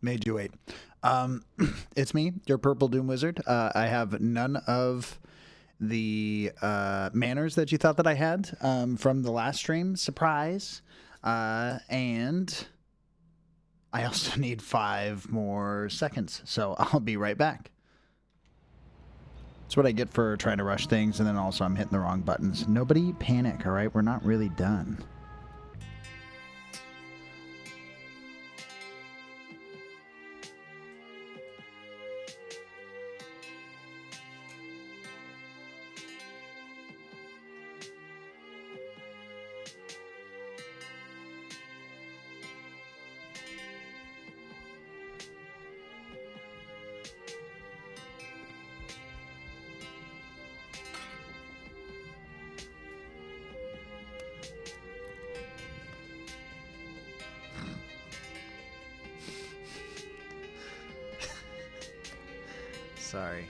Made you wait. Um, it's me, your Purple Doom Wizard. I have none of the manners that you thought that I had from the last stream. Surprise. And I also need 5 more seconds, so I'll be right back. That's what I get for trying to rush things, and then also I'm hitting the wrong buttons. Nobody panic, all right? We're not really done. Sorry.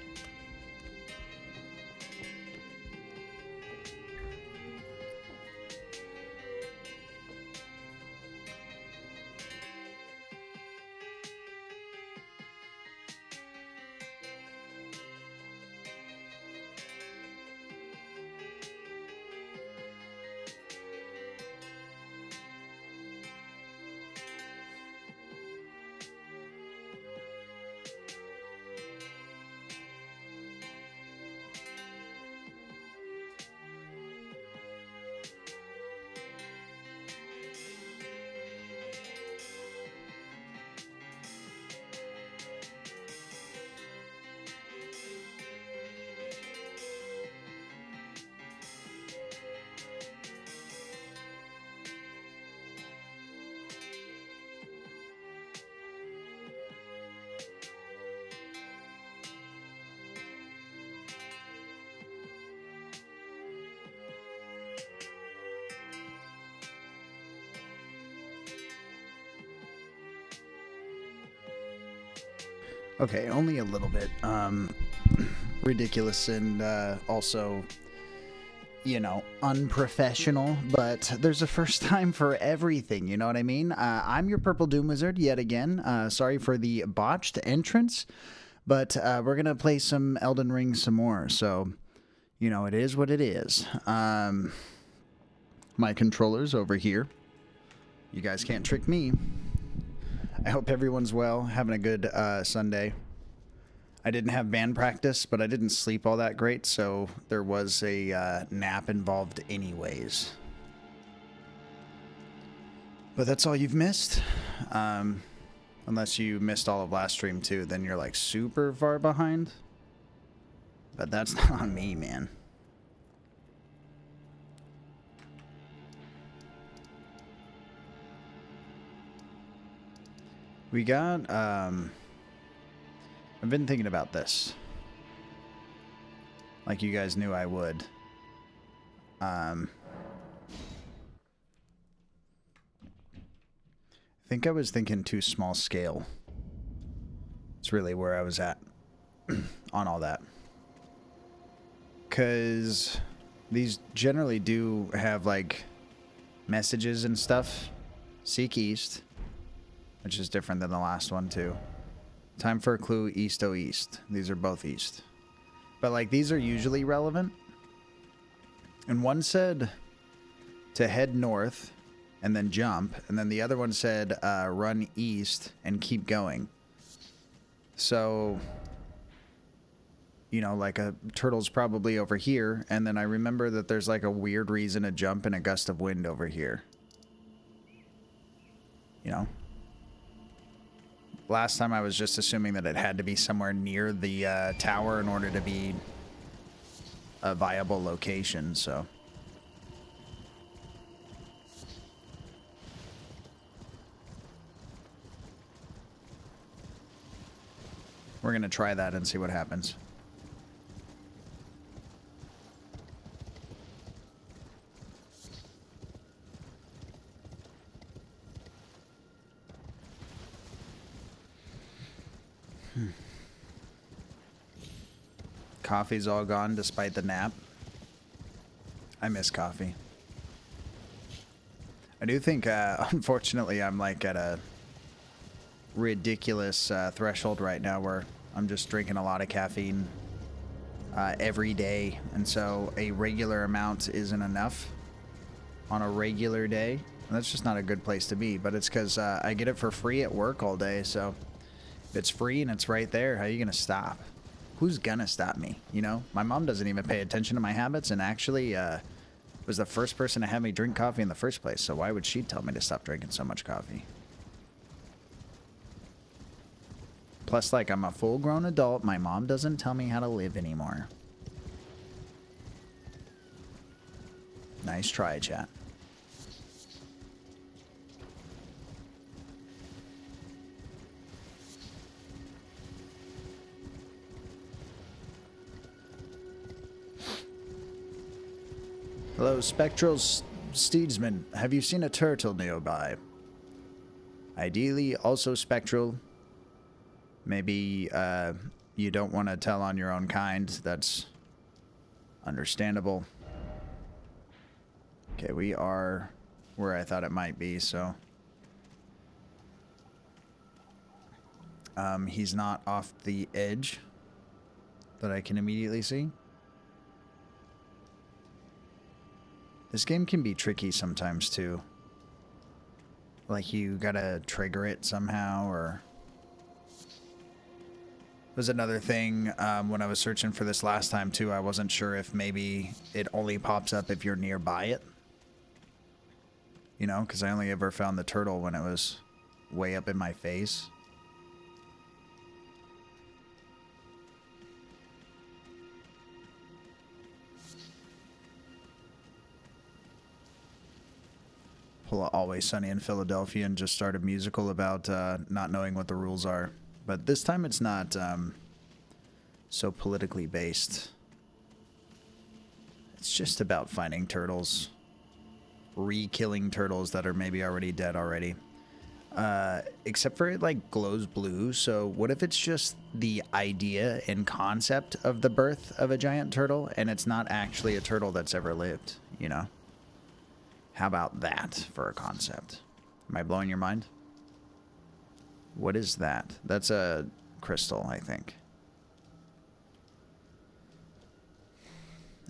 Okay, only a little bit. Ridiculous and also, you know, unprofessional, but there's a first time for everything, you know what I mean? I'm your Purple Doom Wizard yet again. Sorry for the botched entrance, but we're going to play some Elden Ring some more, so, you know, it is what it is. My controller's over here. You guys can't trick me. I hope everyone's well, having a good Sunday. I didn't have band practice, but I didn't sleep all that great, so there was a nap involved anyways. But that's all you've missed. Unless you missed all of last stream too, then you're like super far behind. But that's not on me, man. We got, I've been thinking about this. Like you guys knew I would. I think I was thinking too small scale. It's really where I was at on all that. Because these generally do have like messages and stuff. Seek east. Which is different than the last one, too. Time for a clue, east o east. These are both east. But, like, these are usually relevant. And one said to head north and then jump. And then the other one said run east and keep going. So, you know, like a turtle's probably over here. And then I remember that there's, like, a weird reason to jump in a gust of wind over here. You know? Last time I was just assuming that it had to be somewhere near the tower in order to be a viable location, so. We're going to try that and see what happens. Coffee's all gone despite the nap. I miss coffee. I do think, unfortunately, I'm like at a ridiculous threshold right now where I'm just drinking a lot of caffeine every day, and so a regular amount isn't enough on a regular day. And that's just not a good place to be, but it's because I get it for free at work all day, so if it's free and it's right there, how are you gonna stop? Who's gonna stop me? You know, my mom doesn't even pay attention to my habits, and actually was the first person to have me drink coffee in the first place, so why would she tell me to stop drinking so much coffee? Plus, like, I'm a full-grown adult. My mom doesn't tell me how to live anymore. Nice try, chat. Hello, Spectral Steedsman. Have you seen a turtle nearby? Ideally, also spectral. Maybe you don't want to tell on your own kind. That's understandable. Okay, we are where I thought it might be, so... he's not off the edge that I can immediately see. This game can be tricky sometimes, too. Like, you gotta trigger it somehow, or... was another thing when I was searching for this last time, too. I wasn't sure if maybe it only pops up if you're nearby it. You know, because I only ever found the turtle when it was way up in my face. Pull Always Sunny in Philadelphia and just start a musical about not knowing what the rules are. But this time it's not so politically based. It's just about finding turtles. Re-killing turtles that are maybe already dead already. Except for it, like, glows blue. So what if it's just the idea and concept of the birth of a giant turtle, and it's not actually a turtle that's ever lived, you know? How about that for a concept? Am I blowing your mind? What is that? That's a crystal, I think.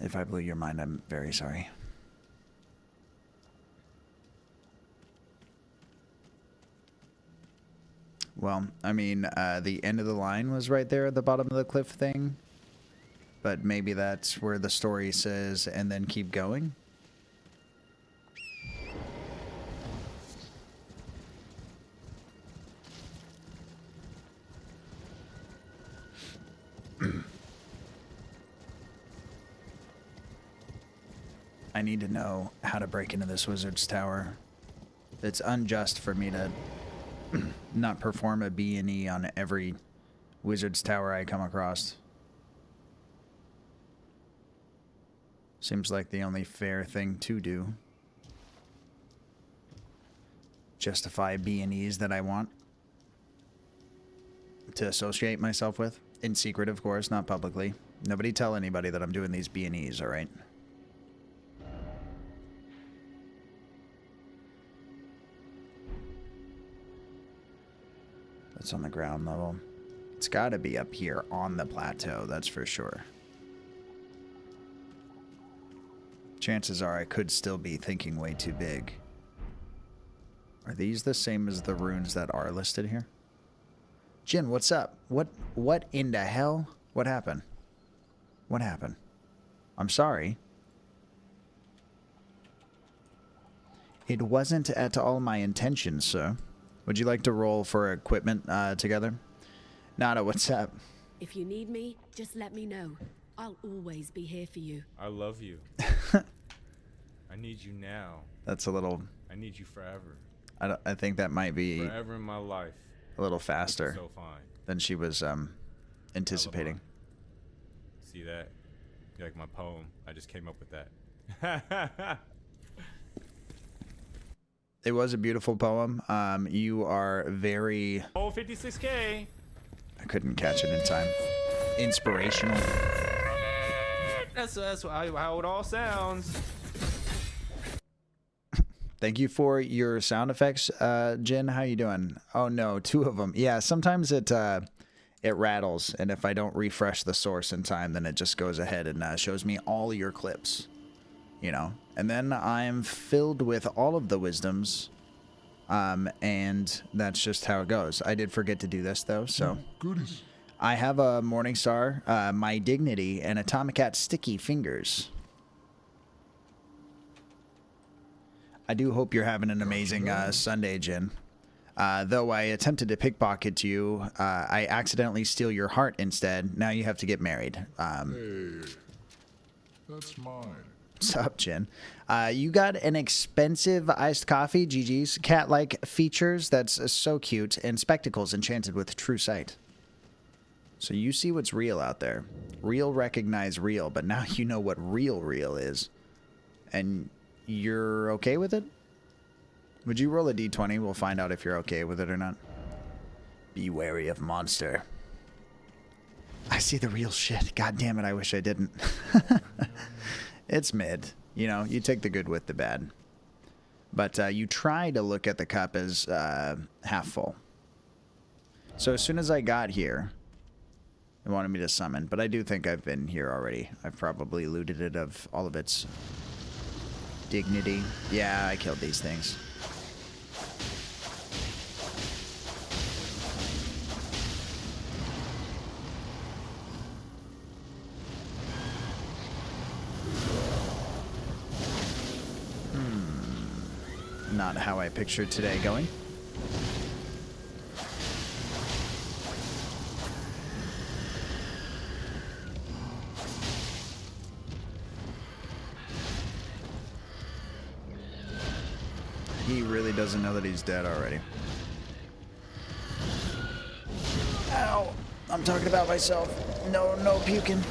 If I blew your mind, I'm very sorry. Well, I mean, the end of the line was right there at the bottom of the cliff thing. But maybe that's where the story says, and then keep going. I need to know how to break into this wizard's tower. It's unjust for me to not perform a B&E on every wizard's tower I come across. Seems like the only fair thing to do. Justify B&Es that I want to associate myself with. In secret, of course, not publicly. Nobody tell anybody that I'm doing these B&Es, alright? It's on the ground level. It's got to be up here on the plateau, that's for sure. Chances are I could still be thinking way too big. Are these the same as the runes that are listed here? Jin, what's up? What in the hell? What happened? What happened? I'm sorry. It wasn't at all my intention, sir. Would you like to roll for equipment together? Nada, what's up? If you need me, just let me know. I'll always be here for you. I love you. I need you now. That's a little... I need you forever. I think that might be... Forever in my life. A little faster So fine. than she was anticipating. See that? You like my poem? I just came up with that. It was a beautiful poem. You are very... Oh, 56K. I couldn't catch it in time. Inspirational. That's how it all sounds. Thank you for your sound effects, Jin. How you doing? Oh no, 2 of them. Yeah, sometimes it rattles, and if I don't refresh the source in time, then it just goes ahead and shows me all your clips. You know, and then I'm filled with all of the wisdoms, and that's just how it goes. I did forget to do this though, so. Goodies. I have a Morningstar, My Dignity, and Atomic Cat Sticky Fingers. I do hope you're having an amazing Sunday, Jin. Though I attempted to pickpocket you, I accidentally steal your heart instead. Now you have to get married. Hey, that's mine. What's up, Jin? You got an expensive iced coffee, GG's. Cat-like features, that's so cute. And spectacles enchanted with true sight. So you see what's real out there. Real recognize real, but now you know what real is. And you're okay with it? Would you roll a d20? We'll find out if you're okay with it or not. Be wary of monster. I see the real shit. God damn it, I wish I didn't. It's mid. You know, you take the good with the bad. But you try to look at the cup as half full. So as soon as I got here, it wanted me to summon. But I do think I've been here already. I've probably looted it of all of its dignity. Yeah, I killed these things. Not how I pictured today going. He really doesn't know that he's dead already. Ow! I'm talking about myself. No puking.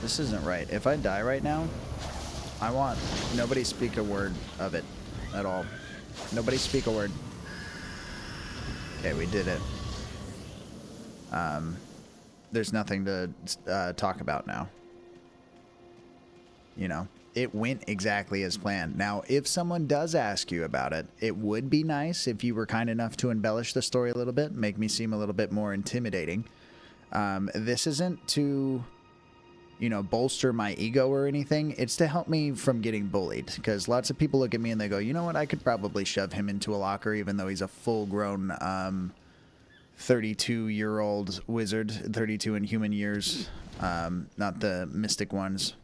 This isn't right. If I die right now, I want nobody speak a word of it at all. Nobody speak a word. Okay, we did it. There's nothing to talk about now. You know, it went exactly as planned. Now, if someone does ask you about it, it would be nice if you were kind enough to embellish the story a little bit, make me seem a little bit more intimidating. This isn't to, you know, bolster my ego or anything. It's to help me from getting bullied, because lots of people look at me and they go, you know what, I could probably shove him into a locker even though he's a full-grown 32-year-old wizard, 32 in human years, not the mystic ones.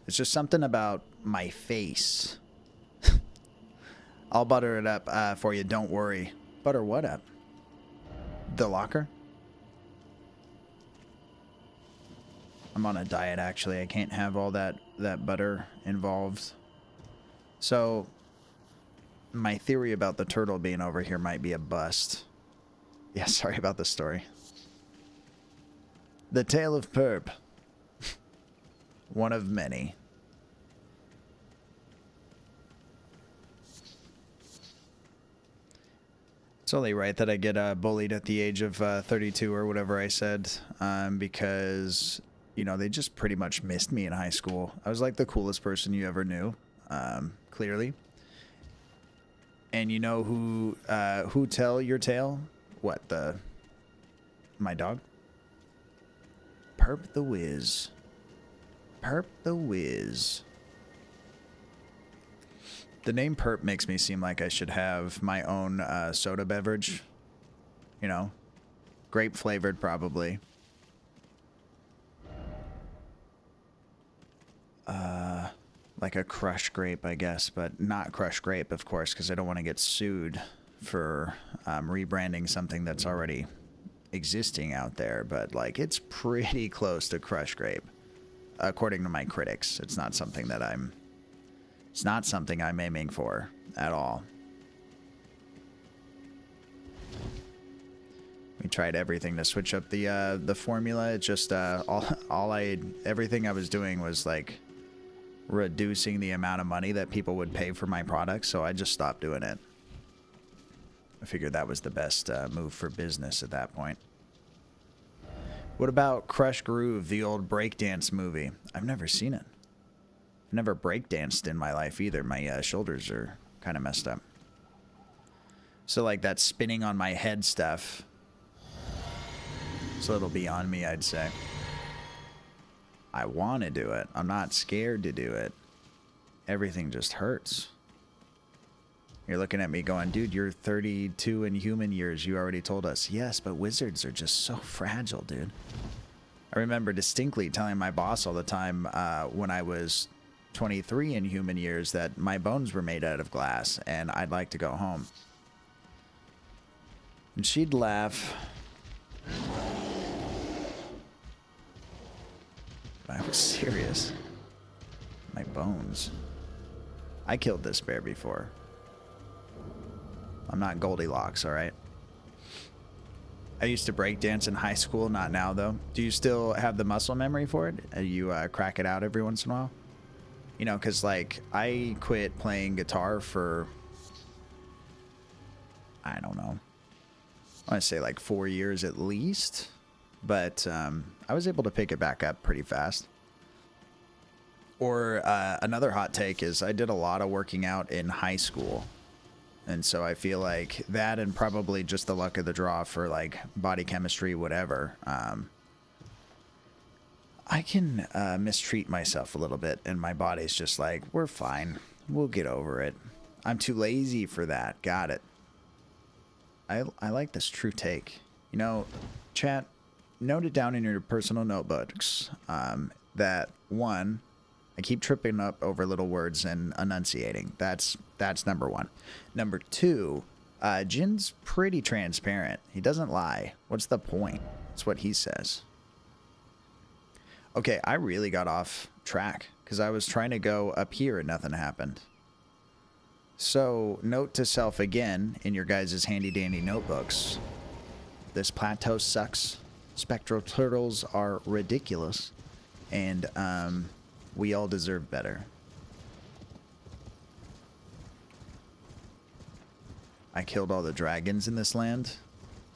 It's just something about my face. I'll butter it up for you, don't worry. Butter what up? The locker? I'm on a diet, actually. I can't have all that butter involved. So, my theory about the turtle being over here might be a bust. Yeah, sorry about the story. The Tale of Perp. One of many. It's only right that I get bullied at the age of 32 or whatever I said, because, you know, they just pretty much missed me in high school. I was like the coolest person you ever knew, clearly. And you know who tell your tale? What, my dog? Perp the Wiz. Perp the Wiz. The name Perp makes me seem like I should have my own soda beverage. You know, grape flavored probably. Like a crushed grape, I guess, but not crushed grape, of course, because I don't want to get sued for rebranding something that's already existing out there. But like, it's pretty close to crushed grape, according to my critics. It's not something that I'm aiming for at all. We tried everything to switch up the formula. It just everything I was doing was like reducing the amount of money that people would pay for my products, so I just stopped doing it. I figured that was the best move for business at that point. What about Crush Groove, the old breakdance movie? I've never seen it. Never breakdanced in my life either. My shoulders are kind of messed up. So like that spinning on my head stuff, it's a little beyond me, I'd say. I want to do it. I'm not scared to do it. Everything just hurts. You're looking at me going, dude, you're 32 in human years. You already told us. Yes, but wizards are just so fragile, dude. I remember distinctly telling my boss all the time when I was 23 in human years that my bones were made out of glass and I'd like to go home. And she'd laugh. I was serious. My bones. I killed this bear before. I'm not Goldilocks, alright? I used to break dance in high school, not now though. Do you still have the muscle memory for it? You crack it out every once in a while? You know, because like I quit playing guitar for, I don't know, I want to say like 4 years at least, but I was able to pick it back up pretty fast. Or another hot take is I did a lot of working out in high school. And so I feel like that and probably just the luck of the draw for like body chemistry, whatever. I can mistreat myself a little bit and my body's just like, we're fine. We'll get over it. I'm too lazy for that. Got it. I like this true take. You know, chat, note it down in your personal notebooks that one, I keep tripping up over little words and enunciating. That's number one. Number two, Jin's pretty transparent. He doesn't lie. What's the point? That's what he says. Okay, I really got off track because I was trying to go up here and nothing happened. So, note to self again in your guys' handy dandy notebooks. This plateau sucks. Spectral turtles are ridiculous. And, we all deserve better. I killed all the dragons in this land.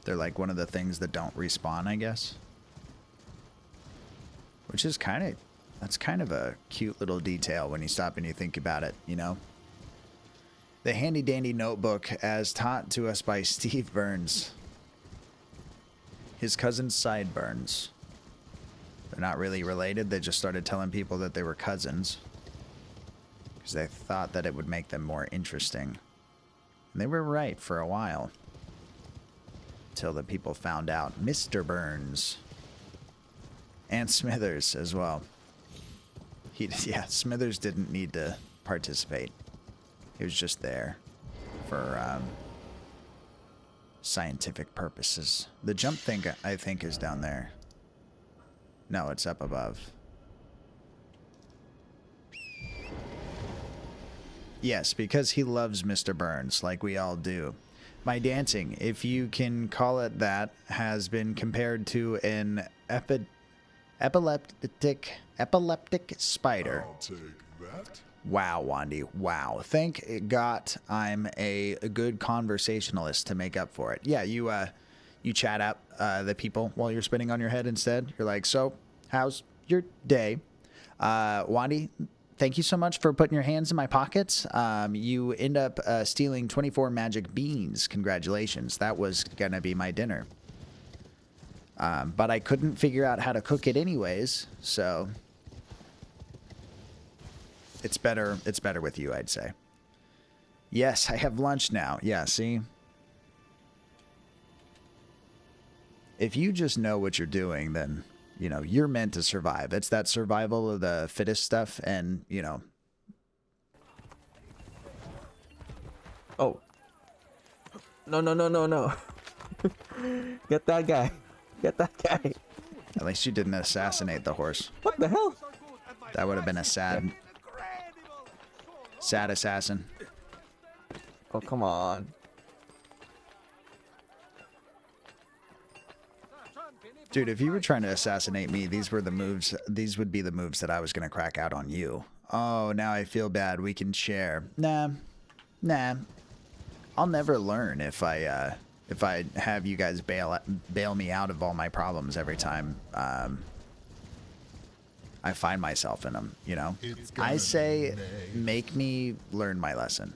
They're like one of the things that don't respawn, I guess. Which is that's kind of a cute little detail when you stop and you think about it, you know? The handy dandy notebook as taught to us by Steve Burns. His cousin Sideburns. They're not really related. They just started telling people that they were cousins. Because they thought that it would make them more interesting. And they were right for a while. Until the people found out. Mr. Burns. And Smithers as well. Yeah, Smithers didn't need to participate. He was just there for scientific purposes. The jump thing, I think, is down there. No, it's up above. Yes, because he loves Mr. Burns, like we all do. My dancing, if you can call it that, has been compared to an epileptic spider. I'll take that. Wow, Wandy. Wow. Thank God I'm a good conversationalist to make up for it. Yeah, you chat up the people while you're spinning on your head instead. You're like, so, how's your day? Wandy, thank you so much for putting your hands in my pockets. You end up stealing 24 magic beans. Congratulations. That was going to be my dinner. But I couldn't figure out how to cook it anyways, so it's better with you, I'd say. Yes, I have lunch now. Yeah, see? If you just know what you're doing, then, you know, you're meant to survive. It's that survival of the fittest stuff, and, you know. Oh. No. Get that guy. Get that guy. At least you didn't assassinate the horse. What the hell? That would have been a sad assassin. Oh, come on. Dude, if you were trying to assassinate me, these were the moves. These would be the moves that I was going to crack out on you. Oh, now I feel bad. We can share. Nah. I'll never learn if I have you guys bail me out of all my problems every time. I find myself in them, you know? It's I gonna say, be make me learn my lesson.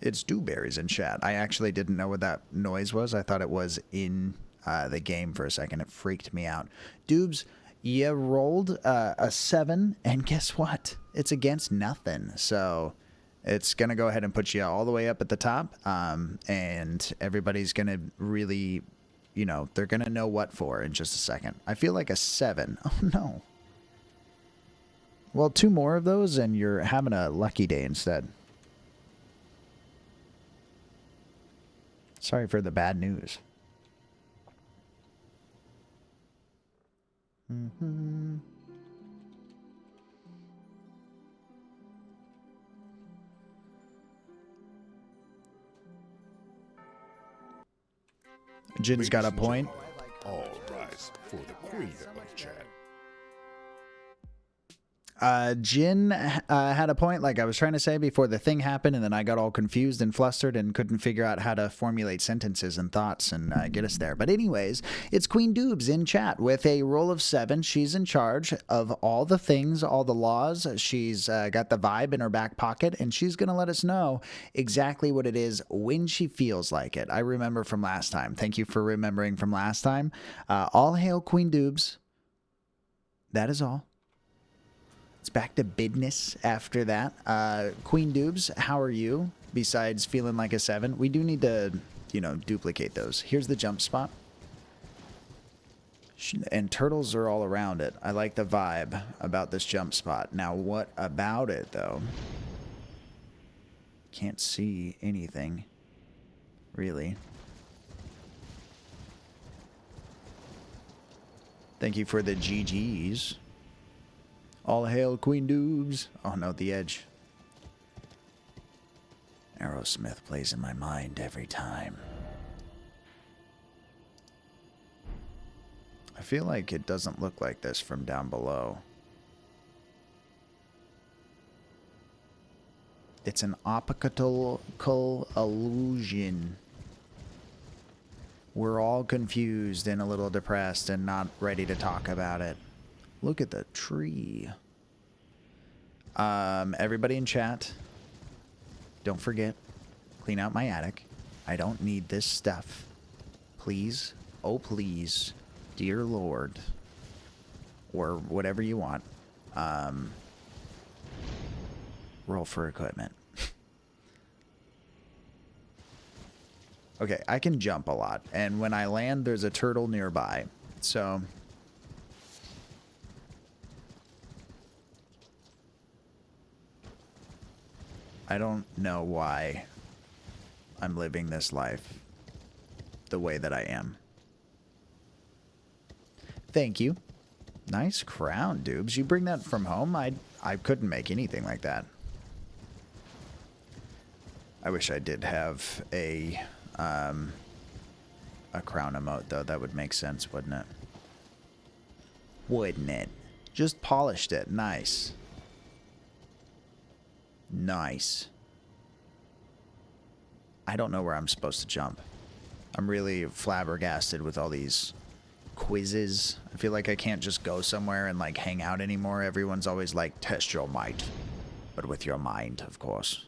It's dewberries in chat. I actually didn't know what that noise was. I thought it was in the game for a second. It freaked me out. Doobs, you rolled a 7, and guess what? It's against nothing. So it's going to go ahead and put you all the way up at the top, and everybody's going to really, you know, they're going to know what for in just a second. I feel like a 7. Oh, no. Well, 2 more of those, and you're having a lucky day instead. Sorry for the bad news. Mm-hmm. Jin's got a Ladies and point. gentlemen, all rise for the queen of chat. Jin had a point, like I was trying to say before the thing happened, and then I got all confused and flustered and couldn't figure out how to formulate sentences and thoughts and get us there. But anyways, it's Queen Doobs in chat with a roll of 7. She's in charge of all the things, all the laws. She's got the vibe in her back pocket, and she's going to let us know exactly what it is when she feels like it. I remember from last time. Thank you for remembering from last time. All hail Queen Doobs. That is all. It's back to business after that. Queen Doobs, how are you? Besides feeling like a 7, we do need to, you know, duplicate those. Here's the jump spot. And turtles are all around it. I like the vibe about this jump spot. Now, what about it, though? Can't see anything, really. Thank you for the GGs. All hail Queen Doobs. Oh no, the edge. Aerosmith plays in my mind every time. I feel like it doesn't look like this from down below. It's an optical illusion. We're all confused and a little depressed and not ready to talk about it. Look at the tree. Everybody in chat, don't forget, clean out my attic. I don't need this stuff. Please, oh please, dear Lord, or whatever you want, roll for equipment. Okay, I can jump a lot, and when I land, there's a turtle nearby, so... I don't know why I'm living this life the way that I am. Thank you. Nice crown, Doobs. You bring that from home? I couldn't make anything like that. I wish I did have a crown emote, though. That would make sense, wouldn't it? Wouldn't it? Just polished it. Nice. Nice. I don't know where I'm supposed to jump. I'm really flabbergasted with all these quizzes. I feel like I can't just go somewhere and like hang out anymore. Everyone's always like, test your might. But with your mind, of course.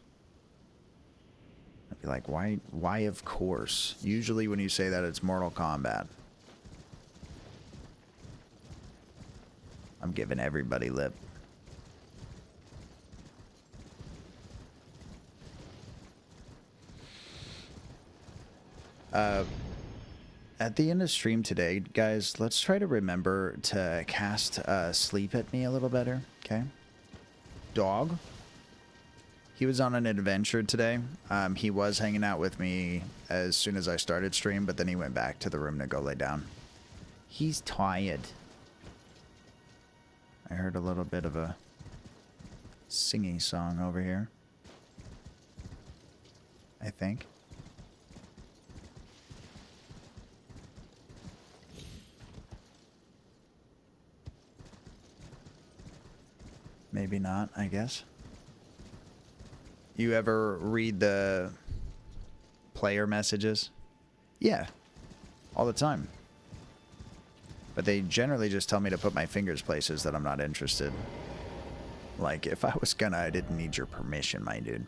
I'd be like, why of course? Usually when you say that, it's Mortal Kombat. I'm giving everybody lip. At the end of stream today, guys, let's try to remember to cast sleep at me a little better, okay? Dog. He was on an adventure today. He was hanging out with me as soon as I started stream, but then he went back to the room to go lay down. He's tired. I heard a little bit of a singing song over here. I think. Maybe not, I guess. You ever read the player messages? Yeah, all the time. But they generally just tell me to put my fingers places that I'm not interested. Like, if I was gonna, I didn't need your permission, my dude.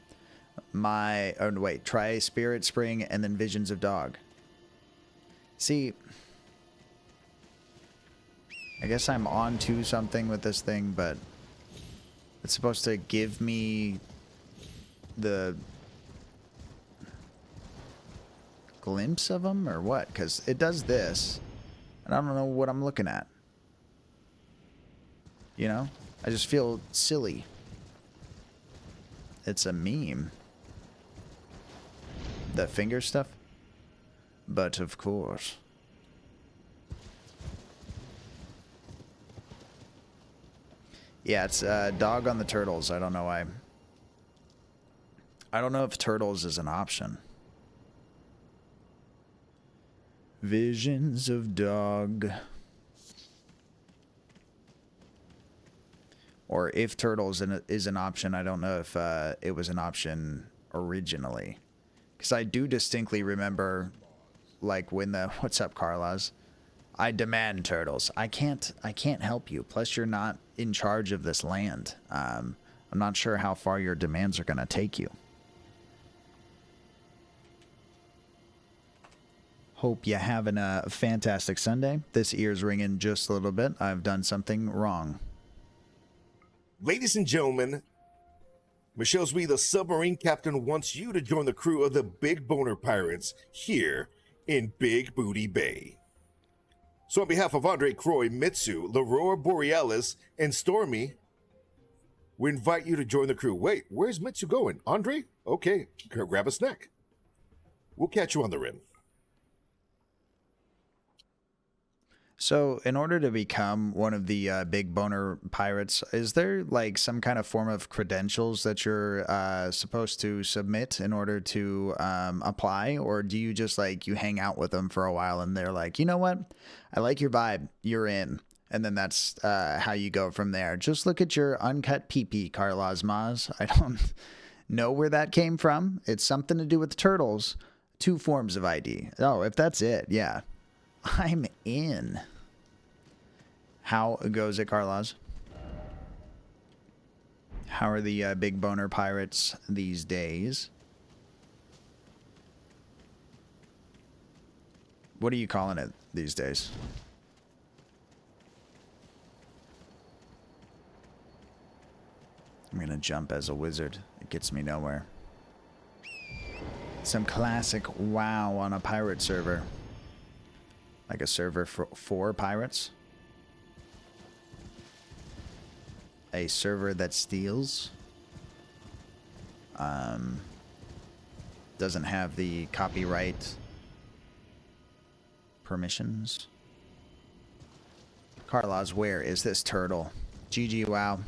Oh, wait. Try Spirit Spring and then Visions of Dog. See, I guess I'm on to something with this thing, but it's supposed to give me the glimpse of them or what? Because it does this, and I don't know what I'm looking at. You know? I just feel silly. It's a meme. The finger stuff? But of course. Yeah, it's dog on the turtles. I don't know why. I don't know if turtles is an option. Visions of Dog. Or if turtles is an option, I don't know if it was an option originally. Because I do distinctly remember, like, when the... What's up, Carlos? I demand turtles. I can't help you. Plus, you're not in charge of this land. I'm not sure how far your demands are going to take you. Hope you're having a fantastic Sunday. This ear's ringing just a little bit. I've done something wrong. Ladies and gentlemen, Michelle Sweet, the submarine captain, wants you to join the crew of the Big Boner Pirates here in Big Booty Bay. So on behalf of Andre, Croy, Mitsu, L'Aurora Borealis, and Stormy, we invite you to join the crew. Wait, where's Mitsu going? Andre? Okay, grab a snack. We'll catch you on the rim. So, in order to become one of the Big Boner Pirates, is there like some kind of form of credentials that you're supposed to submit in order to apply? Or do you just like, you hang out with them for a while and they're like, you know what? I like your vibe. You're in. And then that's how you go from there. Just look at your uncut pee-pee, Carlos Maz. I don't know where that came from. It's something to do with turtles. 2 forms of ID. Oh, if that's it, yeah. I'm in. How goes it, Carlos? How are the Big Boner Pirates these days? What are you calling it these days? I'm gonna jump as a wizard. It gets me nowhere. Some classic WoW on a pirate server. Like a server for pirates? A server that steals? Doesn't have the copyright permissions? Carlos, where is this turtle? GG, wow.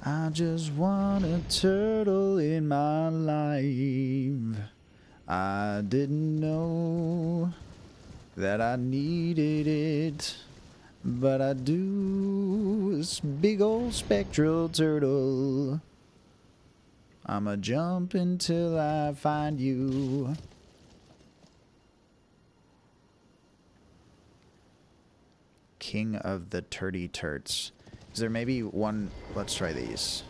I just want a turtle in my life. I didn't know that I needed it, but I do. This big old spectral turtle. I'ma jump until I find you. King of the Turdy Turts. Is there maybe one? Let's try these.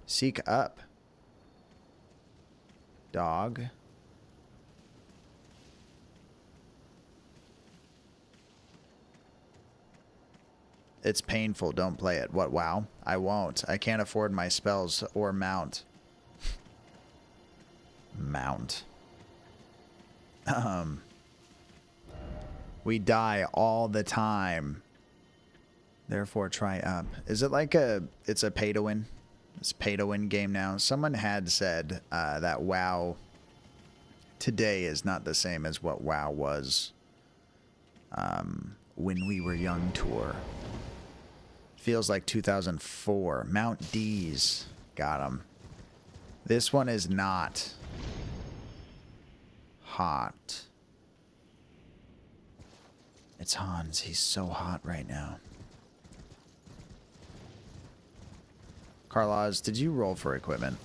Seek up. Dog. It's painful. Don't play it. What? WoW? I won't. I can't afford my spells or mount. Mount. We die all the time. Therefore, try up. Is it like it's a pay to win? It's a pay to win game now. Someone had said that WoW today is not the same as what WoW was when we were young tour. Feels like 2004. Mount D's. Got him. This one is not hot. It's Hans. He's so hot right now. Carlos, did you roll for equipment?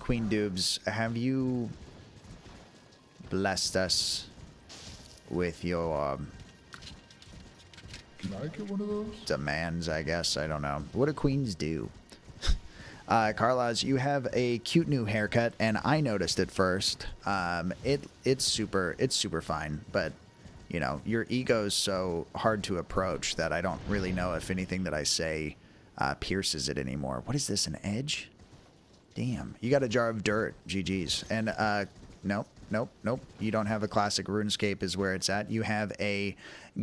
Queen Dubes, have you blessed us with your Can I get one of those? demands, I guess? I don't know. What do queens do? Carlos, you have a cute new haircut, and I noticed it first. It's super fine, but you know, your ego's so hard to approach that I don't really know if anything that I say pierces it anymore. What is this, an edge? Damn, you got a jar of dirt. GG's. And nope. You don't have a classic RuneScape is where it's at. You have a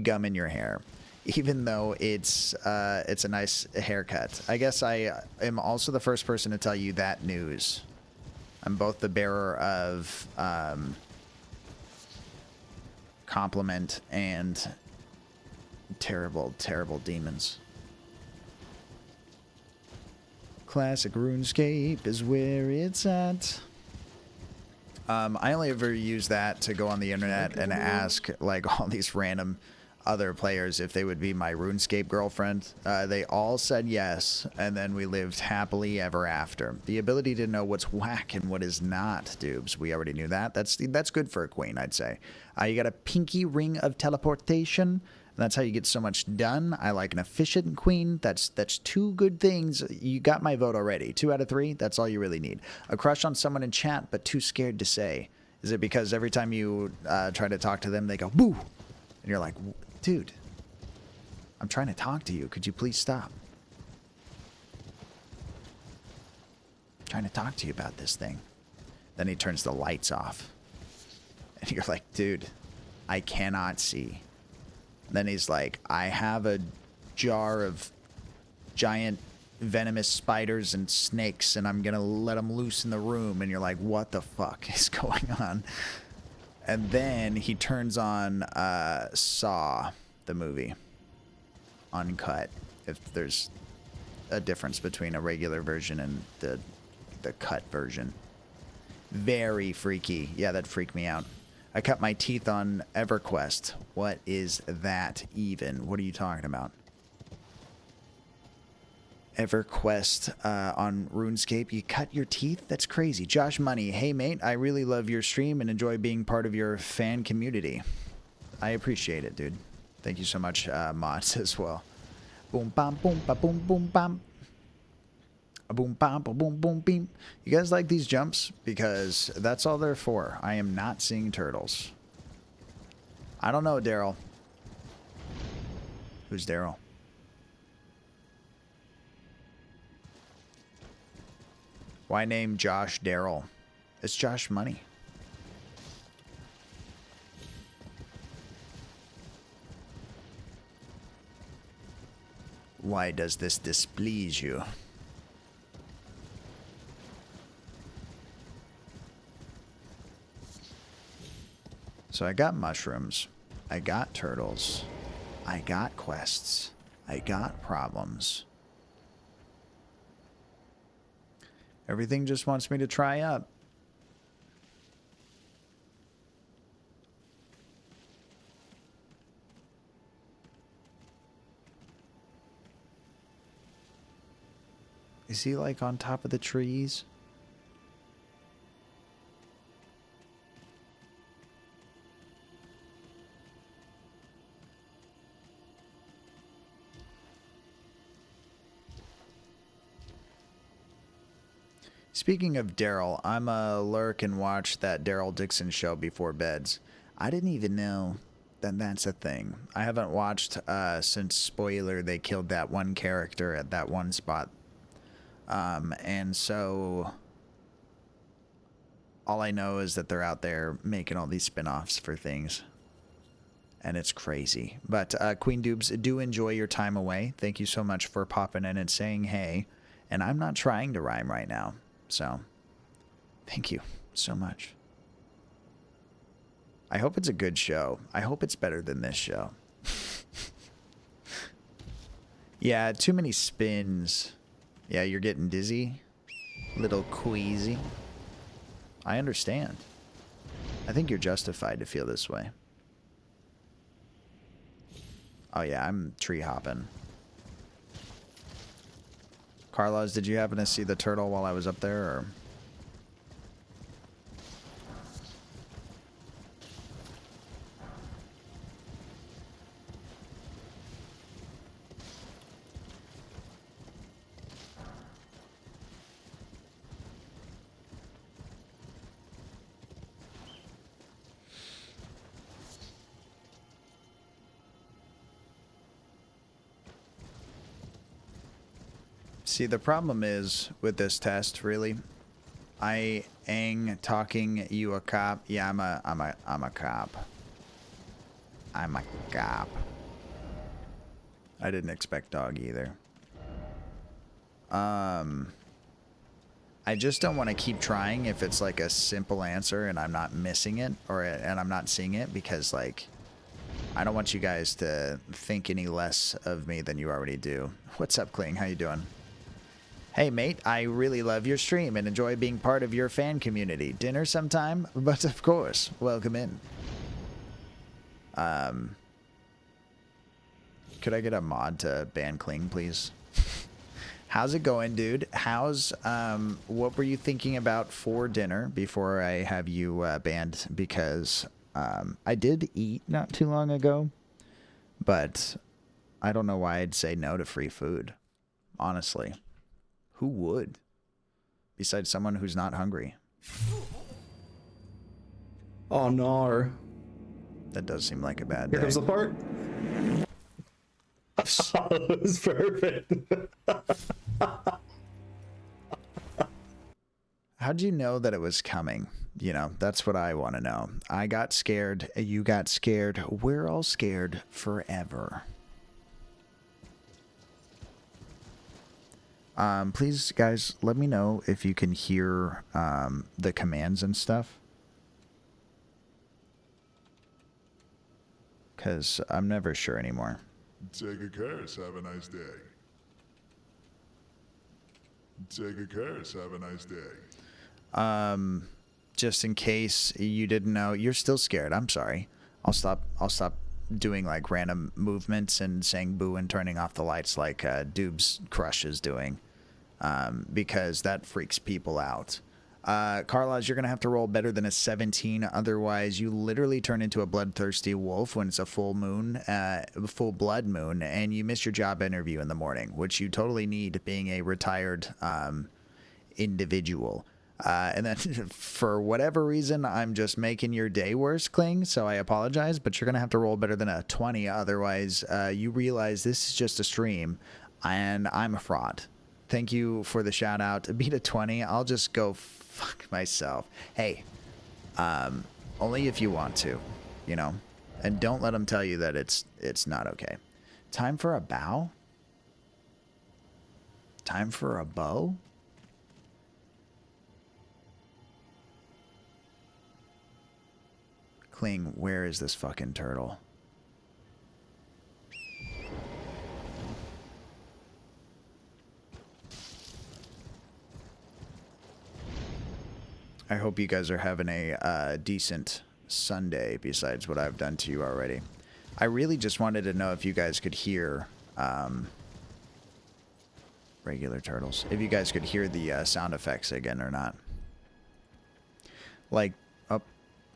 gum in your hair. Even though it's a nice haircut. I guess I am also the first person to tell you that news. I'm both the bearer of compliment and terrible demons. Classic RuneScape is where it's at. I only ever use that to go on the internet and ask like all these random other players if they would be my RuneScape girlfriend. They all said yes, and then we lived happily ever after. The ability to know what's whack and what is not, Dubes. We already knew that. That's good for a queen, I'd say. You got a pinky ring of teleportation. And that's how you get so much done. I like an efficient queen. That's two good things. You got my vote already. 2 out of 3. That's all you really need. A crush on someone in chat, but too scared to say. Is it because every time you try to talk to them, they go, boo? And you're like, dude, I'm trying to talk to you. Could you please stop? I'm trying to talk to you about this thing. Then he turns the lights off. And you're like, dude, I cannot see. And then he's like, I have a jar of giant venomous spiders and snakes, and I'm going to let them loose in the room. And you're like, what the fuck is going on? And then he turns on Saw, the movie, uncut. If there's a difference between a regular version and the cut version. Very freaky. Yeah, that freaked me out. I cut my teeth on EverQuest. What is that even? What are you talking about? EverQuest on RuneScape. You cut your teeth? That's crazy. Josh Money. Hey, mate. I really love your stream and enjoy being part of your fan community. I appreciate it, dude. Thank you so much, mods, as well. Boom, bam, boom, ba, boom, boom, bam. A boom, bam, ba, boom, boom, beam. You guys like these jumps? Because that's all they're for. I am not seeing turtles. I don't know, Daryl. Who's Daryl? Why name Josh Daryl? It's Josh Money. Why does this displease you? So I got mushrooms. I got turtles. I got quests. I got problems. Everything just wants me to try up. Is he like on top of the trees? Speaking of Daryl, I'm a lurk and watch that Daryl Dixon show before beds. I didn't even know that that's a thing. I haven't watched since, spoiler, they killed that one character at that one spot. And so all I know is that they're out there making all these spin-offs for things. And it's crazy. But Queen Dubes, do enjoy your time away. Thank you so much for popping in and saying hey. And I'm not trying to rhyme right now. So, thank you so much. I hope it's a good show. I hope it's better than this show. Yeah, too many spins. Yeah, you're getting dizzy. Little queasy. I understand. I think you're justified to feel this way. Oh yeah, I'm tree hopping. Carlos, did you happen to see the turtle while I was up there, or? See, the problem is with this test, really, I ain't talking you a cop. Yeah, I'm a cop. I'm a cop. I didn't expect dog either. I just don't want to keep trying if it's like a simple answer and I'm not missing it and I'm not seeing it because like I don't want you guys to think any less of me than you already do. What's up, Kling? How you doing? Hey, mate, I really love your stream and enjoy being part of your fan community. Dinner sometime? But of course, welcome in. Could I get a mod to ban Kling, please? How's it going, dude? How's, what were you thinking about for dinner before I have you banned? Because I did eat not too long ago, but I don't know why I'd say no to free food. Honestly. Who would? Besides someone who's not hungry. Oh no. That does seem like a bad Here day. comes the part. That was perfect. How'd you know that it was coming? You know, that's what I want to know. I got scared. You got scared. We're all scared forever. Please, guys, let me know if you can hear the commands and stuff. Because I'm never sure anymore. Take a curse, have a nice day. Take a curse, have a nice day. Just in case you didn't know, you're still scared. I'm sorry. I'll stop doing like random movements and saying boo and turning off the lights like Doob's Crush is doing. Because that freaks people out. Carlos, you're going to have to roll better than a 17. Otherwise, you literally turn into a bloodthirsty wolf when it's a full moon, full blood moon, and you miss your job interview in the morning, which you totally need being a retired individual. And then for whatever reason, I'm just making your day worse, Kling, so I apologize, but you're going to have to roll better than a 20. Otherwise, you realize this is just a stream, and I'm a fraud. Thank you for the shout out. Beat a 20. I'll just go fuck myself. Hey, only if you want to, you know, and don't let them tell you that it's not okay. Time for a bow? Time for a bow? Kling, where is this fucking turtle? I hope you guys are having a decent Sunday besides what I've done to you already. I really just wanted to know if you guys could hear regular turtles. If you guys could hear the sound effects again or not. Like, oh,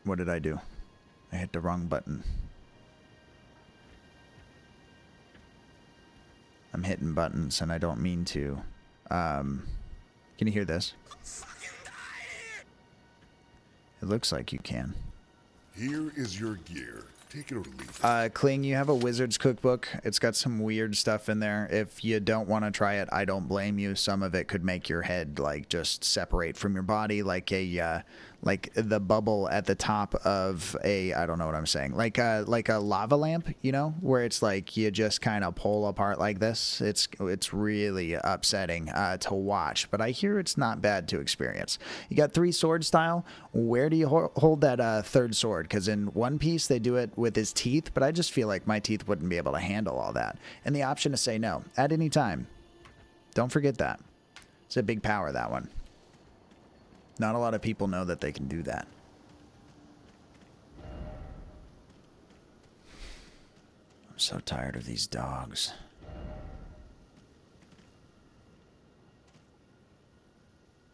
what did I do? I hit the wrong button. I'm hitting buttons and I don't mean to. Can you hear this? It looks like you can. Here is your gear. Take it or leave it. Kling, you have a wizard's cookbook. It's got some weird stuff in there. If you don't want to try it, I don't blame you. Some of it could make your head like just separate from your body, like a like the bubble at the top of a, I don't know what I'm saying, like a lava lamp, you know, where it's like you just kind of pull apart like this. It's really upsetting to watch, but I hear it's not bad to experience. You got 3 sword style. Where do you hold that third sword? Because in One Piece they do it with his teeth, but I just feel like my teeth wouldn't be able to handle all that. And the option to say no at any time. Don't forget that. It's a big power, that one. Not a lot of people know that they can do that. I'm so tired of these dogs.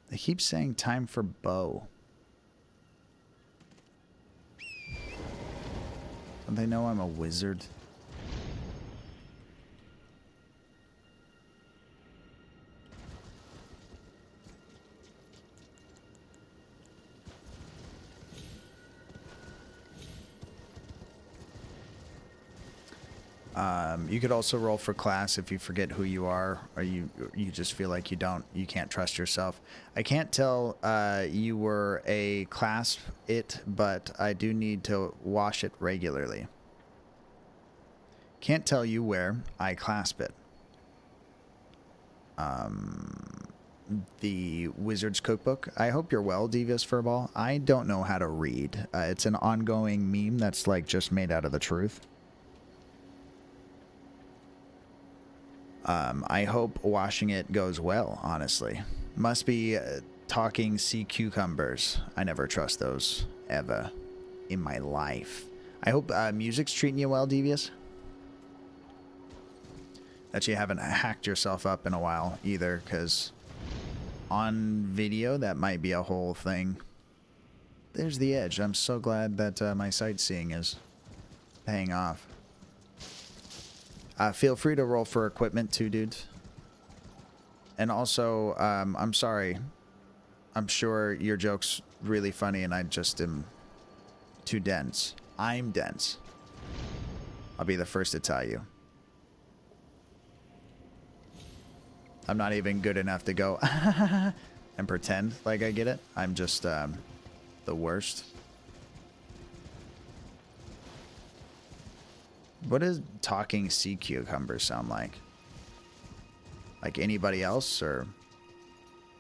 They keep saying time for bow. Don't they know I'm a wizard? You could also roll for class if you forget who you are, or you just feel like you can't trust yourself. I can't tell you were a clasp it, but I do need to wash it regularly. Can't tell you where I clasp it. The Wizard's Cookbook. I hope you're well, Devious Furball. I don't know how to read. It's an ongoing meme that's like just made out of the truth. I hope washing it goes well, honestly. Must be talking sea cucumbers. I never trust those, ever, in my life. I hope music's treating you well, Devious. That you haven't hacked yourself up in a while, either, because on video, that might be a whole thing. There's the edge. I'm so glad that my sightseeing is paying off. Feel free to roll for equipment too, dudes. And also, I'm sorry. I'm sure your joke's really funny and I just am too dense. I'm dense. I'll be the first to tell you. I'm not even good enough to go and pretend like I get it. I'm just the worst. What does talking sea cucumbers sound like? Like anybody else, or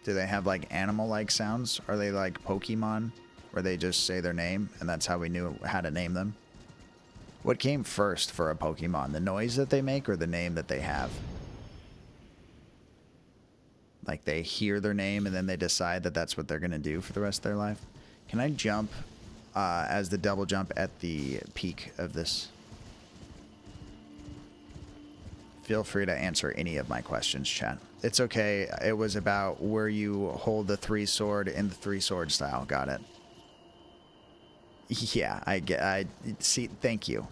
do they have like animal-like sounds? Are they like Pokemon, where they just say their name and that's how we knew how to name them? What came first for a Pokemon? The noise that they make or the name that they have? Like they hear their name and then they decide that that's what they're going to do for the rest of their life? Can I jump as the double jump at the peak of this? Feel free to answer any of my questions, chat. It's okay. It was about where you hold the 3-sword in the 3-sword style. Got it. Yeah, I see. Thank you.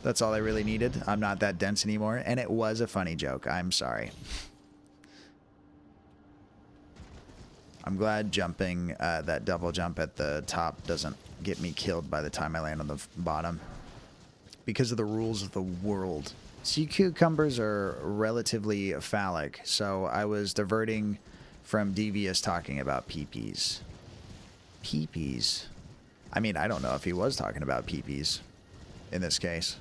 That's all I really needed. I'm not that dense anymore. And it was a funny joke. I'm sorry. I'm glad jumping that double jump at the top doesn't get me killed by the time I land on the bottom. Because of the rules of the world. Sea cucumbers are relatively phallic, so I was diverting from Devious talking about peepees. Peepees? I mean, I don't know if he was talking about peepees in this case.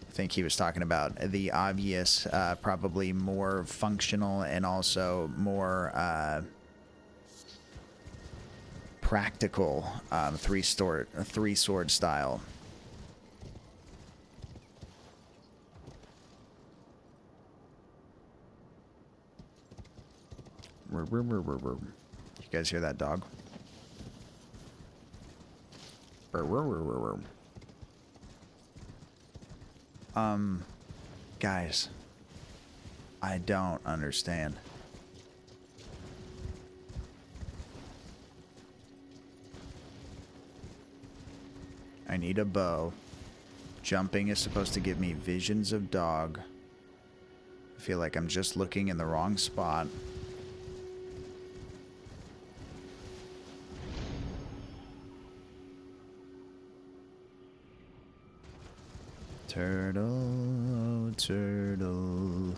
I think he was talking about the obvious, probably more functional and also more practical three-sword style. You guys hear that dog? Guys, I don't understand. I need a bow. Jumping is supposed to give me visions of dog. I feel like I'm just looking in the wrong spot. Turtle, oh turtle,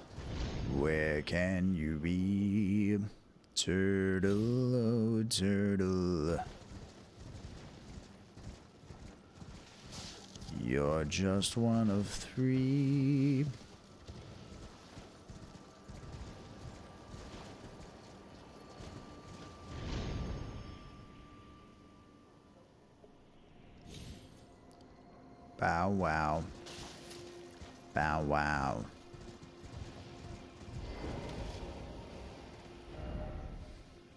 where can you be? Turtle, oh turtle, you're just one of 3. Bow wow. Bow wow.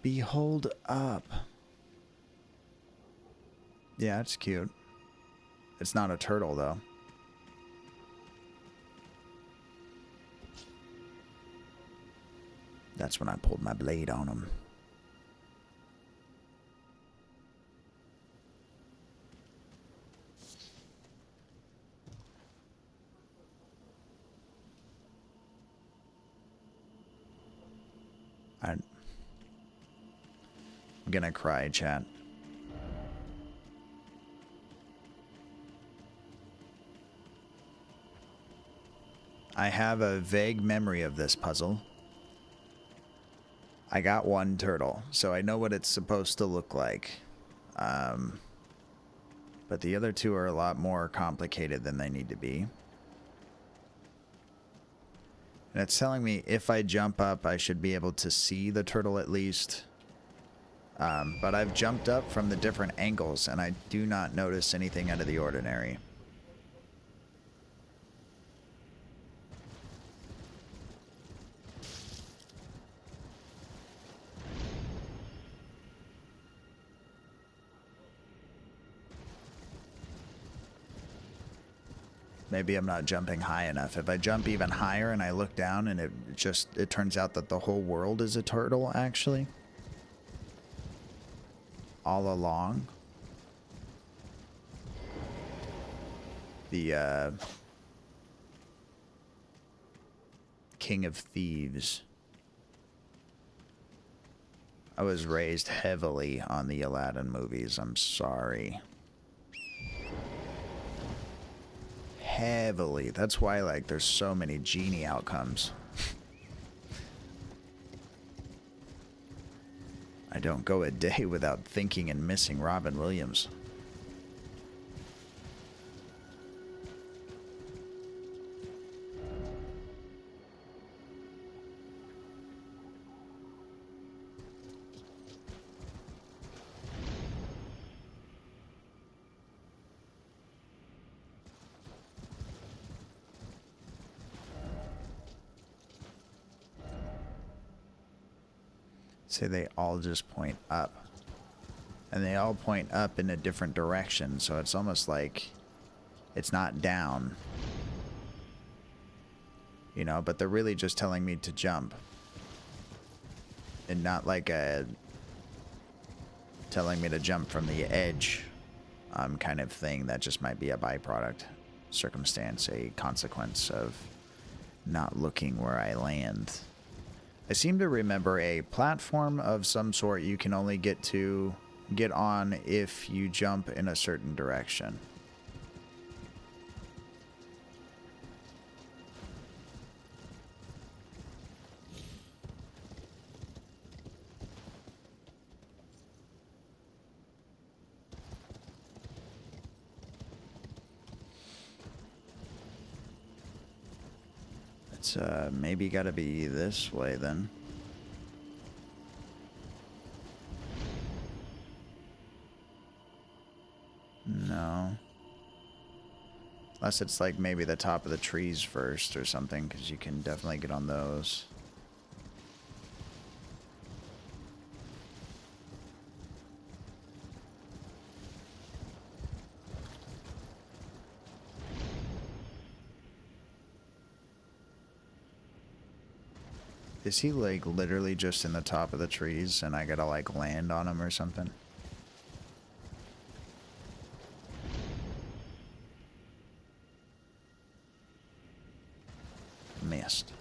Behold up. Yeah, it's cute. It's not a turtle, though. That's when I pulled my blade on him. I'm gonna cry, chat. I have a vague memory of this puzzle. I got one turtle, so I know what it's supposed to look like. But the other two are a lot more complicated than they need to be. And it's telling me if I jump up, I should be able to see the turtle at least. But I've jumped up from the different angles, and I do not notice anything out of the ordinary. Maybe I'm not jumping high enough. If I jump even higher and I look down and it turns out that the whole world is a turtle, actually. All along. The, King of Thieves. I was raised heavily on the Aladdin movies. I'm sorry. Heavily. That's why, like, there's so many genie outcomes. I don't go a day without thinking and missing Robin Williams. Say they all just point up. And they all point up in a different direction, so it's almost like it's not down. You know, but they're really just telling me to jump. And not like telling me to jump from the edge kind of thing. That just might be a byproduct, circumstance, a consequence of not looking where I land. I seem to remember a platform of some sort you can only get on if you jump in a certain direction. It's maybe gotta be this way then. No. Unless it's like maybe the top of the trees first or something, because you can definitely get on those. Is he like literally just in the top of the trees and I gotta like land on him or something? Missed.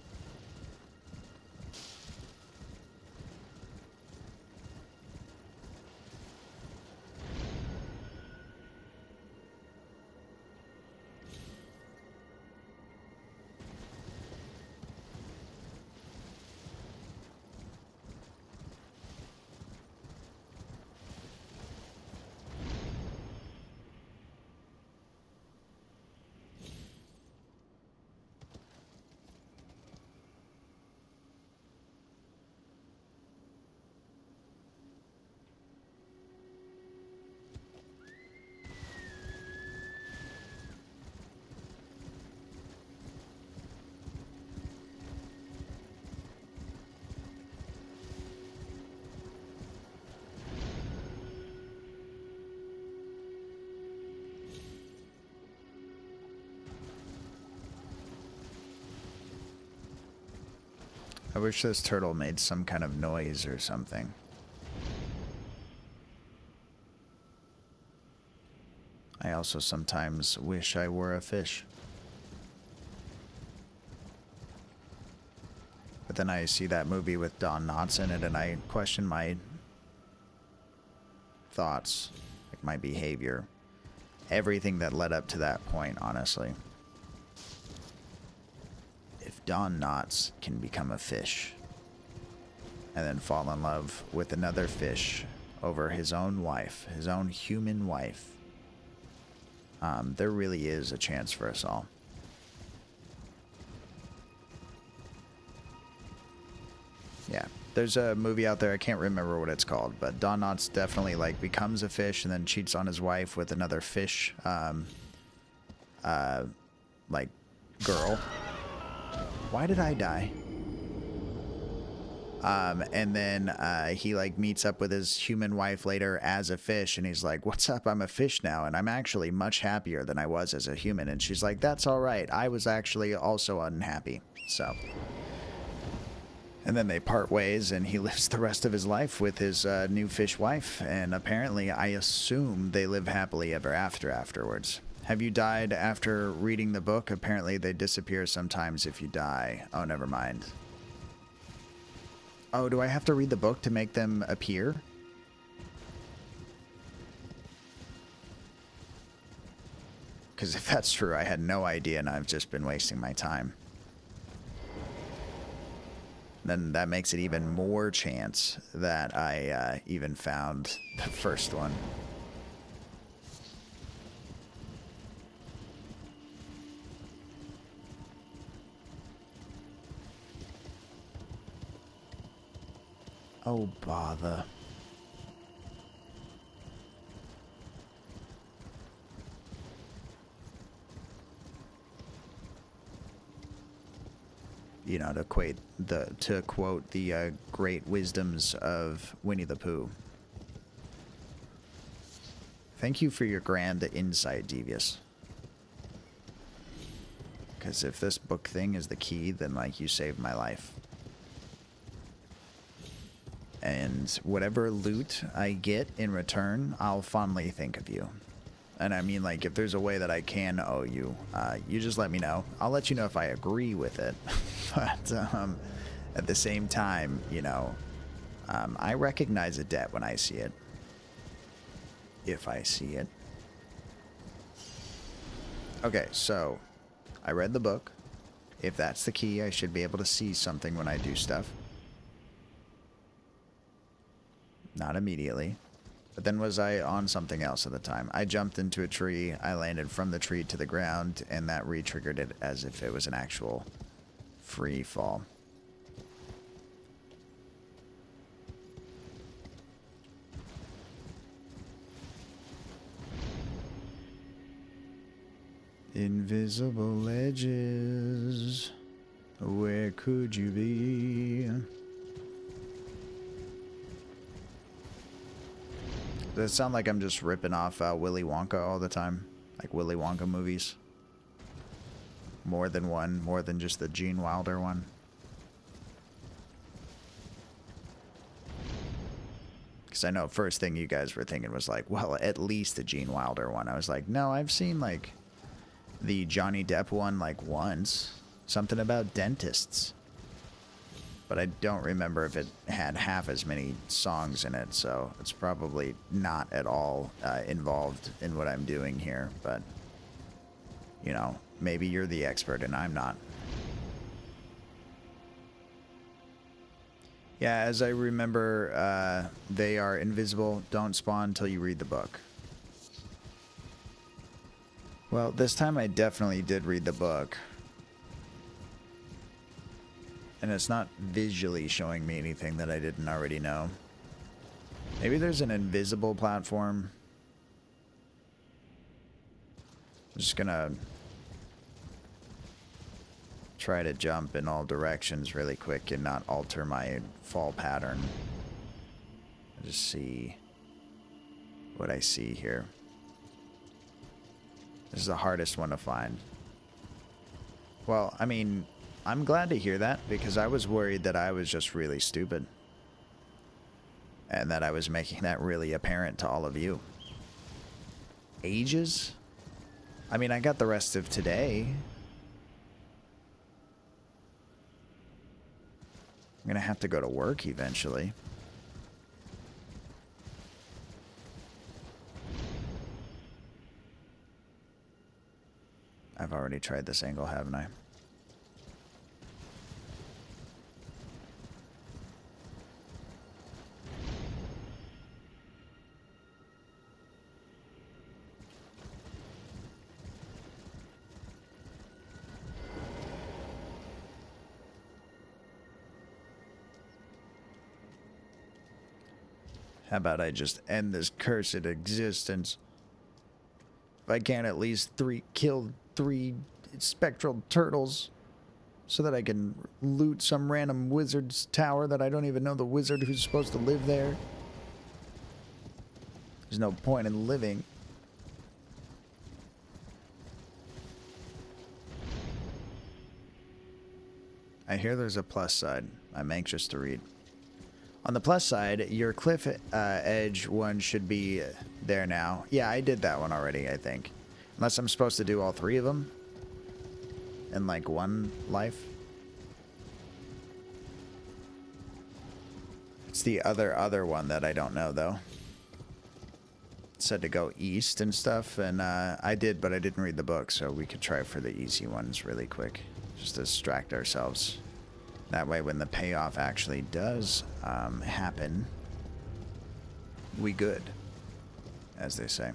I wish this turtle made some kind of noise or something. I also sometimes wish I were a fish. But then I see that movie with Don Knotts in it and I question my thoughts, like my behavior. Everything that led up to that point, honestly. dawn knots can become a fish. And then fall in love with another fish over his own wife, his own human wife. There really is a chance for us all. Yeah, there's a movie out there, I can't remember what it's called, but Don Knotts definitely like becomes a fish and then cheats on his wife with another fish, like girl. Why did I die? And then he like meets up with his human wife later as a fish, and he's like, "What's up? I'm a fish now, and I'm actually much happier than I was as a human." And she's like, "That's all right. I was actually also unhappy." So, and then they part ways, and he lives the rest of his life with his new fish wife. And apparently, I assume they live happily ever after afterwards. Have you died after reading the book? Apparently, they disappear sometimes if you die. Oh, never mind. Oh, do I have to read the book to make them appear? Because if that's true, I had no idea and I've just been wasting my time. Then that makes it even more chance that I even found the first one. Oh, bother. You know, to quote the great wisdoms of Winnie the Pooh. Thank you for your grand insight, Devious. Because if this book thing is the key, then, like, you saved my life. And whatever loot I get in return, I'll fondly think of you. And I mean, like, if there's a way that I can owe you, you just let me know. I'll let you know if I agree with it. But at the same time, you know, I recognize a debt when I see it. If I see it. Okay, so I read the book. If that's the key, I should be able to see something when I do stuff. Not immediately. But then was I on something else at the time? I jumped into a tree, I landed from the tree to the ground, and that re-triggered it as if it was an actual free fall. Invisible ledges, where could you be? Does it sound like I'm just ripping off Willy Wonka all the time? Like Willy Wonka movies? More than one, more than just the Gene Wilder one? Because I know first thing you guys were thinking was like, well, at least the Gene Wilder one. I was like, no, I've seen like the Johnny Depp one like once. Something about dentists. But I don't remember if it had half as many songs in it, so it's probably not at all involved in what I'm doing here. But, you know, maybe you're the expert and I'm not. Yeah, as I remember, they are invisible, don't spawn until you read the book. Well, this time I definitely did read the book. And it's not visually showing me anything that I didn't already know. Maybe there's an invisible platform. I'm just gonna try to jump in all directions really quick and not alter my fall pattern. Just see what I see here. This is the hardest one to find. Well, I mean, I'm glad to hear that, because I was worried that I was just really stupid. And that I was making that really apparent to all of you. Ages? I mean, I got the rest of today. I'm gonna have to go to work eventually. I've already tried this angle, haven't I? How about I just end this cursed existence? If I can't at least kill 3 spectral turtles so that I can loot some random wizard's tower that I don't even know the wizard who's supposed to live there. There's no point in living. I hear there's a plus side. I'm anxious to read. On the plus side, your cliff edge one should be there now. Yeah, I did that one already, I think. Unless I'm supposed to do all 3 of them in like one life. It's the other one that I don't know though. It said to go east and stuff, and I did, but I didn't read the book, so we could try for the easy ones really quick. Just to distract ourselves. That way when the payoff actually does happen, we good, as they say.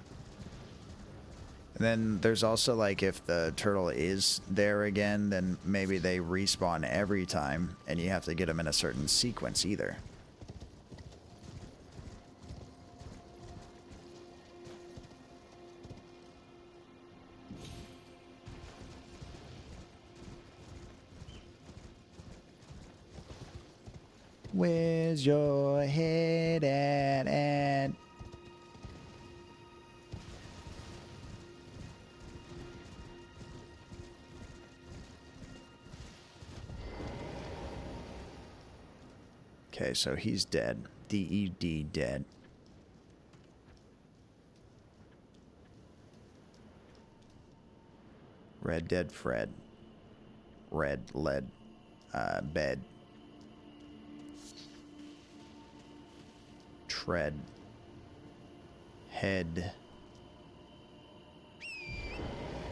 And then there's also like if the turtle is there again, then maybe they respawn every time and you have to get them in a certain sequence either. Where's your head at? Okay, so he's dead. D-E-D, dead. Red Dead Fred. Red lead bed. Tread. Head.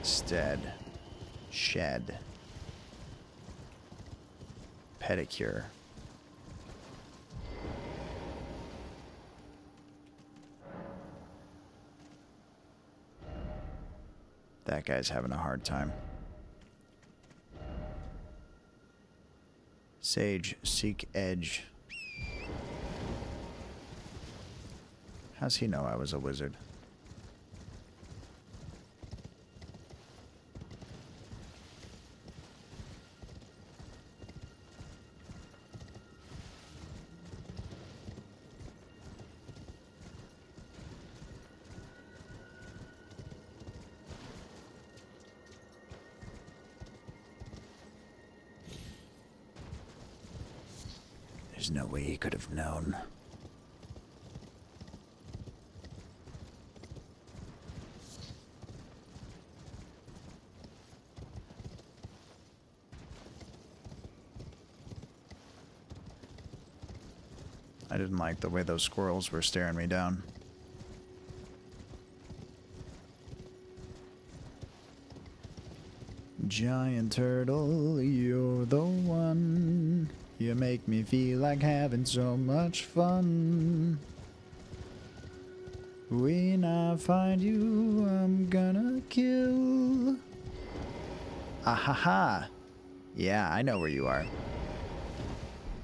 Stead. Shed. Pedicure. That guy's having a hard time. Sage, seek edge. How's he know I was a wizard? There's no way he could have known. I didn't like the way those squirrels were staring me down. Giant turtle, you're the one. You make me feel like having so much fun. When I find you, I'm gonna kill. Ah ha ha. Yeah, I know where you are.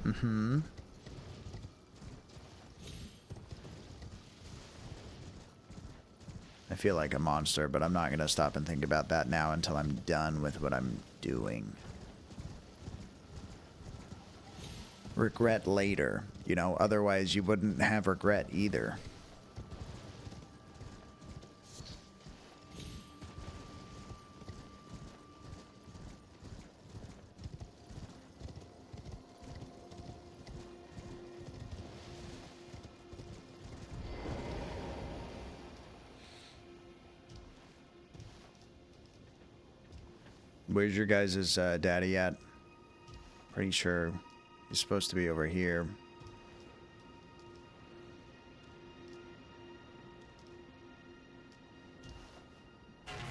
Mm-hmm. I feel like a monster, but I'm not gonna stop and think about that now until I'm done with what I'm doing. Regret later, you know, otherwise you wouldn't have regret either. Where's your guys' daddy at? Pretty sure he's supposed to be over here.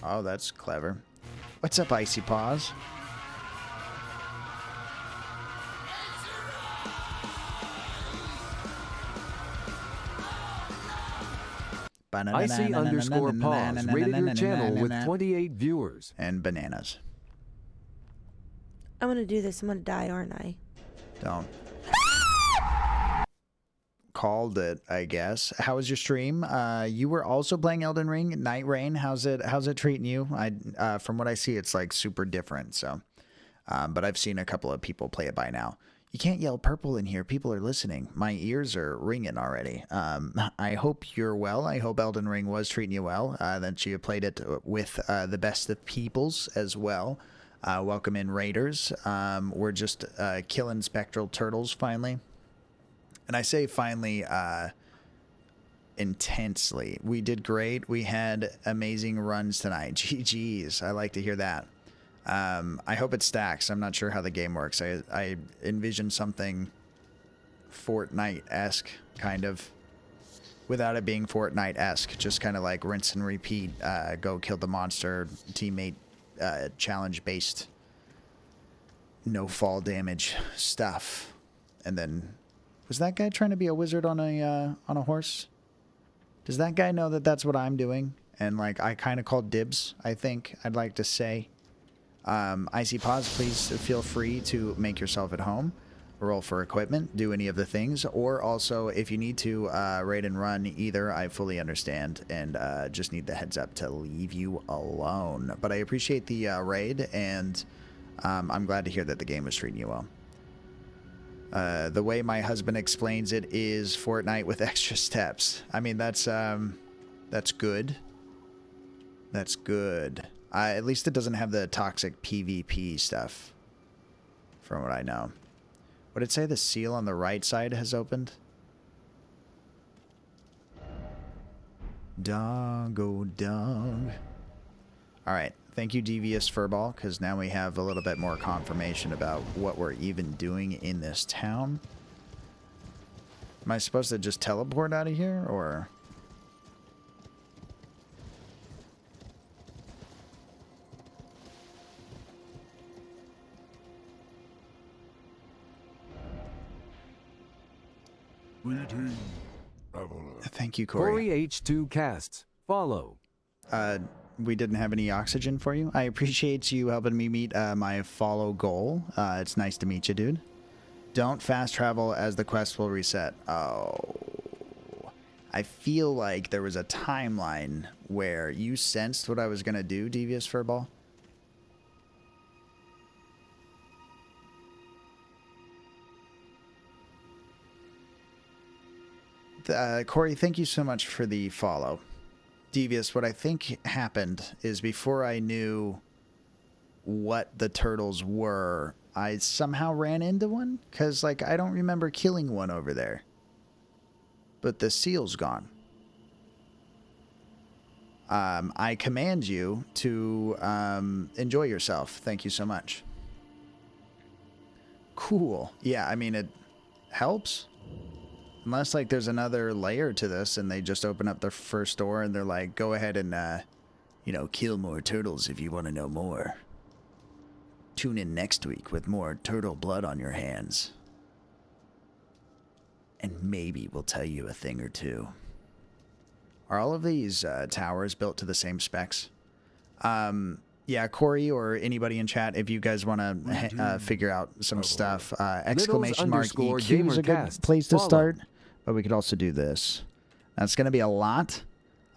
Oh, that's clever. What's up, Icy Paws? Icy_Paws rated your channel with 28 viewers. And bananas. I'm gonna do this. I'm gonna die, aren't I? Don't. called it, I guess. How was your stream? You were also playing Elden Ring, Night Rain. How's it treating you? From what I see, it's like super different. So, but I've seen a couple of people play it by now. You can't yell purple in here. People are listening. My ears are ringing already. I hope you're well. I hope Elden Ring was treating you well. That you played it with the best of peoples as well. Welcome in, Raiders. We're just killing spectral turtles finally. And I say finally intensely. We did great. We had amazing runs tonight. GG's. I like to hear that. I hope it stacks. I'm not sure how the game works. I envision something Fortnite-esque, kind of, without it being Fortnite-esque. Just kind of like rinse and repeat, go kill the monster, teammate challenge-based, no fall damage stuff. And then, was that guy trying to be a wizard on a horse? Does that guy know that that's what I'm doing? And like, I kind of called dibs, I think I'd like to say. Icy Paws, please feel free to make yourself at home, roll for equipment, do any of the things, or also if you need to raid and run either, I fully understand and just need the heads up to leave you alone. But I appreciate the raid, and I'm glad to hear that the game was treating you well. The way my husband explains it is Fortnite with extra steps. I mean, that's good. That's good. At least it doesn't have the toxic PvP stuff, from what I know. Would it say the seal on the right side has opened? Doggo dog. Alright, thank you Devious Furball, because now we have a little bit more confirmation about what we're even doing in this town. Am I supposed to just teleport out of here, or... Greetings, traveler. Thank you, Corey. Corey H2 casts. Follow. We didn't have any oxygen for you. I appreciate you helping me meet my follow goal. It's nice to meet you, dude. Don't fast travel as the quest will reset. Oh. I feel like there was a timeline where you sensed what I was going to do, Devious Furball. Corey, thank you so much for the follow. Devious, what I think happened is before I knew what the turtles were, I somehow ran into one. Because, like, I don't remember killing one over there. But the seal's gone. I command you to enjoy yourself. Thank you so much. Cool. Yeah, I mean, it helps. Unless, like, there's another layer to this and they just open up their first door and they're like, go ahead and, you know, kill more turtles if you want to know more. Tune in next week with more turtle blood on your hands. And maybe we'll tell you a thing or two. Are all of these towers built to the same specs? Yeah, Corey or anybody in chat, if you guys want to figure out some stuff, exclamation mark EQ is a good place to start. But we could also do this. That's going to be a lot.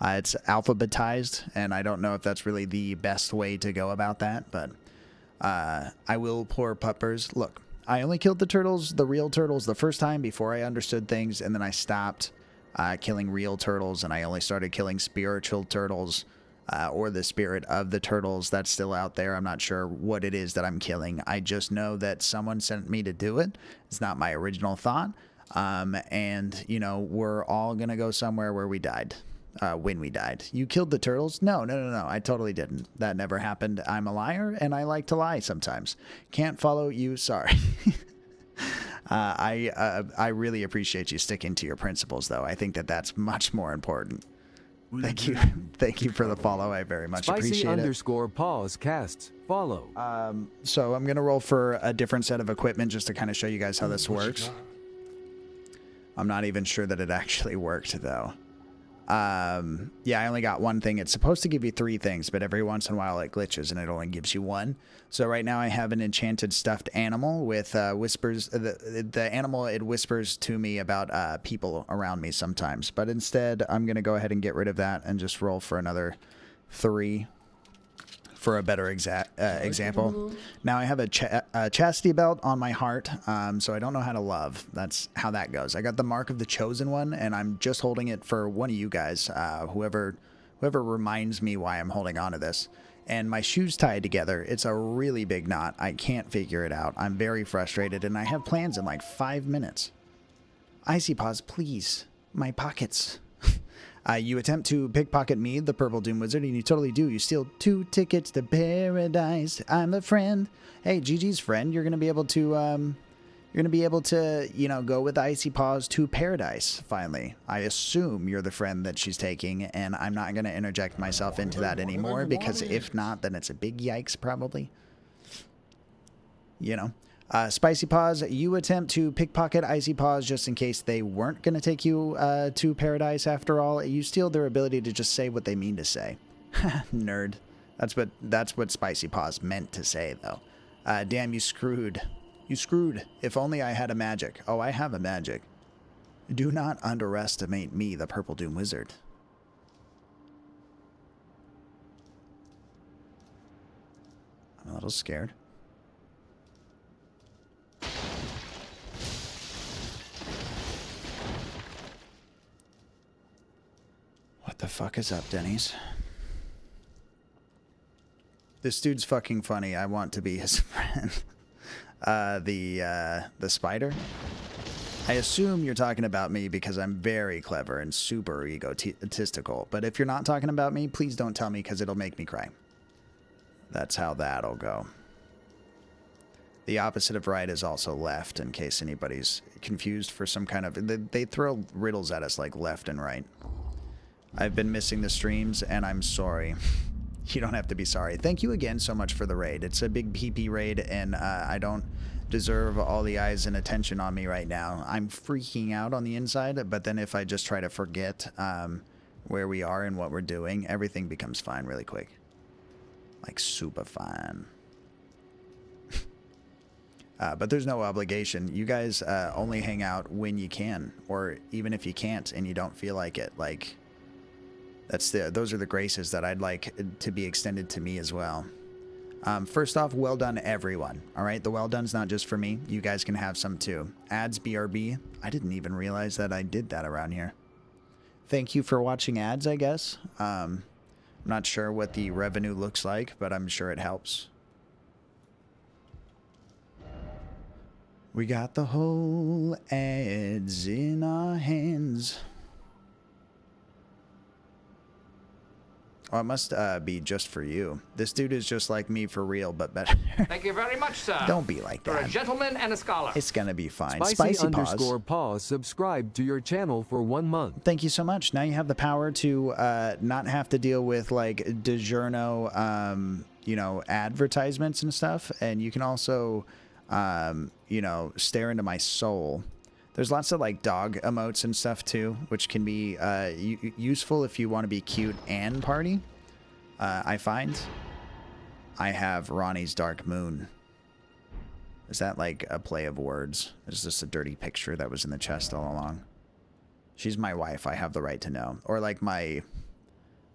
It's alphabetized, and I don't know if that's really the best way to go about that, but I will pour puppers. Look, I only killed the turtles, the real turtles, the first time before I understood things, and then I stopped killing real turtles, and I only started killing spiritual turtles, or the spirit of the turtles that's still out there. I'm not sure what it is that I'm killing. I just know that someone sent me to do it. It's not my original thought. And, you know, we're all going to go somewhere where we died. When we died. You killed the turtles? No. I totally didn't. That never happened. I'm a liar, and I like to lie sometimes. Can't follow you. Sorry. I really appreciate you sticking to your principles, though. I think that that's much more important. Thank you. Thank you for the follow. I very much appreciate it. _pause casts. Follow. So I'm going to roll for a different set of equipment just to kind of show you guys how this works. I'm not even sure that it actually worked, though. Yeah, I only got one thing. It's supposed to give you 3 things, but every once in a while it glitches and it only gives you 1. So right now I have an enchanted stuffed animal with whispers. The animal, it whispers to me about people around me sometimes. But instead, I'm going to go ahead and get rid of that and just roll for another 3 for a better example. Now I have a chastity belt on my heart, so I don't know how to love. That's how that goes. I got the mark of the chosen one, and I'm just holding it for one of you guys, whoever reminds me why I'm holding on to this. And my shoes tied together. It's a really big knot. I can't figure it out. I'm very frustrated, and I have plans in like 5 minutes. Icy Paws, please. My pockets. You attempt to pickpocket me, the Purple Doom Wizard, and you totally do. You steal 2 tickets to paradise. I'm the friend. Hey, Gigi's friend. You're gonna be able to, you know, go with Icy Paws to paradise. Finally, I assume you're the friend that she's taking, and I'm not gonna interject myself into that anymore because if not, then it's a big yikes, probably. You know. Spicy Paws, you attempt to pickpocket Icy Paws just in case they weren't going to take you to paradise after all. You steal their ability to just say what they mean to say. Nerd. That's what Spicy Paws meant to say, though. Damn, you screwed. You screwed. If only I had a magic. Oh, I have a magic. Do not underestimate me, the Purple Doom Wizard. I'm a little scared. What the fuck is up, Denny's? This dude's fucking funny. I want to be his friend. The spider? I assume you're talking about me because I'm very clever and super egotistical. But if you're not talking about me, please don't tell me because it'll make me cry. That's how that'll go. The opposite of right is also left, in case anybody's confused for some kind of... They throw riddles at us like left and right. I've been missing the streams, and I'm sorry. You don't have to be sorry. Thank you again so much for the raid. It's a big PP raid, and I don't deserve all the eyes and attention on me right now. I'm freaking out on the inside, but then if I just try to forget where we are and what we're doing, everything becomes fine really quick. Like, super fine. But there's no obligation. You guys only hang out when you can, or even if you can't and you don't feel like it. Like... those are the graces that I'd like to be extended to me as well. First off, well done, everyone. All right, the well done's not just for me. You guys can have some too. Ads, BRB. I didn't even realize that I did that around here. Thank you for watching ads, I guess. I'm not sure what the revenue looks like, but I'm sure it helps. We got the whole ads in our hands. Oh, it must be just for you. This dude is just like me for real, but better. Thank you very much, sir. Don't be like that. You're a gentleman and a scholar. It's gonna be fine. Spicy_paws subscribed to your channel for 1 month. Thank you so much. Now you have the power to not have to deal with like DiGiorno, you know, advertisements and stuff, and you can also, you know, stare into my soul. There's lots of like dog emotes and stuff too, which can be useful if you want to be cute and party. I find I have Ronnie's Dark Moon. Is that like a play of words? Is this a dirty picture that was in the chest all along? She's my wife. I have the right to know. Or like my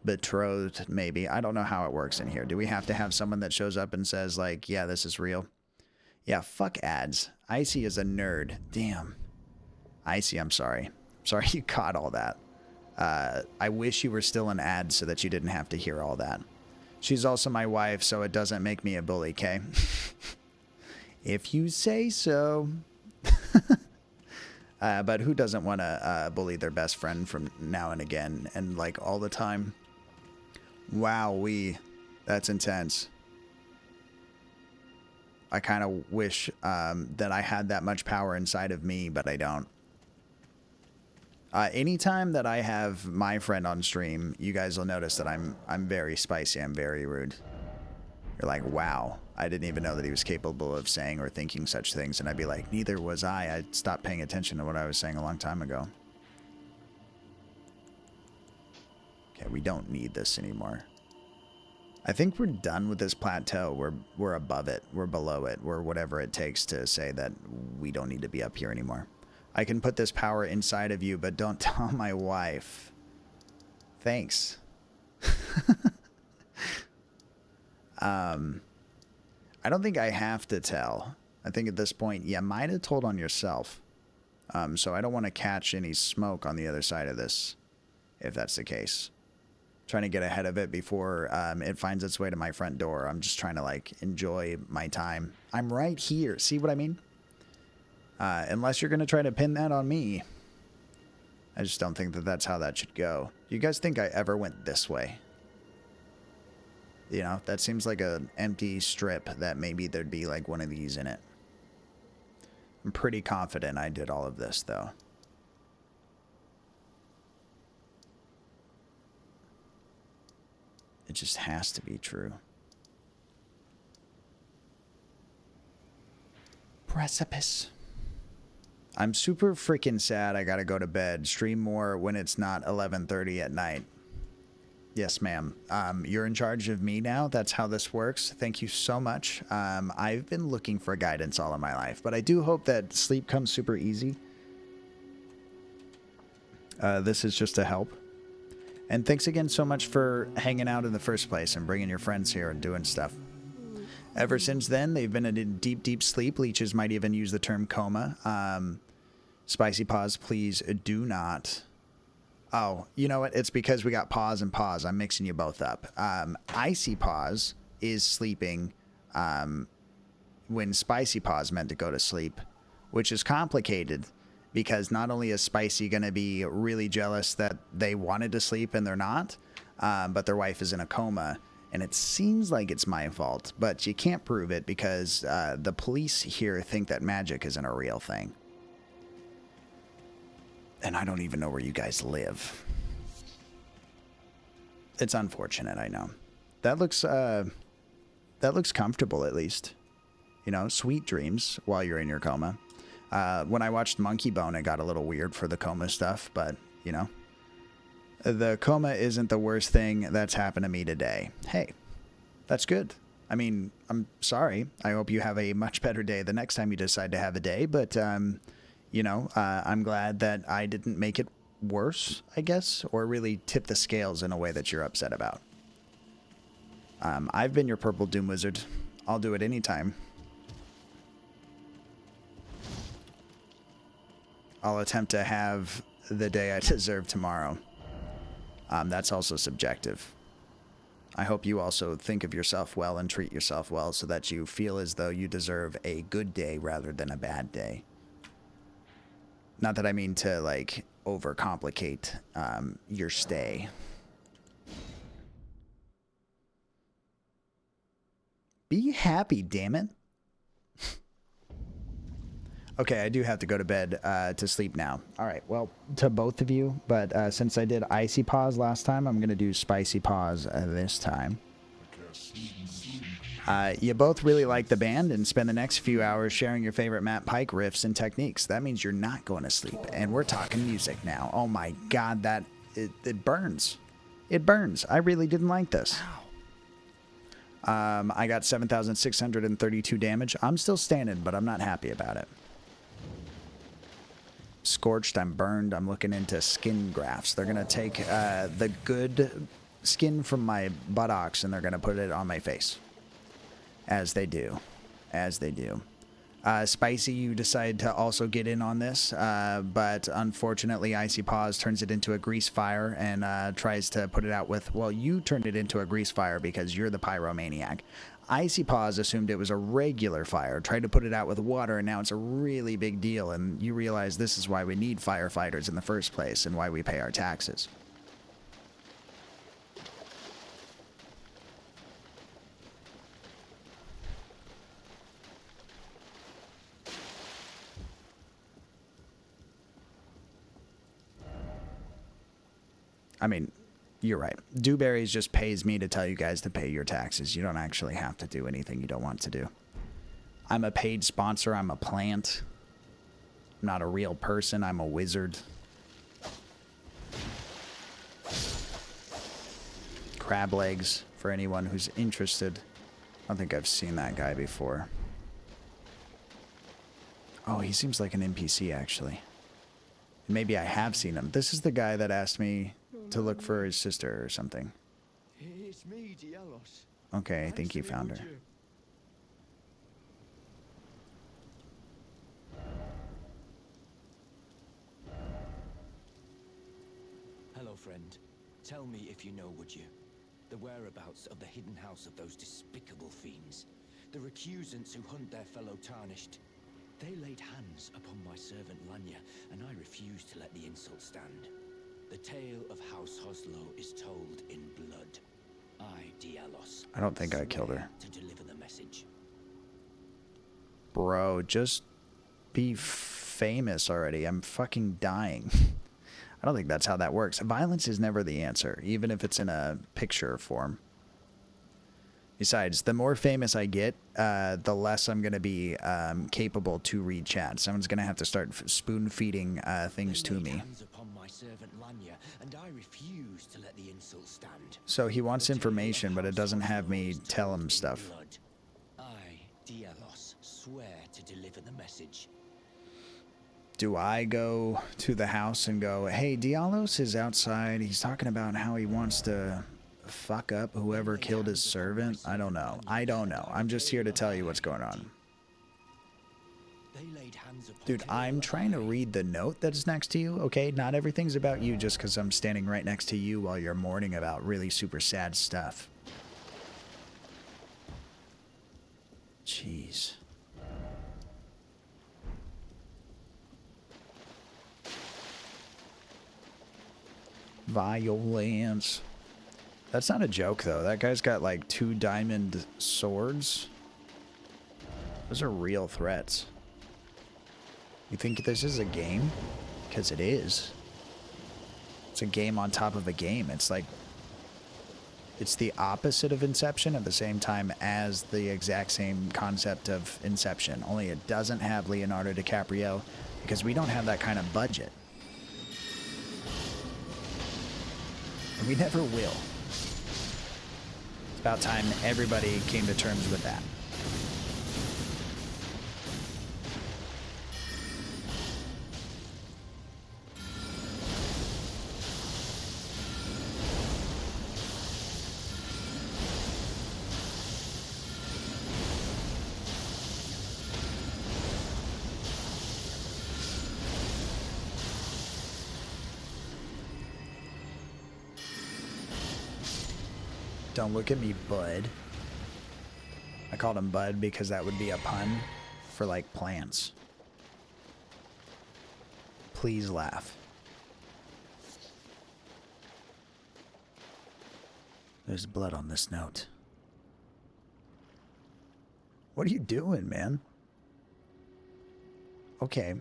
betrothed, maybe. I don't know how it works in here. Do we have to have someone that shows up and says like, yeah, this is real? Yeah, fuck ads. Icy is a nerd. Damn. Icy, I'm sorry. Sorry you caught all that. I wish you were still an ad so that you didn't have to hear all that. She's also my wife, so it doesn't make me a bully, okay? If you say so. But who doesn't want to bully their best friend from now and again and like all the time? Wowee. That's intense. I kind of wish that I had that much power inside of me, but I don't. Anytime that I have my friend on stream, you guys will notice that I'm very spicy. I'm very rude. You're like, wow, I didn't even know that he was capable of saying or thinking such things. And I'd be like, neither was I. I stopped paying attention to what I was saying a long time ago. Okay, we don't need this anymore. I think we're done with this plateau. We're above it. We're below it. We're whatever it takes to say that we don't need to be up here anymore. I can put this power inside of you, but don't tell my wife. Thanks. I don't think I have to tell. I think at this point, you might have told on yourself. So I don't want to catch any smoke on the other side of this, if that's the case. Trying to get ahead of it before it finds its way to my front door. I'm just trying to, like, enjoy my time. I'm right here. See what I mean? Unless you're going to try to pin that on me. I just don't think that that's how that should go. Do you guys think I ever went this way? You know, that seems like an empty strip that maybe there'd be, like, one of these in it. I'm pretty confident I did all of this, though. It just has to be true. Precipice. I'm super freaking sad I gotta go to bed. Stream more when it's not 11:30 at night. Yes, ma'am. You're in charge of me now. That's how this works. Thank you so much. I've been looking for guidance all of my life, but I do hope that sleep comes super easy. This is just a help. And thanks again so much for hanging out in the first place and bringing your friends here and doing stuff. Ever since then, they've been in deep, deep sleep. Leeches might even use the term coma. Spicy Paws, please do not. Oh, you know what? It's because we got Paws and Paws. I'm mixing you both up. Icy Paws is sleeping when Spicy Paws meant to go to sleep, which is complicated because not only is Spicy going to be really jealous that they wanted to sleep and they're not, but their wife is in a coma. And it seems like it's my fault, but you can't prove it because the police here think that magic isn't a real thing. And I don't even know where you guys live. It's unfortunate, I know. That looks comfortable at least. You know, sweet dreams while you're in your coma. When I watched Monkey Bone, it got a little weird for the coma stuff, but, you know. The coma isn't the worst thing that's happened to me today. Hey, that's good. I mean, I'm sorry. I hope you have a much better day the next time you decide to have a day, but, you know, I'm glad that I didn't make it worse, I guess, or really tip the scales in a way that you're upset about. I've been your Purple Doom Wizard. I'll do it anytime. I'll attempt to have the day I deserve tomorrow. That's also subjective. I hope you also think of yourself well and treat yourself well so that you feel as though you deserve a good day rather than a bad day. Not that I mean to, like, overcomplicate your stay. Be happy, damn it. Okay, I do have to go to bed to sleep now. All right, well, to both of you, but since I did Icy Paws last time, I'm going to do Spicy Paws this time. You both really like the band and spend the next few hours sharing your favorite Matt Pike riffs and techniques. That means you're not going to sleep, and we're talking music now. Oh my god, it burns. It burns. I really didn't like this. I got 7,632 damage. I'm still standing, but I'm not happy about it. Scorched, I'm burned. I'm looking into skin grafts. They're going to take the good skin from my buttocks and they're going to put it on my face. As they do. As they do. Spicy, you decide to also get in on this, but unfortunately Icy Paws turns it into a grease fire and tries to put it out with, well, you turned it into a grease fire because you're the pyromaniac. Icy Paws assumed it was a regular fire, tried to put it out with water, and now it's a really big deal, and you realize this is why we need firefighters in the first place and why we pay our taxes. I mean, you're right. Dewberries just pays me to tell you guys to pay your taxes. You don't actually have to do anything you don't want to do. I'm a paid sponsor. I'm a plant. I'm not a real person. I'm a wizard. crab legs for anyone who's interested. I don't think I've seen that guy before. Oh, he seems like an NPC, actually. Maybe I have seen him. This is the guy that asked me to look for his sister or something. It's me, Dialos. Okay, I think you found her. Hello, friend. Tell me if you know, would you? The whereabouts of the hidden house of those despicable fiends. The recusants who hunt their fellow tarnished. They laid hands upon my servant Lanya, and I refused to let the insult stand. The tale of House Hoslow is told in blood. I, Dialos, I don't think I killed her. to deliver the message. Bro, just be famous already. I'm fucking dying. I don't think that's how that works. Violence is never the answer, even if it's in a picture form. Besides, the more famous I get, the less I'm going to be capable to read chat. Someone's going to have to start spoon-feeding things to me. So he wants information, but it doesn't have me tell him stuff. I, Dialos, swear to deliver the message. Do I go to the house and go, hey, Dialos is outside. He's talking about how he wants to fuck up whoever killed his servant? I don't know. I don't know. I'm just here to tell you what's going on. Dude, I'm trying to read the note that's next to you, okay? Not everything's about you just because I'm standing right next to you while you're mourning about really super sad stuff. Jeez. Violence. That's not a joke, though. That guy's got, like, 2 diamond swords. Those are real threats. You think this is a game? Because it is. It's a game on top of a game. It's like... It's the opposite of Inception at the same time as the exact same concept of Inception. Only it doesn't have Leonardo DiCaprio because we don't have that kind of budget. And we never will. It's about time everybody came to terms with that. Don't look at me, bud. I called him bud because that would be a pun for, like, plants. Please laugh. There's blood on this note. What are you doing, man? Okay.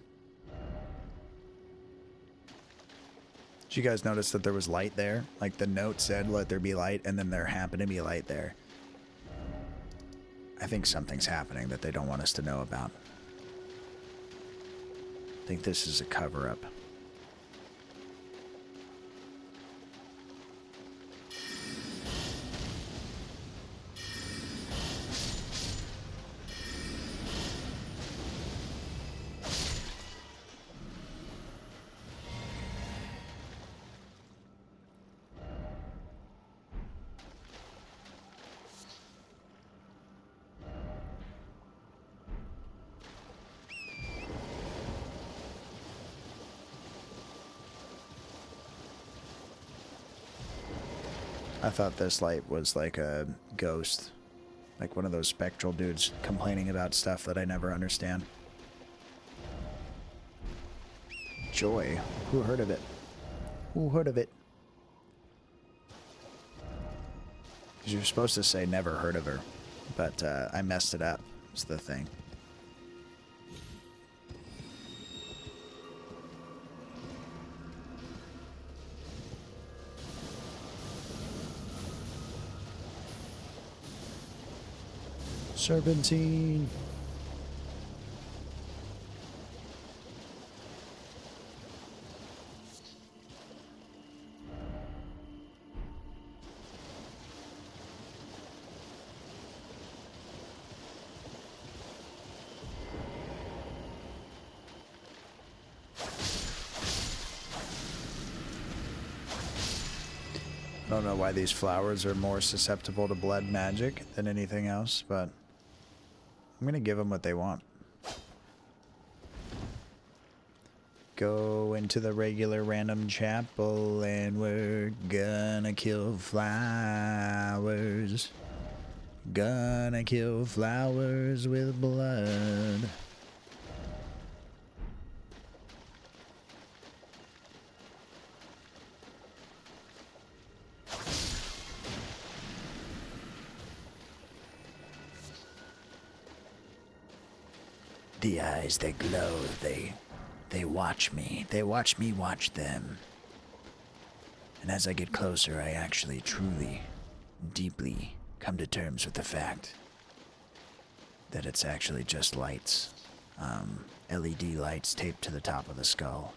Did you guys notice that there was light there? Like the note said, let there be light, and then there happened to be light there. I think something's happening that they don't want us to know about. I think this is a cover-up. I thought this light was like a ghost. Like one of those spectral dudes complaining about stuff that I never understand. Joy. Who heard of it? Who heard of it? Because you're supposed to say never heard of her. But I messed it up. It's the thing. Serpentine. don't know why these flowers are more susceptible to blood magic than anything else, but I'm gonna give them what they want. Go into the regular random chapel and we're gonna kill flowers. Gonna kill flowers with blood. The eyes that glow, they watch me. They watch me watch them. And as I get closer, I actually truly, deeply come to terms with the fact that it's actually just lights. LED lights taped to the top of the skull.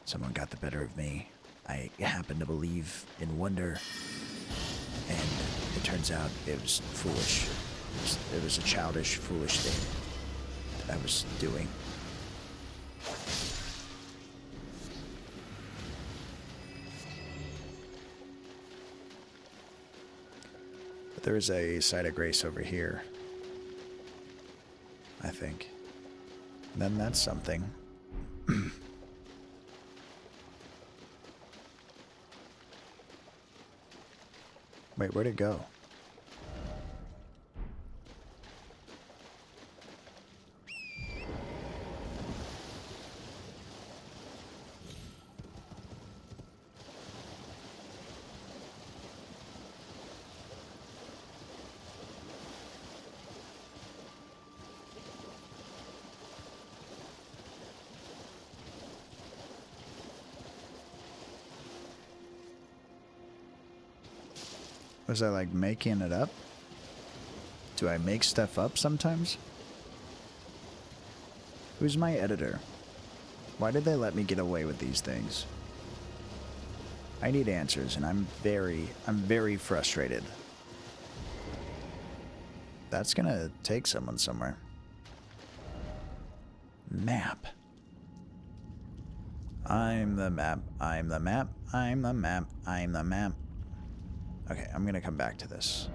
Someone got the better of me. I happen to believe in wonder, and it turns out it was foolish. It was a childish, foolish thing that I was doing. But there's a site of grace over here, I think. Then that's something. Wait, where'd it go? Was I like making it up? Do I make stuff up sometimes? Who's my editor? Why did they let me get away with these things? I need answers, and I'm very frustrated. That's gonna take someone somewhere. Map. I'm the map. I'm the map. I'm the map. I'm the map. Okay, I'm gonna come back to this.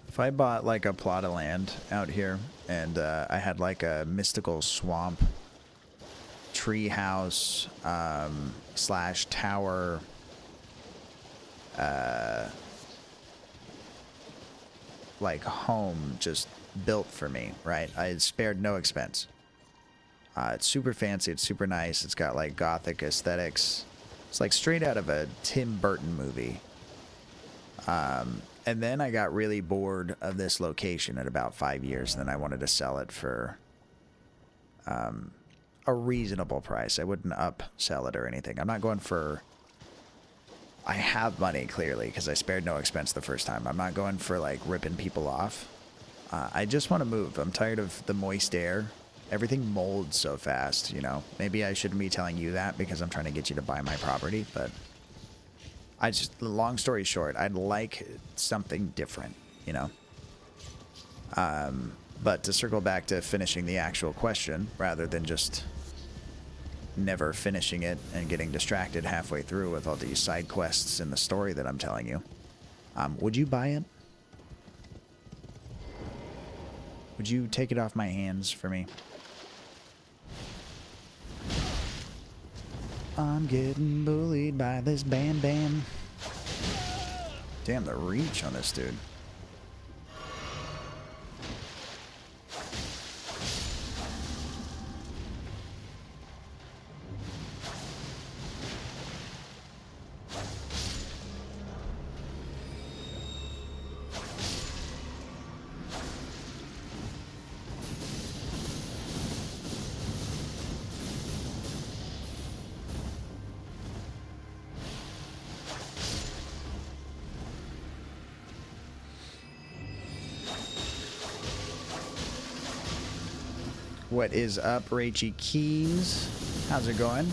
If I bought like a plot of land out here and I had like a mystical swamp tree house slash tower like home just built for me, right? I spared no expense. It's super fancy, it's super nice, it's got like gothic aesthetics. It's like straight out of a Tim Burton movie. And then I got really bored of this location at about 5 years, and then I wanted to sell it for a reasonable price. I wouldn't upsell it or anything. I'm not going for... I have money, clearly, because I spared no expense the first time. I'm not going for, like, ripping people off. I just want to move. I'm tired of the moist air. Everything molds so fast, you know. Maybe I shouldn't be telling you that because I'm trying to get you to buy my property, but... long story short, I'd like something different, you know? But to circle back to finishing the actual question, rather than just never finishing it and getting distracted halfway through with all these side quests in the story that I'm telling you, would you buy it? Would you take it off my hands for me? I'm getting bullied by this Bam Bam. Damn, the reach on this dude. What is up, Rachy Keys? How's it going?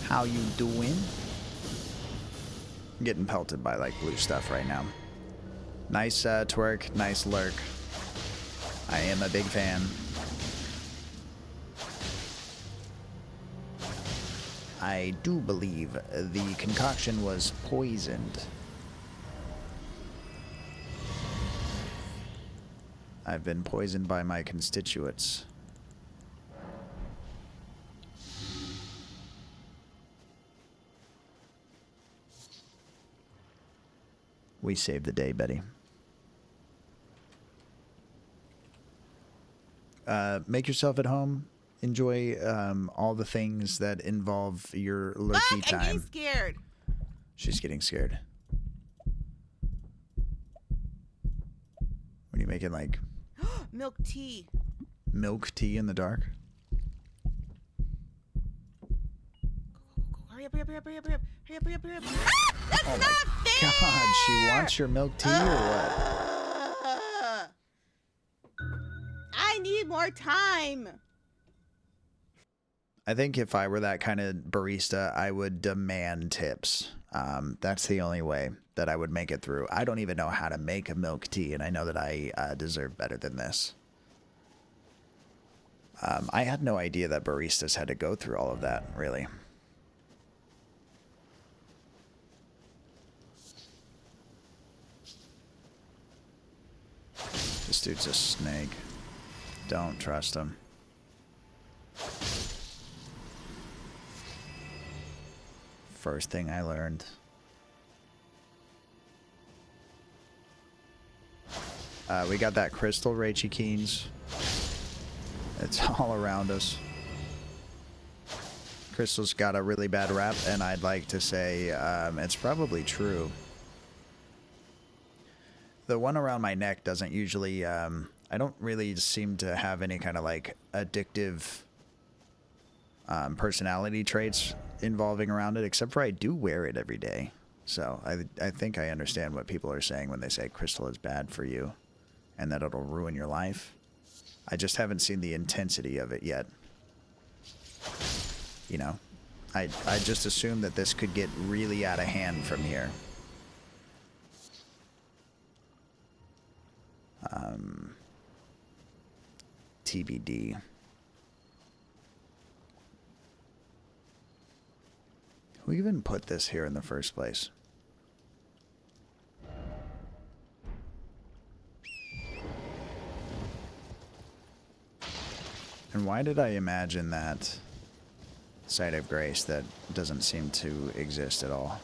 How you doing? I'm getting pelted by like blue stuff right now. Nice twerk, nice lurk. I am a big fan. I do believe the concoction was poisoned. I've been poisoned by my constituents. We saved the day, Betty. Make yourself at home. Enjoy all the things that involve your lurky time. I'm getting scared. She's getting scared. What are you making, like... Milk tea. Milk tea in the dark? Hurry up, hurry up, hurry up, hurry up, hurry up, hurry up, hurry up, hurry up. Ah! That's Oh not my fair! God, she wants your milk tea or what? I need more time. I think if I were that kind of barista, I would demand tips. That's the only way that I would make it through. I don't even know how to make a milk tea, and I know that I deserve better than this. I had no idea that baristas had to go through all of that, really. This dude's a snake. Don't trust him. First thing I learned. We got that crystal, Rachy Keens. It's all around us. Crystal's got a really bad rap, and I'd like to say it's probably true. The one around my neck doesn't usually... I don't really seem to have any kind of like addictive personality traits involving around it, except for I do wear it every day. So I think I understand what people are saying when they say crystal is bad for you and that it'll ruin your life. I just haven't seen the intensity of it yet. You know, I just assume that this could get really out of hand from here. TBD. Who even put this here in the first place? And why did I imagine that site of grace that doesn't seem to exist at all?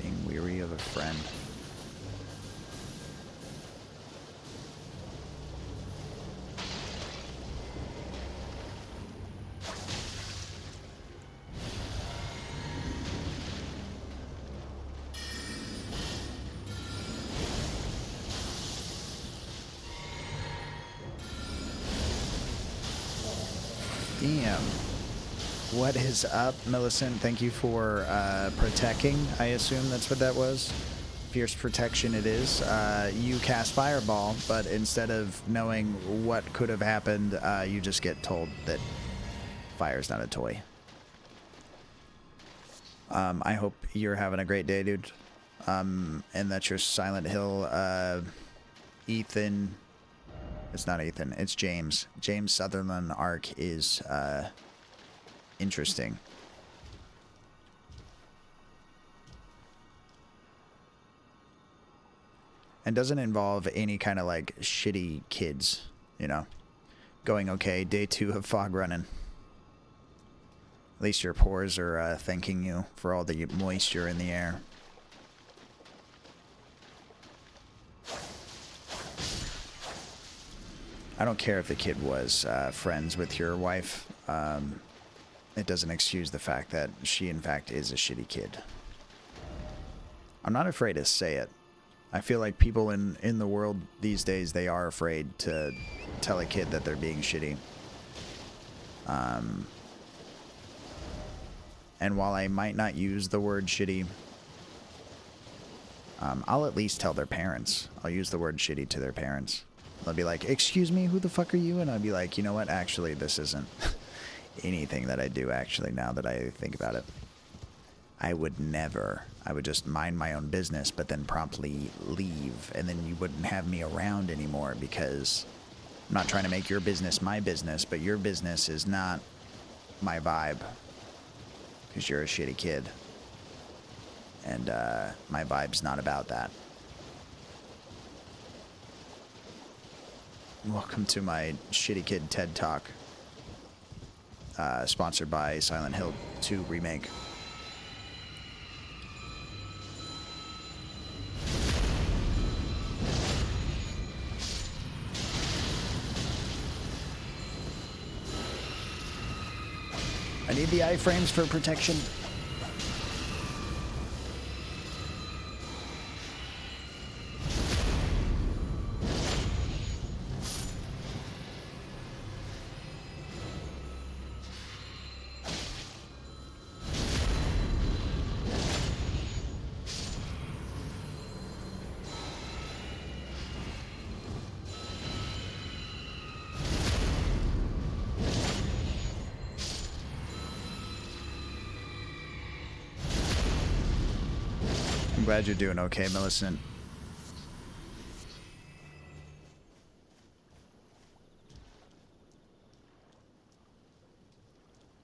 Being weary of a friend. Damn. What is up, Millicent? Thank you for protecting. I assume that's what that was. Fierce protection it is. You cast Fireball, but instead of knowing what could have happened, you just get told that fire's not a toy. I hope you're having a great day, dude. And that your Silent Hill, Ethan... It's not Ethan, it's James. James Sutherland arc is interesting. And doesn't involve any kind of like shitty kids, you know. Going okay, day 2 of fog running. At least your pores are thanking you for all the moisture in the air. I don't care if the kid was friends with your wife. It doesn't excuse the fact that she, in fact, is a shitty kid. I'm not afraid to say it. I feel like people in the world these days, they are afraid to tell a kid that they're being shitty. And while I might not use the word shitty, I'll at least tell their parents. I'll use the word shitty to their parents. They'll be like, excuse me, who the fuck are you? And I'll be like, you know what? Actually, this isn't anything that I do, actually, now that I think about it. I would never. I would just mind my own business, but then promptly leave. And then you wouldn't have me around anymore because I'm not trying to make your business my business, but your business is not my vibe. Because you're a shitty kid. And my vibe's not about that. Welcome to my shitty kid TED Talk. Sponsored by Silent Hill 2 Remake. I need the iframes for protection. I'm glad you're doing okay, Millicent.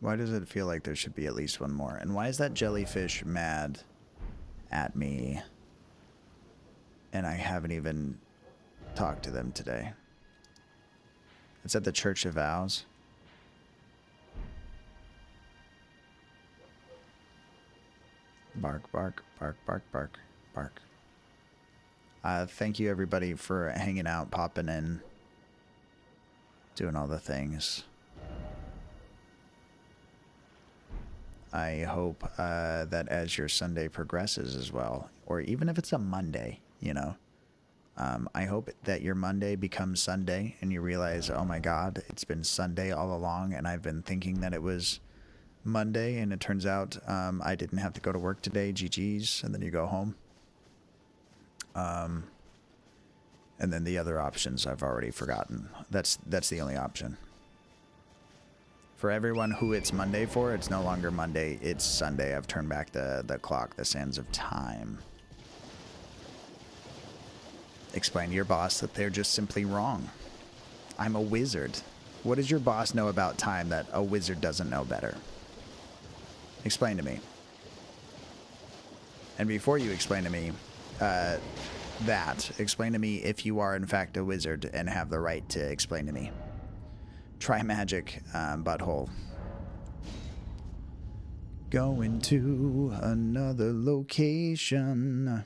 Why does it feel like there should be at least one more? And why is that jellyfish mad at me? And I haven't even talked to them today. It's at the Church of Vows. Bark, bark, bark, bark, bark, bark. Thank you everybody for hanging out, popping in, doing all the things. I hope that as your Sunday progresses as well, or even if it's a Monday, you know, I hope that your Monday becomes Sunday and you realize, oh my God, it's been Sunday all along and I've been thinking that it was Monday, and it turns out I didn't have to go to work today. GG's, and then you go home. And then the other options I've already forgotten. That's the only option. For everyone who it's Monday for, it's no longer Monday. It's Sunday. I've turned back the clock, the sands of time. Explain to your boss that they're just simply wrong. I'm a wizard. What does your boss know about time that a wizard doesn't know better? Explain to me. And before you explain to me explain to me if you are in fact a wizard and have the right to explain to me. Try magic, butthole. Going to another location.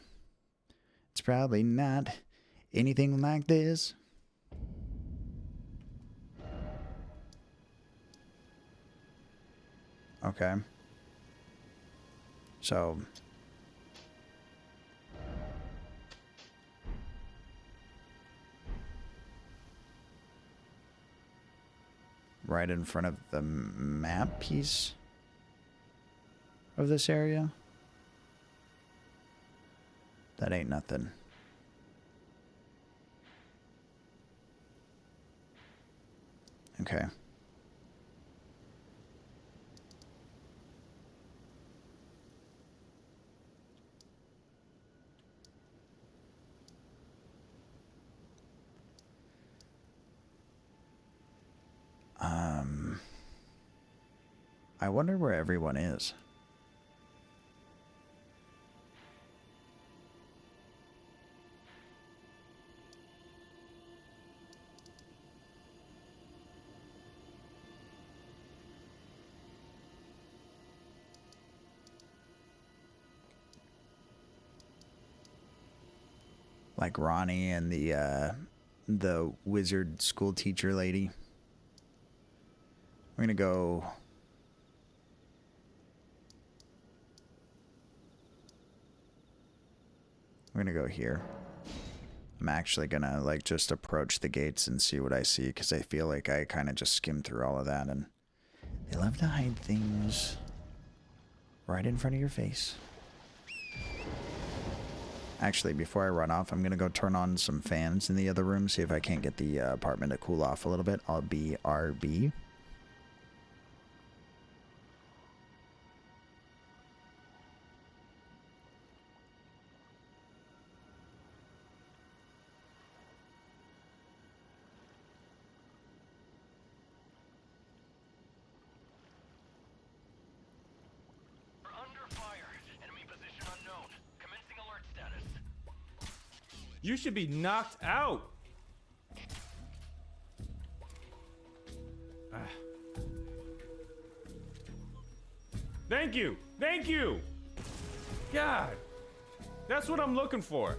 It's probably not anything like this. Okay. So, right in front of the map piece of this area? That ain't nothing. Okay. I wonder where everyone is. Like Ronnie and the wizard school teacher lady. We're gonna go. We're gonna go here. I'm actually gonna like just approach the gates and see what I see, because I feel like I kind of just skimmed through all of that, and they love to hide things. Right in front of your face. Actually, before I run off, I'm going to go turn on some fans in the other room, see if I can't get the apartment to cool off a little bit. I'll be RB. You should be knocked out. Ah. Thank you. Thank you. God, that's what I'm looking for.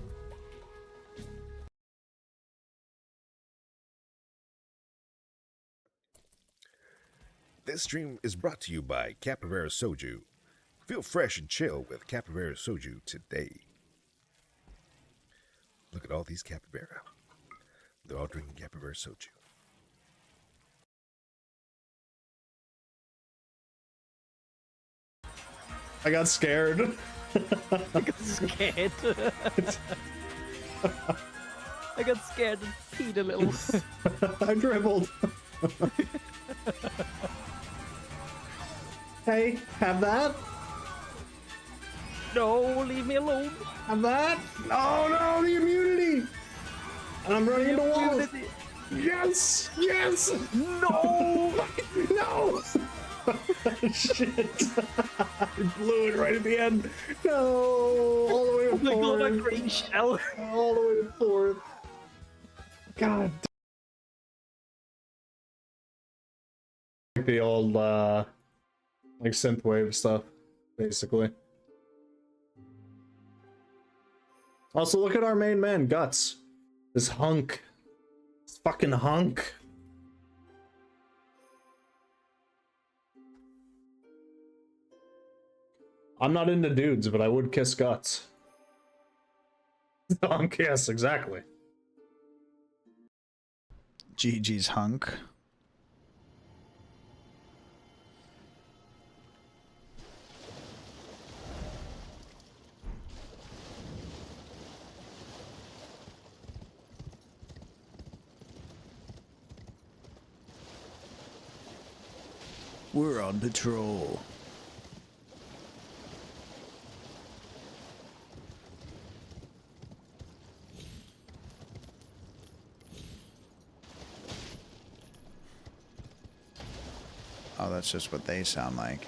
This stream is brought to you by Capybara Soju. Feel fresh and chill with Capybara Soju today. Look at all these capybara. They're all drinking Capybara Soju. I got scared. I got scared. I got scared and peed a little. I dribbled. Hey, have that? No, leave me alone. Have that? Oh no, the immunity! And I'm running into walls. Yes! Yes! No! No! Shit! It blew it right at the end. No! All the way to Oh my god, fourth. a green shell. All the way to fourth. God. Like the old, like synthwave stuff, basically. Also, look at our main man, Guts. This hunk. This fucking hunk. I'm not into dudes, but I would kiss Guts. Hunk, yes, exactly. GG's hunk. We're on patrol. Oh, that's just what they sound like.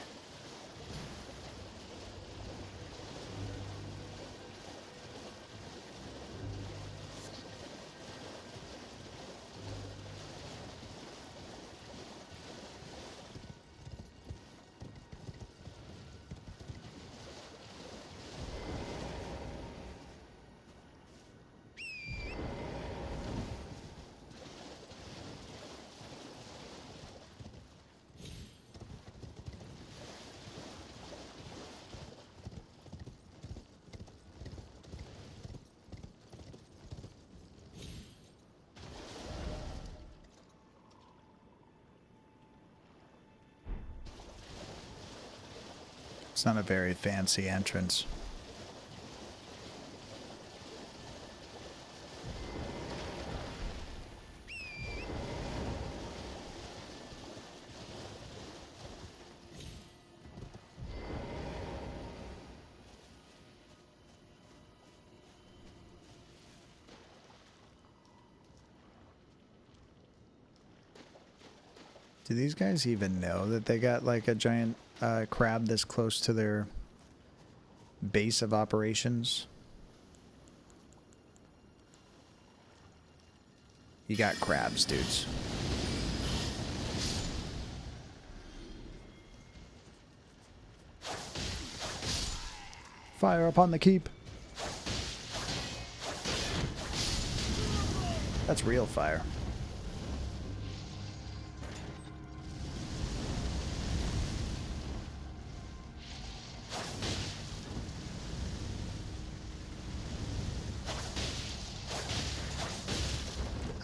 It's not a very fancy entrance. Do these guys even know that they got like a giant crab this close to their base of operations? You got crabs, dudes. Fire upon the keep. That's real fire.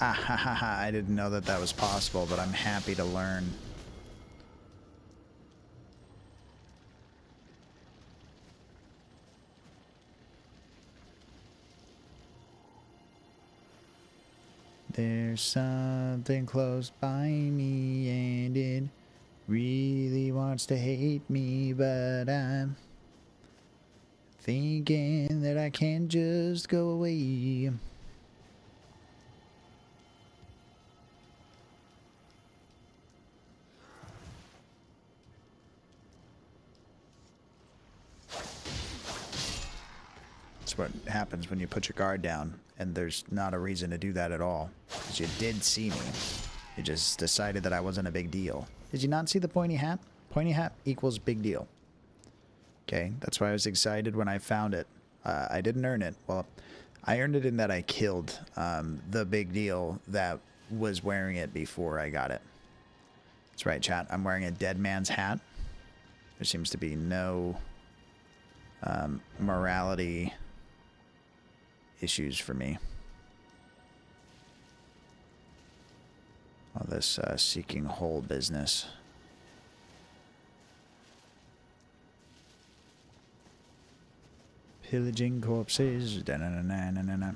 Ah ha ha ha, I didn't know that that was possible, but I'm happy to learn. There's something close by me and it really wants to hate me, but I'm thinking that I can't just go away. That's what happens when you put your guard down, and there's not a reason to do that at all. Because you did see me. You just decided that I wasn't a big deal. Did you not see the pointy hat? Pointy hat equals big deal. Okay, that's why I was excited when I found it. I didn't earn it. Well, I earned it in that I killed the big deal that was wearing it before I got it. That's right, chat. I'm wearing a dead man's hat. There seems to be no morality issues for me. All this seeking whole business. Pillaging corpses, da-na-na-na-na-na.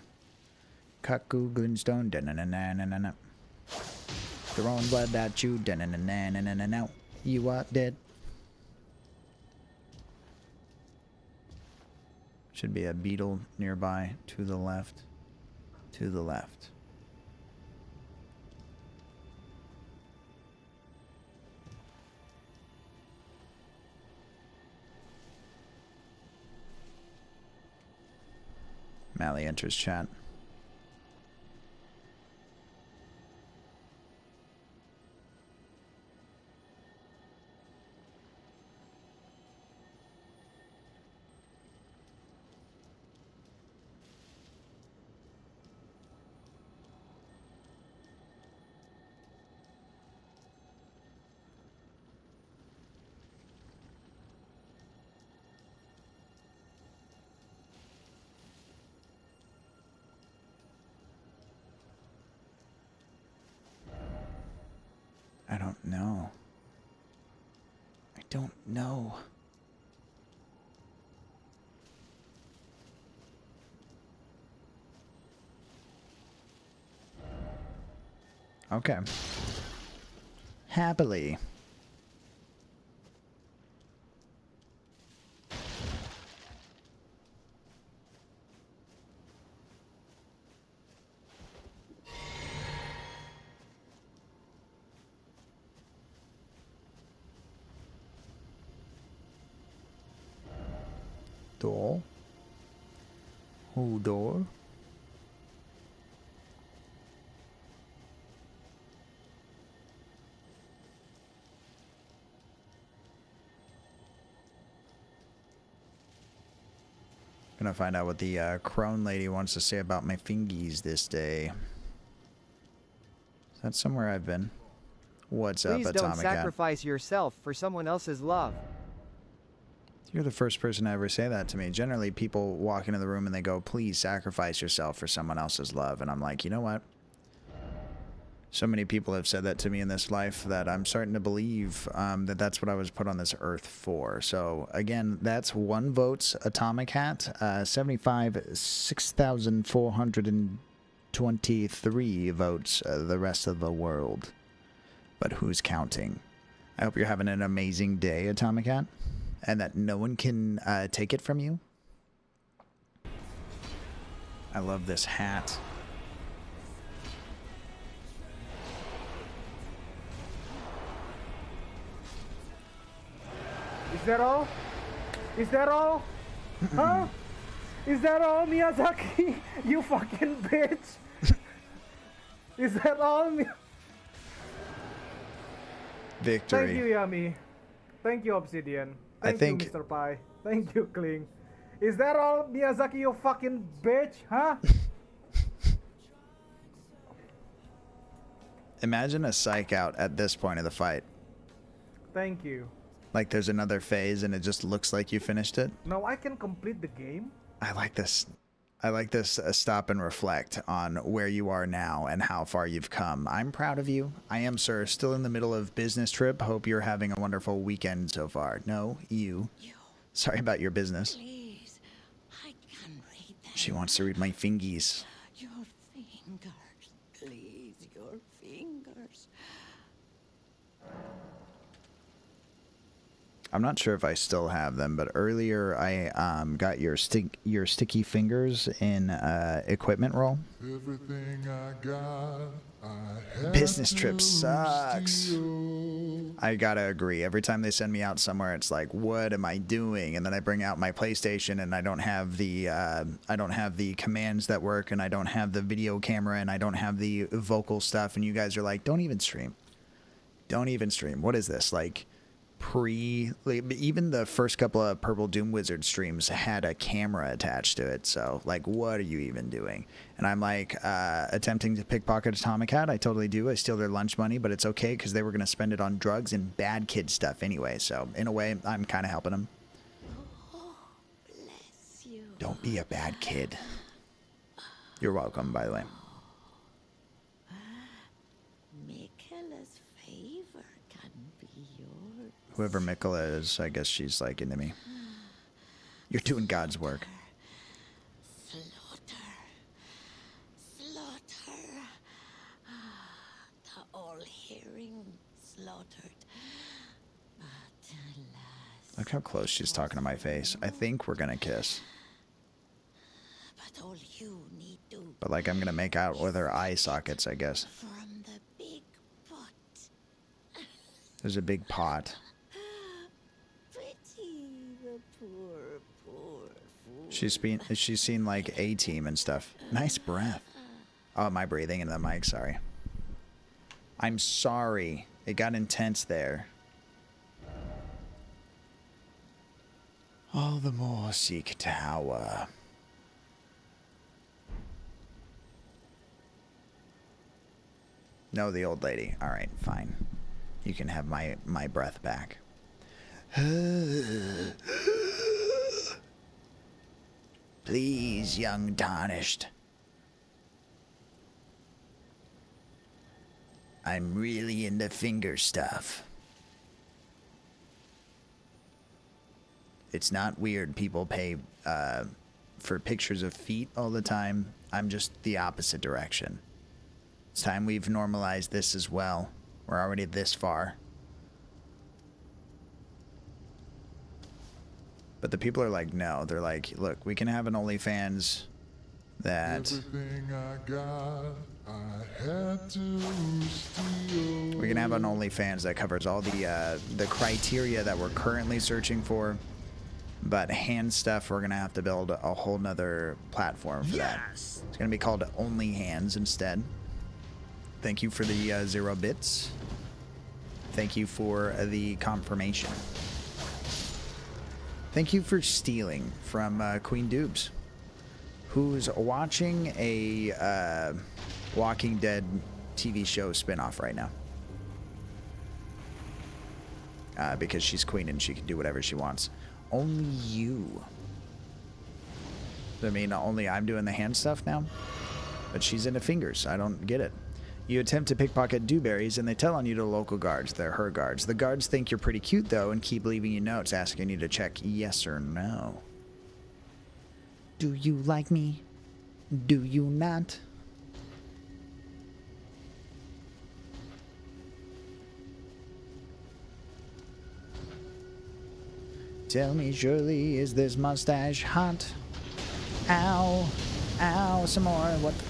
Kaku glintstone, da-na-na-na-na-na. Throwing blood at you, da-na-na-na-na-na-na. You are dead. Should be a beetle nearby. To the left. To the left. Mally enters chat. I don't know. I don't know. Okay. Happily. Door. Who door? Gonna find out what the crone lady wants to say about my fingies this day. Is that somewhere I've been? What's up, Please Atomic don't sacrifice yourself for someone else's love. You're the first person to ever say that to me. Generally, people walk into the room and they go, please sacrifice yourself for someone else's love. And I'm like, you know what? So many people have said that to me in this life that I'm starting to believe that that's what I was put on this earth for. So, again, that's one vote's Atomic Hat. 6,423 votes the rest of the world. But who's counting? I hope you're having an amazing day, Atomic Hat. And that no one can take it from you. I love this hat. Is that all? Is that all? Huh? Is that all, Miyazaki? You fucking bitch! Is that all? Victory. Thank you, Yami. Thank you, Obsidian. Thank you, Mr. Pie. Thank you, Kling. Is that all, Miyazaki, you fucking bitch? Huh? Imagine a psych out at this point of the fight. Thank you. Like there's another phase and it just looks like you finished it. Now I can complete the game? I like this. I like this stop and reflect on where you are now and how far you've come. I'm proud of you. I am, sir. Still in the middle of business trip. Hope you're having a wonderful weekend so far. No, you. Sorry about your business. Please, I can read them. She wants to read my fingies. Your fingers, please. I'm not sure if I still have them, but earlier I got your sticky fingers in equipment roll. Everything I got, I Business trip sucks. I gotta agree. Every time they send me out somewhere, it's like, what am I doing? And then I bring out my PlayStation, and I don't have the commands that work, and I don't have the video camera, and I don't have the vocal stuff. And you guys are like, don't even stream. Don't even stream. What is this? Like, even the first couple of Purple Doom Wizard streams had a camera attached to it. So, like, what are you even doing? And I'm like, attempting to pickpocket Atomic Hat. I totally do. I steal their lunch money, but it's okay because they were going to spend it on drugs and bad kid stuff anyway. So, in a way, I'm kind of helping them. Bless you. Don't be a bad kid. You're welcome, by the way. Michaela's favor can be yours. Whoever Mikola is, I guess she's like into me. You're doing God's work. Slaughter. The all-hearing slaughtered. But alas. Look how close she's talking to my face. I think we're gonna kiss. But all you need to. But like I'm gonna make out with her eye sockets, I guess. From the big pot. There's a big pot. Pity the poor fool. She's seen like A-Team and stuff. Nice breath. Oh, am I breathing into the mic? Sorry. I'm sorry. It got intense there. All the more seek tower. No, the old lady. All right, fine. You can have my breath back. Please, young tarnished. I'm really into finger stuff. It's not weird people pay for pictures of feet all the time. I'm just the opposite direction. It's time we've normalized this as well. We're already this far. But the people are like, no. They're like, look, we can have an OnlyFans that... Everything I got, I had to steal. We can have an OnlyFans that covers all the criteria that we're currently searching for. But hand stuff, we're going to have to build a whole nother platform for that. It's going to be called Only Hands instead. Thank you for the 0 bits. Thank you for the confirmation. Thank you for stealing from Queen Dubes, who's watching a Walking Dead TV show spinoff right now. Because she's queen and she can do whatever she wants. Only you. I mean, only I'm doing the hand stuff now? But she's into fingers. I don't get it. You attempt to pickpocket dewberries, and they tell on you to the local guards. They're her guards. The guards think you're pretty cute, though, and keep leaving you notes asking you to check yes or no. Do you like me? Do you not? Tell me, surely, is this mustache hot? Ow. Ow, some more. What the...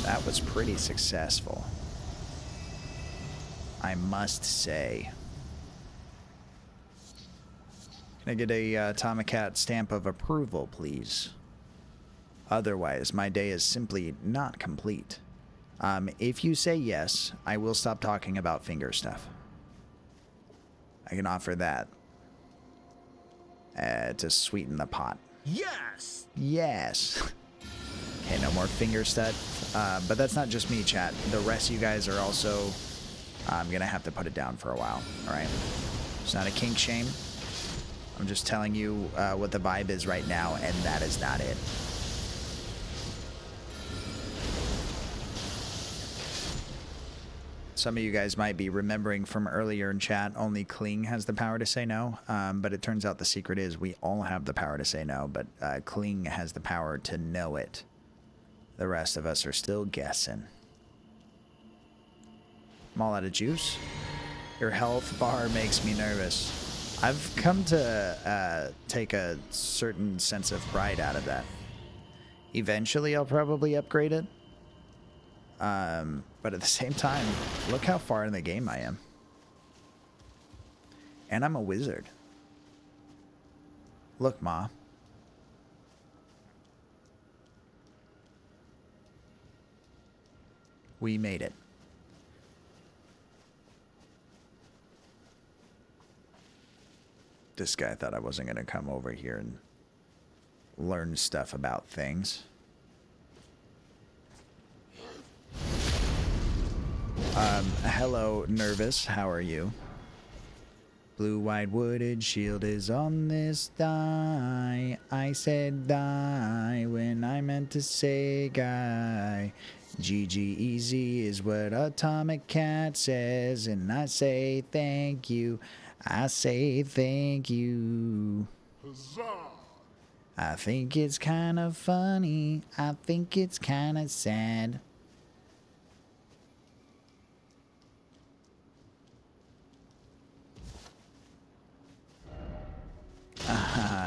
That was pretty successful, I must say. Can I get a Atomic Cat stamp of approval, please? Otherwise, my day is simply not complete. If you say yes, I will stop talking about finger stuff. I can offer that to sweeten the pot. Yes! Yes! Okay, no more finger stuff. But that's not just me, chat. The rest of you guys are also... I'm gonna have to put it down for a while, alright? It's not a kink shame. I'm just telling you what the vibe is right now, and that is not it. Some of you guys might be remembering from earlier in chat, only Kling has the power to say no. But it turns out the secret is we all have the power to say no, but Kling has the power to know it. The rest of us are still guessing. I'm all out of juice. Your health bar makes me nervous. I've come to take a certain sense of pride out of that. Eventually, I'll probably upgrade it. But at the same time, look how far in the game I am. And I'm a wizard. Look, Ma. We made it. This guy thought I wasn't going to come over here and learn stuff about things. Hello, Nervous. How are you? Blue, white, wooded shield is on this die. I said die when I meant to say guy. GG easy is what Atomic Cat says, and I say thank you. I say thank you. Huzzah! I think it's kind of funny. I think it's kind of sad.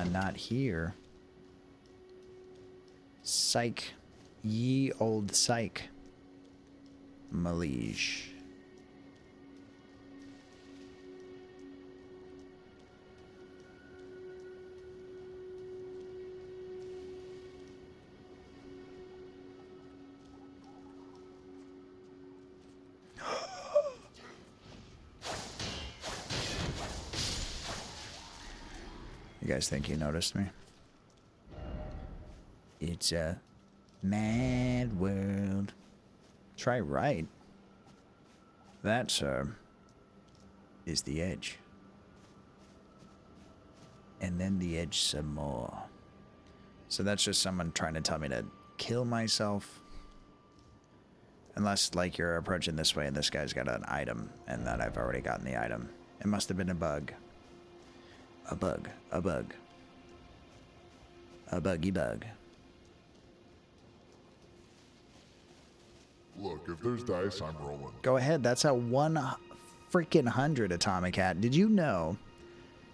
Not here. Psych. Ye old psych. Malige. You guys think you noticed me? It's a mad world. Try right. That, sir, is the edge. And then the edge some more. So that's just someone trying to tell me to kill myself. Unless, like, you're approaching this way and this guy's got an item and that I've already gotten the item. It must have been a bug. A bug. A bug. A buggy bug. Look, if there's dice, I'm rolling. Go ahead. That's a 100 Atomic Hat. Did you know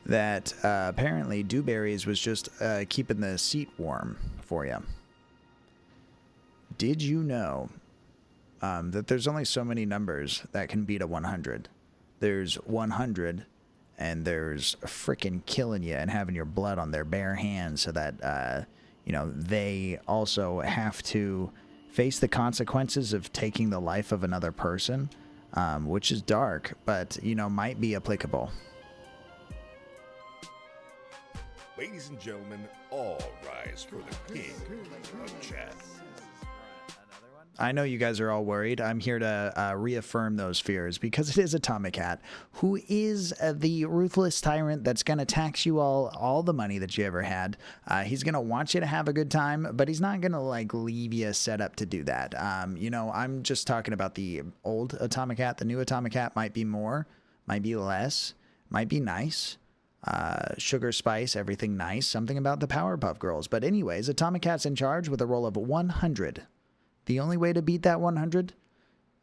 that apparently Dewberries was just keeping the seat warm for you? Did you know that there's only so many numbers that can beat a 100? There's 100, and there's freaking killing you and having your blood on their bare hands so that, you know, they also have to face the consequences of taking the life of another person, which is dark, but, you know, might be applicable. Ladies and gentlemen, all rise for the king of chat. I know you guys are all worried. I'm here to reaffirm those fears because it is Atomic Hat, who is the ruthless tyrant that's going to tax you all the money that you ever had. He's going to want you to have a good time, but he's not going to like leave you set up to do that. You know, I'm just talking about the old Atomic Hat. The new Atomic Hat might be more, might be less, might be nice. Sugar spice, everything nice. Something about the Powerpuff Girls. But anyways, Atomic Hat's in charge with a roll of 100. The only way to beat that 100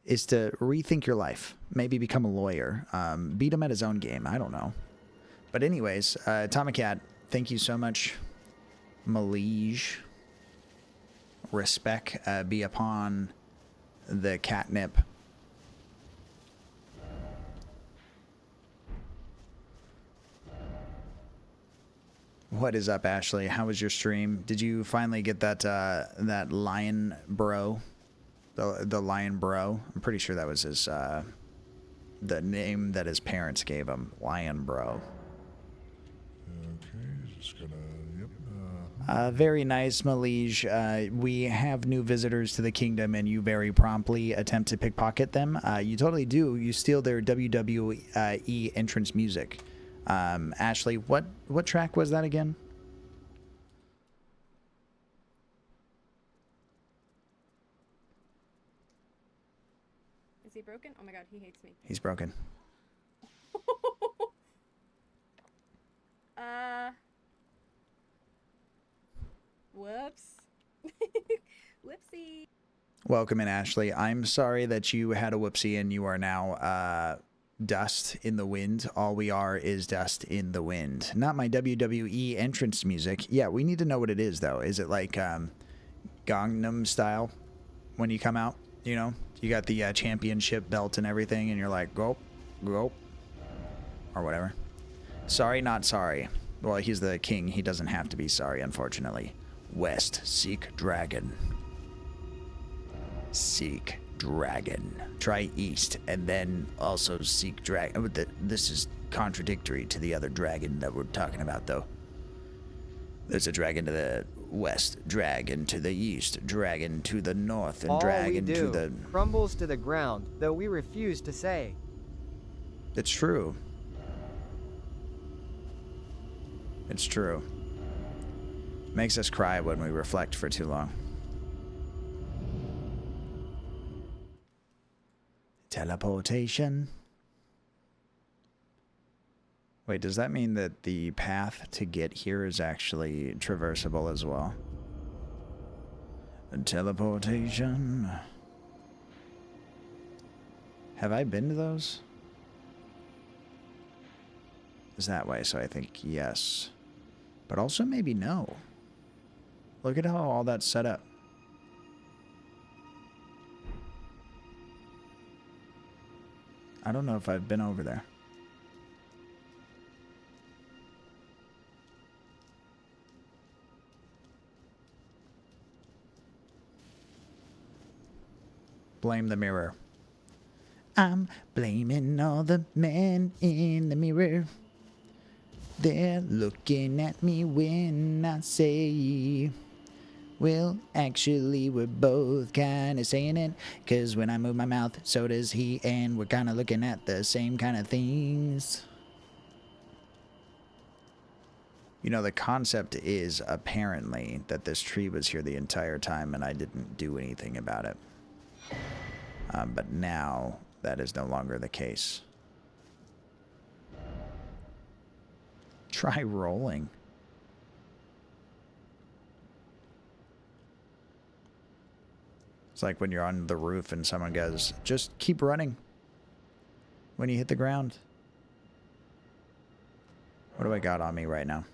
is to rethink your life. Maybe become a lawyer. Beat him at his own game. I don't know. But anyways, Atomic Cat, thank you so much. Malige. Respect be upon the catnip. What is up, Ashley? How was your stream? Did you finally get that that lion bro? The lion bro? I'm pretty sure that was his the name that his parents gave him. Lion bro. Okay, just gonna, yep. Very nice, Malige. We have new visitors to the kingdom, and you very promptly attempt to pickpocket them. You totally do. You steal their WWE entrance music. Ashley, what track was that again? Is he broken? Oh my god, he hates me. He's broken. Whoops. Whoopsie. Welcome in, Ashley. I'm sorry that you had a whoopsie and you are now dust in the wind. All we are is dust in the wind. Not my WWE entrance music. Yeah, we need to know what it is, though. Is it like Gangnam style when you come out? You know, you got the championship belt and everything, and you're like, go, go, or whatever. Sorry, not sorry. Well, he's the king. He doesn't have to be sorry, unfortunately. West, seek dragon. Seek dragon. Try east, and then also seek dragon. This is contradictory to the other dragon that we're talking about, though. There's a dragon to the west, dragon to the east, dragon to the north, and All dragon we do to the... crumbles to the ground, though we refuse to say. It's true. It's true. Makes us cry when we reflect for too long. Teleportation. Wait, does that mean that the path to get here is actually traversable as well? Teleportation. Have I been to those? Is that way, so I think yes. But also maybe no. Look at how all that's set up. I don't know if I've been over there. Blame the mirror. I'm blaming all the men in the mirror. They're looking at me when I say, well, actually, we're both kind of saying it, because when I move my mouth, so does he, and we're kind of looking at the same kind of things. You know, the concept is apparently that this tree was here the entire time and I didn't do anything about it. But now, that is no longer the case. Try rolling. It's like when you're on the roof and someone goes, just keep running when you hit the ground. What do I got on me right now?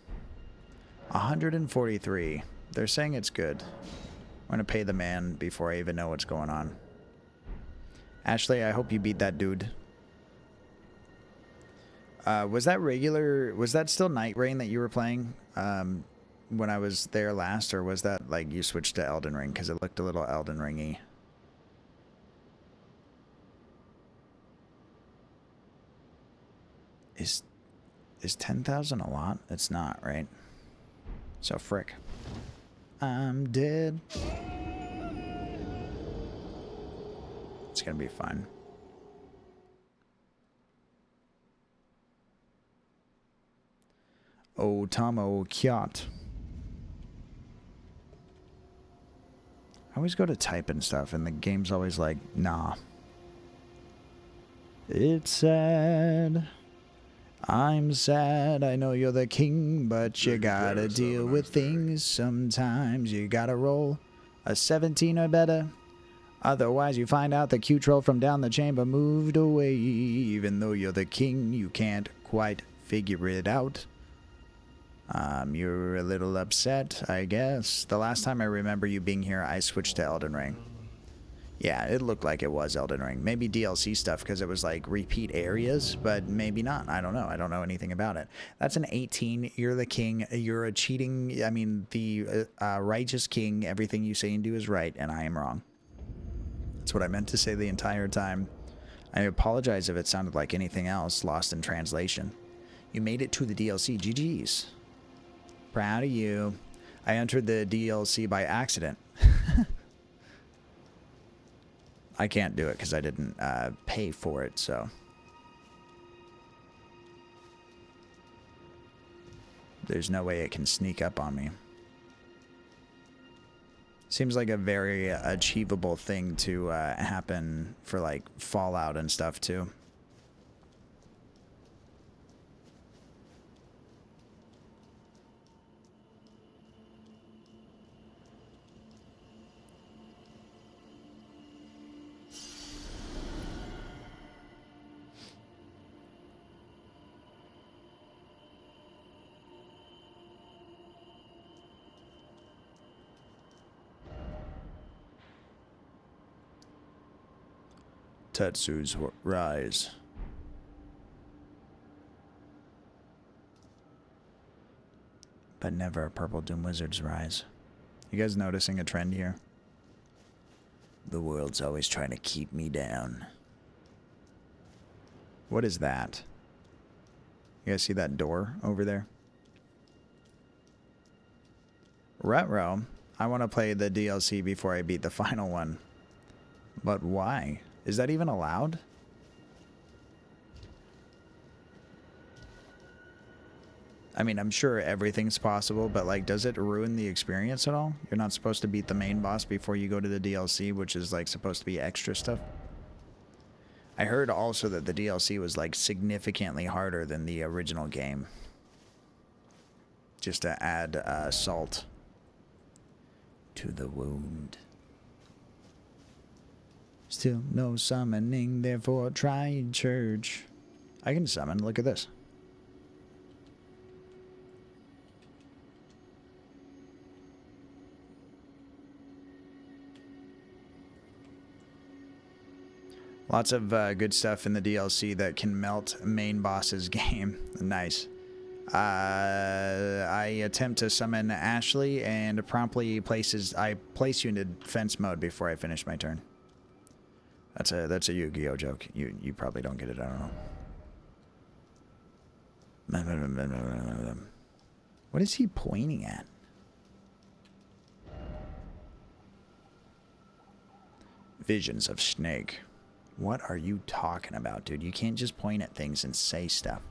143. They're saying it's good. I'm going to pay the man before I even know what's going on. Ashley, I hope you beat that dude. Was that regular? Was that still Night Rain that you were playing when I was there last? Or was that like you switched to Elden Ring? Because it looked a little Elden Ring-y. Is 10,000 a lot? It's not, right? So frick. I'm dead. It's gonna be fun. Oh, Tomo Kyat. I always go to type and stuff, and the game's always like, nah. It's sad. I'm sad. I know you're the king, but you gotta deal with things. Sometimes you gotta roll a 17 or better. Otherwise, you find out the Q-troll from down the chamber moved away. Even though you're the king, you can't quite figure it out. You're a little upset, I guess. The last time I remember you being here, I switched to Elden Ring. Yeah, it looked like it was Elden Ring. Maybe DLC stuff because it was like repeat areas, but maybe not. I don't know. I don't know anything about it. That's an 18. You're the king. You're a cheating. I mean, the righteous king. Everything you say and do is right, and I am wrong. That's what I meant to say the entire time. I apologize if it sounded like anything else, lost in translation. You made it to the DLC. GG's. Proud of you. I entered the DLC by accident. I can't do it because I didn't pay for it, so. There's no way it can sneak up on me. Seems like a very achievable thing to happen for like Fallout and stuff too. Tetsu's Rise. But never a Purple Doom Wizard's Rise. You guys noticing a trend here? The world's always trying to keep me down. What is that? You guys see that door over there? Retro, I want to play the DLC before I beat the final one. But why? Is that even allowed? I mean, I'm sure everything's possible, but like, does it ruin the experience at all? You're not supposed to beat the main boss before you go to the DLC, which is like supposed to be extra stuff. I heard also that the DLC was like significantly harder than the original game. Just to add salt to the wound. Still no summoning, therefore try church. I can summon, look at this. Lots of good stuff in the DLC that can melt main boss's game. Nice. I attempt to summon Ashley and promptly place you into defense mode before I finish my turn. That's a Yu-Gi-Oh joke. You probably don't get it, I don't know. What is he pointing at? Visions of Snake. What are you talking about, dude? You can't just point at things and say stuff.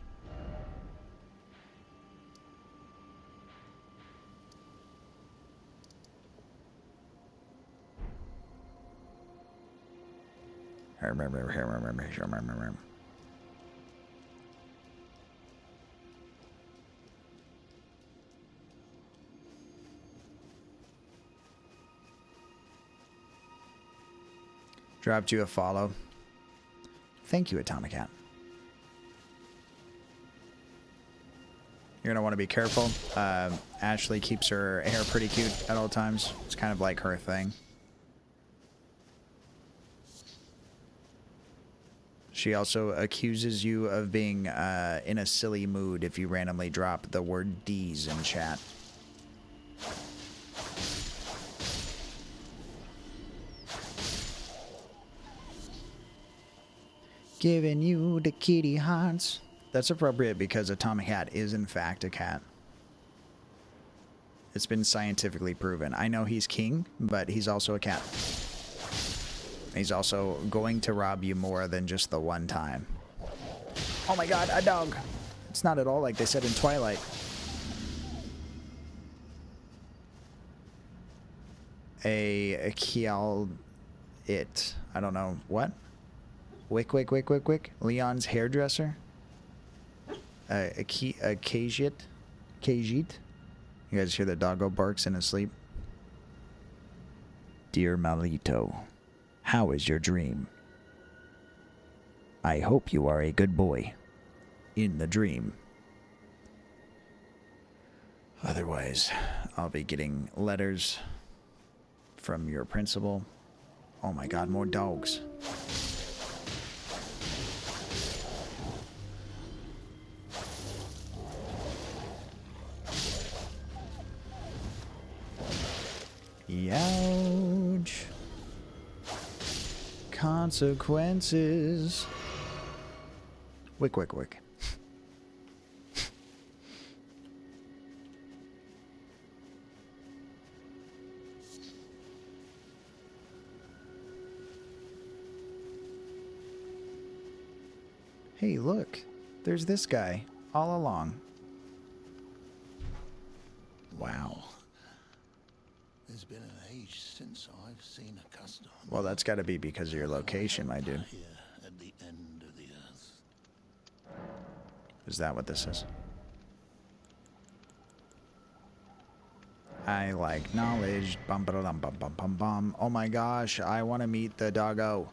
Dropped you a follow. Thank you, Atomic Cat. You're going to want to be careful. Ashley keeps her hair pretty cute at all times. It's kind of like her thing. She also accuses you of being in a silly mood if you randomly drop the word D's in chat. Giving you the kitty hearts. That's appropriate because Atomic Cat is in fact a cat. It's been scientifically proven. I know he's king, but he's also a cat. He's also going to rob you more than just the one time. Oh my god, a dog! It's not at all like they said in Twilight. A Kial... It. I don't know. What? Wick. Leon's hairdresser? A Kajit? You guys hear the doggo barks in his sleep? Dear Malito, how is your dream? I hope you are a good boy. In the dream. Otherwise, I'll be getting letters from your principal. Oh my god, more dogs. Ouch. Consequences. Wick. Hey, look. There's this guy all along. Wow. There's been an age since I've seen a customer. Well, that's got to be because of your location, my dude. Here at the end of the earth. Is that what this is? I like knowledge. Bum ba dum bum bum bum bum. Oh my gosh, I want to meet the doggo.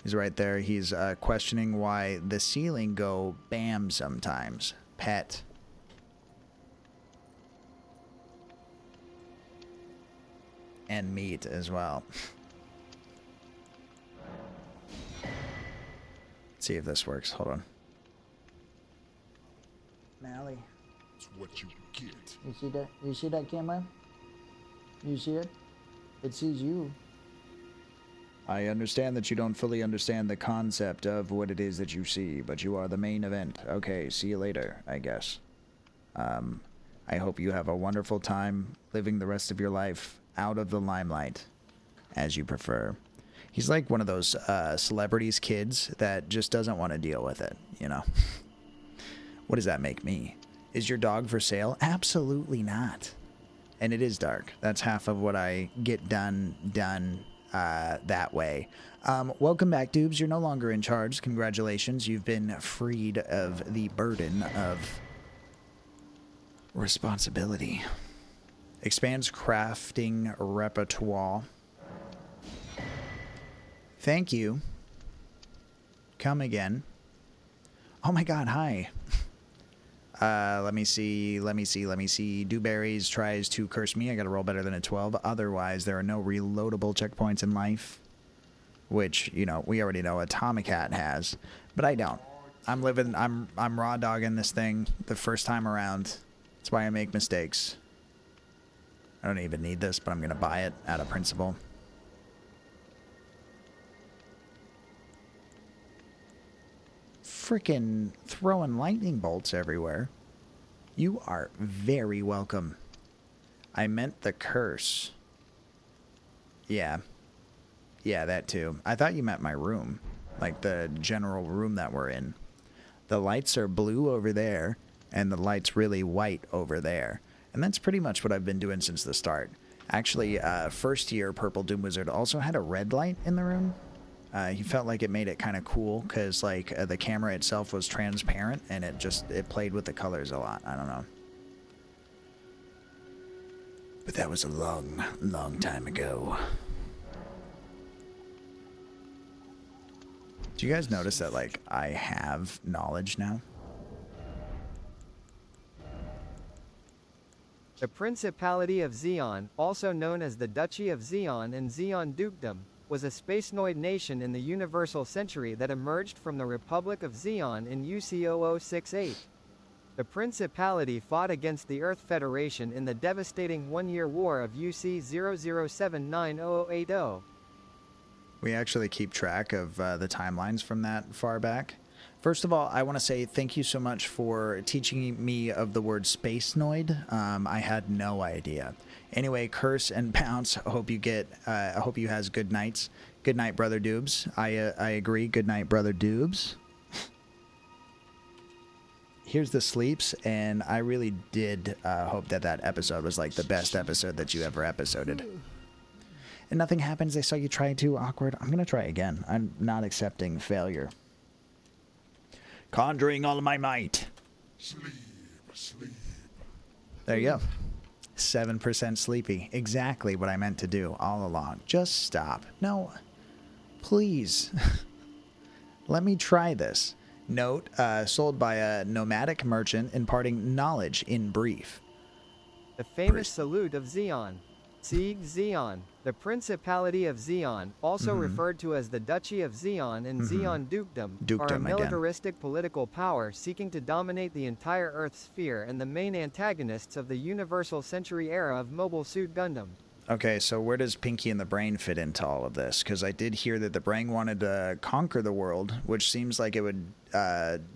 He's right there. He's questioning why the ceiling go bam sometimes. Pet. And meat as well. Let's see if this works. Hold on. Mally. It's what you get. You see that? You see that camera? You see it? It sees you. I understand that you don't fully understand the concept of what it is that you see, but you are the main event. Okay, see you later, I guess. I hope you have a wonderful time living the rest of your life out of the limelight, as you prefer. He's like one of those celebrities' kids that just doesn't want to deal with it, you know? What does that make me? Is your dog for sale? Absolutely not. And it is dark. That's half of what I get done that way. Welcome back, Doobs. You're no longer in charge. Congratulations. You've been freed of the burden of responsibility. Expands crafting repertoire. Thank you. Come again. Oh my god, hi. Let me see. Dewberries tries to curse me. I gotta roll better than a 12. Otherwise, there are no reloadable checkpoints in life. Which, you know, we already know Atomic Hat has. But I don't. I'm raw dogging this thing the first time around. That's why I make mistakes. I don't even need this, but I'm gonna buy it out of principle. Frickin' throwing lightning bolts everywhere. You are very welcome. I meant the curse. Yeah. Yeah, that too. I thought you meant my room. Like the general room that we're in. The lights are blue over there, and the light's really white over there. And that's pretty much what I've been doing since the start. Actually, first year Purple Doom Wizard also had a red light in the room. He felt like it made it kind of cool because like the camera itself was transparent and it played with the colors a lot. I don't know. But that was a long, long time ago. Do you guys notice that like I have knowledge now? The Principality of Xeon, also known as the Duchy of Xeon and Xeon Dukedom, was a spacenoid nation in the Universal Century that emerged from the Republic of Xeon in UC0068. The Principality fought against the Earth Federation in the devastating one-year war of UC00790080. We actually keep track of the timelines from that far back. First of all, I want to say thank you so much for teaching me of the word spacenoid. I had no idea. Anyway, curse and bounce. I hope you has good nights. Good night, brother Doobs. I agree. Good night, brother Doobs. Here's the sleeps, and I really did hope that episode was like the best episode that you ever episoded. And nothing happens. They saw you try too awkward. I'm gonna try again. I'm not accepting failure. Conjuring all of my might. Sleep, sleep. There you go. 7% sleepy. Exactly what I meant to do all along. Just stop. No. Please. Let me try this. Note, sold by a nomadic merchant imparting knowledge in brief. The famous salute of Xeon. Sieg Xeon. The Principality of Xeon, also referred to as the Duchy of Xeon and Xeon Dukedom, are a militaristic political power seeking to dominate the entire Earth sphere and the main antagonists of the Universal Century era of Mobile Suit Gundam. Okay, so where does Pinky and the Brain fit into all of this? Because I did hear that the Brain wanted to conquer the world, which seems like it would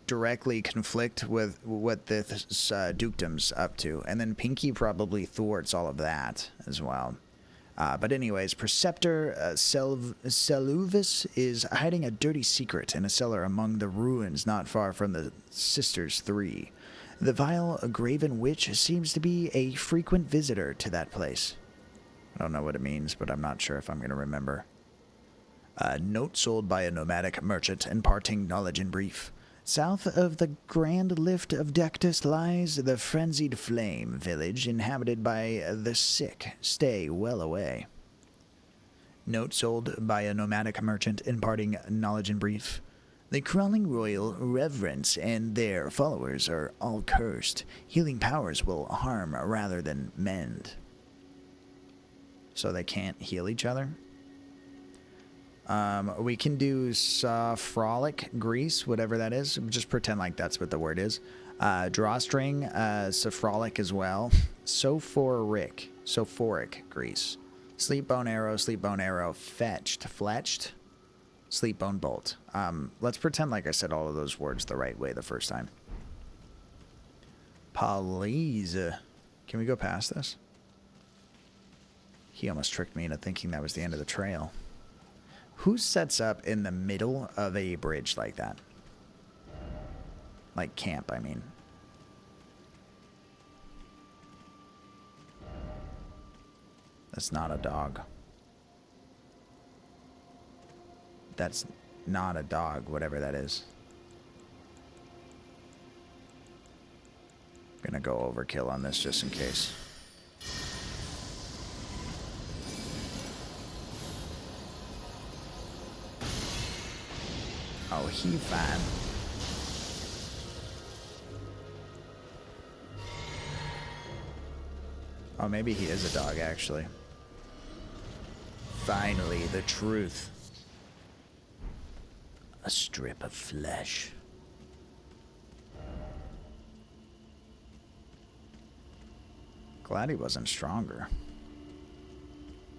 directly conflict with what this Dukedom's up to. And then Pinky probably thwarts all of that as well. But anyways, Preceptor Seluvis is hiding a dirty secret in a cellar among the ruins not far from the Sisters 3. The vile Graven Witch seems to be a frequent visitor to that place. I don't know what it means, but I'm not sure if I'm going to remember. Note sold by a nomadic merchant imparting knowledge in brief. South of the Grand Lift of Dectus lies the Frenzied Flame village inhabited by the sick. Stay well away. Note sold by a nomadic merchant imparting knowledge in brief. The Crawling Royal Reverence and their followers are all cursed. Healing powers will harm rather than mend. So they can't heal each other? We can do frolic grease, whatever that is. Just pretend like that's what the word is. Drawstring, frolic as well. Sophoric grease. Sleep bone arrow, fletched, sleep bone bolt. Let's pretend like I said all of those words the right way the first time. Please. Can we go past this? He almost tricked me into thinking that was the end of the trail. Who sets up in the middle of a bridge like that? Like camp, I mean. That's not a dog. That's not a dog, whatever that is. I'm gonna go overkill on this just in case. Oh, he fine. Oh, maybe he is a dog, actually. Finally, the truth. A strip of flesh. Glad he wasn't stronger.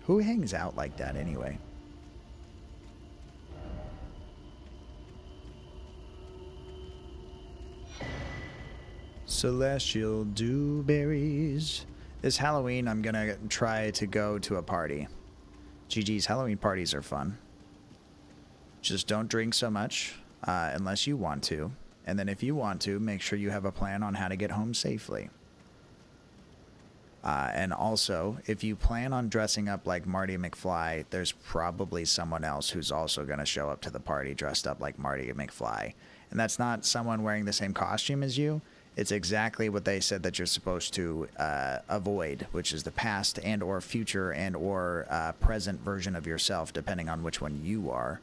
Who hangs out like that anyway? Celestial dewberries. This Halloween, I'm gonna try to go to a party. GG's Halloween parties are fun. Just don't drink so much unless you want to. And then if you want to, make sure you have a plan on how to get home safely. And also, if you plan on dressing up like Marty McFly, there's probably someone else who's also going to show up to the party dressed up like Marty McFly. And that's not someone wearing the same costume as you. It's exactly what they said that you're supposed to avoid, which is the past and or future and or present version of yourself, depending on which one you are.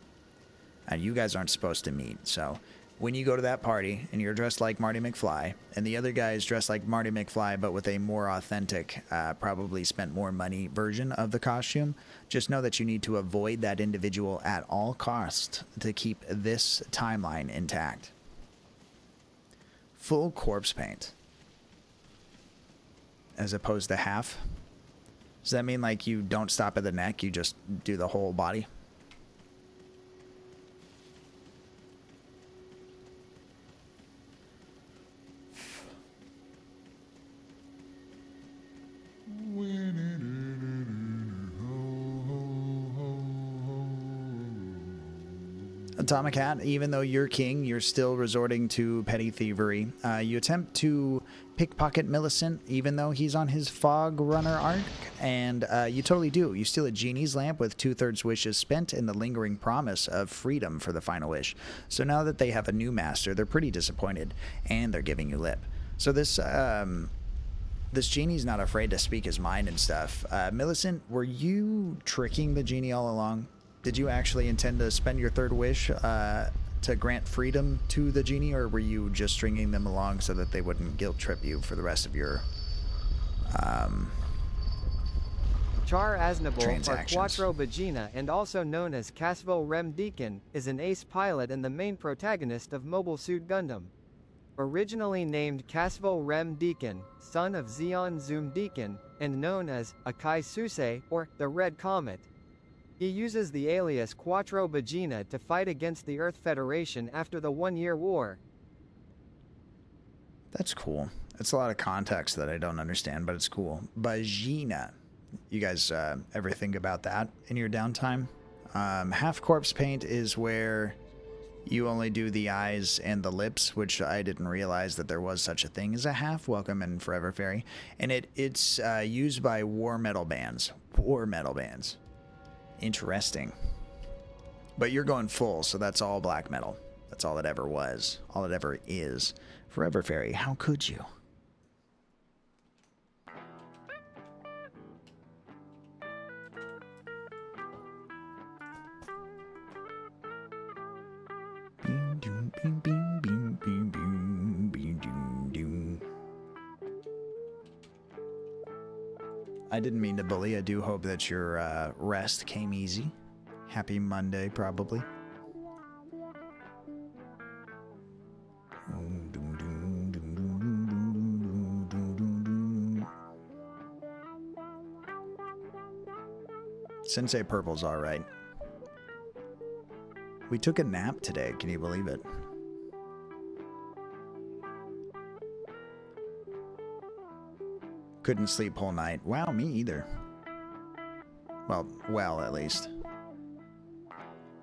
And you guys aren't supposed to meet. So when you go to that party and you're dressed like Marty McFly and the other guy is dressed like Marty McFly but with a more authentic, probably spent more money version of the costume, just know that you need to avoid that individual at all costs to keep this timeline intact. Full corpse paint as opposed to half. Does that mean like you don't stop at the neck, you just do the whole body? Atomic Hat, even though you're king, you're still resorting to petty thievery. You attempt to pickpocket Millicent, even though he's on his fog runner arc, and you totally do. You steal a genie's lamp with 2/3 wishes spent in the lingering promise of freedom for the final wish. So now that they have a new master, they're pretty disappointed, and they're giving you lip. So this genie's not afraid to speak his mind and stuff. Millicent, were you tricking the genie all along? Did you actually intend to spend your third wish to grant freedom to the genie, or were you just stringing them along so that they wouldn't guilt trip you for the rest of your Char Aznavour, or transactions? Quattro Bagina, and also known as Casville Rem Deacon, is an ace pilot and the main protagonist of Mobile Suit Gundam. Originally named Casville Rem Deacon, son of Zeon Zoom Deacon, and known as Akai Suse, or the Red Comet. He uses the alias Quattro Bagina to fight against the Earth Federation after the One-Year War. That's cool. It's a lot of context that I don't understand, but it's cool. Bagina. You guys ever think about that in your downtime? Half corpse paint is where you only do the eyes and the lips, which I didn't realize that there was such a thing as a half. Welcome in Forever Fairy. And it's used by war metal bands. War metal bands. Interesting. But you're going full, so that's all black metal. That's all it ever was. All it ever is. Forever Fairy, how could you? I didn't mean to bully. I do hope that your rest came easy. Happy Monday, probably. Sensei Purple's alright. We took a nap today, can you believe it? Couldn't sleep whole night. Wow, me either. Well, at least.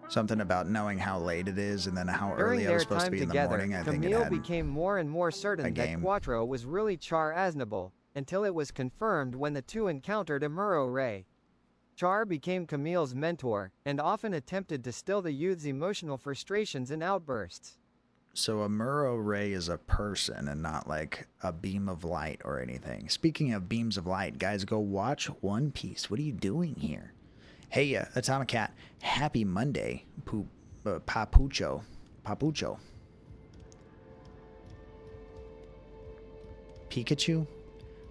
Something about knowing how late it is and then how early I was supposed to be in the morning. I think it Camille had became more and more certain that game. Quattro was really Char Aznable, until it was confirmed when the two encountered Amuro Ray. Char became Camille's mentor, and often attempted to still the youth's emotional frustrations and outbursts. So a Muro Ray is a person and not like a beam of light or anything. Speaking of beams of light, guys, go watch One Piece. What are you doing here? Hey, Atomic Cat, happy Monday, Papucho. Pikachu?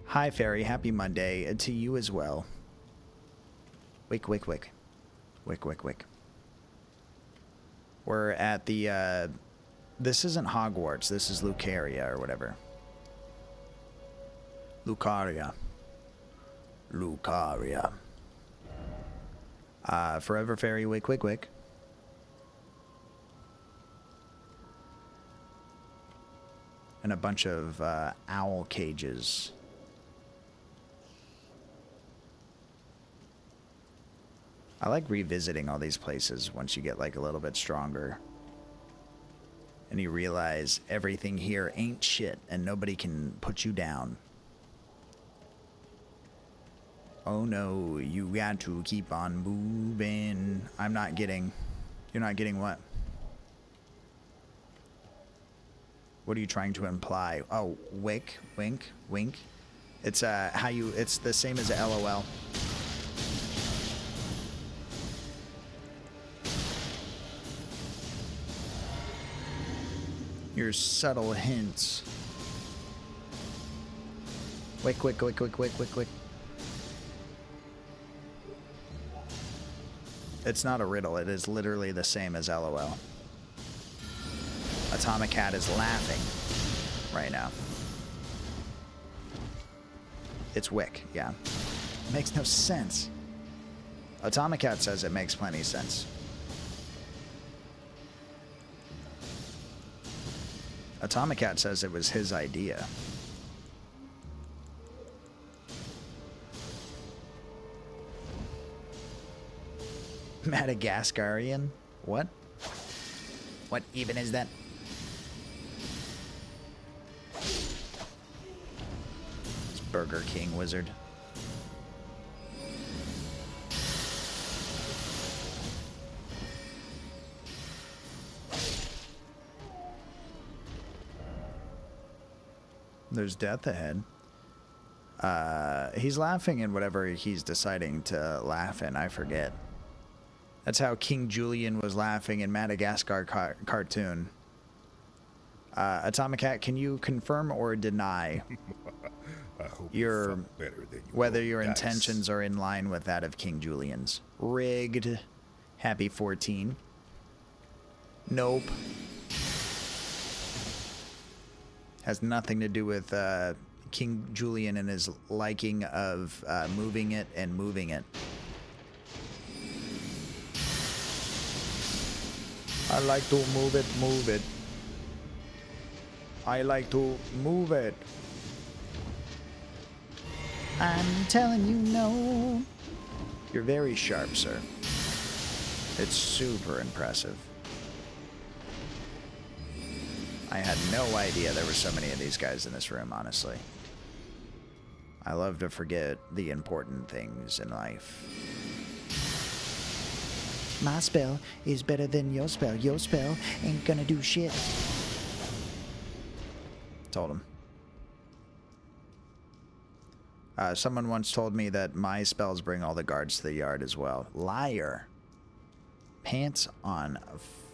Hi, Fairy, happy Monday to you as well. Wick. We're at the, this isn't Hogwarts, this is Lucaria or whatever. Lucaria. Forever Fairy, wick. And a bunch of owl cages. I like revisiting all these places once you get like a little bit stronger. And you realize everything here ain't shit and nobody can put you down. Oh no, you got to keep on moving. I'm not getting... You're not getting what? What are you trying to imply? Oh, wink. It's how you... It's the same as a LOL. Your subtle hints. Wick. It's not a riddle. It is literally the same as LOL. Atomic Cat is laughing right now. It's Wick, yeah. It makes no sense. Atomic Cat says it makes plenty of sense. Atomic Cat says it was his idea. Madagascarian? What? What even is that? It's Burger King wizard. There's death ahead. He's laughing in whatever he's deciding to laugh in. I forget. That's how King Julian was laughing in Madagascar cartoon. Atomic Cat, can you confirm or deny whether your intentions are in line with that of King Julian's? Rigged. Happy 14. Nope. Has nothing to do with King Julian and his liking of moving it and moving it. I like to move it. I like to move it. I'm telling you no. You're very sharp, sir. It's super impressive. I had no idea there were so many of these guys in this room, honestly. I love to forget the important things in life. My spell is better than your spell. Your spell ain't gonna do shit. Told him. Someone once told me that my spells bring all the guards to the yard as well. Liar. Pants on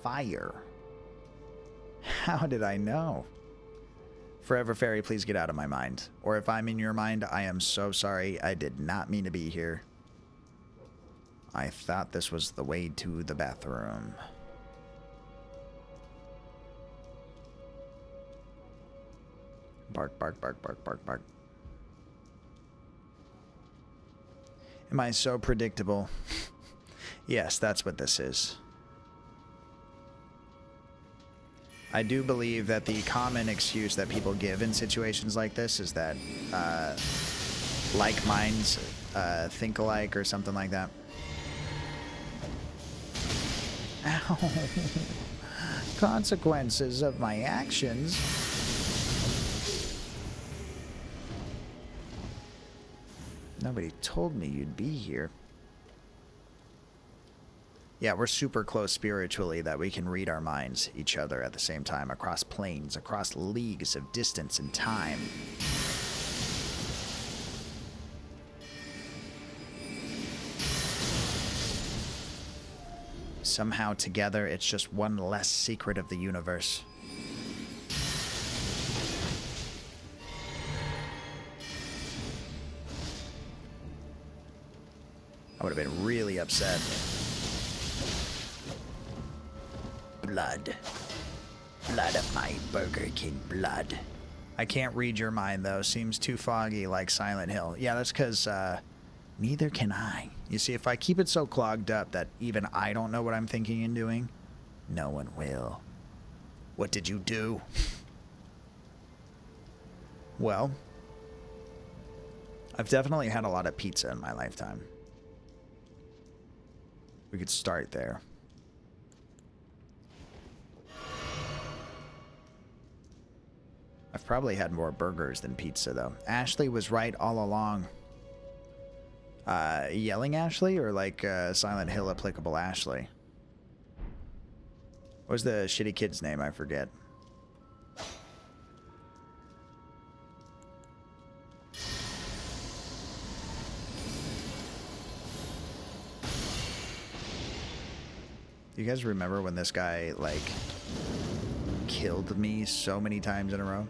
fire. How did I know? Forever Fairy, please get out of my mind. Or if I'm in your mind, I am so sorry. I did not mean to be here. I thought this was the way to the bathroom. Bark, bark, bark, bark, bark, bark. Am I so predictable? Yes, that's what this is. I do believe that the common excuse that people give in situations like this is that like minds think alike or something like that. Ow. Consequences of my actions. Nobody told me you'd be here. Yeah, we're super close spiritually that we can read our minds, each other at the same time, across planes, across leagues of distance and time. Somehow together, it's just one less secret of the universe. I would have been really upset. Blood. Blood of my Burger King blood. I can't read your mind, though. Seems too foggy like Silent Hill. Yeah, that's because, neither can I. You see, if I keep it so clogged up that even I don't know what I'm thinking and doing, no one will. What did you do? Well, I've definitely had a lot of pizza in my lifetime. We could start there. I've probably had more burgers than pizza, though. Ashley was right all along. Yelling Ashley or like Silent Hill applicable Ashley? What was the shitty kid's name? I forget. Do you guys remember when this guy, like, killed me so many times in a row?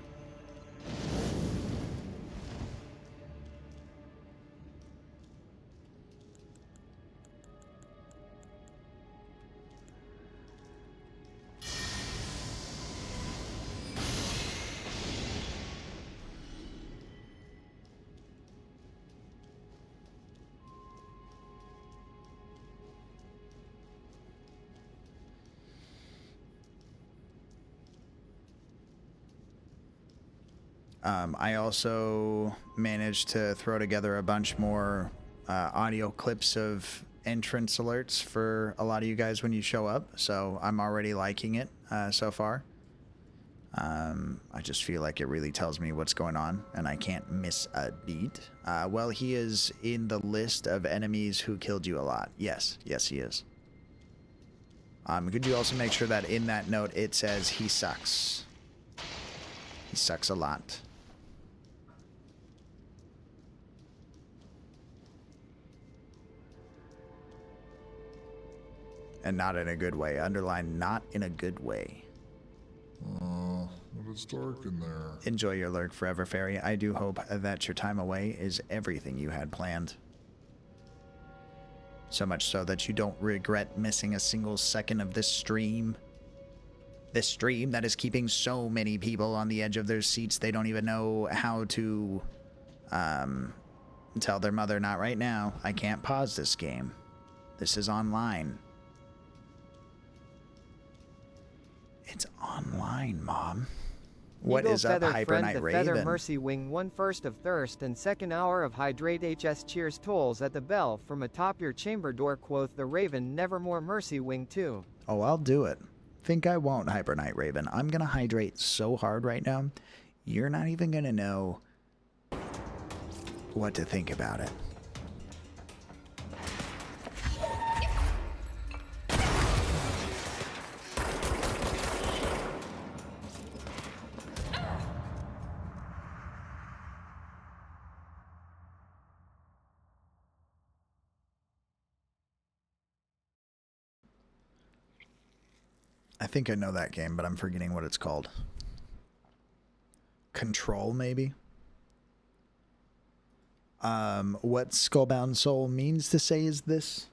I also managed to throw together a bunch more audio clips of entrance alerts for a lot of you guys when you show up, so I'm already liking it so far. I just feel like it really tells me what's going on, and I can't miss a beat. Well, he is in the list of enemies who killed you a lot. Yes, yes he is. Could you also make sure that in that note it says he sucks? He sucks a lot. And not in a good way. Underline, not in a good way. But it's dark in there. Enjoy your lurk forever, Fairy. I do hope that your time away is everything you had planned. So much so that you don't regret missing a single second of this stream. This stream that is keeping so many people on the edge of their seats they don't even know how to tell their mother, not right now. I can't pause this game. This is online. It's online, Mom. What Eagle is up, Feather Hyper Friend, Knight the Raven? Feather Mercy Wing 1 First of Thirst and Second Hour of Hydrate HS Cheers Tolls at the bell from atop your chamber door quoth the Raven Nevermore Mercy Wing 2. Oh, I'll do it. Think I won't, Hyper Knight Raven. I'm gonna hydrate so hard right now, you're not even gonna know what to think about it. I think I know that game, but I'm forgetting what it's called. Control, maybe? What Skullbound Soul means to say is this.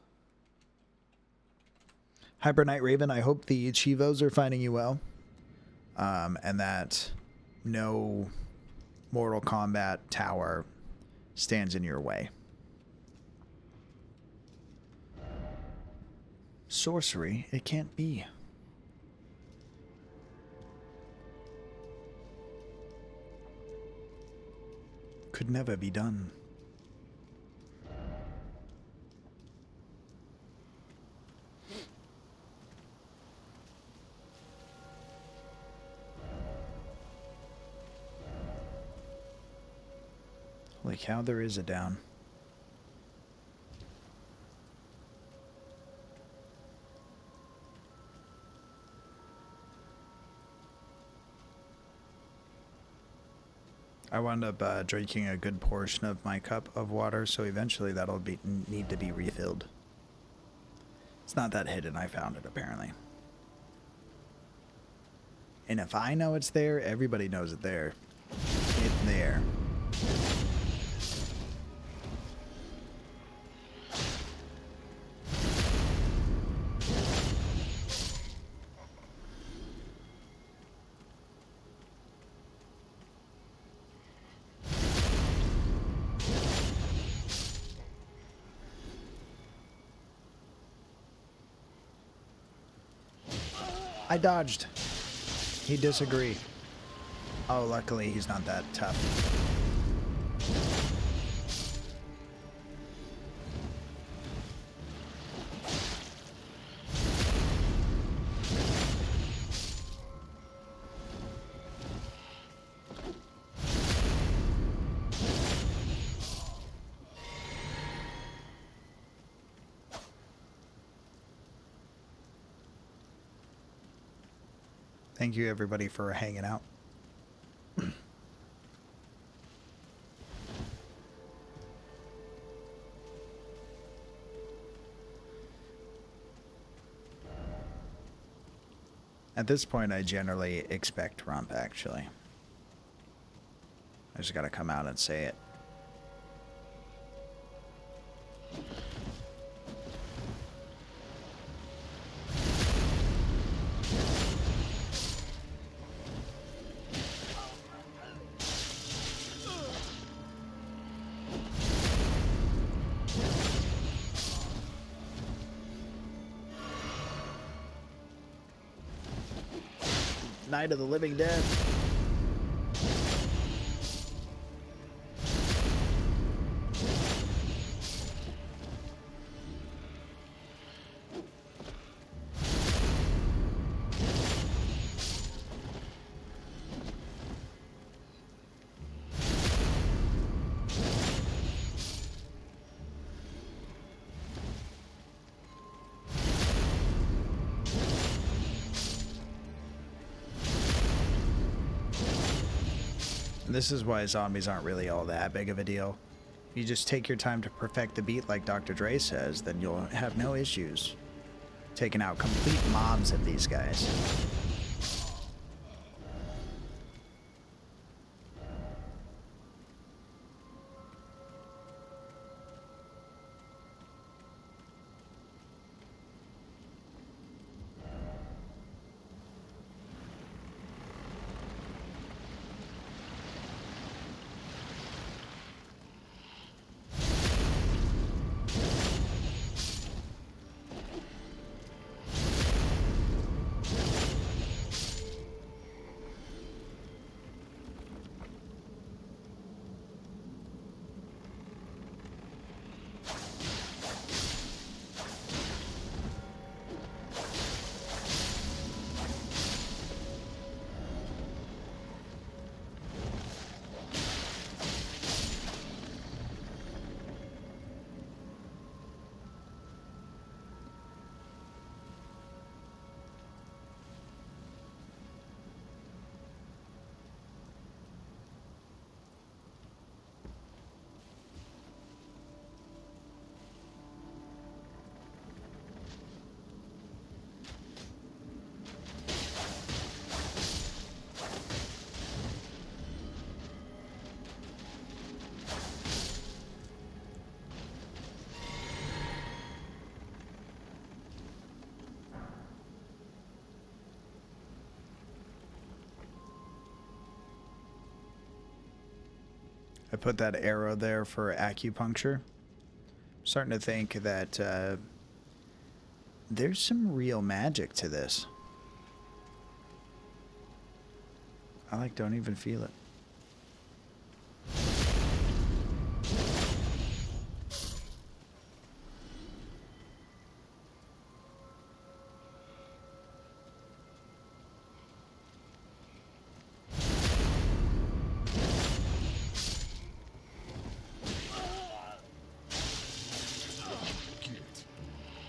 Hyper Knight Raven, I hope the Chivos are finding you well. And that no Mortal Kombat tower stands in your way. Sorcery, it can't be. Could never be done. Holy cow, there is a down. I wound up drinking a good portion of my cup of water, so eventually that'll need to be refilled. It's not that hidden, I found it apparently. And if I know it's there, everybody knows it's there. It's there. I dodged. He disagree. Oh, luckily he's not that tough. Thank you, everybody, for hanging out. At this point, I generally expect rump, actually. I just gotta come out and say it. Night of the Living Dead. This is why zombies aren't really all that big of a deal. You just take your time to perfect the beat like Dr. Dre says, then you'll have no issues taking out complete mobs of these guys. I put that arrow there for acupuncture. I'm starting to think that there's some real magic to this. I like don't even feel it.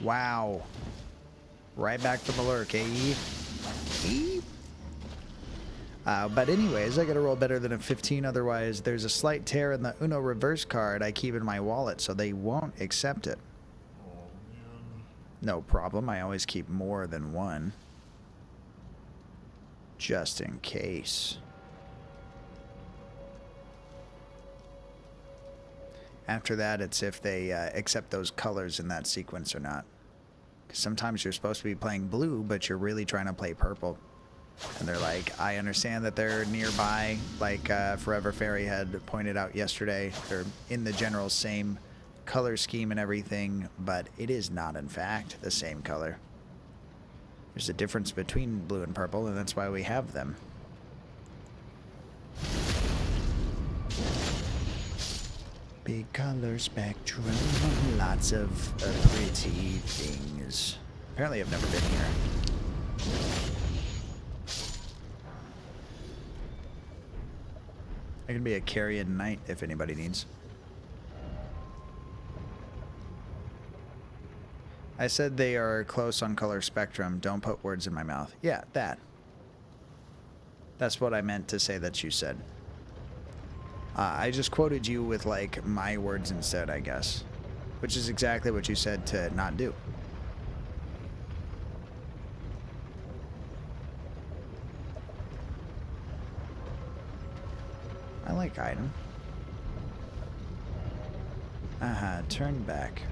Wow. Right back from the lurk, eh? But anyways, I gotta roll better than a 15, otherwise there's a slight tear in the Uno reverse card I keep in my wallet, so they won't accept it. No problem, I always keep more than one. Just in case. After that, it's if they accept those colors in that sequence or not. Because sometimes you're supposed to be playing blue, but you're really trying to play purple. And they're like, I understand that they're nearby, like Forever Fairy had pointed out yesterday. They're in the general same color scheme and everything, but it is not, in fact, the same color. There's a difference between blue and purple, and that's why we have them. Big color spectrum, lots of pretty things. Apparently I've never been here. I can be a Carrion Knight if anybody needs. I said they are close on color spectrum. Don't put words in my mouth. Yeah, that. That's what I meant to say that you said. I just quoted you with, like, my words instead, I guess. Which is exactly what you said to not do. I like item. Turn back.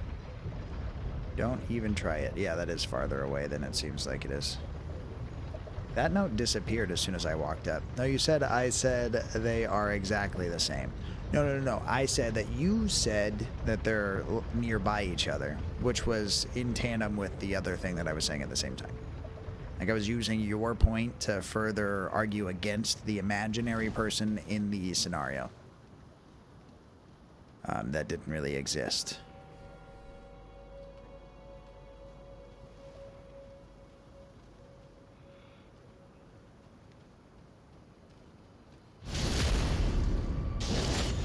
Don't even try it. Yeah, that is farther away than it seems like it is. That note disappeared as soon as I walked up. No, you said I said they are exactly the same. No. I said that you said that they're nearby each other, which was in tandem with the other thing that I was saying at the same time. Like I was using your point to further argue against the imaginary person in the scenario. That didn't really exist.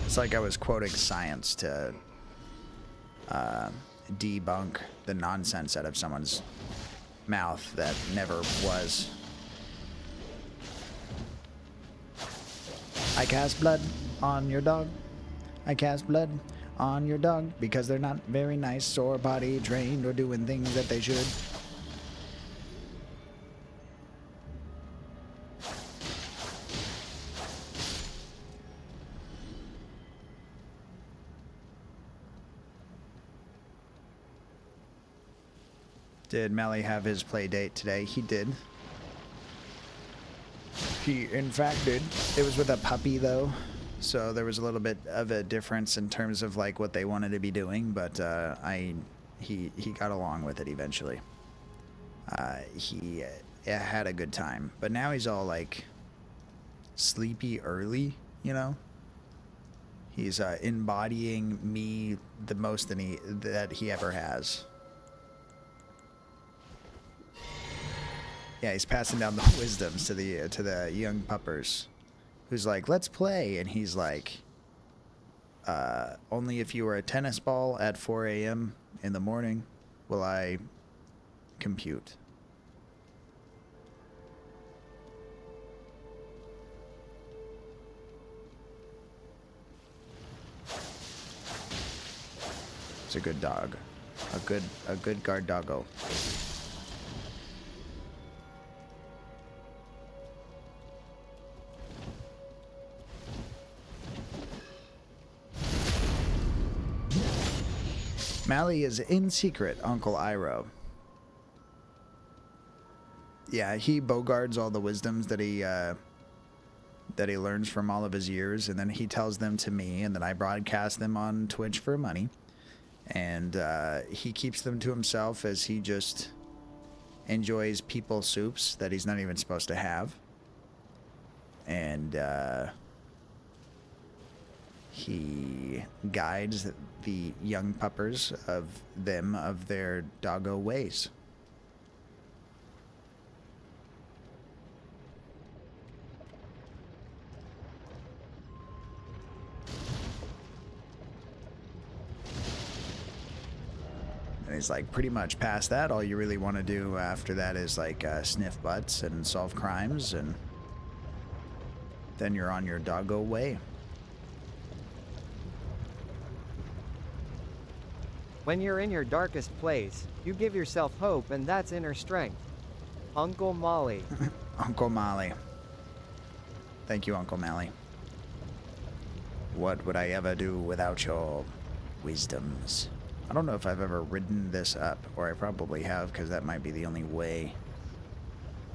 It's like I was quoting science to debunk the nonsense out of someone's mouth that never was. I cast blood on your dog. I cast blood on your dog because they're not very nice or potty trained or doing things that they should. Did Melly have his play date today? He did. He, in fact, did. It was with a puppy, though. So there was a little bit of a difference in terms of, like, what they wanted to be doing. But he got along with it eventually. He had a good time. But now he's all, like, sleepy early, you know? He's embodying me the most that he ever has. Yeah, he's passing down the wisdoms to the young puppers, who's like, let's play, and he's like, only if you were a tennis ball at 4 a.m. in the morning will I compute. It's a good dog, a good guard doggo. Mally is in secret Uncle Iroh. Yeah, he bogards all the wisdoms that he that he learns from all of his years, and then he tells them to me, and then I broadcast them on Twitch for money. And he keeps them to himself as he just enjoys people soups that he's not even supposed to have. And he guides the young puppers of their doggo ways. And he's like, pretty much past that, all you really want to do after that is like sniff butts and solve crimes, and then you're on your doggo way. When you're in your darkest place, you give yourself hope, and that's inner strength. Uncle Molly. Uncle Molly. Thank you, Uncle Molly. What would I ever do without your wisdoms? I don't know if I've ever ridden this up, or I probably have, because that might be the only way.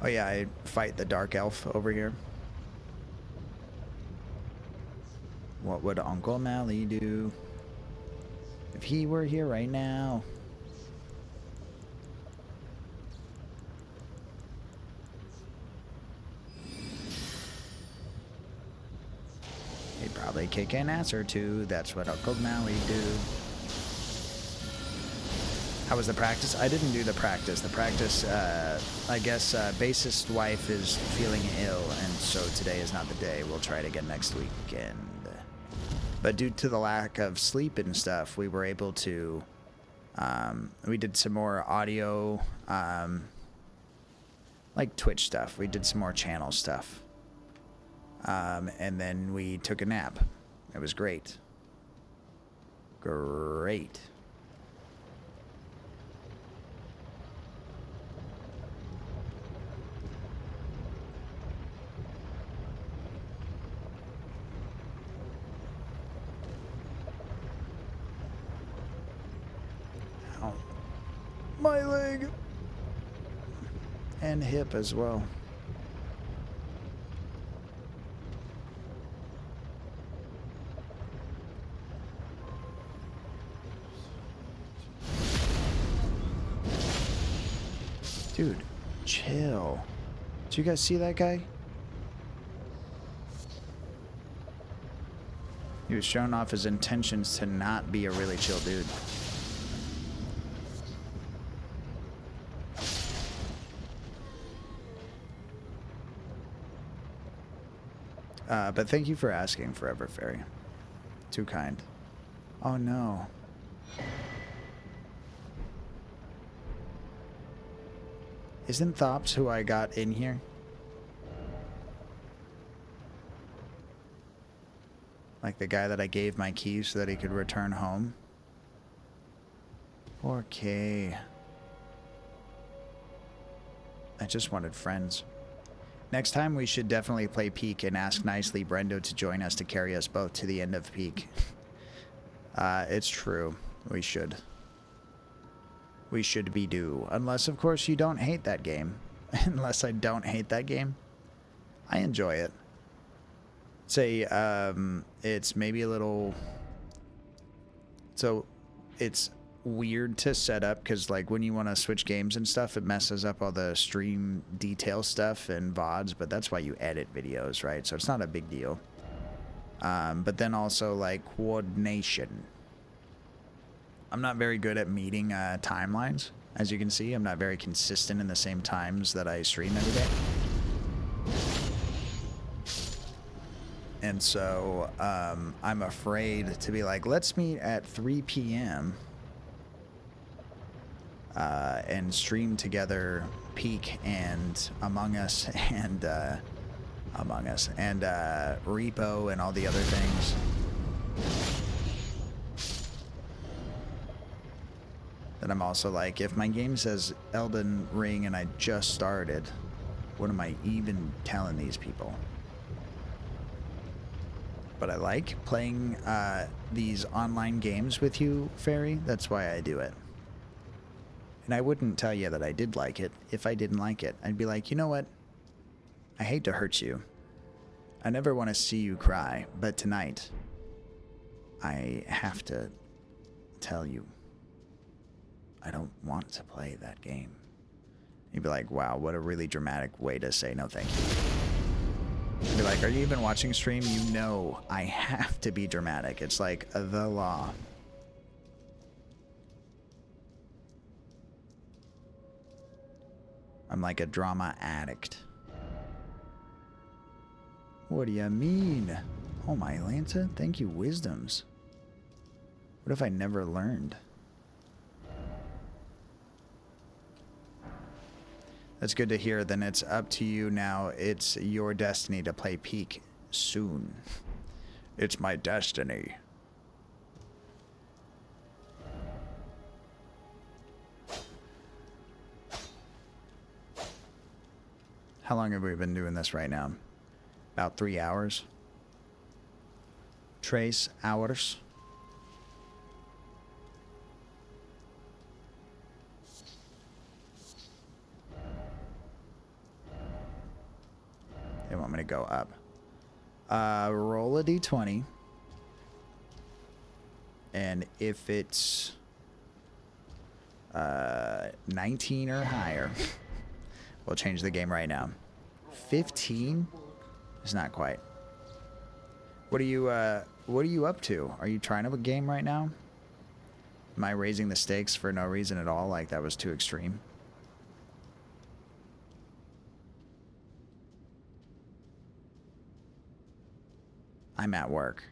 Oh yeah, I fight the dark elf over here. What would Uncle Mally do if he were here right now? He'd probably kick an ass or two. That's what Uncle Mally do. How was the practice? I didn't do the practice. The practice, I guess, bassist wife is feeling ill, and so today is not the day. We'll try it again next weekend. But due to the lack of sleep and stuff, we were able to, we did some more audio, like Twitch stuff. We did some more channel stuff. And then we took a nap. It was great. Great. Ow. My leg. And hip as well. Dude, chill. Did you guys see that guy? He was showing off his intentions to not be a really chill dude. But thank you for asking, Forever Fairy. Too kind. Oh no. Isn't Thops who I got in here? Like the guy that I gave my keys so that he could return home? Okay. I just wanted friends. Next time we should definitely play Peak and ask nicely Brendo to join us to carry us both to the end of Peak. It's true. We should. We should be due. Unless, of course, you don't hate that game. Unless I don't hate that game. I enjoy it. Say, it's maybe a little... So, it's weird to set up, because, like, when you want to switch games and stuff, it messes up all the stream detail stuff and VODs, but that's why you edit videos, right? So it's not a big deal. But then also, like, coordination. I'm not very good at meeting timelines. As you can see, I'm not very consistent in the same times that I stream every day. And so I'm afraid to be like, let's meet at 3 p.m. And stream together Peak and Among Us and Repo and all the other things. Then I'm also like, if my game says Elden Ring and I just started, what am I even telling these people? But I like playing these online games with you, Fairy. That's why I do it. And I wouldn't tell you that I did like it if I didn't like it. I'd be like, you know what? I hate to hurt you. I never want to see you cry, but tonight, I have to tell you, I don't want to play that game. You'd be like, wow, what a really dramatic way to say no thank you. You'd be like, are you even watching stream? You know I have to be dramatic. It's like the law. I'm like a drama addict. What do you mean? Oh my Lanta, thank you, wisdoms. What if I never learned? That's good to hear. Then it's up to you now. It's your destiny to play Peak soon. It's my destiny. How long have we been doing this right now? About 3 hours. Trace hours. They want me to go up. Roll a d20. And if it's 19 or higher, we'll change the game right now. 15 is not quite. What are you up to? Are you trying to game right now? Am I raising the stakes for no reason at all? Like that was too extreme. I'm at work.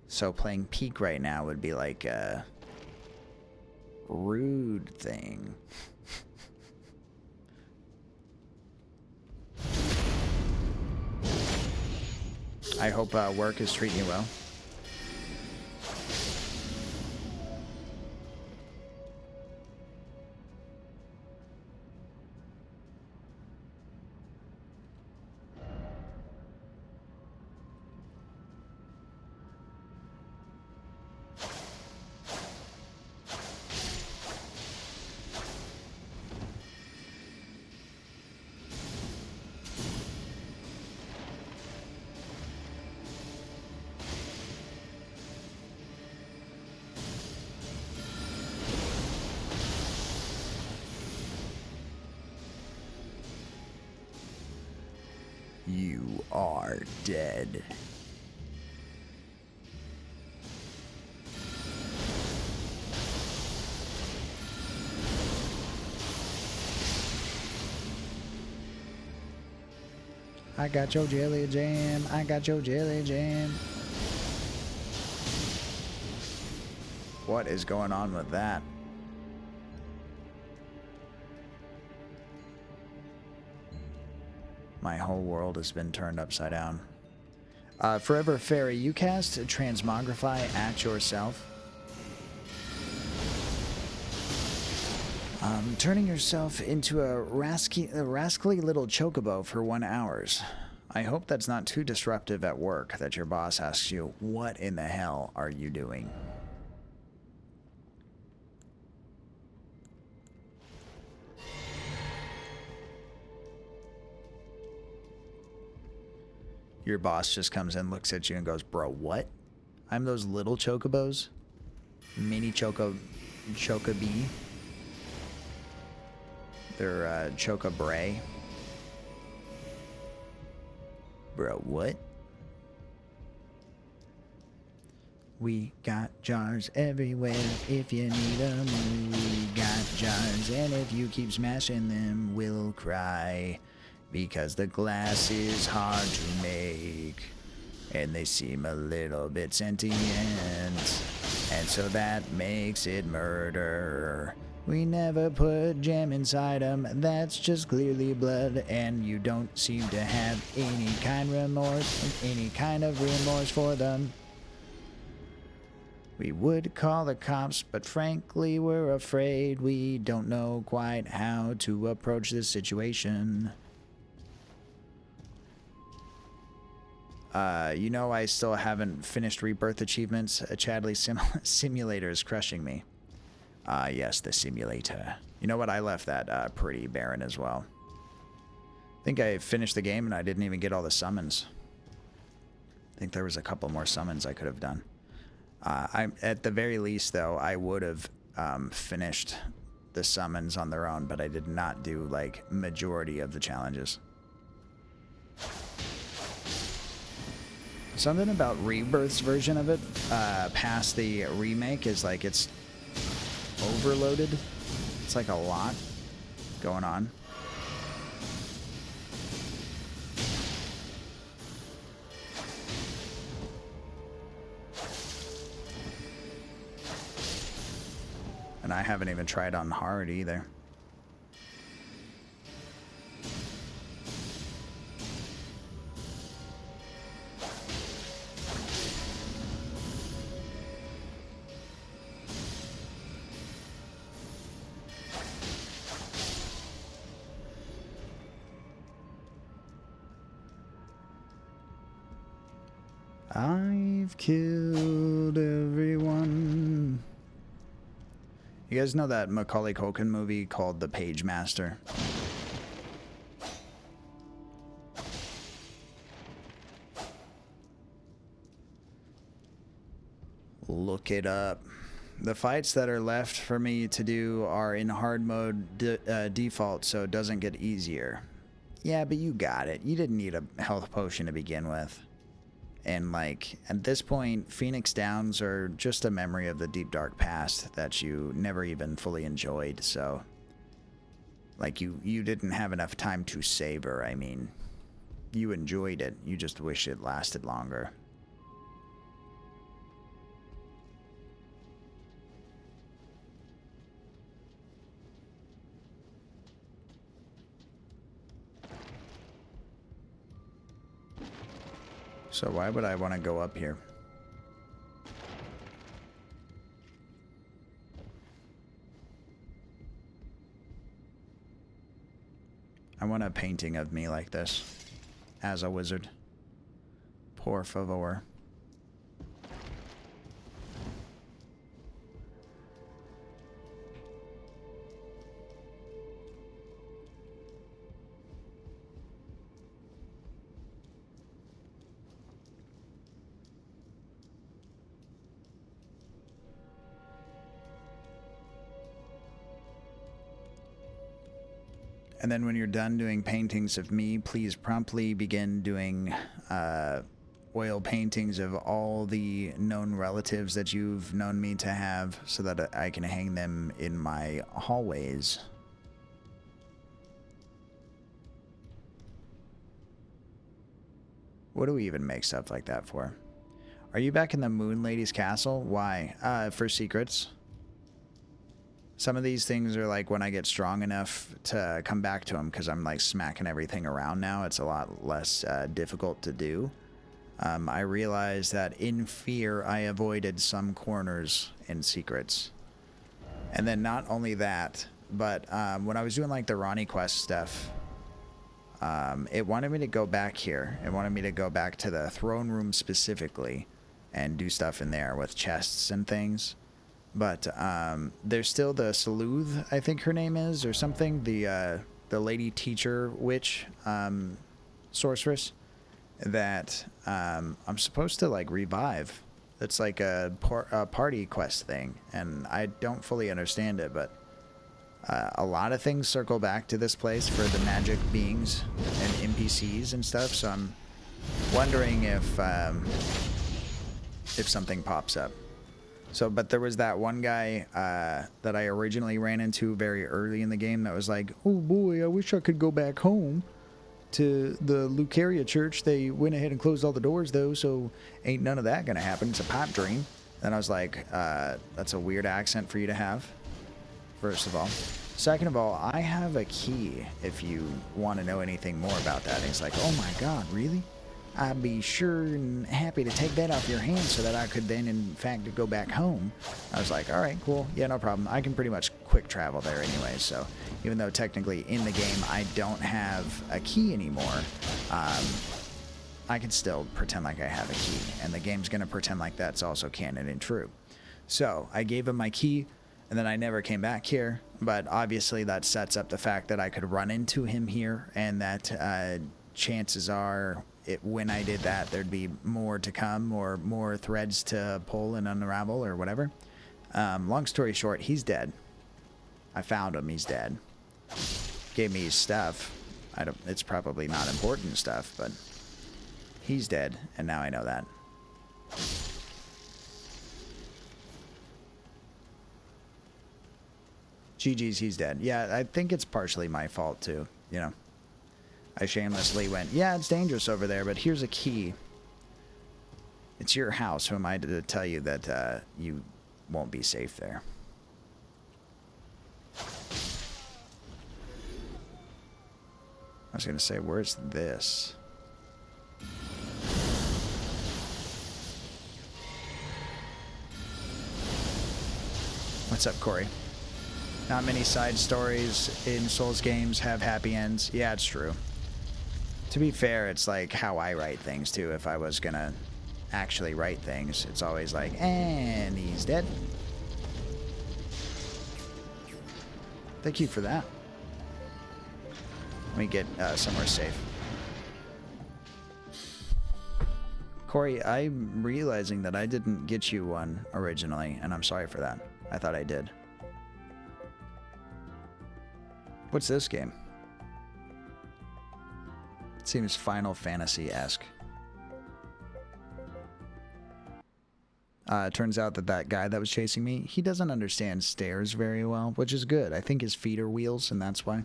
So playing Peak right now would be like a rude thing. I hope work is treating you well. You are dead. I got your jelly jam. I got your jelly jam. What is going on with that? My whole world has been turned upside down. Forever Fairy, you cast Transmogrify at yourself. Turning yourself into a rascally little chocobo for 1 hour. I hope that's not too disruptive at work that your boss asks you, what in the hell are you doing? Your boss just comes in, looks at you, and goes, bro, what? I'm those little chocobos? Mini chocobee? They're chocobray. Bro, what? We got jars everywhere if you need them. We got jars, and if you keep smashing them, we'll cry. Because the glass is hard to make, and they seem a little bit sentient, and so that makes it murder. We never put jam inside them, that's just clearly blood, and you don't seem to have any kind of remorse for them. We would call the cops, but frankly we're afraid. We don't know quite how to approach this situation. You know, I still haven't finished Rebirth achievements. A Chadley simulator is crushing me. Yes, the simulator. You know what? I left that pretty barren as well. I think I finished the game and I didn't even get all the summons. I think there was a couple more summons I could have done. At the very least, though, I would have finished the summons on their own, but I did not do, like, majority of the challenges. Something about Rebirth's version of it, past the remake, is like it's overloaded. It's like a lot going on. And I haven't even tried on hard either. I've killed everyone. You guys know that Macaulay Culkin movie called The Page Master? Look it up. The fights that are left for me to do are in hard mode default, so it doesn't get easier. Yeah, but you got it. You didn't need a health potion to begin with. And like, at this point, Phoenix Downs are just a memory of the deep dark past that you never even fully enjoyed, so... Like, you didn't have enough time to savor, I mean. You enjoyed it, you just wish it lasted longer. So why would I want to go up here? I want a painting of me like this, as a wizard. Por favor. And then when you're done doing paintings of me, please promptly begin doing oil paintings of all the known relatives that you've known me to have so that I can hang them in my hallways. What do we even make stuff like that for? Are you back in the Moon Lady's castle? Why? For secrets. Some of these things are like when I get strong enough to come back to them because I'm like smacking everything around now. It's a lot less difficult to do. I realized that in fear I avoided some corners in secrets. And then not only that, but when I was doing like the Ronnie Quest stuff, it wanted me to go back here. It wanted me to go back to the throne room specifically and do stuff in there with chests and things. But there's still the Sleuth, I think her name is, or something. The lady teacher witch sorceress that I'm supposed to like revive. It's like a party quest thing, and I don't fully understand it. But a lot of things circle back to this place for the magic beings and NPCs and stuff. So I'm wondering if something pops up. So, but there was that one guy that I originally ran into very early in the game that was like, oh boy, I wish I could go back home to the Lucaria church. They went ahead and closed all the doors though, so ain't none of that gonna happen. It's a pipe dream. And I was like, that's a weird accent for you to have, first of all. Second of all, I have a key if you want to know anything more about that. And he's like, oh my god, really? I'd be sure and happy to take that off your hands so that I could then, in fact, go back home. I was like, all right, cool. Yeah, no problem. I can pretty much quick travel there anyway. So even though technically in the game I don't have a key anymore, I can still pretend like I have a key. And the game's going to pretend like that's also canon and true. So I gave him my key. And then I never came back here. But obviously that sets up the fact that I could run into him here, and that chances are when I did that, there'd be more to come, or more threads to pull and unravel or whatever. Long story short, he's dead. I found him. He's dead. Gave me his stuff. It's probably not important stuff, but he's dead, and now I know that. GG's, he's dead. Yeah, I think it's partially my fault too, you know. I shamelessly went, yeah, it's dangerous over there, but here's a key. It's your house. Who am I to tell you that you won't be safe there? I was gonna say, where's this? What's up, Corey? Not many side stories in Souls games have happy ends. Yeah, it's true. To be fair, it's like how I write things too. If I was gonna actually write things, it's always like, and he's dead. Thank you for that. Let me get somewhere safe. Corey, I'm realizing that I didn't get you one originally, and I'm sorry for that. I thought I did. What's this game? Seems Final Fantasy-esque. Turns out that guy that was chasing me, he doesn't understand stairs very well, which is good. I think his feet are wheels, and that's why.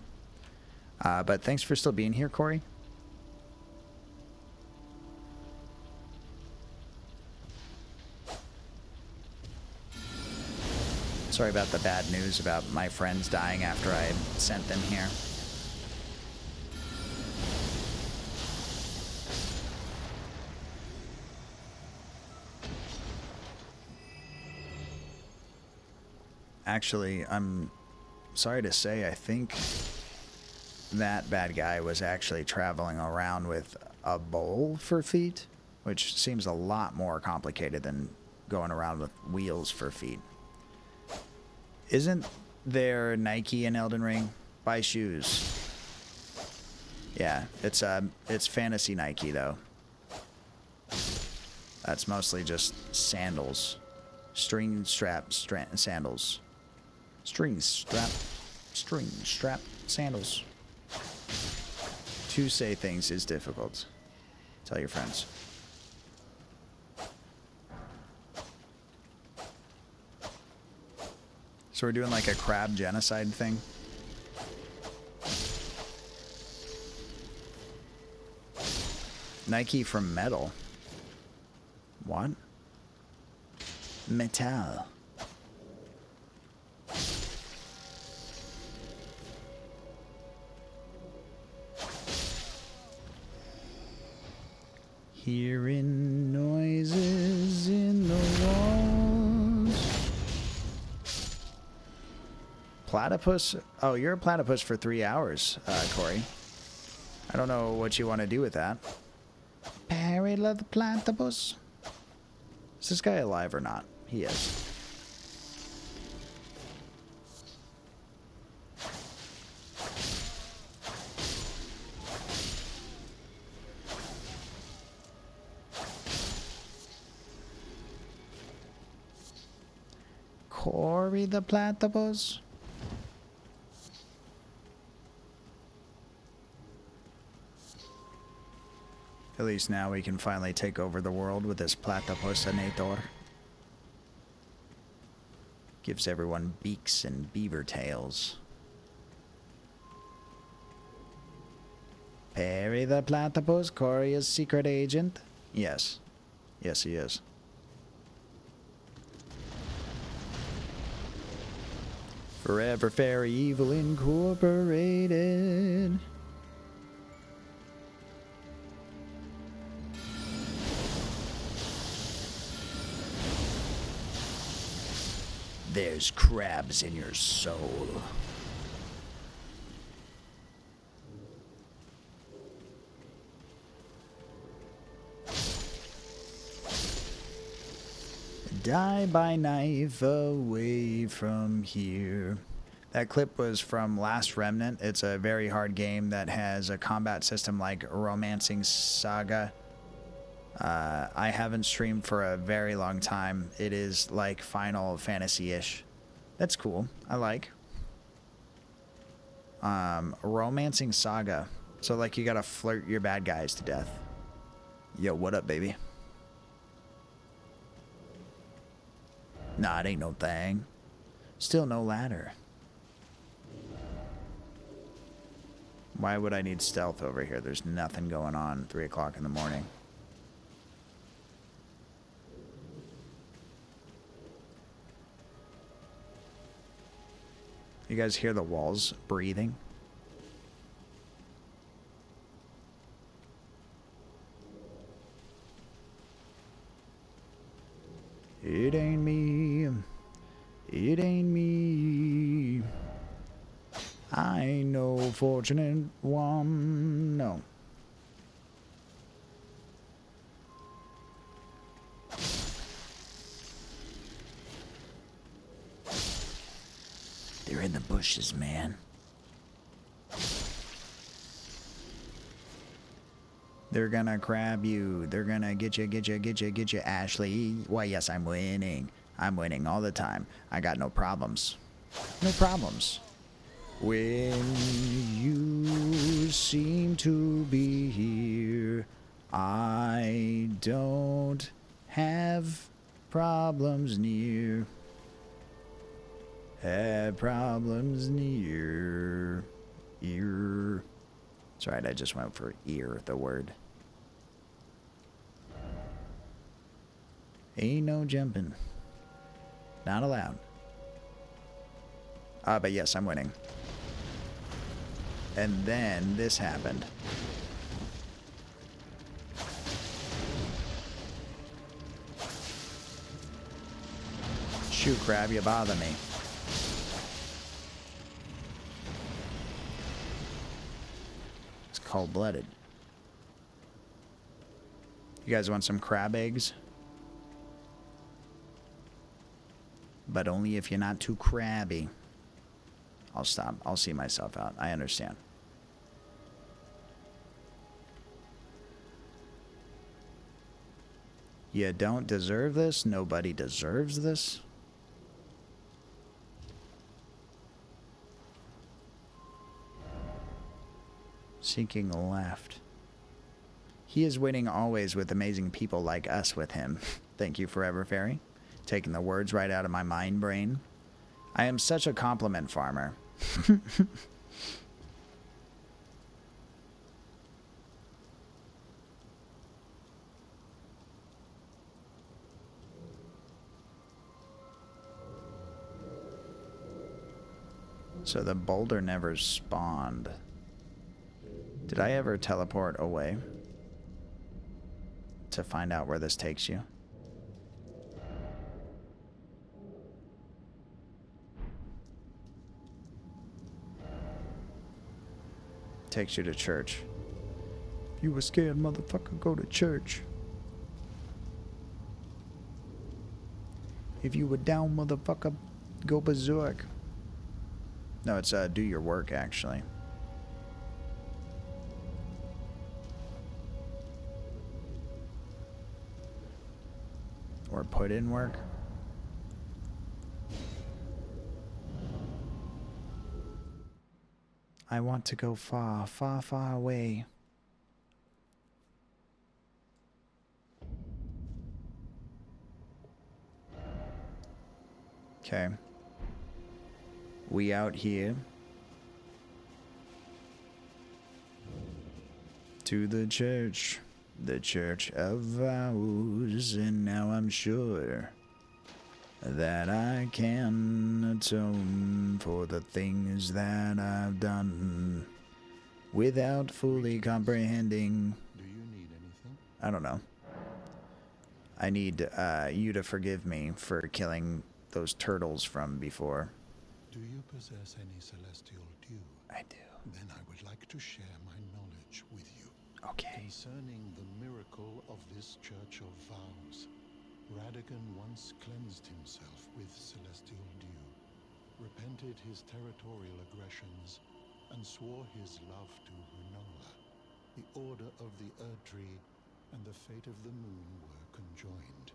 But thanks for still being here, Corey. Sorry about the bad news about my friends dying after I sent them here. Actually, I'm sorry to say, I think that bad guy was actually traveling around with a bowl for feet, which seems a lot more complicated than going around with wheels for feet. Isn't there Nike in Elden Ring? Buy shoes. Yeah, it's fantasy Nike though. That's mostly just sandals. String strap sandals. String strap sandals. To say things is difficult. Tell your friends. So we're doing like a crab genocide thing. Nike from metal. What? Metal. Hearing noises in the walls. Platypus? Oh, you're a platypus for 3 hours, Corey. I don't know what you want to do with that. Parrot of the platypus. Is this guy alive or not? He is. Corey the platypus. At least now we can finally take over the world with this platypusinator. Gives everyone beaks and beaver tails. Perry the platypus, Corey is secret agent? Yes. Yes, he is. Forever Fairy Evil Incorporated. There's crabs in your soul. Die by knife away from here. That clip was from Last Remnant. It's a very hard game that has a combat system like Romancing Saga. I haven't streamed for a very long time. It is like Final Fantasy-ish. That's cool. I like. Romancing Saga. So like you gotta flirt your bad guys to death. Yo, what up, baby? Nah, it ain't no thing. Still no ladder. Why would I need stealth over here? There's nothing going on 3 o'clock in the morning. You guys hear the walls breathing? It ain't me. It ain't me. I ain't no fortunate one. No. They're in the bushes, man. They're gonna grab you. They're gonna get you, Ashley. Why, yes, I'm winning. I'm winning all the time. I got no problems. No problems. When you seem to be here, I don't have problems near. Have problems near. Ear. That's right, I just went for ear, the word. Ain't no jumping. Not allowed. But yes, I'm winning. And then this happened. Shoot, crab, you bother me. It's cold-blooded. You guys want some crab eggs? But only if you're not too crabby. I'll stop. I'll see myself out. I understand. You don't deserve this? Nobody deserves this? Seeking left. He is winning always with amazing people like us with him. Thank you, Forever Fairy. Taking the words right out of my mind brain. I am such a compliment farmer. So the boulder never spawned. Did I ever teleport away to find out where this takes you? Takes you to church. If you were scared, motherfucker, go to church. If you were down, motherfucker, go berserk. No, it's do your work, actually. Or put in work. I want to go far, far, far away. Okay. We out here. To the church of vows, and now I'm sure that I can atone for the things that I've done without fully comprehending. Do you need anything? I don't know. I need you to forgive me for killing those turtles from before. Do you possess any celestial dew? I do. Then I would like to share my knowledge with you. Okay. Concerning the miracle of this church of vows. Radagon once cleansed himself with celestial dew, repented his territorial aggressions, and swore his love to Renola. The order of the Erdtree and the fate of the moon were conjoined,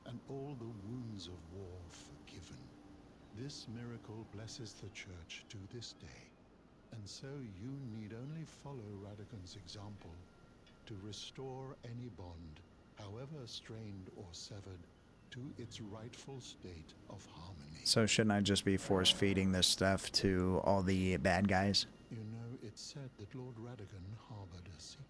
and all the wounds of war forgiven. This miracle blesses the Church to this day, and so you need only follow Radagon's example to restore any bond, however strained or severed, to its rightful state of harmony. So shouldn't I just be force feeding this stuff to all the bad guys? You know, it's said that Lord Radagon harbored a secret.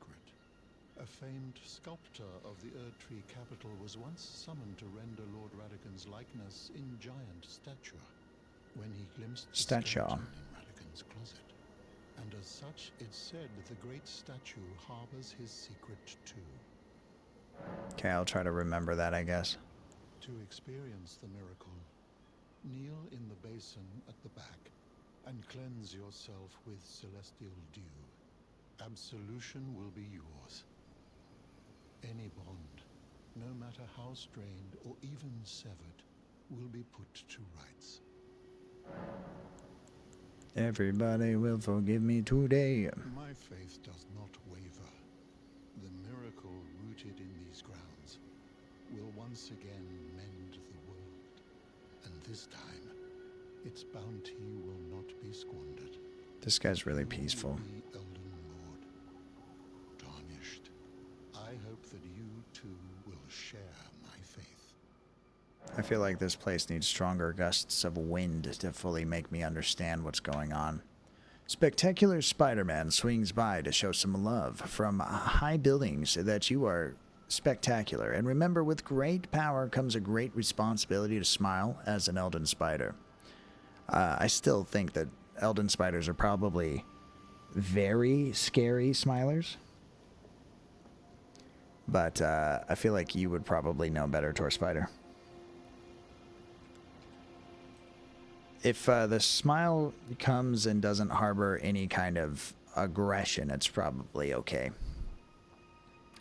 A famed sculptor of the Erdtree capital was once summoned to render Lord Radagon's likeness in giant stature when he glimpsed the skeleton in Radagon's closet. And as such, it's said that the great statue harbors his secret too. Okay, I'll try to remember that, I guess. To experience the miracle, kneel in the basin at the back and cleanse yourself with celestial dew. Absolution will be yours. Any bond, no matter how strained or even severed, will be put to rights. Everybody will forgive me today. My faith does not waver. The miracle rooted in these grounds will once again mend the world. And this time, its bounty will not be squandered. This guy's really peaceful. The Elden Lord, tarnished. I hope that you too will share my faith. I feel like this place needs stronger gusts of wind to fully make me understand what's going on. Spectacular Spider-Man swings by to show some love from high buildings that you are spectacular. And remember, with great power comes a great responsibility to smile as an Elden Spider. I still think that Elden Spiders are probably very scary smilers. But I feel like you would probably know better, Tor Spider. If the smile comes and doesn't harbor any kind of aggression, it's probably okay.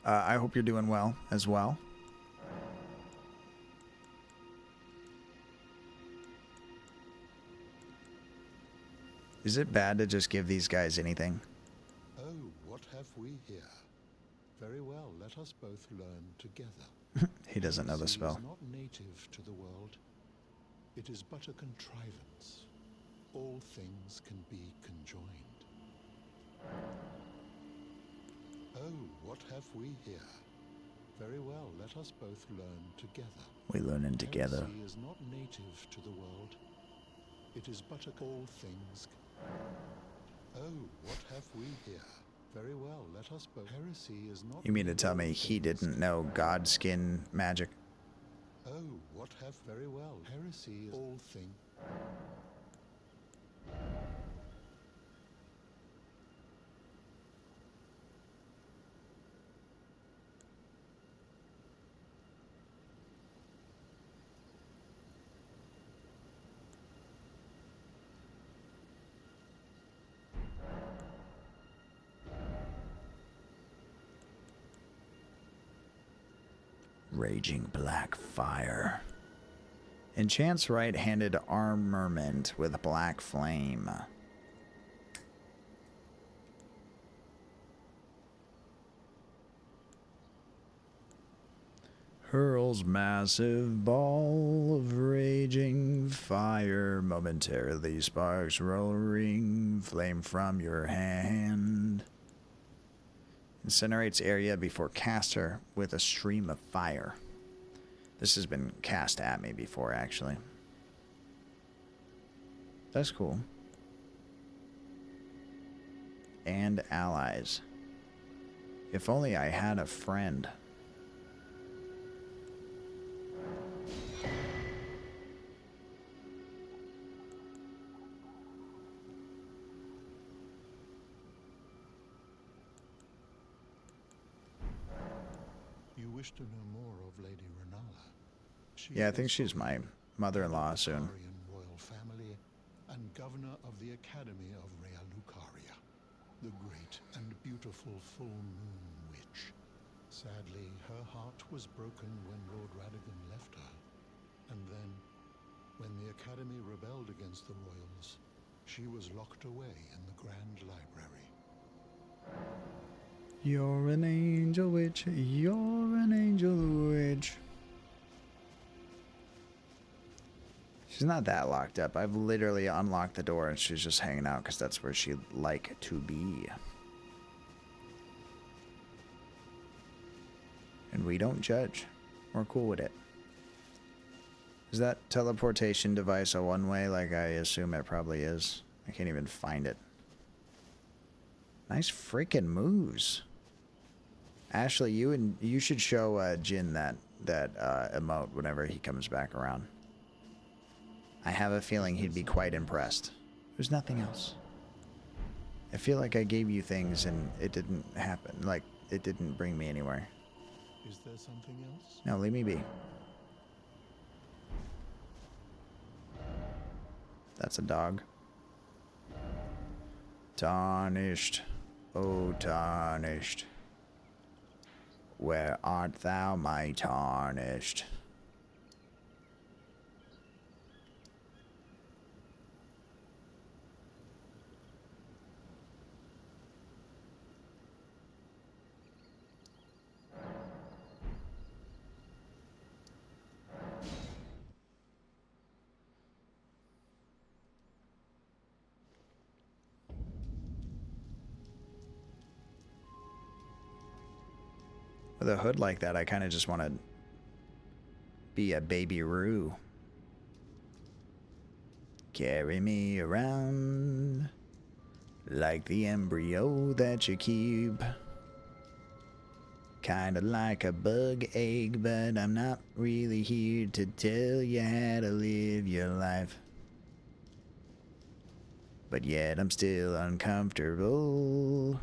I hope you're doing well as well. Is it bad to just give these guys anything? Oh, what have we here? Very well, let us both learn together. He doesn't know the spell. It is not native to the world. It is but a contrivance. All things can be conjoined. Oh, what have we here? Very well, let us both learn together. We learning together. Heresy is not native to the world. It is but all things. Oh, what have we here? Very well, let us both. Heresy is not. You mean to tell me he didn't know Godskin magic? Oh, what have very well. Heresy is all thing. Raging black fire. Enchants right-handed armament with black flame. Hurls massive ball of raging fire. Momentarily sparks roaring flame from your hand. Incinerates area before caster with a stream of fire. This has been cast at me before, actually. That's cool. And allies. If only I had a friend. You wish to know more of Lady Renola? Yeah, I think she's my mother-in-law soon. Royal family and governor of the Academy of Rea Lucaria, the great and beautiful full moon witch, Sadly, her heart was broken when Lord Radigan left her. And then, when the Academy rebelled against the Royals, she was locked away in the Grand Library. You're an angel witch. You're an angel witch. She's not that locked up. I've literally unlocked the door and she's just hanging out because that's where she'd like to be. And we don't judge. We're cool with it. Is that teleportation device a one-way like I assume it probably is? I can't even find it. Nice freaking moves. Ashley, you should show Jin that emote whenever he comes back around. I have a feeling he'd be quite impressed. There's nothing else. I feel like I gave you things and it didn't happen. Like, it didn't bring me anywhere. Is there something else? No, leave me be. That's a dog. Tarnished, oh tarnished. Where art thou, my tarnished? With a hood like that, I kind of just want to be a baby Roo. Carry me around like the embryo that you keep. Kinda like a bug egg, but I'm not really here to tell you how to live your life. But yet I'm still uncomfortable.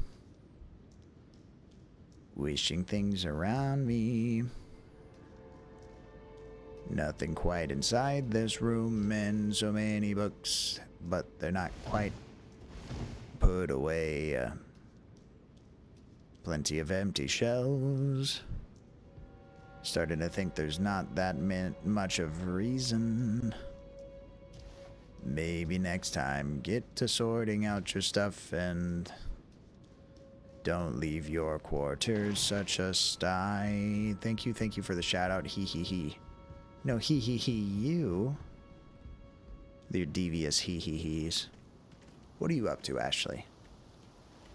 Wishing things around me. Nothing quite inside this room, and so many books, but they're not quite put away. Plenty of empty shelves. Starting to think there's not that much of reason. Maybe next time, get to sorting out your stuff and don't leave your quarters such a sty. Thank you for the shout out. He he he. No, he he he you. Your devious he he he's. What are you up to, Ashley?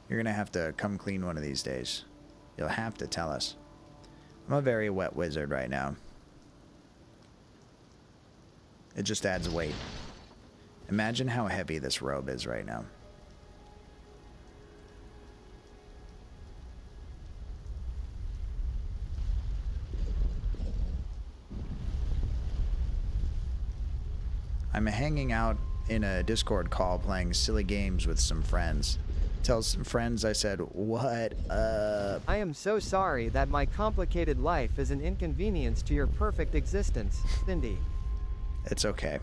You're gonna have to come clean one of these days. You'll have to tell us. I'm a very wet wizard right now. It just adds weight. Imagine how heavy this robe is right now. I'm hanging out in a Discord call playing silly games with some friends. Tell some friends I said, what up? I am so sorry that my complicated life is an inconvenience to your perfect existence, Cindy. It's okay.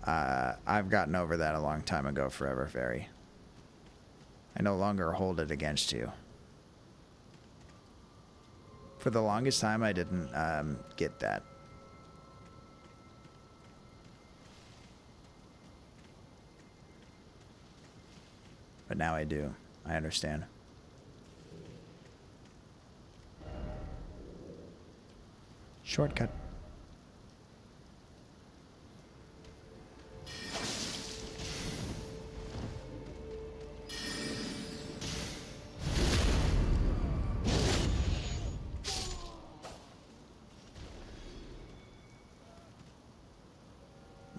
I've gotten over that a long time ago, Forever Fairy. I no longer hold it against you. For the longest time, I didn't get that. But now I do. I understand. Shortcut.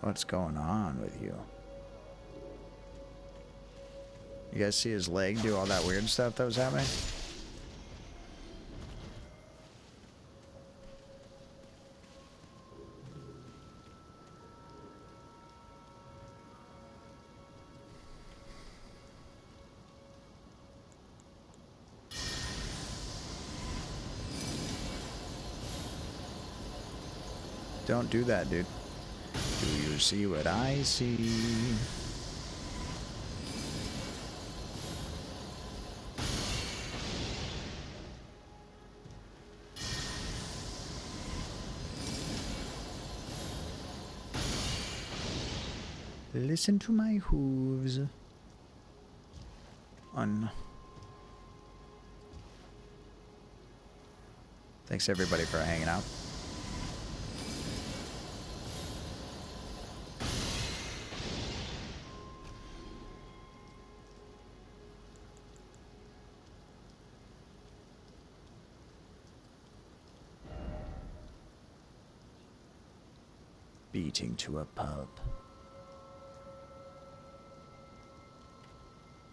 What's going on with you? You guys see his leg do all that weird stuff that was happening? Don't do that, dude. Do you see what I see? Listen to my hooves. Thanks everybody for hanging out. Beating to a pulp.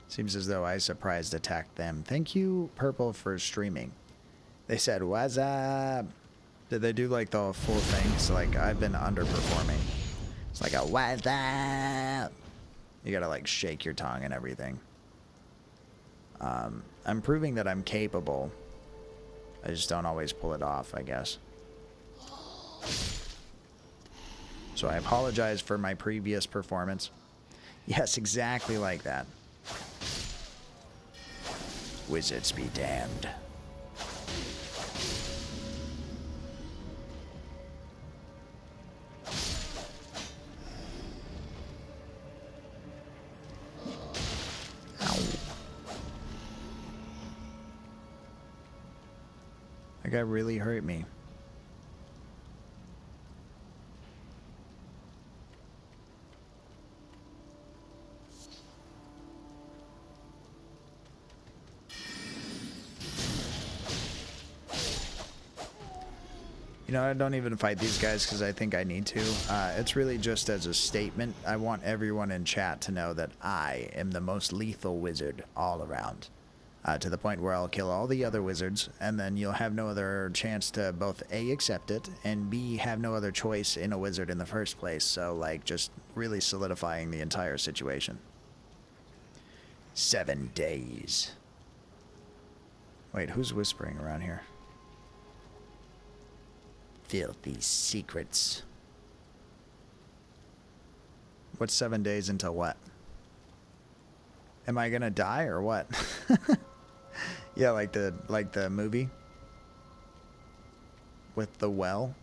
Seems as though I surprised attacked them. Thank you, Purple, for streaming. They said, what's up? Did they do like the full thing? So like I've been underperforming. It's like a what's up? You gotta like shake your tongue and everything. I'm proving that I'm capable. I just don't always pull it off, I guess. So I apologize for my previous performance. Yes, exactly like that. Wizards be damned. Ow. That guy really hurt me. You know, I don't even fight these guys because I think I need to. It's really just as a statement. I want everyone in chat to know that I am the most lethal wizard all around. To the point where I'll kill all the other wizards, and then you'll have no other chance to both A, accept it, and B, have no other choice in a wizard in the first place. So, like, just really solidifying the entire situation. 7 days. Wait, who's whispering around here? Filthy secrets. What's 7 days until what? Am I gonna die or what? Yeah, like the movie with the well.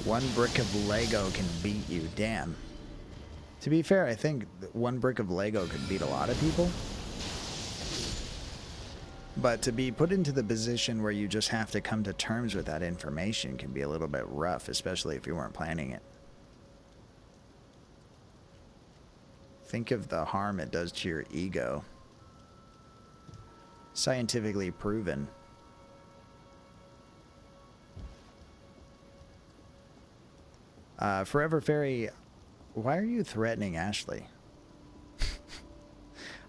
One brick of Lego can beat you, damn. To be fair, I think one brick of Lego could beat a lot of people. But to be put into the position where you just have to come to terms with that information can be a little bit rough, especially if you weren't planning it. Think of the harm it does to your ego. Scientifically proven. Forever Fairy, why are you threatening Ashley?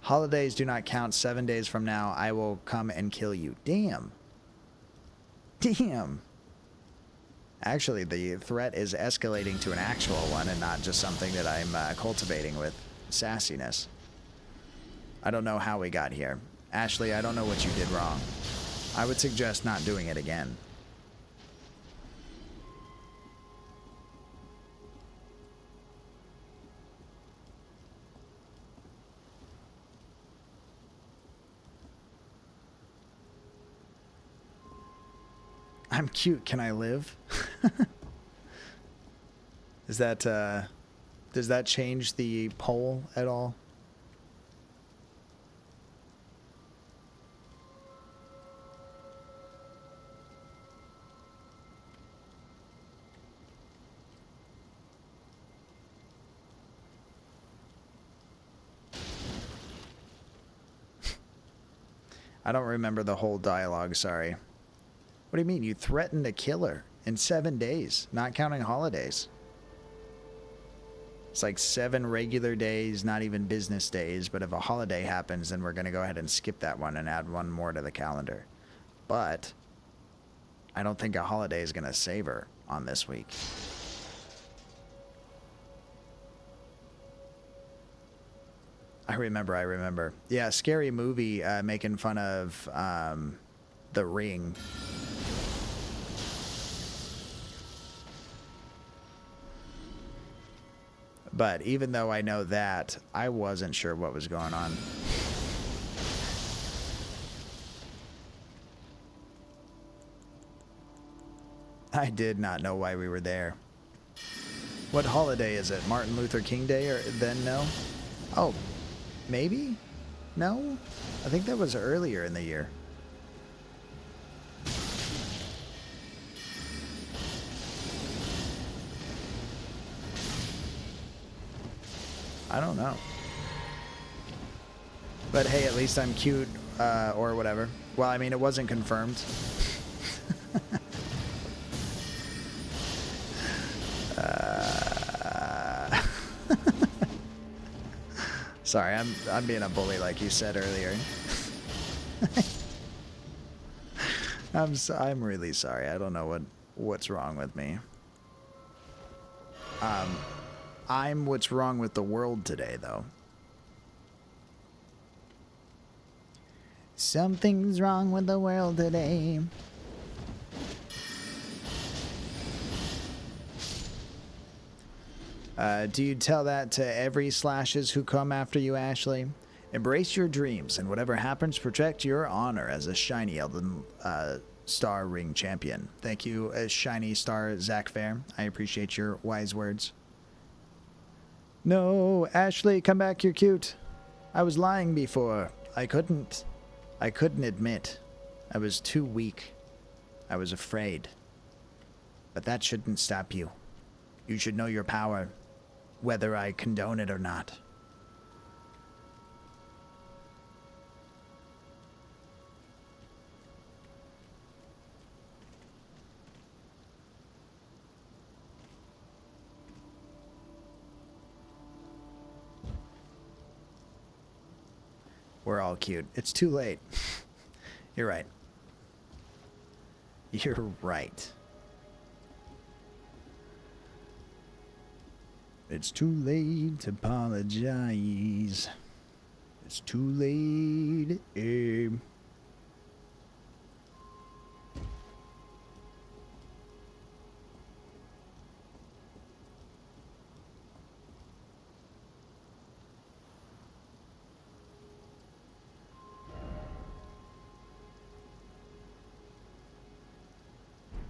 Holidays do not count. 7 days from now, I will come and kill you. Damn. Damn. Actually, the threat is escalating to an actual one and not just something that I'm cultivating with sassiness. I don't know how we got here. Ashley, I don't know what you did wrong. I would suggest not doing it again. I'm cute, can I live? Is that, does that change the poll at all? I don't remember the whole dialogue, sorry. What do you mean? You threatened to kill her in 7 days, not counting holidays. It's like 7 regular days, not even business days, but if a holiday happens, then we're going to go ahead and skip that one and add one more to the calendar. But I don't think a holiday is going to save her on this week. I remember. Yeah, Scary Movie making fun of The Ring. But even though I know that, I wasn't sure what was going on. I did not know why we were there. What holiday is it? Martin Luther King Day? Or then no? Oh, maybe? No? I think that was earlier in the year. I don't know. But hey, at least I'm cute, or whatever. Well, I mean, it wasn't confirmed. Sorry, I'm being a bully like you said earlier. I'm really sorry. I don't know what's wrong with me. I'm what's wrong with the world today, though. Something's wrong with the world today. Do you tell that to every slashes who come after you, Ashley? Embrace your dreams, and whatever happens, protect your honor as a shiny Elden Star Ring champion. Thank you, Shiny Star Zach Fair. I appreciate your wise words. No, Ashley, come back, you're cute. I was lying before. I couldn't admit. I was too weak. I was afraid. But that shouldn't stop you. You should know your power, whether I condone it or not. We're all cute. It's too late. You're right. You're right. It's too late to apologize. It's too late.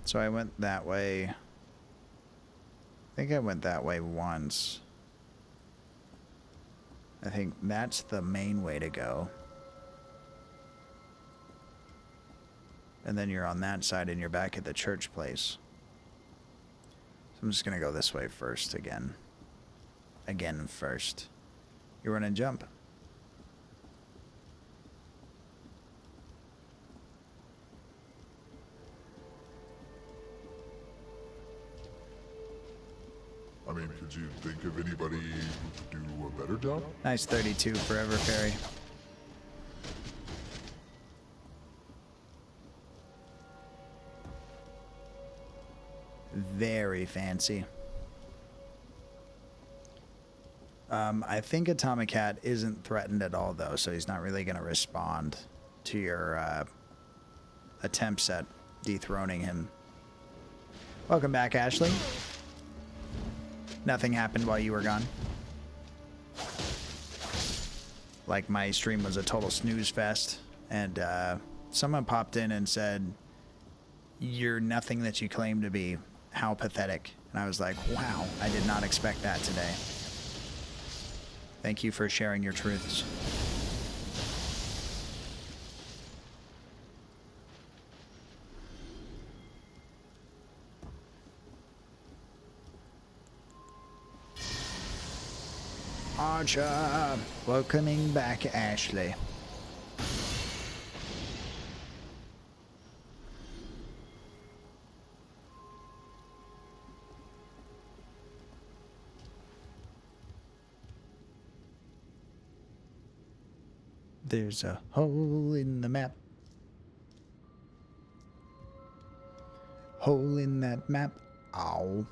So I went that way. I think I went that way once. I think that's the main way to go. And then you're on that side and you're back at the church place. So I'm just gonna go this way first again. Again first. You run and jump. I mean, could you think of anybody who could do a better job? Nice 32 Forever Fairy. Very fancy. I think Atomic Cat isn't threatened at all, though, so he's not really going to respond to your attempts at dethroning him. Welcome back, Ashley. Nothing happened while you were gone. Like my stream was a total snooze fest, and someone popped in and said, "You're nothing that you claim to be. How pathetic." And I was like, wow, I did not expect that today. Thank you for sharing your truths. Archer, welcoming back Ashley. There's a hole in the map. Hole in that map. Ow.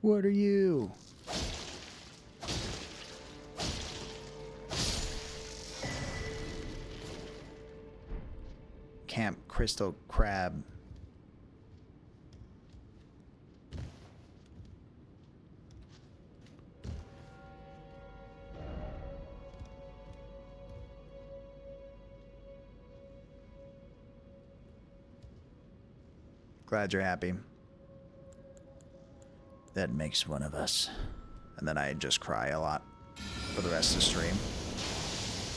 What are you? crystal crab. Glad you're happy. That makes one of us. And then I just cry a lot for the rest of the stream.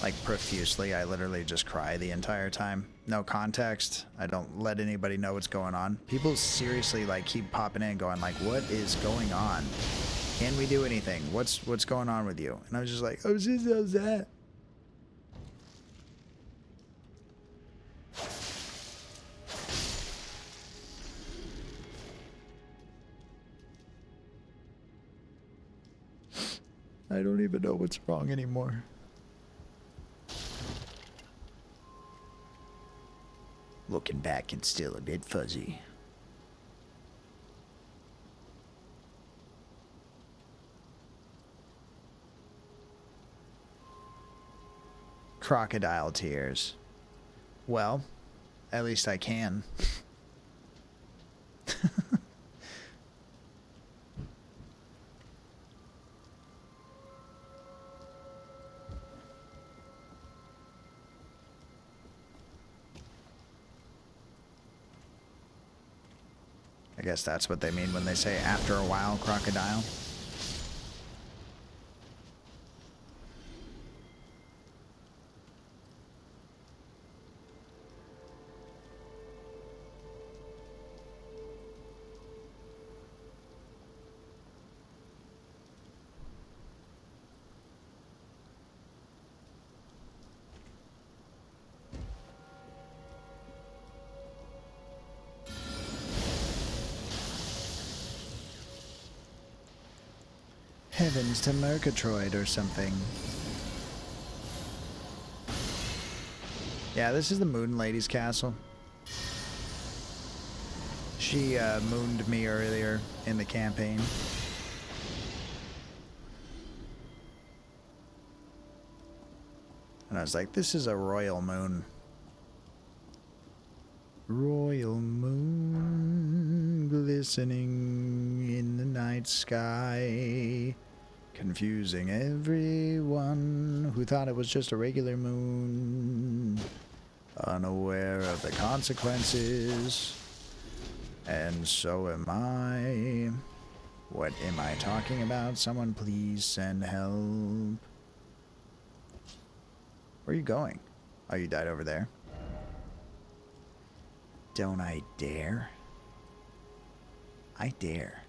Like profusely, I literally just cry the entire time. No context. I don't let anybody know what's going on. People seriously like keep popping in going like, what is going on? Can we do anything? What's going on with you? And I was just like, oh, this is that. I don't even know what's wrong anymore. Looking back, it's still a bit fuzzy. Crocodile tears. Well, at least I can. I guess that's what they mean when they say after a while, crocodile. Heavens to Murgatroyd or something. Yeah, this is the Moon Lady's castle. She mooned me earlier in the campaign. And I was like, this is a royal moon. Royal moon glistening in the night sky, confusing everyone who thought it was just a regular moon, unaware of the consequences. And so am I. What am I talking about? Someone please send help. Where are you going? Oh, you died over there. Don't I dare? I dare.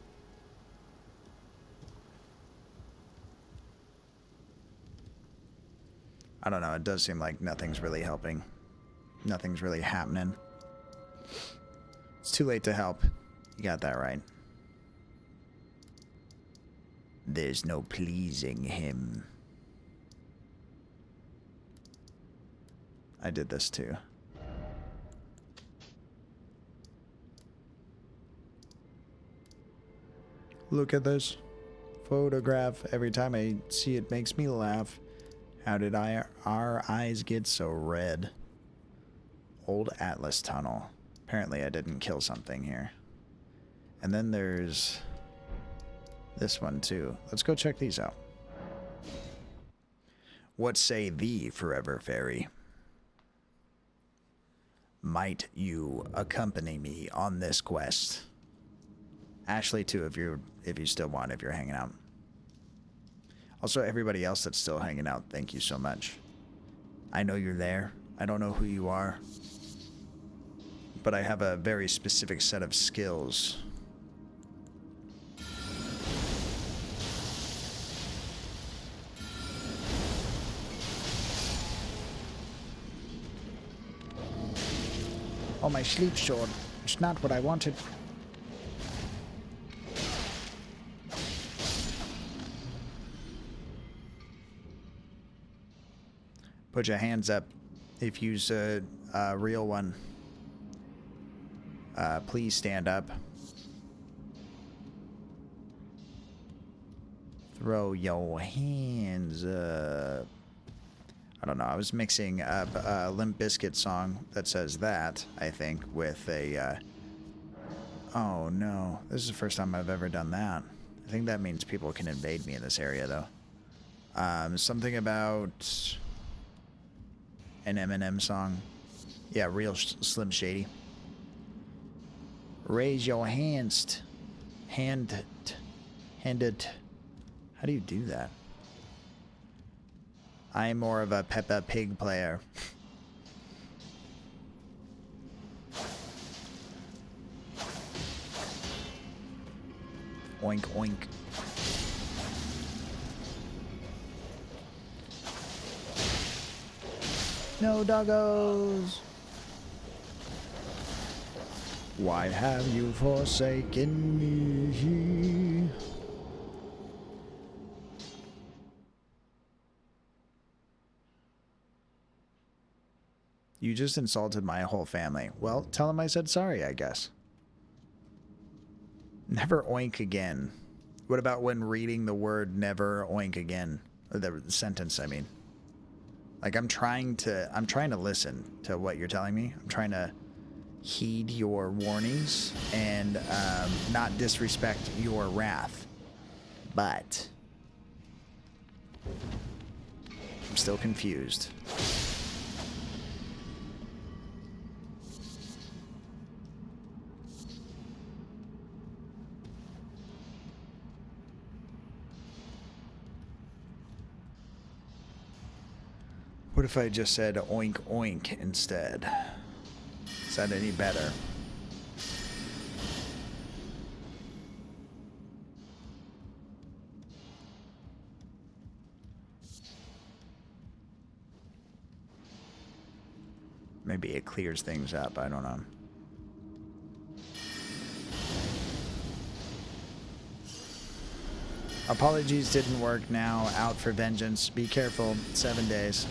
I don't know, it does seem like nothing's really helping. Nothing's really happening. It's too late to help. You got that right. There's no pleasing him. I did this too. Look at this photograph. Every time I see it makes me laugh. How did our eyes get so red? Old Atlas Tunnel. Apparently I didn't kill something here. And then there's this one too. Let's go check these out. What say thee, Forever Fairy? Might you accompany me on this quest? Ashley too, if you still want, if you're hanging out. Also, everybody else that's still hanging out, thank you so much. I know you're there. I don't know who you are. But I have a very specific set of skills. Oh, my sleep sword. It's not what I wanted. Put your hands up if you's a real one. Please stand up. Throw your hands up. I don't know. I was mixing up a Limp Bizkit song that says that, I think, with a... oh, no. This is the first time I've ever done that. I think that means people can invade me in this area, though. Something about an Eminem song. Yeah, real Slim Shady. Raise your hands. Hand it. How do you do that? I'm more of a Peppa Pig player. Oink, oink. No doggos. Why have you forsaken me? You just insulted my whole family. Well, tell them I said sorry, I guess. Never oink again. What about when reading the word never oink again? Or the sentence, I mean. Like, I'm trying to listen to what you're telling me. I'm trying to heed your warnings and not disrespect your wrath. But I'm still confused. What if I just said oink oink instead? Is that any better? Maybe it clears things up, I don't know. Apologies didn't work now. Out for vengeance. Be careful. 7 days.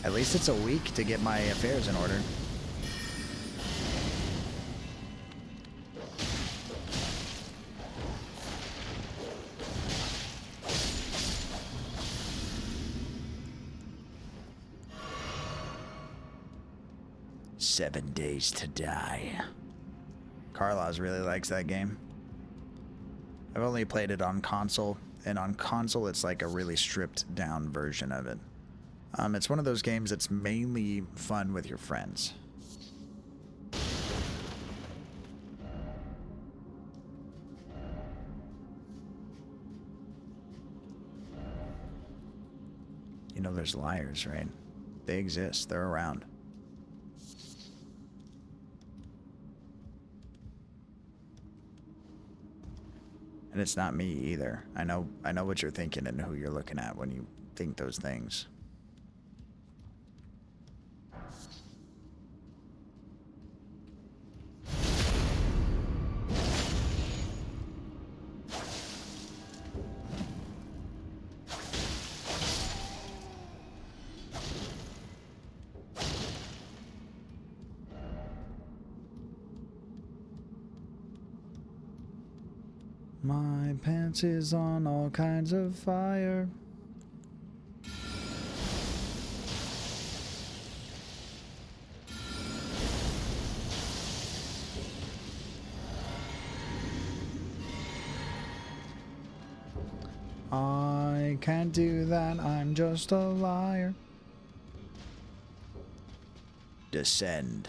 At least it's a week to get my affairs in order. "7 days to die." Carlos really likes that game. I've only played it on console, and on console it's like a really stripped down version of it. It's one of those games that's mainly fun with your friends. You know there's liars, right? They exist. They're around. And it's not me either. I know what you're thinking and who you're looking at when you think those things. My pants is on all kinds of fire. I can't do that, I'm just a liar. Descend.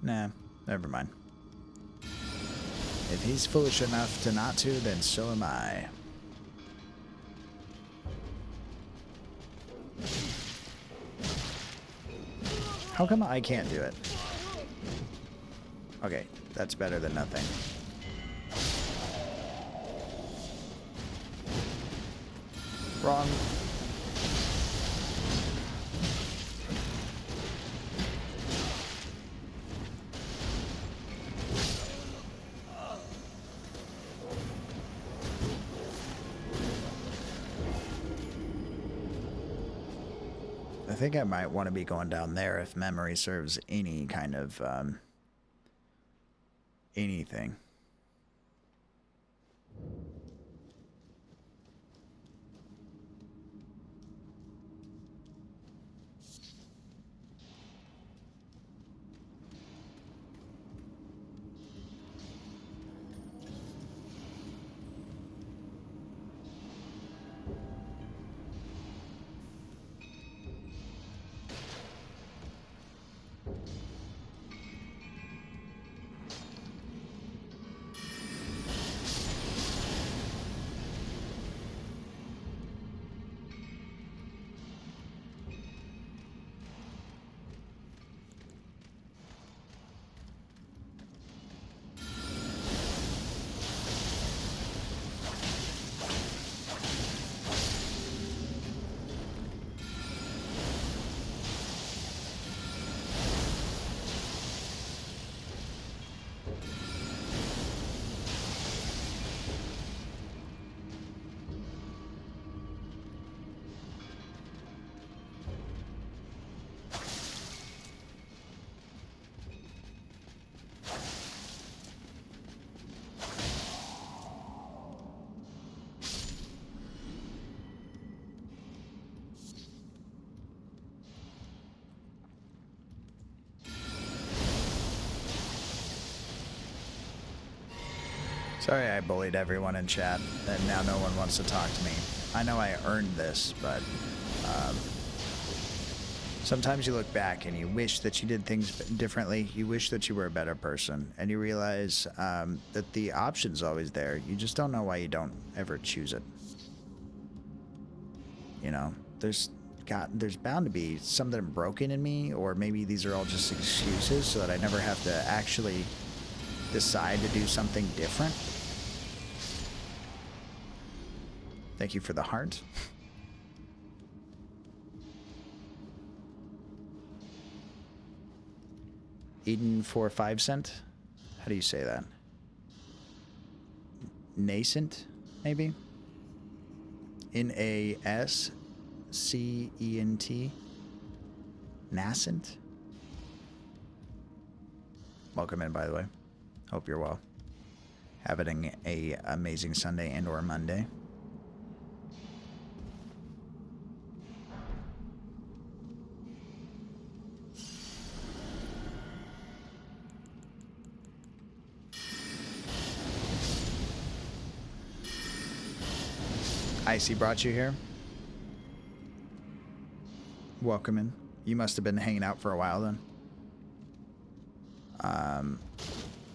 Nah, never mind. If he's foolish enough to not to, then so am I. How come I can't do it? Okay, that's better than nothing. Wrong. I think I might want to be going down there if memory serves any kind of anything. Sorry I bullied everyone in chat, and now no one wants to talk to me. I know I earned this, but sometimes you look back and you wish that you did things differently. You wish that you were a better person, and you realize that the option's always there. You just don't know why you don't ever choose it. You know, there's bound to be something broken in me, or maybe these are all just excuses so that I never have to actually decide to do something different. Thank you for the heart. Eden for 5 cent. How do you say that? Nascent, maybe? Nascent. Nascent. Welcome in, by the way. Hope you're well. Having a amazing Sunday and or Monday. Icy brought you here. Welcome in. You must have been hanging out for a while then.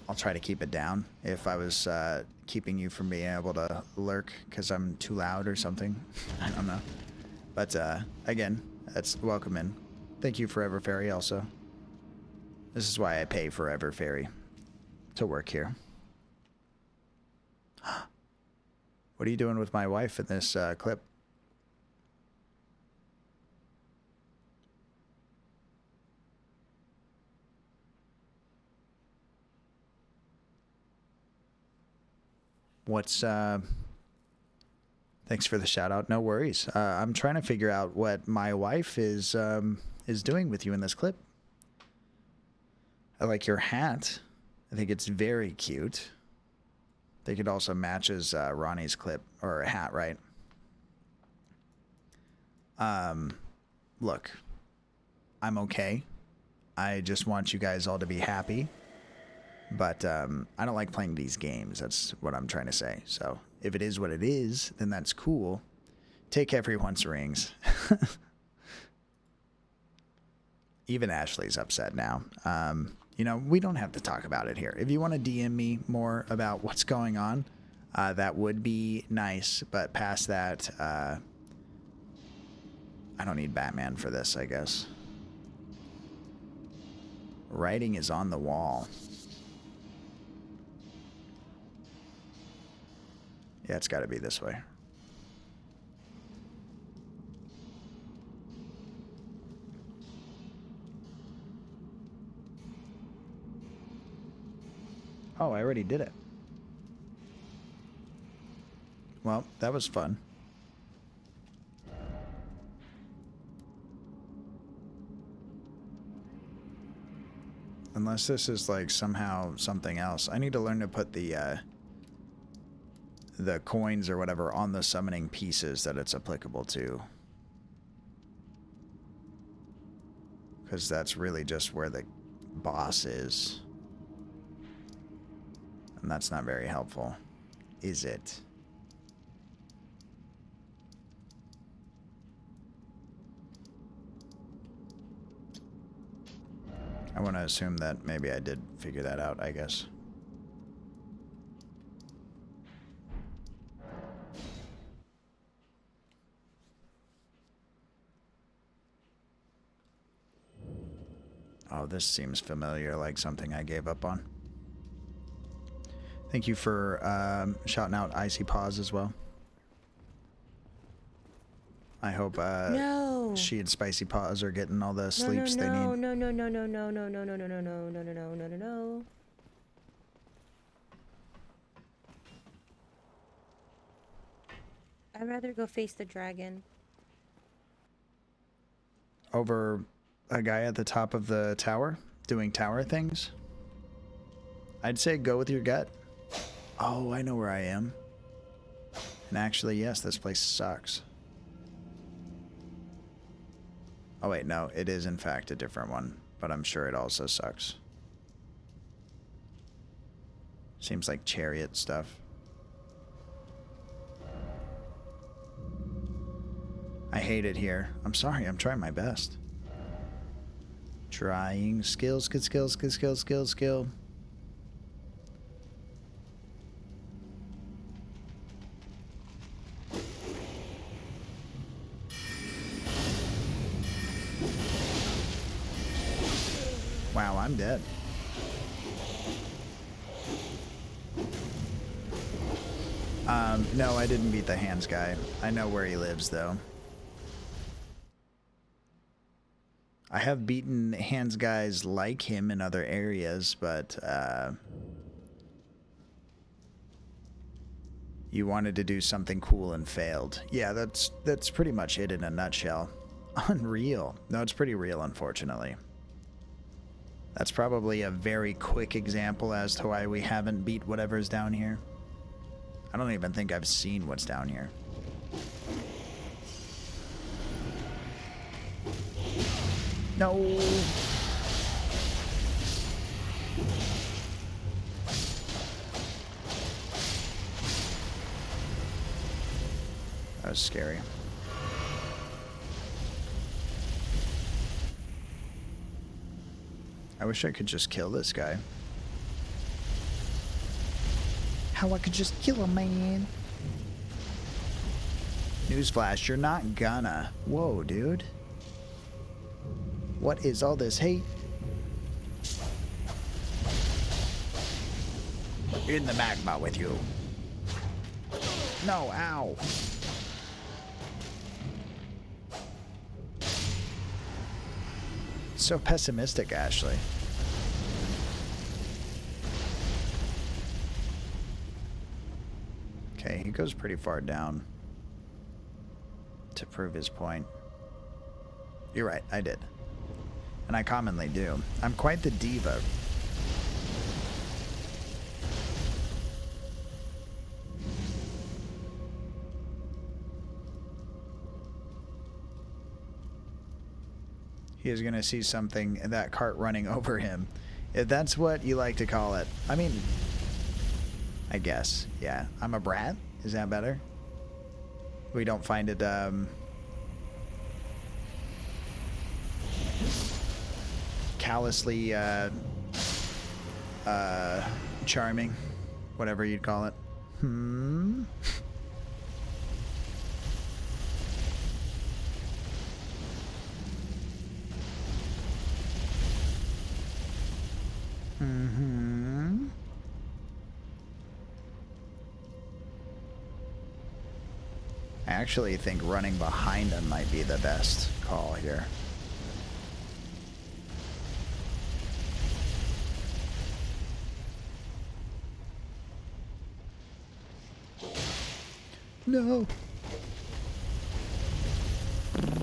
I'll try to keep it down if I was keeping you from being able to lurk because I'm too loud or something. I don't know. But again, that's welcome in. Thank you, Forever Fairy, also. This is why I pay Forever Fairy to work here. What are you doing with my wife in this clip? What's thanks for the shout out. No worries. I'm trying to figure out what my wife is doing with you in this clip. I like your hat. I think it's very cute. I think it also matches Ronnie's clip or hat, right? Look, I'm okay. I just want you guys all to be happy. But I don't like playing these games. That's what I'm trying to say. So if it is what it is, then that's cool. Take everyone's rings. Even Ashley's upset now. You know, we don't have to talk about it here. If you want to DM me more about what's going on, that would be nice. But past that, I don't need Batman for this, I guess. Writing is on the wall. Yeah, it's got to be this way. Oh, I already did it. Well, that was fun. Unless this is like somehow something else. I need to learn to put the coins or whatever on the summoning pieces that it's applicable to. Because that's really just where the boss is. And that's not very helpful, is it? I want to assume that maybe I did figure that out, I guess. Oh, this seems familiar, like something I gave up on. Thank you for shouting out Icy Paws as well. I hope she and Spicy Paws are getting all the sleeps they need. No. I'd rather go face the dragon. Over a guy at the top of the tower doing tower things? I'd say go with your gut. Oh, I know where I am. And actually, yes, this place sucks. Oh wait, no, it is in fact a different one, but I'm sure it also sucks. Seems like chariot stuff. I hate it here. I'm sorry, I'm trying my best. Trying skill. Wow, I'm dead. No, I didn't beat the hands guy. I know where he lives, though. I have beaten hands guys like him in other areas, but you wanted to do something cool and failed. Yeah, that's pretty much it in a nutshell. Unreal. No, it's pretty real, unfortunately. That's probably a very quick example as to why we haven't beat whatever's down here. I don't even think I've seen what's down here. No. That was scary. I wish I could just kill this guy. How I could just kill him, man. Newsflash, you're not gonna. Whoa, dude. What is all this hate? In the magma with you. No, ow. So pessimistic, Ashley. Okay, he goes pretty far down to prove his point. You're right, I did. And I commonly do. I'm quite the diva. He is going to see something, that cart running over him. If that's what you like to call it. I mean, I guess. Yeah. I'm a brat? Is that better? We don't find it, callously, charming. Whatever you'd call it. Hmm? Mm-hmm. I actually think running behind him might be the best call here. No.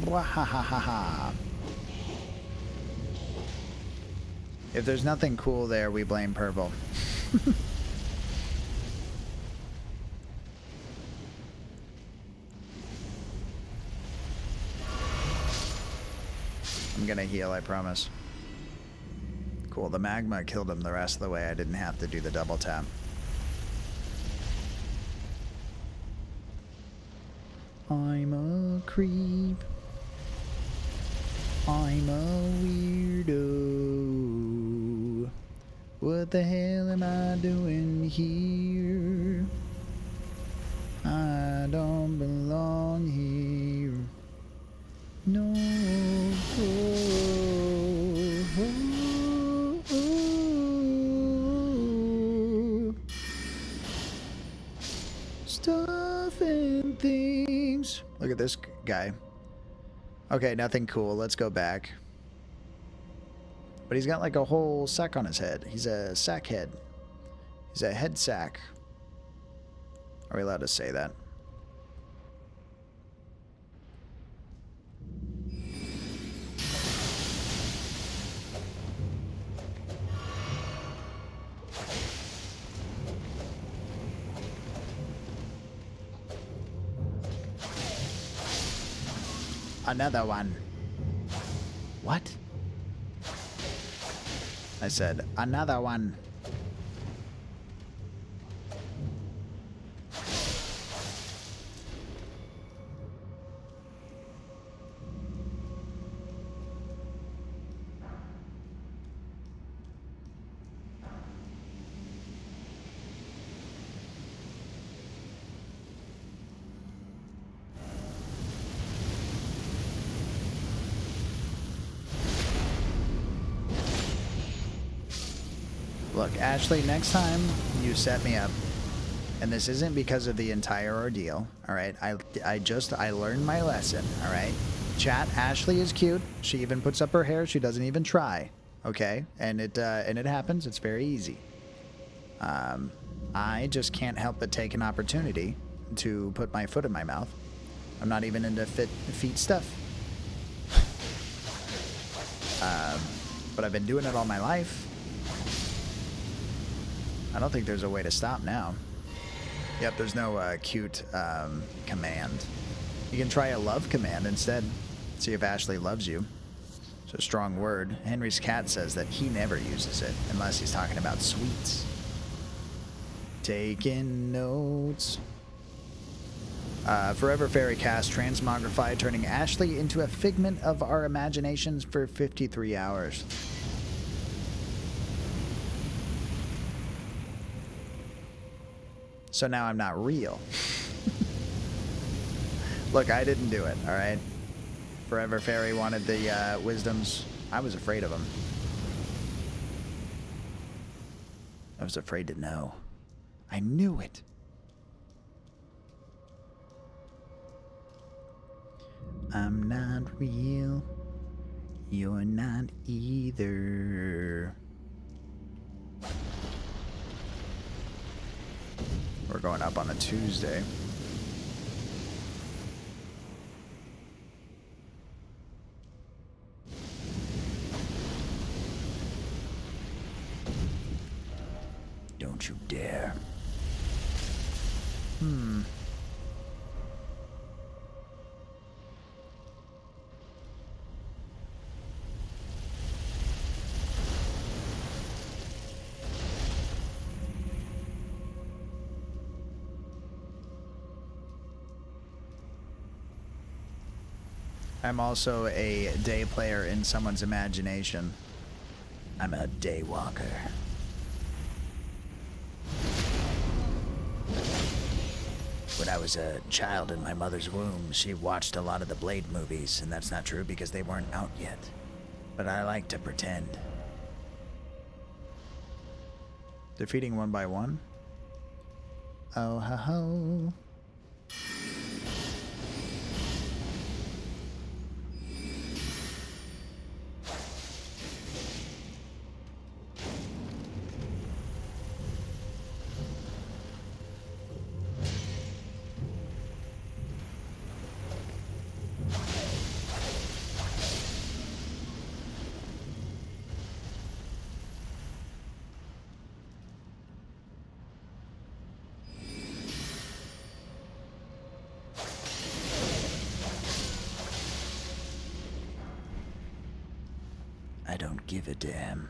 Wahahaha. If there's nothing cool there, we blame purple. I'm gonna heal, I promise. Cool, the magma killed him the rest of the way. I didn't have to do the double tap. I'm a creep. I'm a weirdo. What the hell am I doing here? I don't belong here. No. Stuff and things. Look at this guy. Okay, nothing cool. Let's go back. But he's got like a whole sack on his head. He's a sack head. He's a head sack. Are we allowed to say that? Another one. What? I said, another one. Look, Ashley, next time you set me up, and this isn't because of the entire ordeal, all right? I learned my lesson, all right? Chat, Ashley is cute. She even puts up her hair. She doesn't even try, okay? And it happens. It's very easy. I just can't help but take an opportunity to put my foot in my mouth. I'm not even into feet stuff. But I've been doing it all my life. I don't think there's a way to stop now. Yep, there's no cute command. You can try a love command instead. See if Ashley loves you. It's a strong word. Henry's cat says that he never uses it unless he's talking about sweets. Taking notes. Forever Fairy cast Transmogrify, turning Ashley into a figment of our imaginations for 53 hours. So now I'm not real. Look, I didn't do it, alright? Forever Fairy wanted the wisdoms. I was afraid of them. I was afraid to know. I knew it. I'm not real. You're not either. We're going up on a Tuesday. Don't you dare. I'm also a day player in someone's imagination. I'm a day walker. When I was a child in my mother's womb, she watched a lot of the Blade movies, and that's not true because they weren't out yet. But I like to pretend. Defeating one by one? Oh ho ho. I don't give a damn.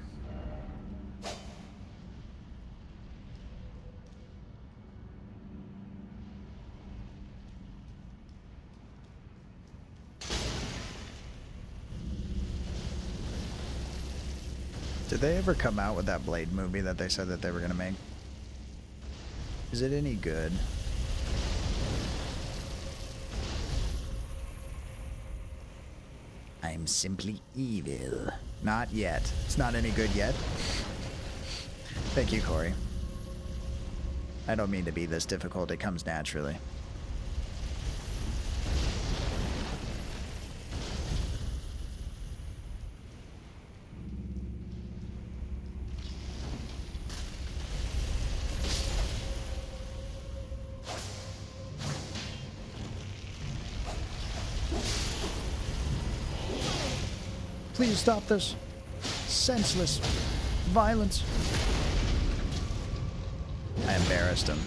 Did they ever come out with that Blade movie that they said that they were gonna make? Is it any good? I'm simply evil. Not yet. It's not any good yet. Thank you, Corey. I don't mean to be this difficult. It comes naturally. Please stop this senseless violence. I embarrassed him.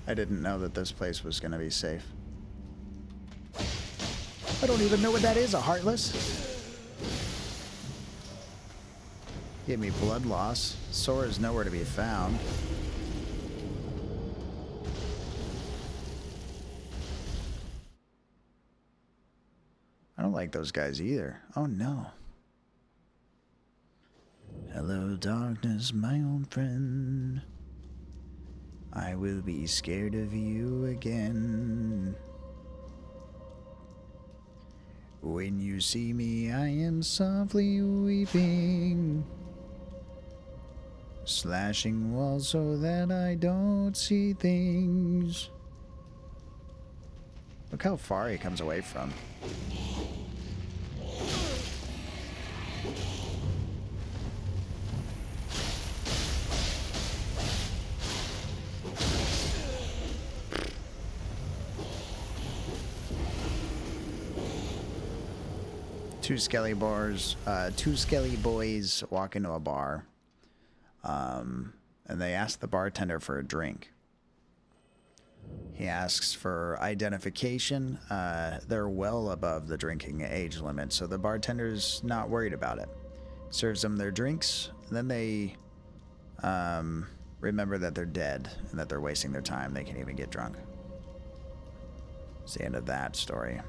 I didn't know that this place was going to be safe. I don't even know what that is, a Heartless. Give me blood loss. Sora is nowhere to be found. I don't like those guys either. Oh no. Hello, darkness, my old friend. I will be scared of you again. When you see me, I am softly weeping, slashing walls so that I don't see things. Look how far he comes away from. Two skelly boys walk into a bar, and they ask the bartender for a drink. He asks for identification. They're well above the drinking age limit, so the bartender's not worried about it. Serves them their drinks, and then they remember that they're dead and that they're wasting their time. They can't even get drunk. It's the end of that story.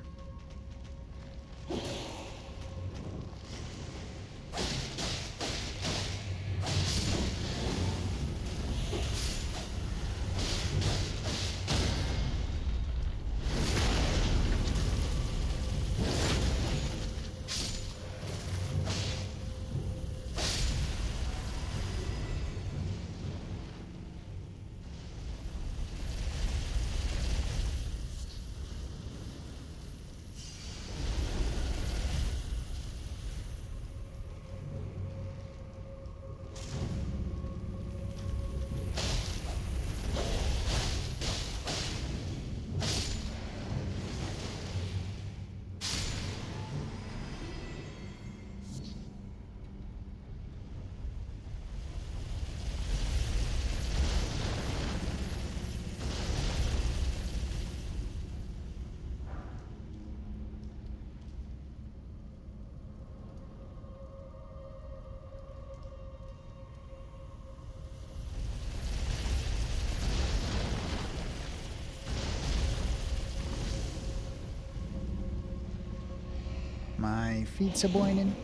My feet's a boining.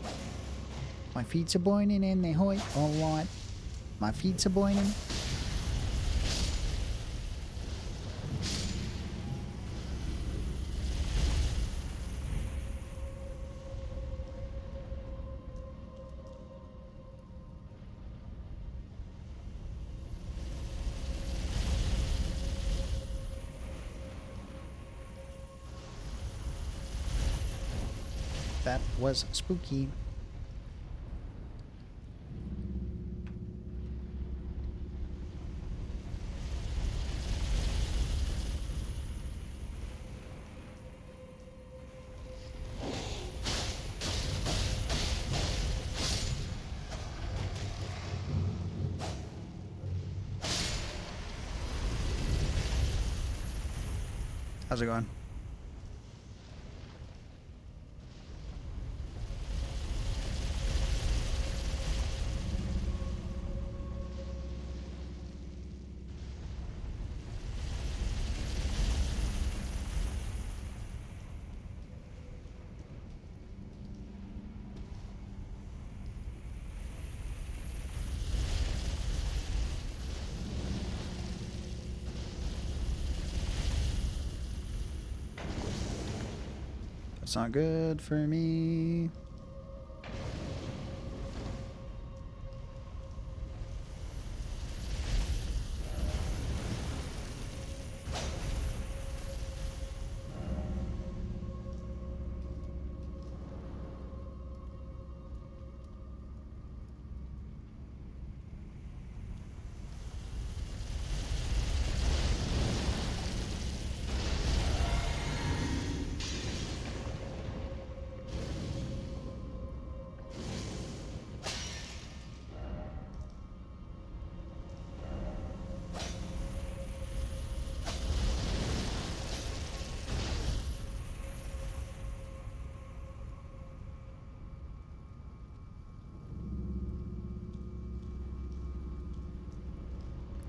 My feet's a boining and they hoit a lot. My feet's a boining. That was spooky. How's it going? That's not good for me.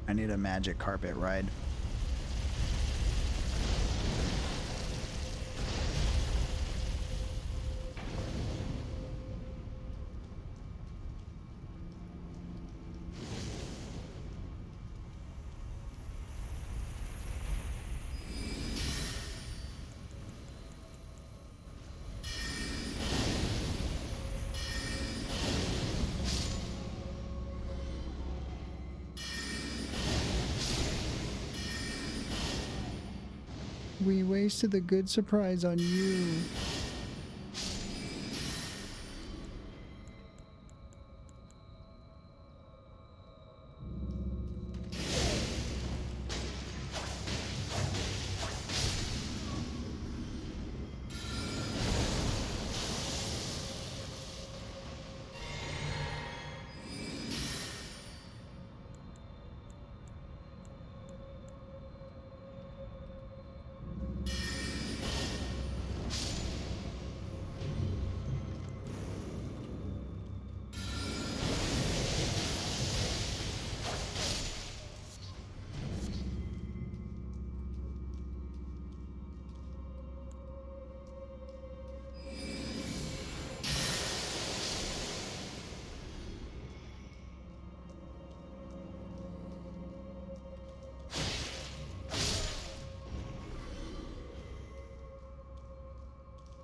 I need a magic carpet ride. We wasted a good surprise on you.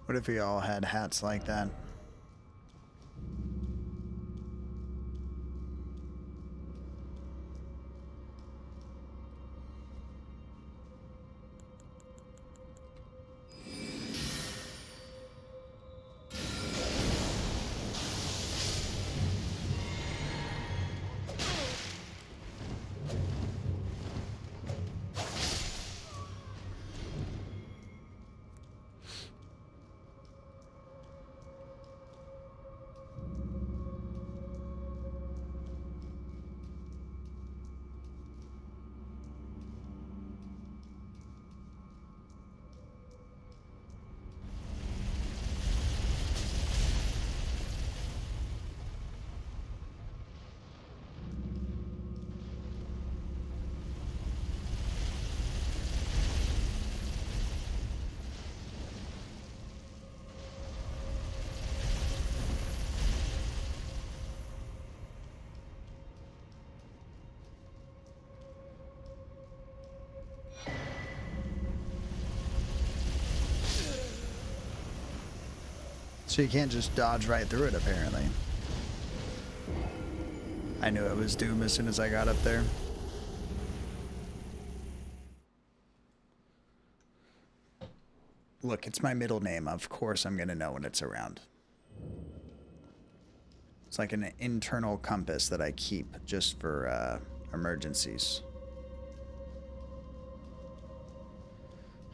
What if we all had hats like that? So you can't just dodge right through it, apparently. I knew it was Doom as soon as I got up there. Look, it's my middle name. Of course I'm gonna know when it's around. It's like an internal compass that I keep just for emergencies.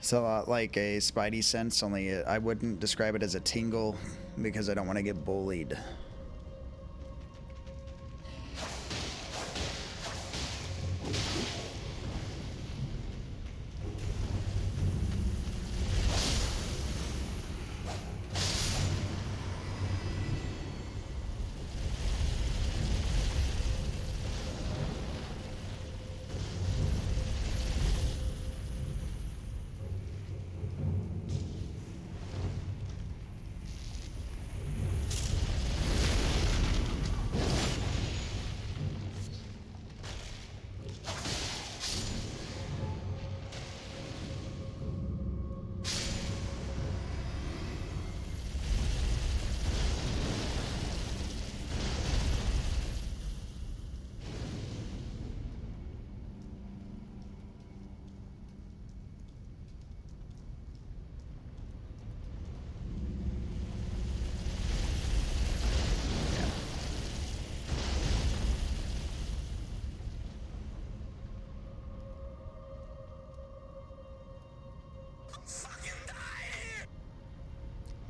So like a spidey sense, only I wouldn't describe it as a tingle because I don't want to get bullied.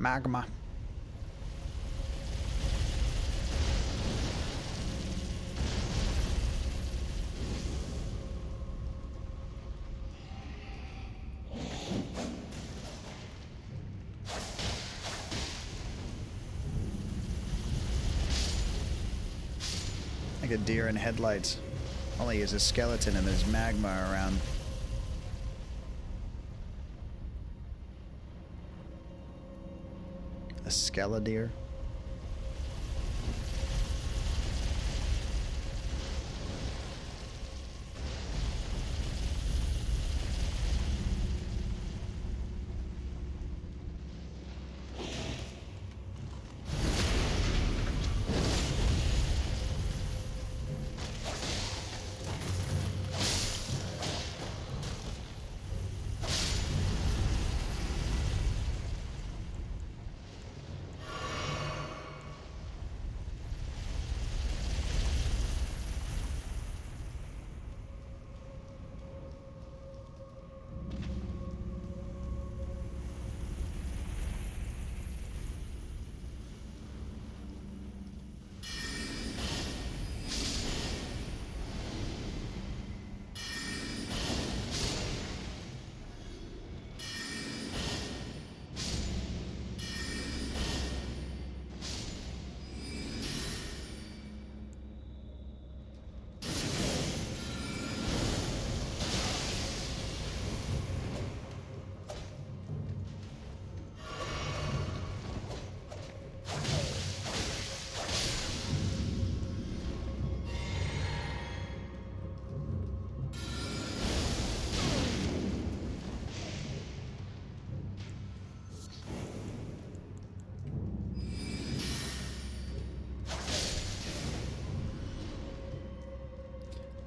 Magma. Like a deer in headlights. All he is a skeleton and there's magma around. A skeledeer?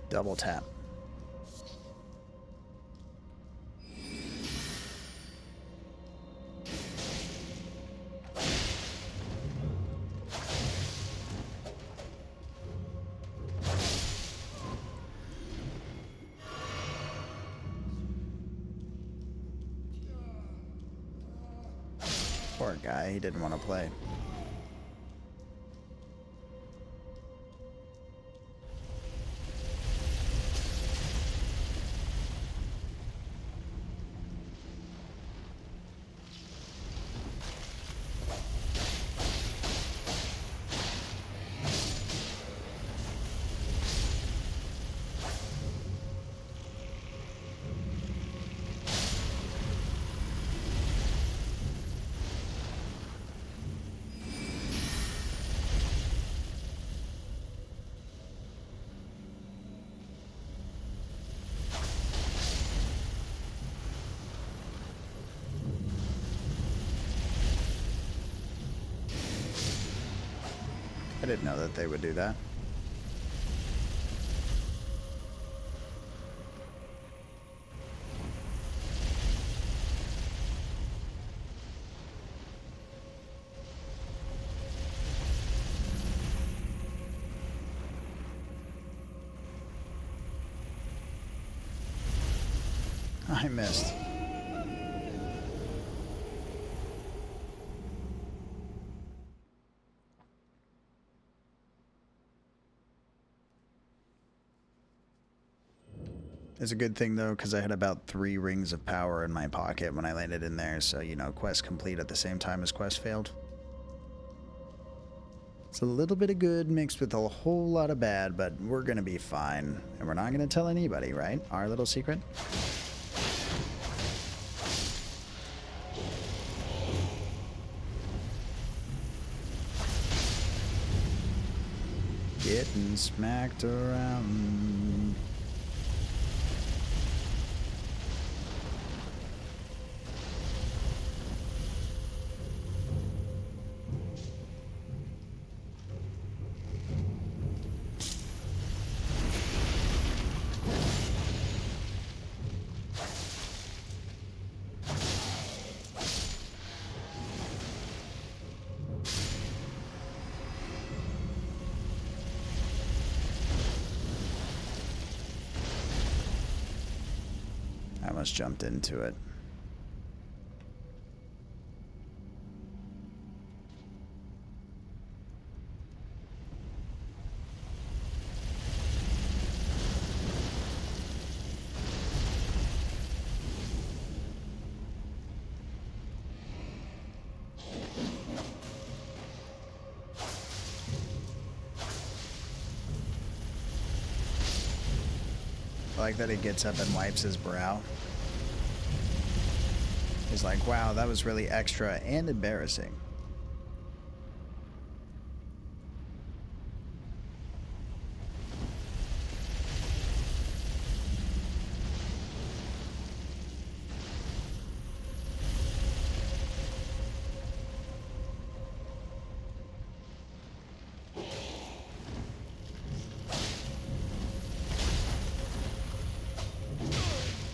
Double tap. Poor guy, he didn't want to play. I didn't know that they would do that. I missed. It's a good thing though, because I had about 3 rings of power in my pocket when I landed in there, so you know, quest complete at the same time as quest failed. It's a little bit of good mixed with a whole lot of bad, but we're gonna be fine. And we're not gonna tell anybody, right? Our little secret? Getting smacked around. I almost jumped into it. I like that he gets up and wipes his brow. He's like, wow, that was really extra and embarrassing.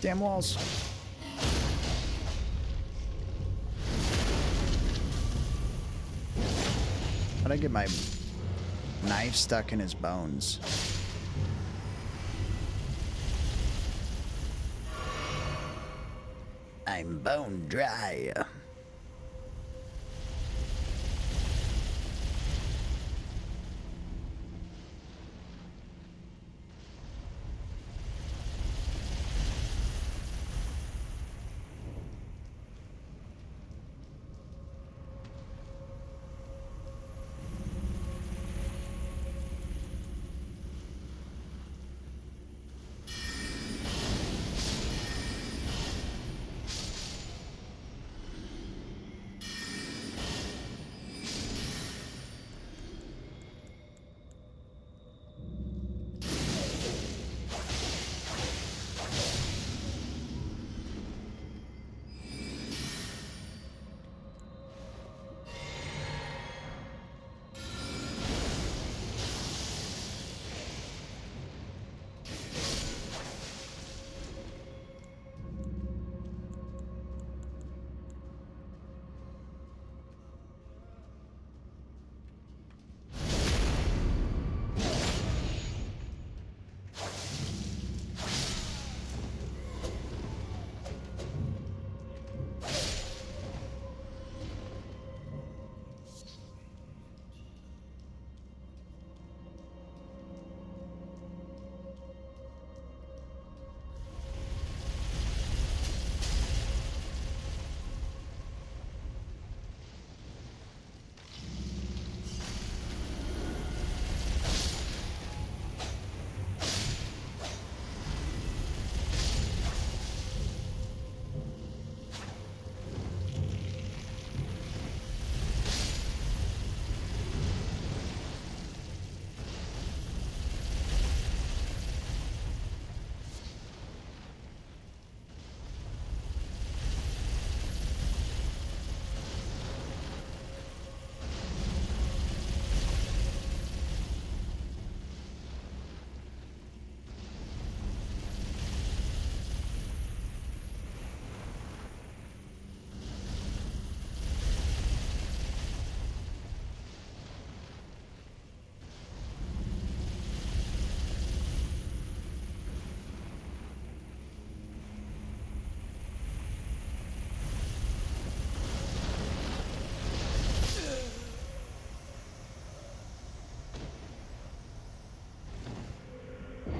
Damn walls. How'd I get my knife stuck in his bones? I'm bone dry.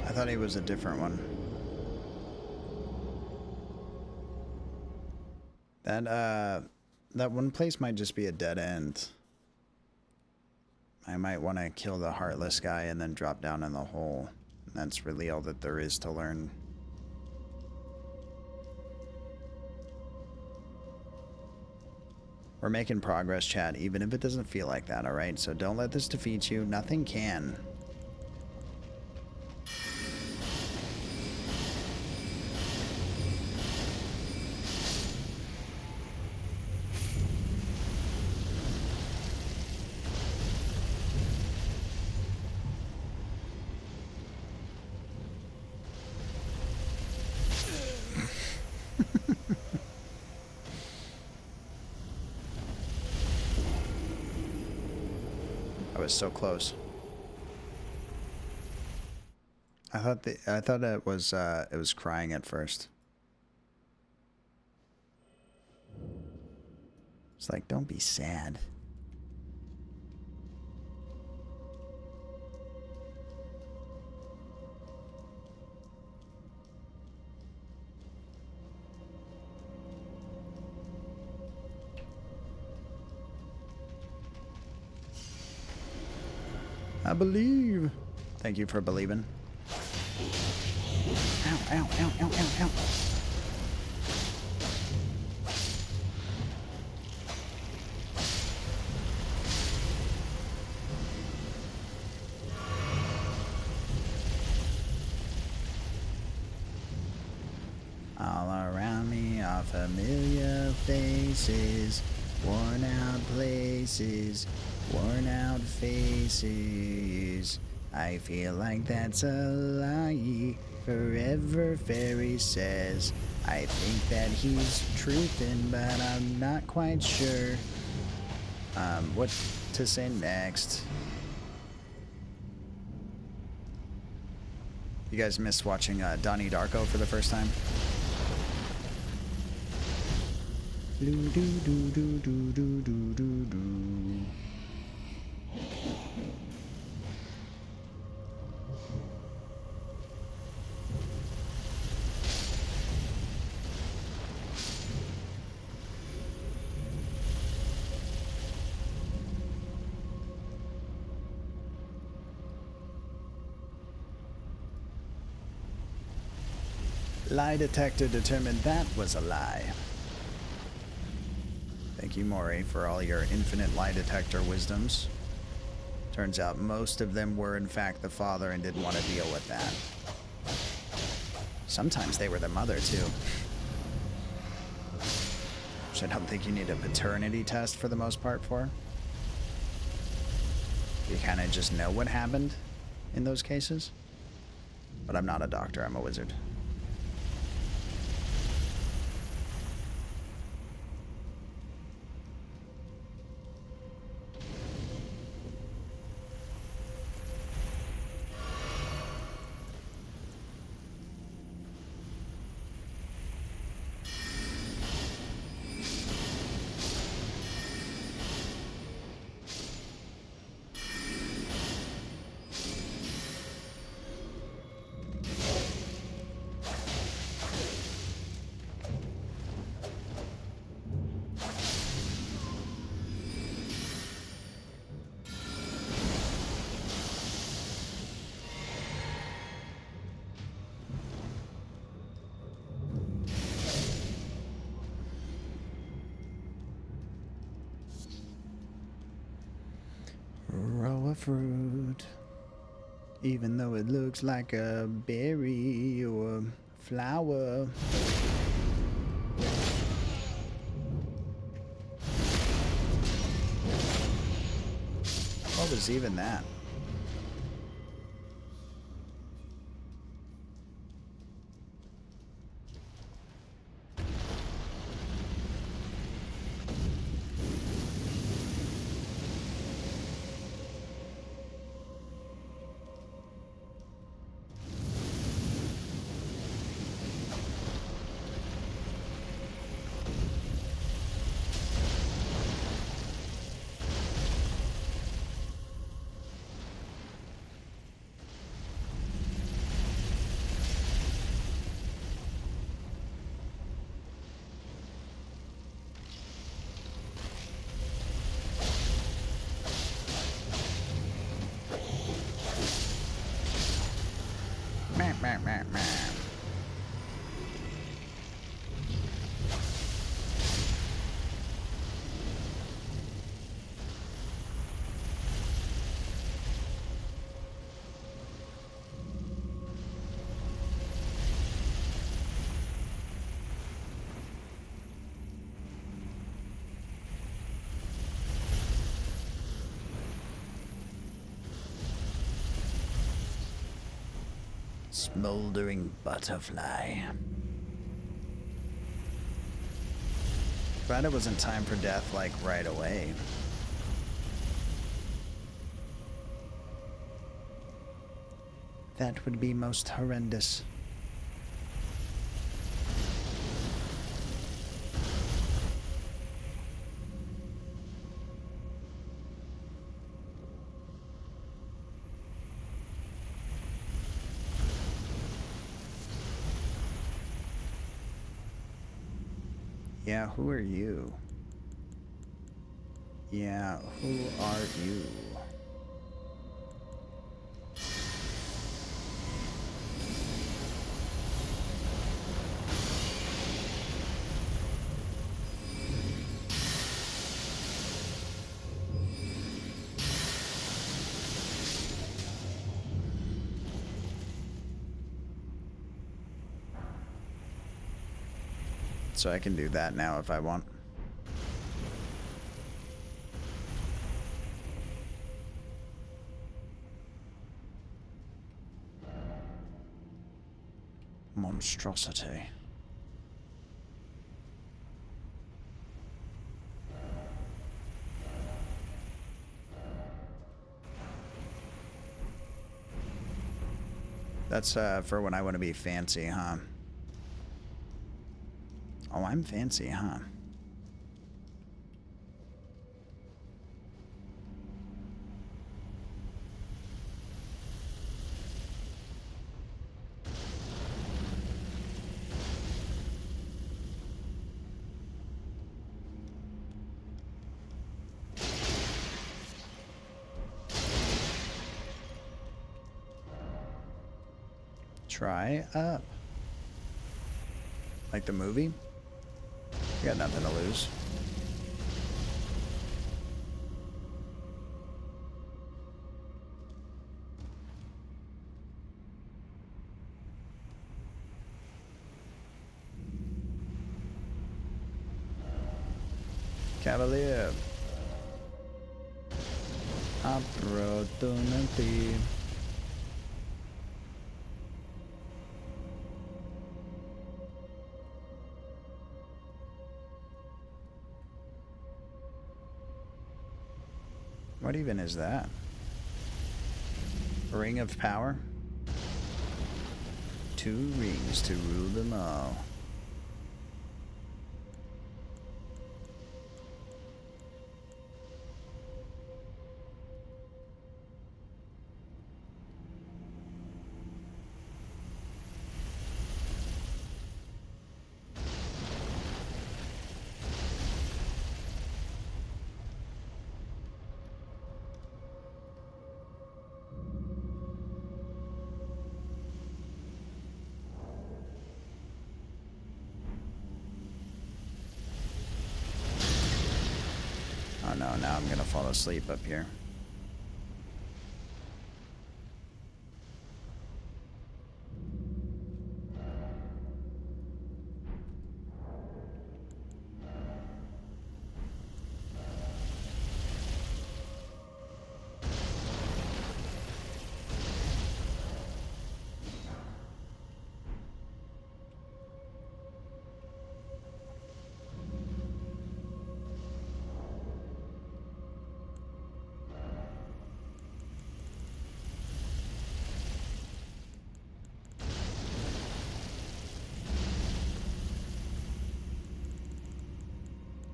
I thought he was a different one. That one place might just be a dead end. I might want to kill the heartless guy and then drop down in the hole. That's really all that there is to learn. We're making progress, chat, even if it doesn't feel like that, alright? So don't let this defeat you. Nothing can. So close. I thought it was crying at first. It's like, don't be sad. I believe. Thank you for believing. ow, ow, ow, ow, ow. All around me are familiar faces, worn out places, worn out faces. I feel like that's a lie. Forever Fairy says. I think that he's truthin', but I'm not quite sure. What to say next? You guys missed watching Donnie Darko for the first time? Do do do do do do do do do. Lie detector determined that was a lie. Thank you, Maury, for all your infinite lie detector wisdoms. Turns out most of them were in fact the father and didn't want to deal with that. Sometimes they were the mother, too. Which I don't think you need a paternity test for the most part for. You kind of just know what happened in those cases. But I'm not a doctor, I'm a wizard. Row of fruit, even though it looks like a berry or a flower. What was even that? Smoldering butterfly. Glad it wasn't time for death, like, right away. That would be most horrendous. Yeah, who are you? Yeah, who are you? So I can do that now if I want. Monstrosity. That's for when I want to be fancy, huh? Oh, I'm fancy, huh? Try up. Like the movie? You got nothing to lose. Cavalier. Opportunity. What even is that? Ring of power? 2 rings to rule them all. Oh no, now I'm gonna fall asleep up here.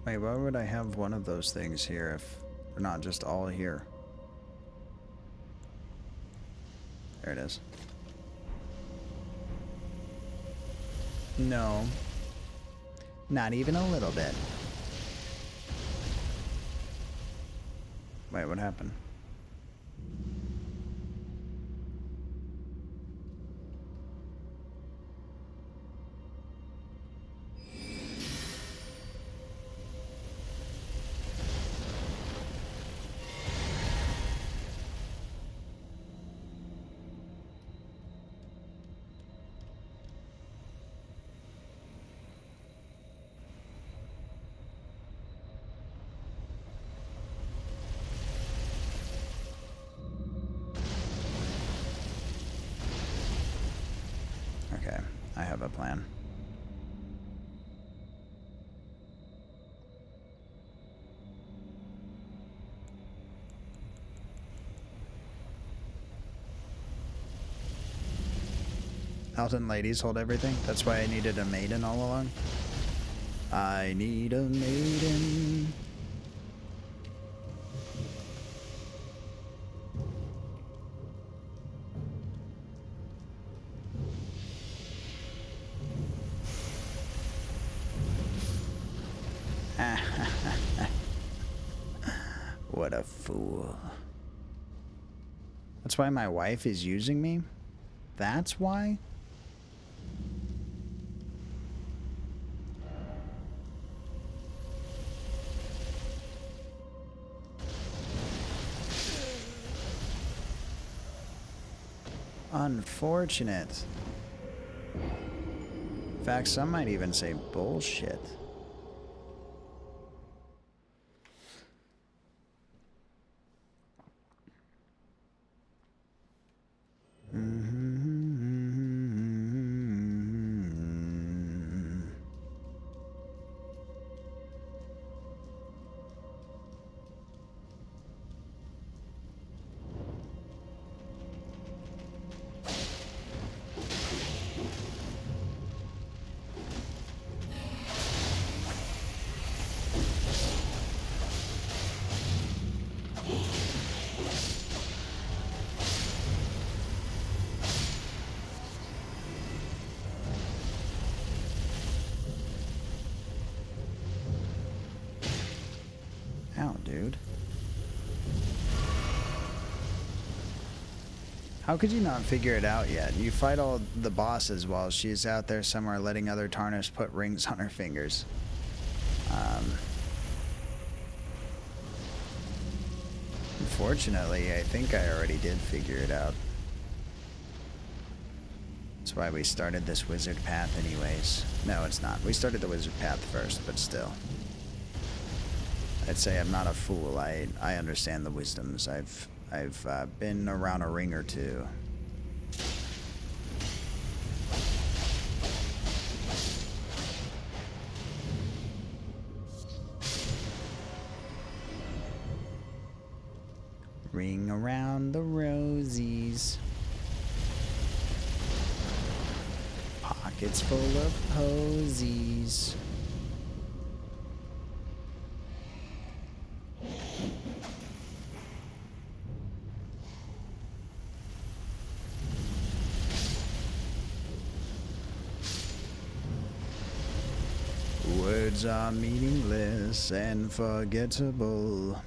Wait, why would I have one of those things here if they're not just all here? There it is. No. Not even a little bit. Wait, what happened? Okay, I have a plan. Elden ladies hold everything. That's why I needed a maiden all along. I need a maiden. What a fool. That's why my wife is using me? That's why? Unfortunate. fact, some might even say bullshit. Dude. How could you not figure it out yet? You fight all the bosses while she's out there somewhere letting other Tarnish put rings on her fingers. Unfortunately, I think I already did figure it out. That's why we started this wizard path anyways. No, it's not. We started the wizard path first, but still. I'd say I'm not a fool. I understand the wisdoms. I've been around a ring or two. Ring around the rosies. Pockets full of posies. Words are meaningless and forgettable.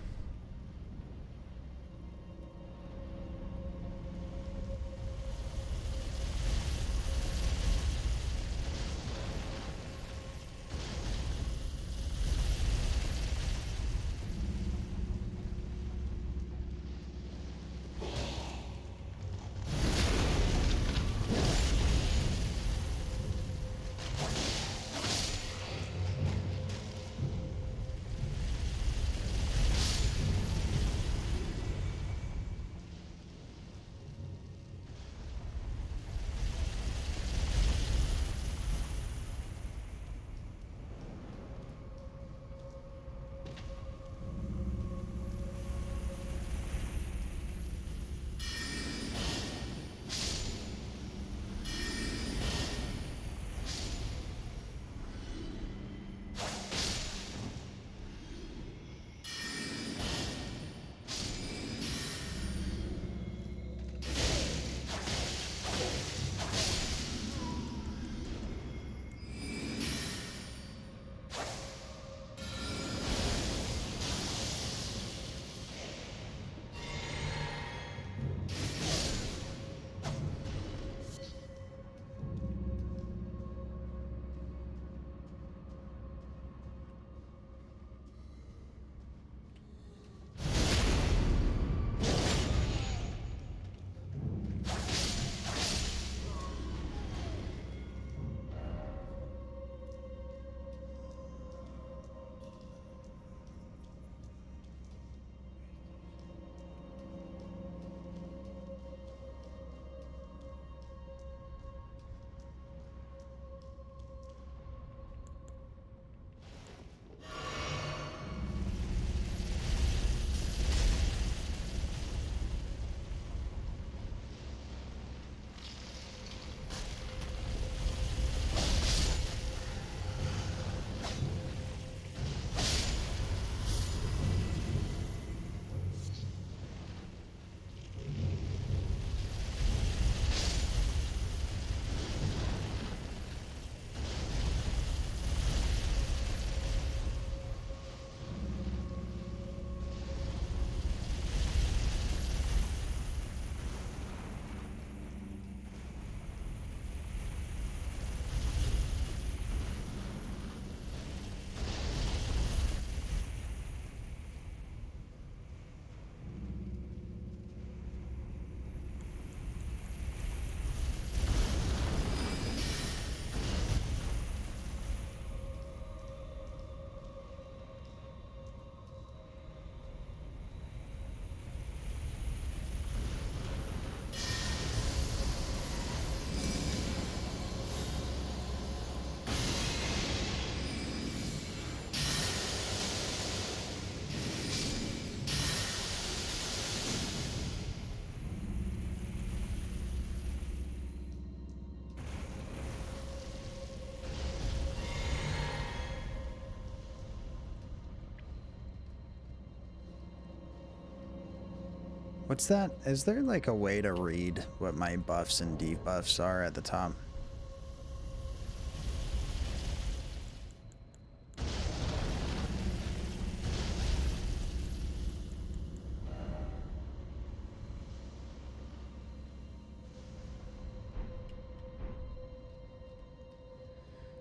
What's that? Is there like a way to read what my buffs and debuffs are at the top?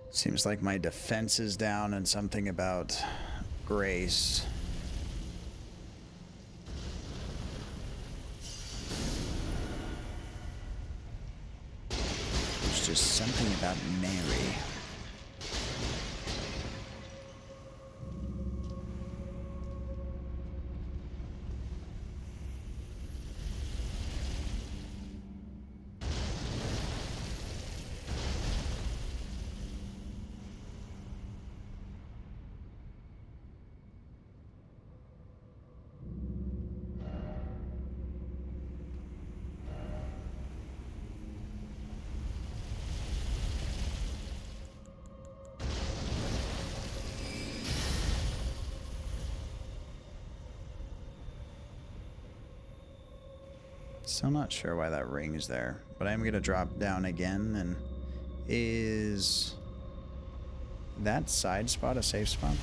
Seems like my defense is down and something about grace. There's just something about Mary. Still not sure why that ring is there, but I'm gonna drop down again. And is that side spot a safe spot?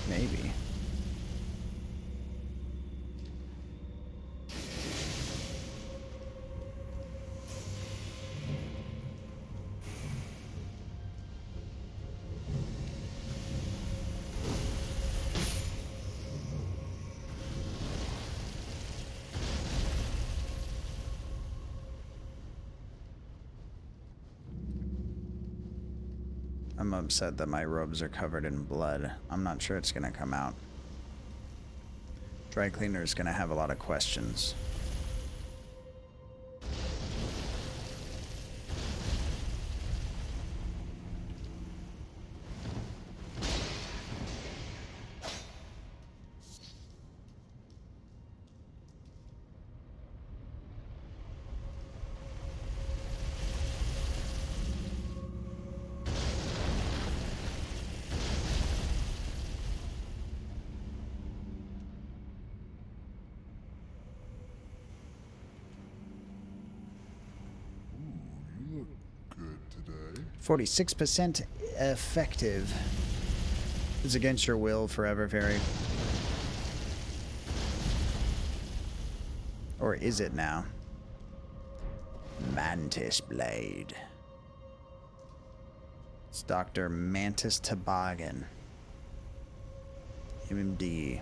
Maybe. I'm upset that my robes are covered in blood. I'm not sure it's gonna come out. Dry cleaner is gonna have a lot of questions. You look good today. 46% effective. Is against your will forever, Fairy. Or is it now? Mantis Blade. It's Dr. Mantis Toboggan. MMD.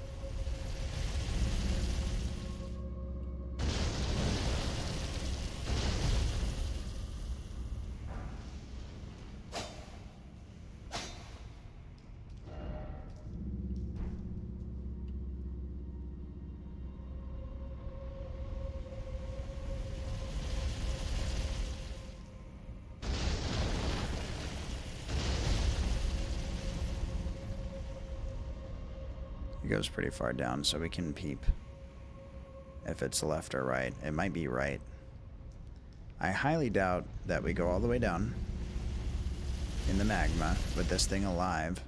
It goes pretty far down, so we can peep if it's left or right. It might be right. I highly doubt that we go all the way down in the magma with this thing alive.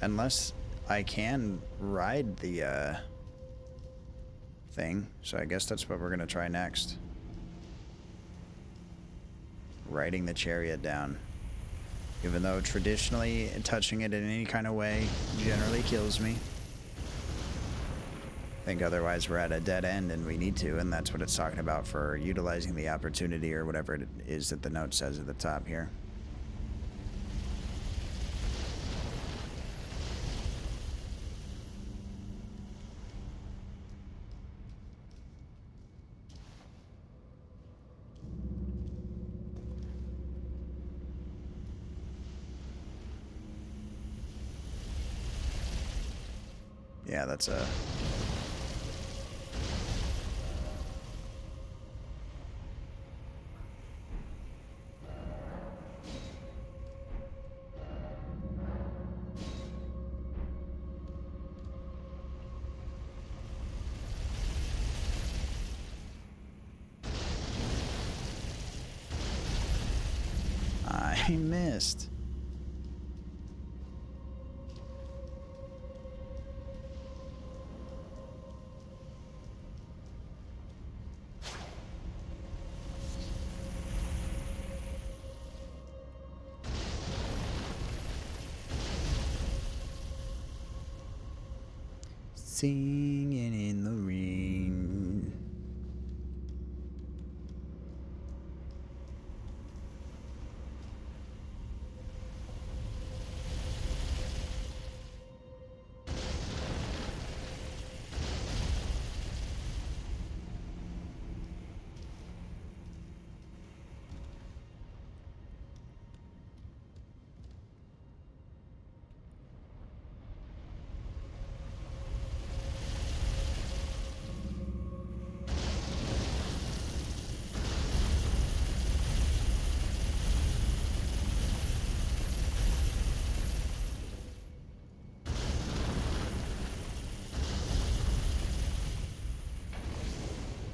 Unless I can ride the thing, so I guess that's what we're gonna try next. Riding the chariot down. Even though traditionally touching it in any kind of way generally kills me. I think otherwise we're at a dead end and we need to, and that's what it's talking about for utilizing the opportunity or whatever it is that the note says at the top here. Yeah, that's a... I missed. singing in the rain.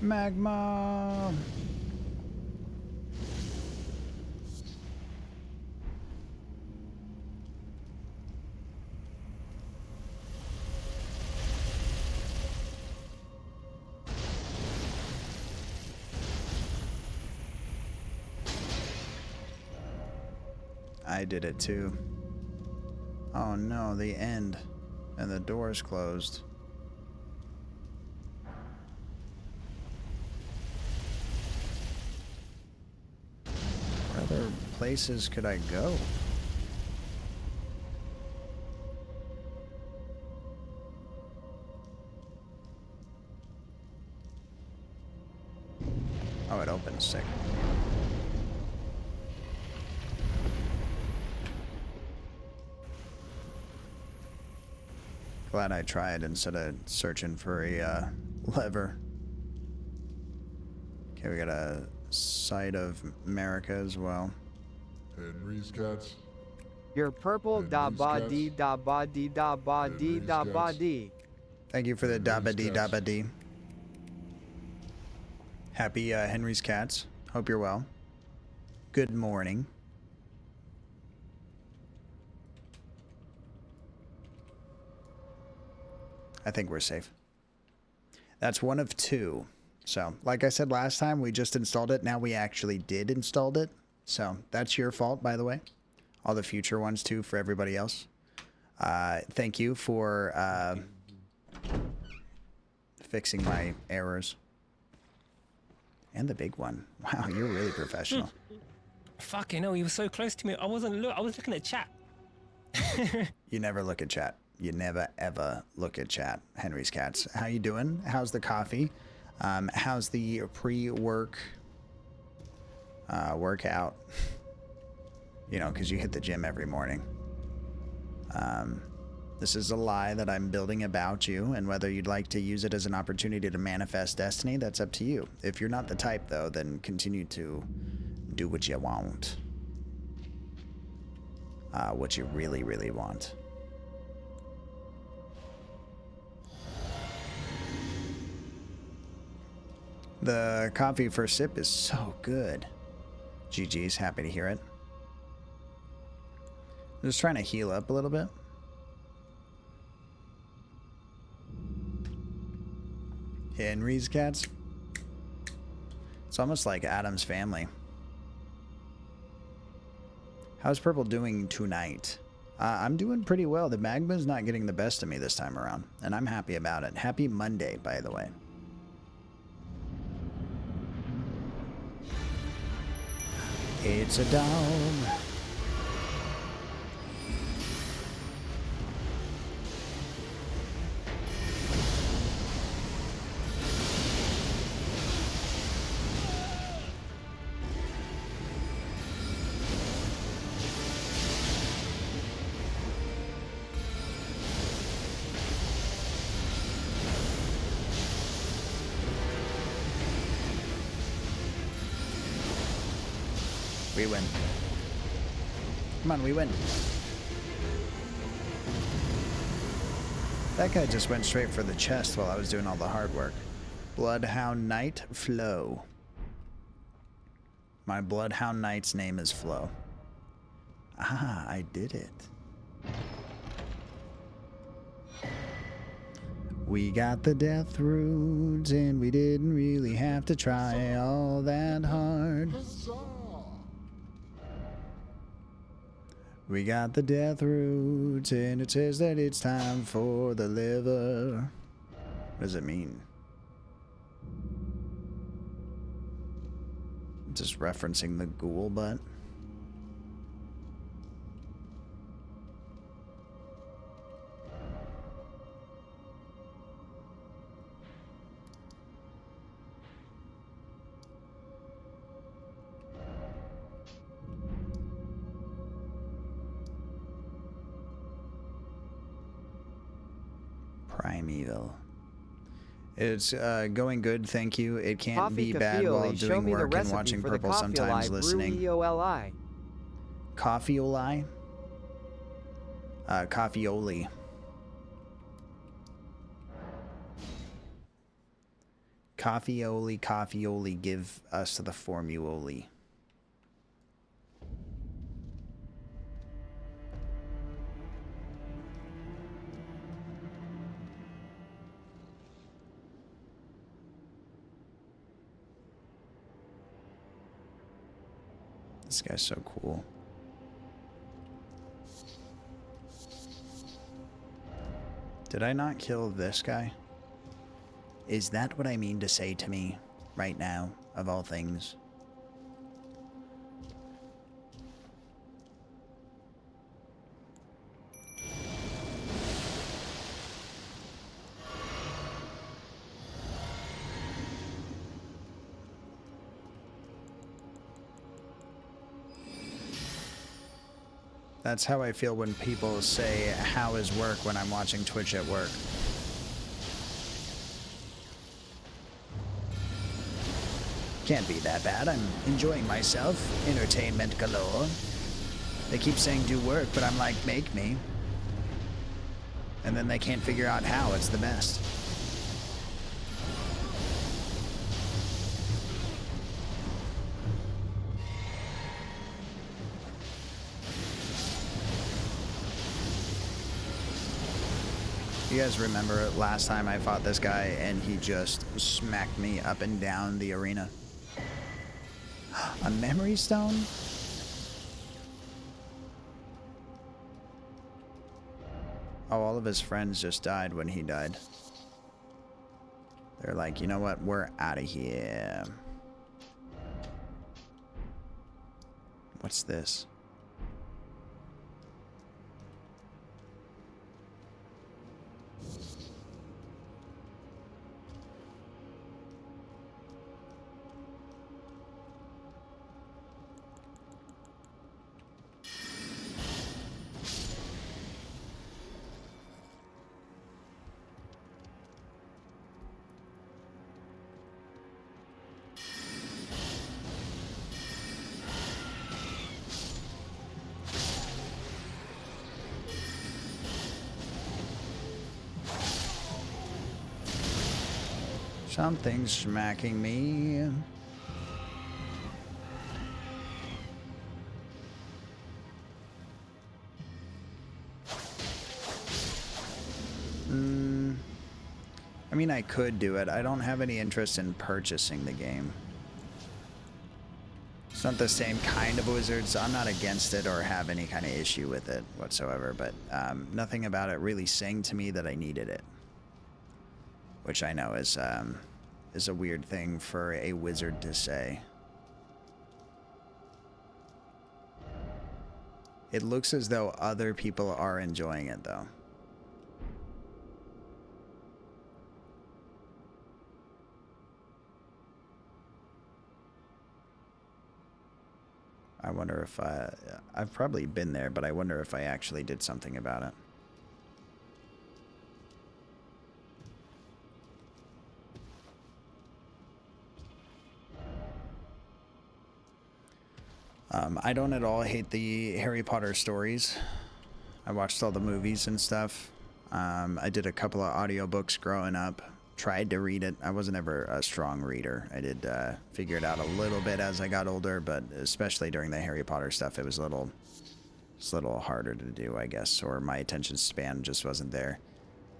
Magma. I did it too. Oh no, the end. And the door's closed. Where other places could I go? Oh, it opens. Sick. Glad I tried instead of searching for a lever. Okay, we got a site of America as well. Henry's cats. Your purple da ba dee da ba dee da ba dee da ba dee. Thank you for the da ba dee da ba dee. Happy Henry's Cats. Hope you're well. Good morning. I think we're safe. That's one of two. So, like I said last time, we just installed it. Now we actually did install it. So, that's your fault, by the way. All the future ones, too, for everybody else. Thank you for fixing my errors. And the big one. Wow, you're really professional. Fucking hell, you were so close to me. I was looking at chat. You never look at chat. You never, ever look at chat. Henry's Cats. How you doing? How's the coffee? How's the pre-work workout? You know, because you hit the gym every morning. This is a lie that I'm building about you, and whether you'd like to use it as an opportunity to manifest destiny, that's up to you. If you're not the type, though, then continue to do what you want. What you really, really want. The coffee first sip is so good. GG's, happy to hear it. I'm just trying to heal up a little bit. Henry's Cats. It's almost like Adam's Family. How's Purple doing tonight? I'm doing pretty well. The magma's not getting the best of me this time around, and I'm happy about it. Happy Monday, by the way. It's a dog. We win. Come on, we win. That guy just went straight for the chest while I was doing all the hard work. Bloodhound Knight Flo. My Bloodhound Knight's name is Flo. Ah, I did it. We got the death roots and we didn't really have to try all that hard. We got the death roots and it says that it's time for the liver. What does it mean? Just referencing the ghoul butt. Primeval. It's going good, thank you. It can't Coffee be bad while Cafioli, show doing me the work and recipe watching for the Purple coffee sometimes brew listening. EOLI. Coffeeoli? Coffeeoli. Coffeeoli, give us the formulaoli. This guy's so cool. Did I not kill this guy? Is that what I mean to say to me right now, of all things? That's how I feel when people say, how is work, when I'm watching Twitch at work. Can't be that bad. I'm enjoying myself. Entertainment galore. They keep saying do work, but I'm like, make me. And then they can't figure out how. It's the best. You guys remember last time I fought this guy and he just smacked me up and down the arena? A memory stone? Oh, all of his friends just died when he died. They're like, you know what? We're out of here. What's this? Something's smacking me. I mean, I could do it. I don't have any interest in purchasing the game. It's not the same kind of Wizards. I'm not against it or have any kind of issue with it whatsoever, but nothing about it really saying to me that I needed it. Which I know is a weird thing for a wizard to say. It looks as though other people are enjoying it, though. I wonder if I've probably been there, but I wonder if I actually did something about it. I don't at all hate the Harry Potter stories. I watched all the movies and stuff. I did a couple of audiobooks growing up. Tried to read it. I wasn't ever a strong reader. I did figure it out a little bit as I got older, but especially during the Harry Potter stuff, it was a little harder to do, I guess, or my attention span just wasn't there.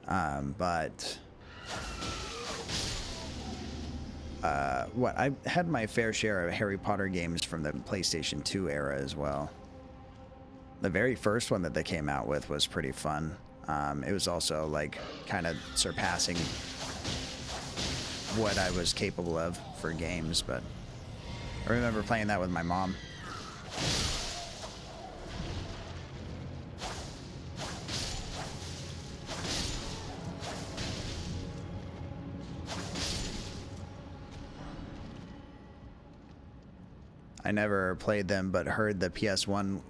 I had my fair share of Harry Potter games from the PlayStation 2 era as well. The very first one that they came out with was pretty fun. It was also like kind of surpassing what I was capable of for games, but I remember playing that with my mom. I never played them, but heard the PS1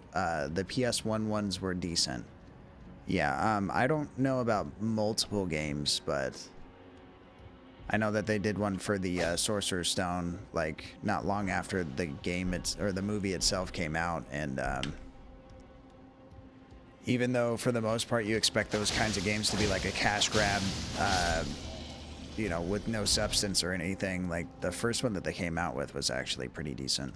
ones were decent. Yeah, I don't know about multiple games, but I know that they did one for the Sorcerer's Stone, like not long after the game or the movie itself came out, and even though for the most part you expect those kinds of games to be like a cash grab, you know, with no substance or anything, like the first one that they came out with was actually pretty decent.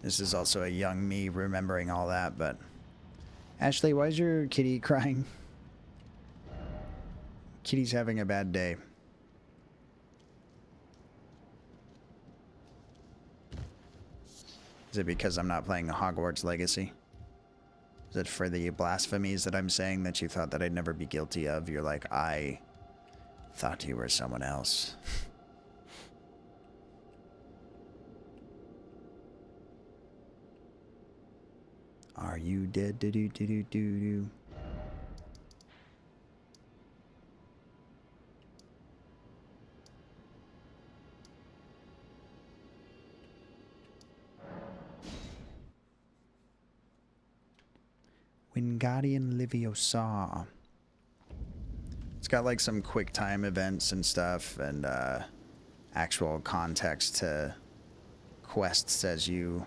This is also a young me remembering all that, but... Ashley, why is your kitty crying? Kitty's having a bad day. Is it because I'm not playing Hogwarts Legacy? Is it for the blasphemies that I'm saying that you thought that I'd never be guilty of? You're like, I thought you were someone else. Are you dead? Do-do-do-do-do-do. Wingardium Leviosa. It's got like some quick time events and stuff, and actual context to quests as you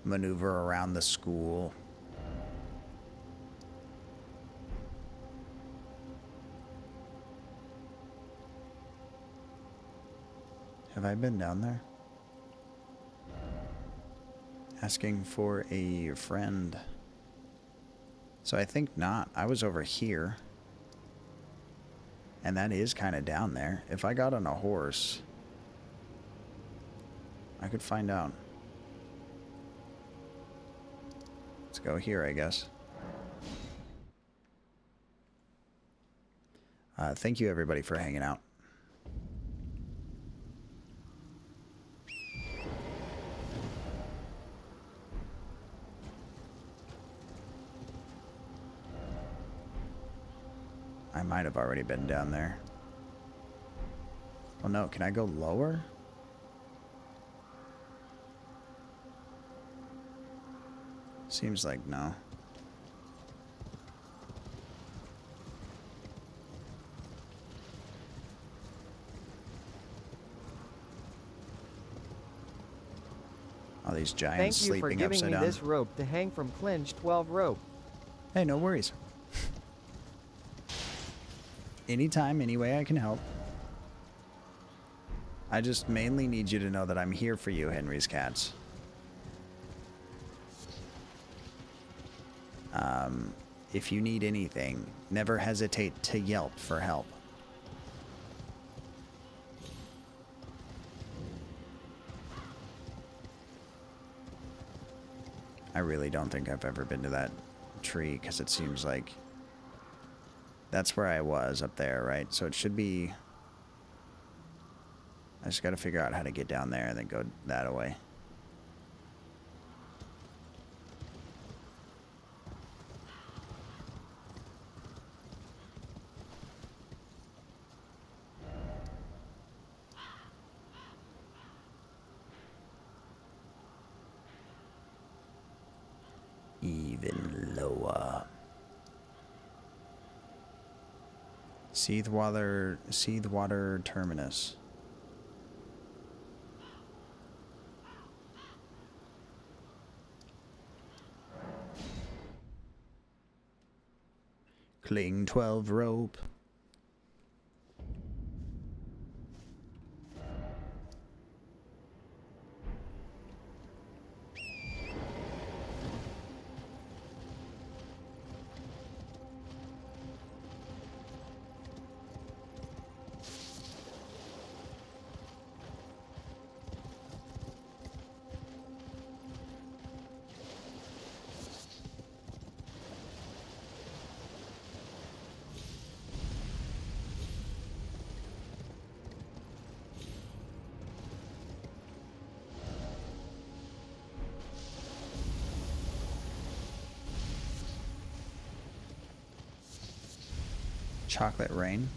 maneuver around the school. Have I been down there? Asking for a friend. So I think not. I was over here. And that is kind of down there. If I got on a horse, I could find out. Let's go here, I guess. Thank you, everybody, for hanging out. I might have already been down there. Oh no, can I go lower? Seems like no. All these giants Thank you for sleeping giving upside me down. this rope to hang from Clinch 12 rope. Hey, no worries. Anytime, any way I can help. I just mainly need you to know that I'm here for you, Henry's Cats. If you need anything, never hesitate to yelp for help. I really don't think I've ever been to that tree, because it seems like that's where I was up there, right? So it should be... I just got to figure out how to get down there and then go that way. Even lower. Seathwater Terminus. Cling 12 rope. Chocolate rain.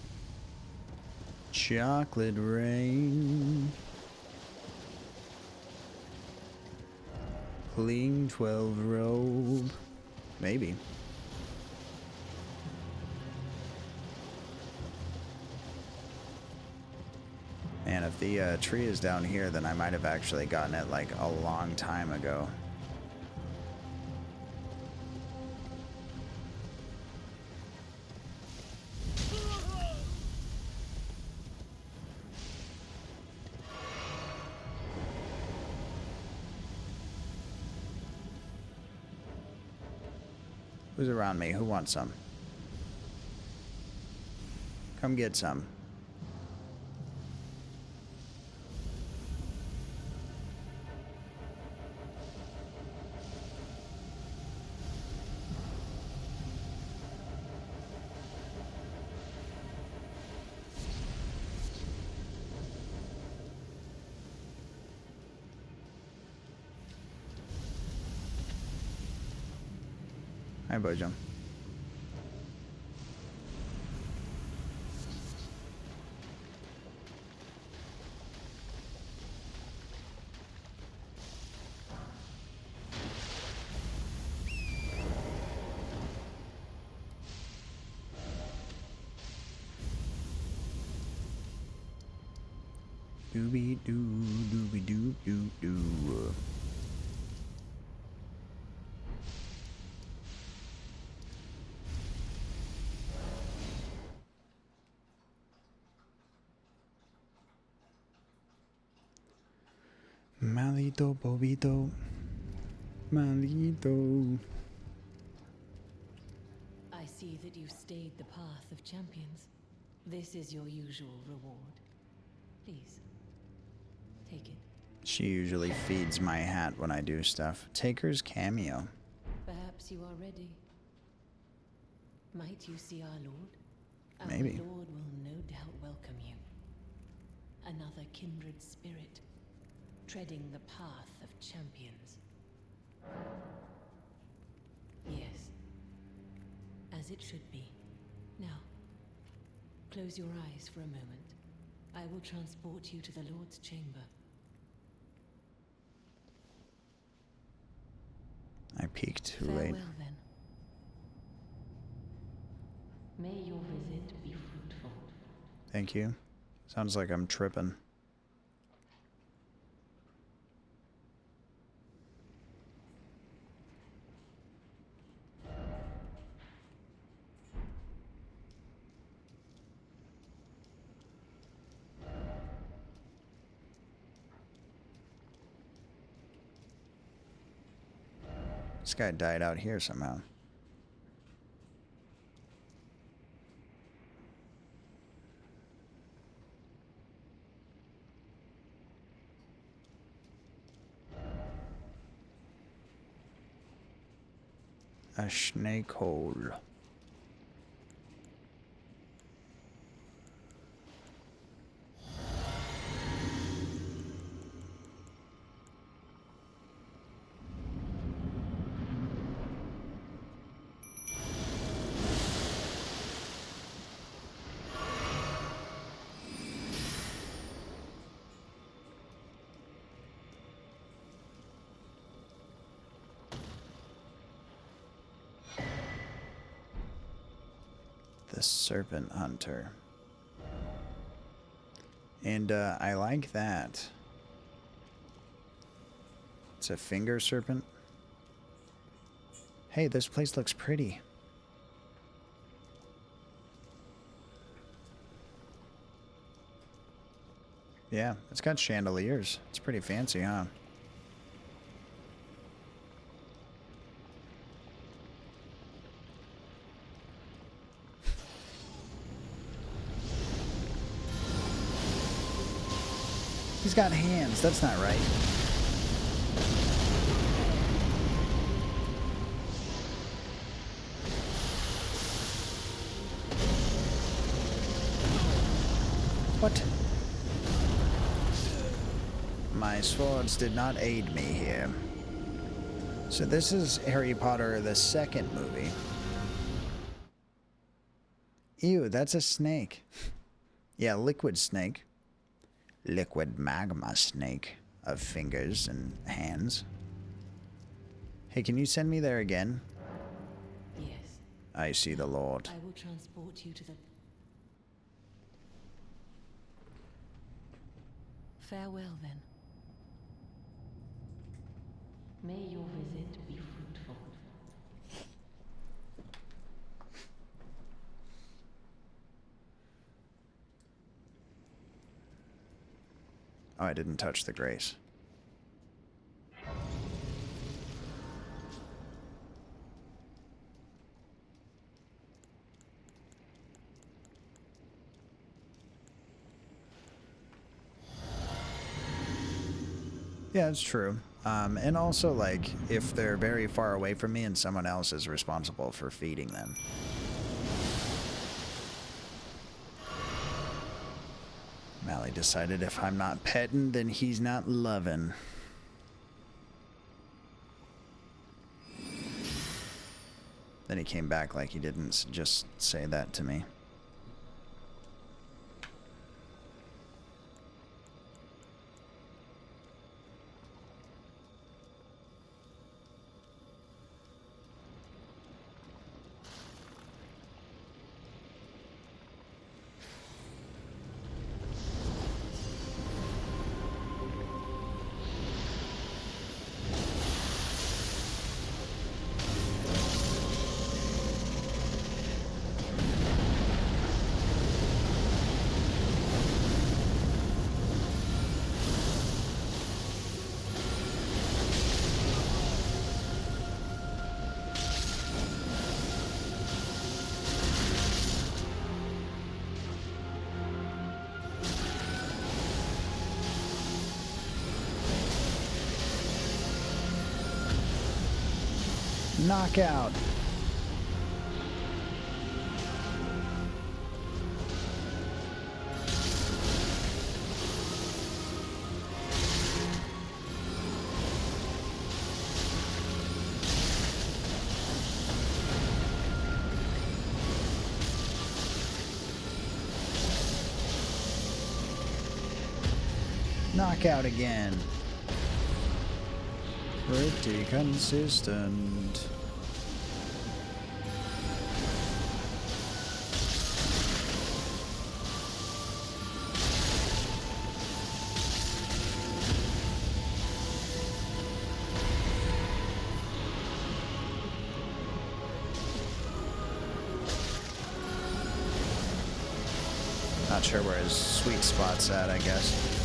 Chocolate rain. Clean 12 robe. Maybe. And if the tree is down here, then I might have actually gotten it like a long time ago. Who's around me? Who wants some? Come get some. Hi, Bojo. Doobie doo, doobie doo doo doo. Malito, bobito. Malito. I see that you've stayed the path of champions. This is your usual reward. Please, take it. She usually feeds my hat when I do stuff. Taker's cameo. Perhaps you are ready. Might you see our Lord? Maybe. Our Lord will no doubt welcome you. Another kindred spirit, treading the path of champions. Yes, as it should be. Now, close your eyes for a moment. I will transport you to the Lord's chamber. I peeked too late. Farewell, then. May your visit be fruitful. Thank you. Sounds like I'm tripping. This guy died out here somehow. A snake hole. The Serpent Hunter. And I like that. It's a finger serpent. Hey, this place looks pretty. Yeah, it's got chandeliers. It's pretty fancy, huh? He's got hands. That's not right. What? My swords did not aid me here. So this is Harry Potter, the second movie. Ew, that's a snake. Yeah, liquid snake. Liquid magma snake of fingers and hands. Hey, can you send me there again? Yes. I see the Lord. I will transport you to the... Farewell, then. May your visit be fruitful. Oh, I didn't touch the grace. Yeah, it's true. And also, like, if they're very far away from me and someone else is responsible for feeding them. Mally decided if I'm not petting, then he's not loving. Then he came back like he didn't just say that to me. Knockout. Knockout again. Pretty consistent. Not sure where his sweet spot's at, I guess.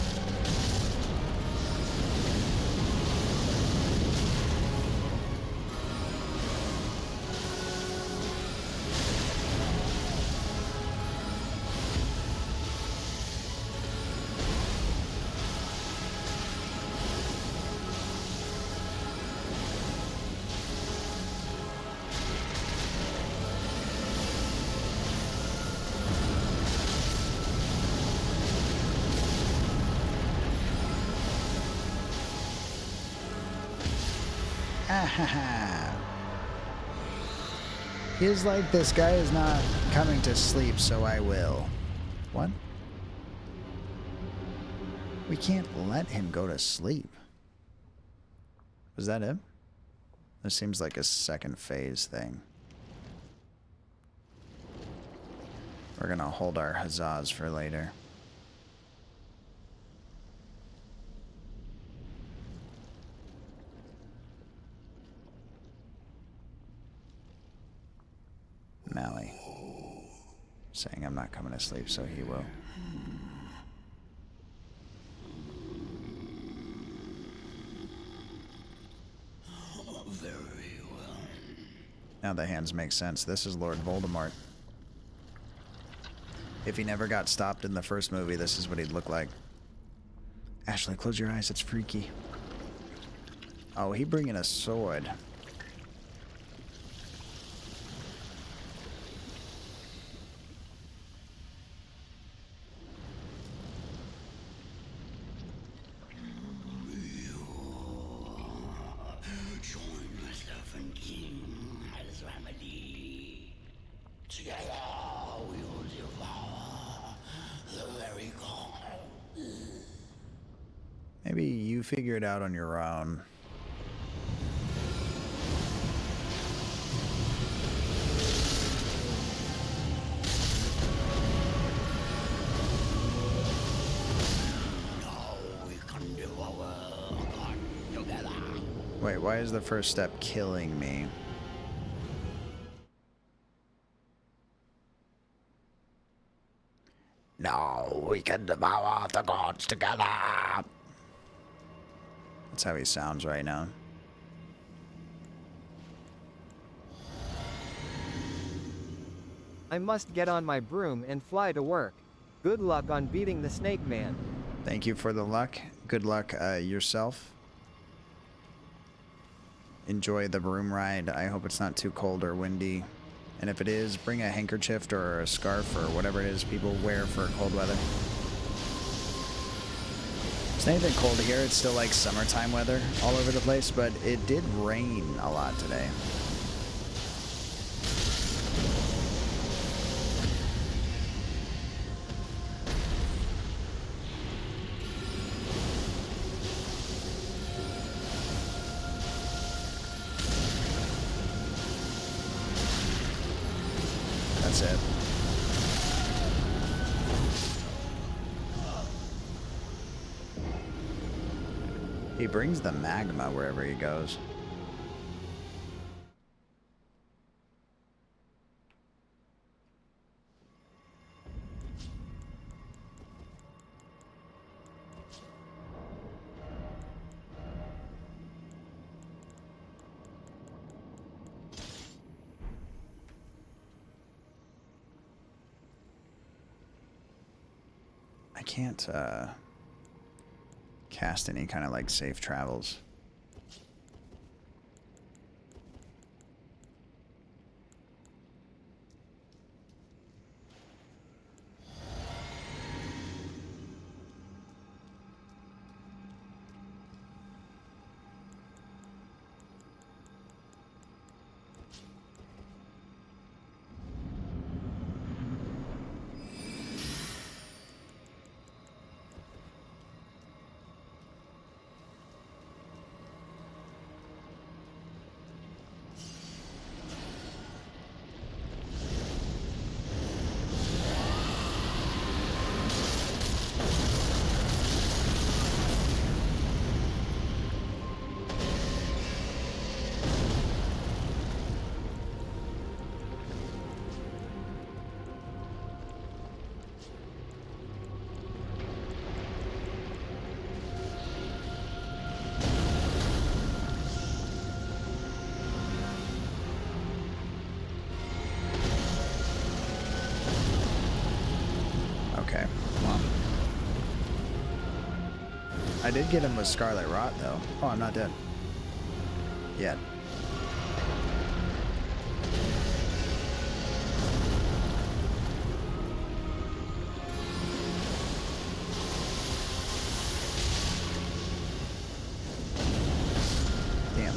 He's like, this guy is not coming to sleep, so I will. What? We can't let him go to sleep. Was that it? This seems like a second phase thing. We're gonna hold our huzzas for later. Mally. Saying I'm not coming to sleep, so he will. Very well. Now the hands make sense. This is Lord Voldemort. If he never got stopped in the first movie, this is what he'd look like. Ashley, close your eyes. It's freaky. Oh, he bringing a sword. King has remedy. Together we Maybe you figure it out on your own. Wait, why is the first step killing me? No, we can devour the gods together. That's how he sounds right now. I must get on my broom and fly to work. Good luck on beating the Snake Man. Thank you for the luck. Good luck yourself. Enjoy the broom ride. I hope it's not too cold or windy. And if it is, bring a handkerchief or a scarf or whatever it is people wear for cold weather. It's not even cold here. It's still like summertime weather all over the place, but it did rain a lot today. That's it. He brings the magma wherever he goes. I can't cast any kind of like safe travels. Okay, well. I did get him with Scarlet Rot, though. Oh, I'm not dead. Yet. Damn.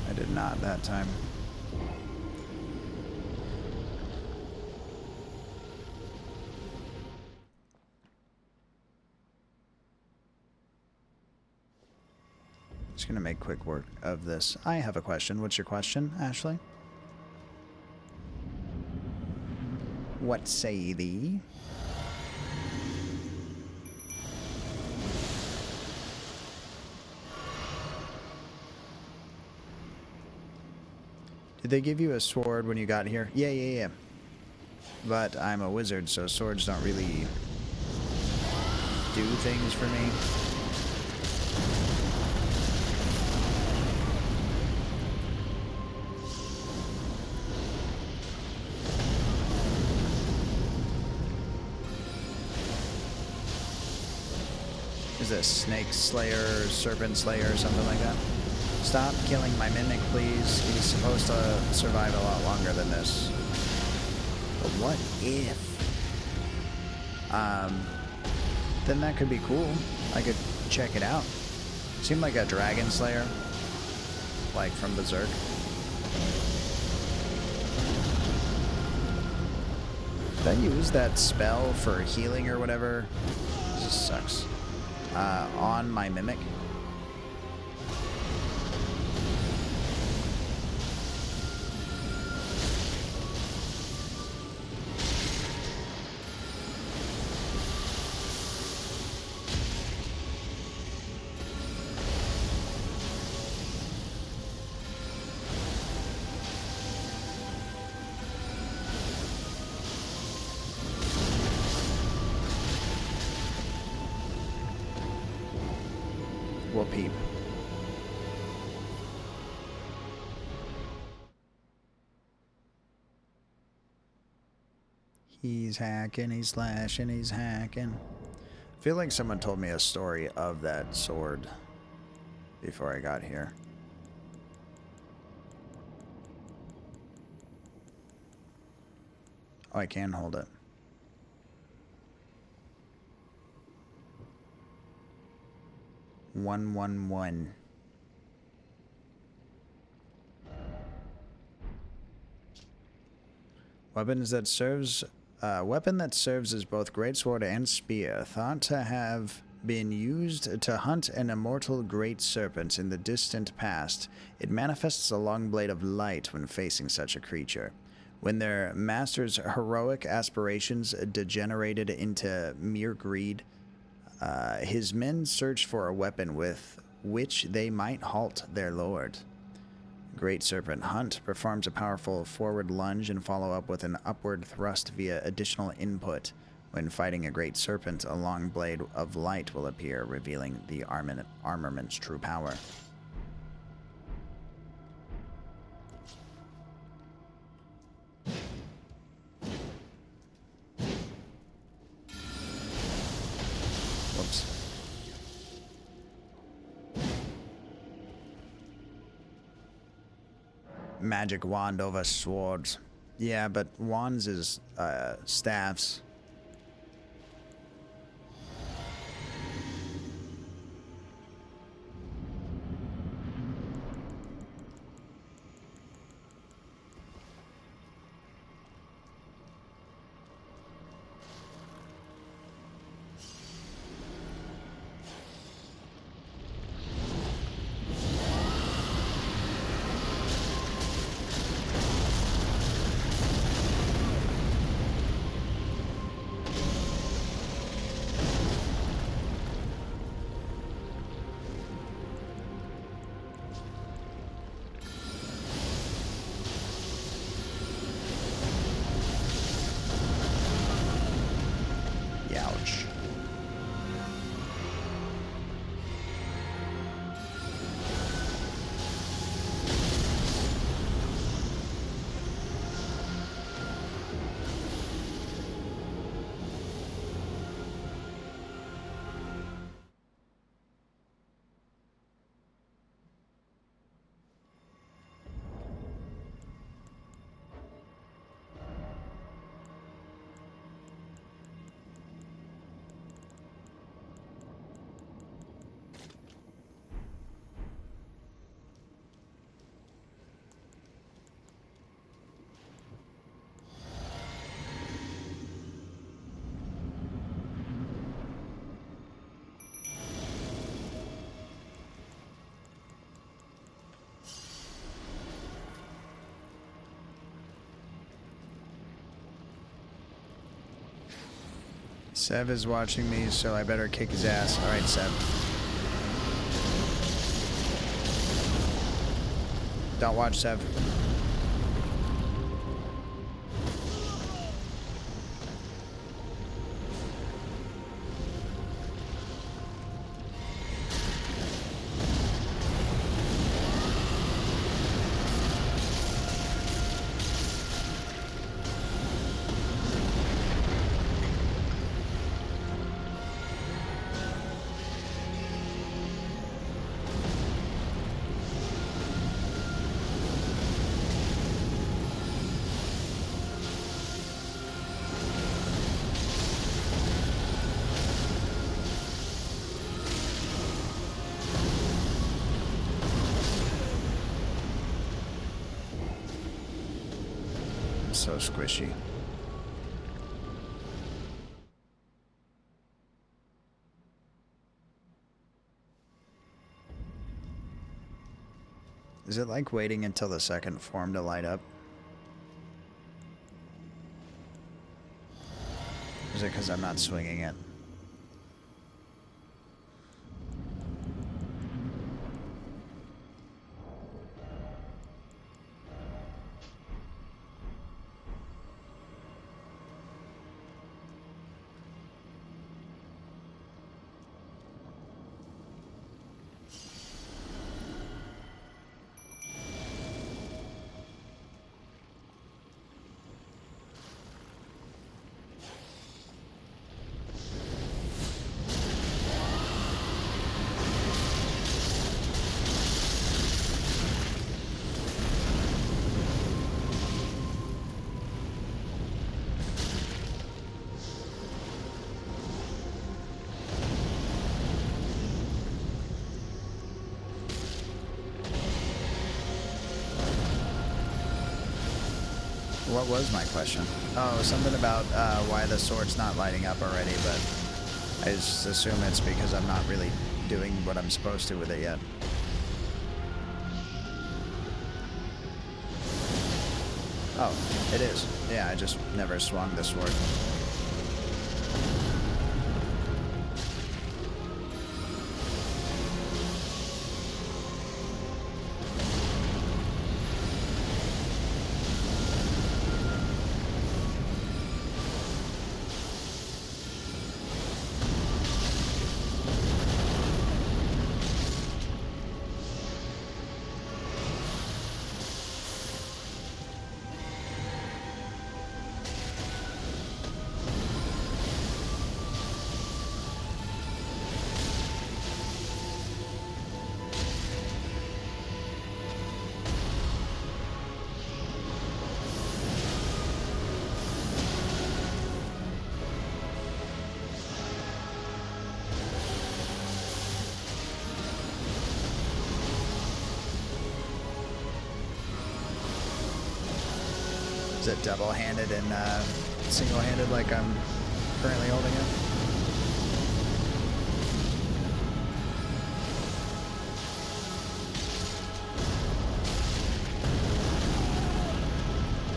I did not that time. Just gonna make quick work of this. I have a question. What's your question, Ashley? What say thee? Did they give you a sword when you got here? Yeah. But I'm a wizard, so swords don't really do things for me. Is it Snake Slayer, Serpent Slayer, or something like that? Stop killing my mimic, please. He's supposed to survive a lot longer than this. But what if? Then that could be cool. I could check it out. Seemed like a Dragon Slayer, like from Berserk. Did I use that spell for healing or whatever? This just sucks. On my mimic. We'll peep. He's hacking, he's slashing, he's hacking. I feel like someone told me a story of that sword before I got here. Oh, I can hold it. One. Weapon that serves as both greatsword and spear, thought to have been used to hunt an immortal great serpent in the distant past. It manifests a long blade of light when facing such a creature. When their master's heroic aspirations degenerated into mere greed, his men searched for a weapon with which they might halt their lord. Great Serpent Hunt performs a powerful forward lunge and follow up with an upward thrust via additional input. When fighting a great serpent, a long blade of light will appear, revealing the armament's true power. Whoops. Magic wand over swords. Yeah, but wands is staffs. Ouch. Sev is watching me, so I better kick his ass. Alright, Sev. Don't watch Sev. so squishy. Is it like waiting until the second form to light up? Is it because I'm not swinging it? What was my question? Oh, something about why the sword's not lighting up already, but I just assume it's because I'm not really doing what I'm supposed to with it yet. Oh, it is. Yeah, I just never swung the sword. Is it double-handed and single-handed like I'm currently holding it?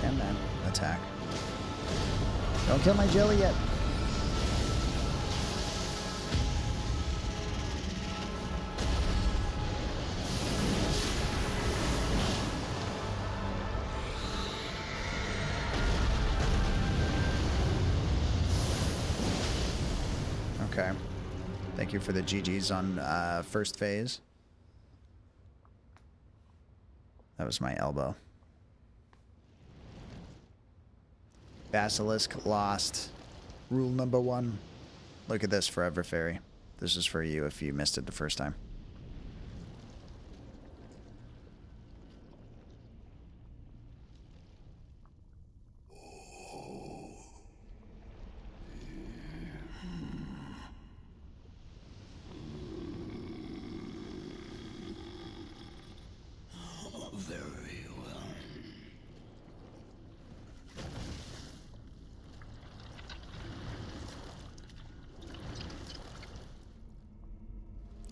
Damn man, attack. Don't kill my jelly yet. Okay. Thank you for the GGs on first phase. That was my elbow. Basilisk lost. Rule number 1. Look at this, Forever Fairy. This is for you if you missed it the first time. Very well.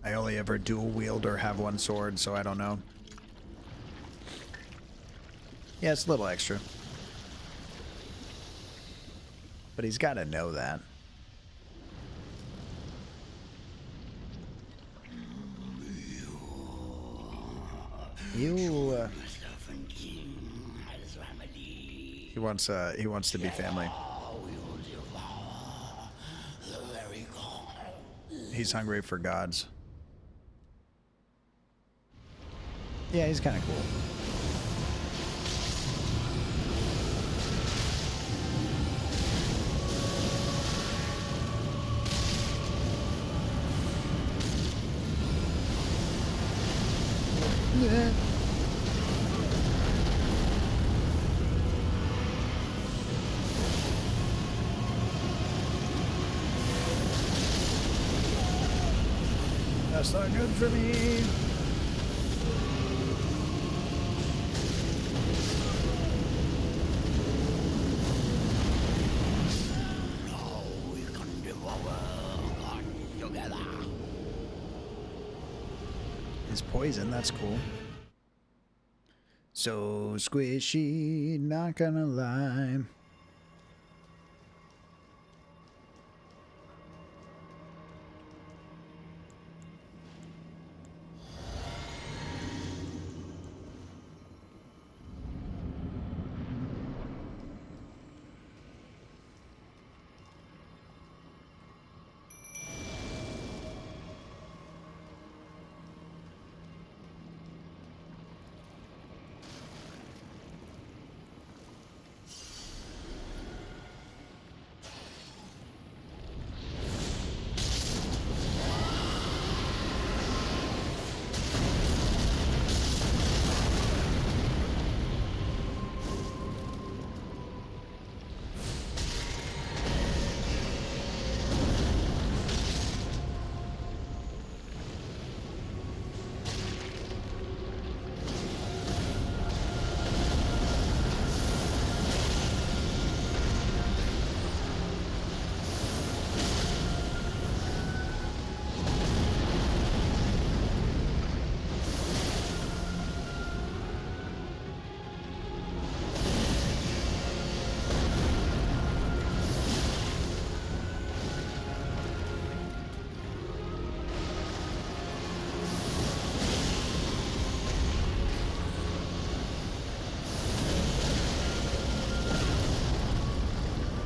I only ever dual wield or have one sword, so I don't know. Yeah, it's a little extra. But he's got to know that. You. He wants to be family. He's hungry for gods. Yeah, he's kind of cool. Yeah. That's not good for me. It's poison, that's cool. So squishy, not gonna lie.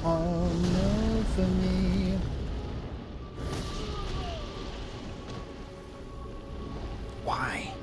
Oh no for me. Why?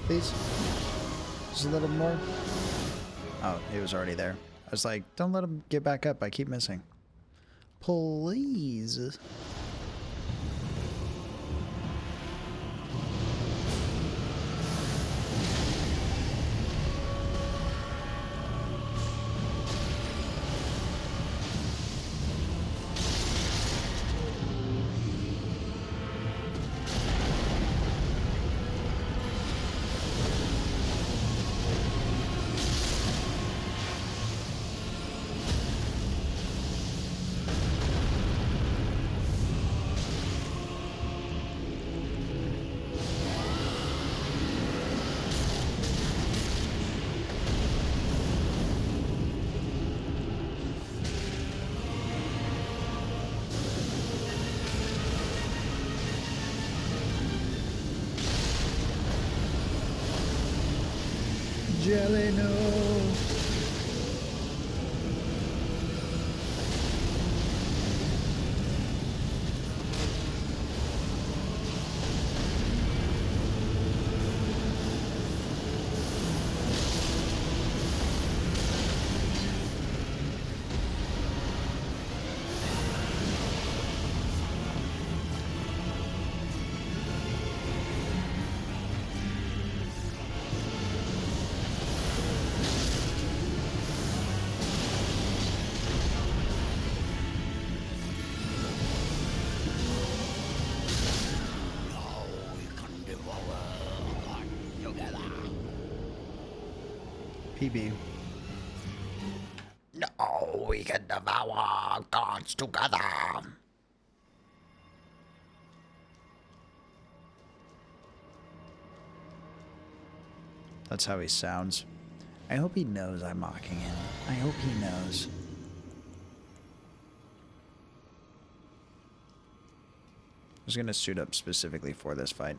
Please? Just a little more? Oh, he was already there. I was like, don't let him get back up. I keep missing. Please. Jelly, no. PB. No, we can devour gods together. That's how he sounds. I hope he knows I'm mocking him. I hope he knows. I was gonna suit up specifically for this fight.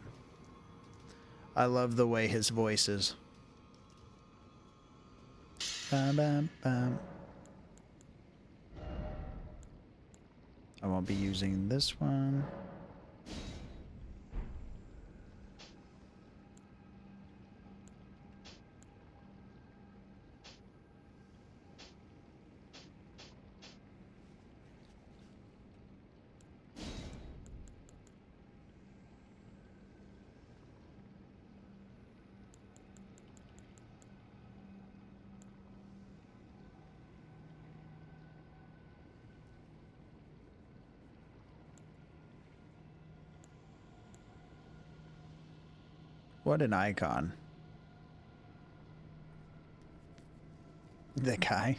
I love the way his voice is. Bam, bam, bam. I won't be using this one. What an icon. The guy.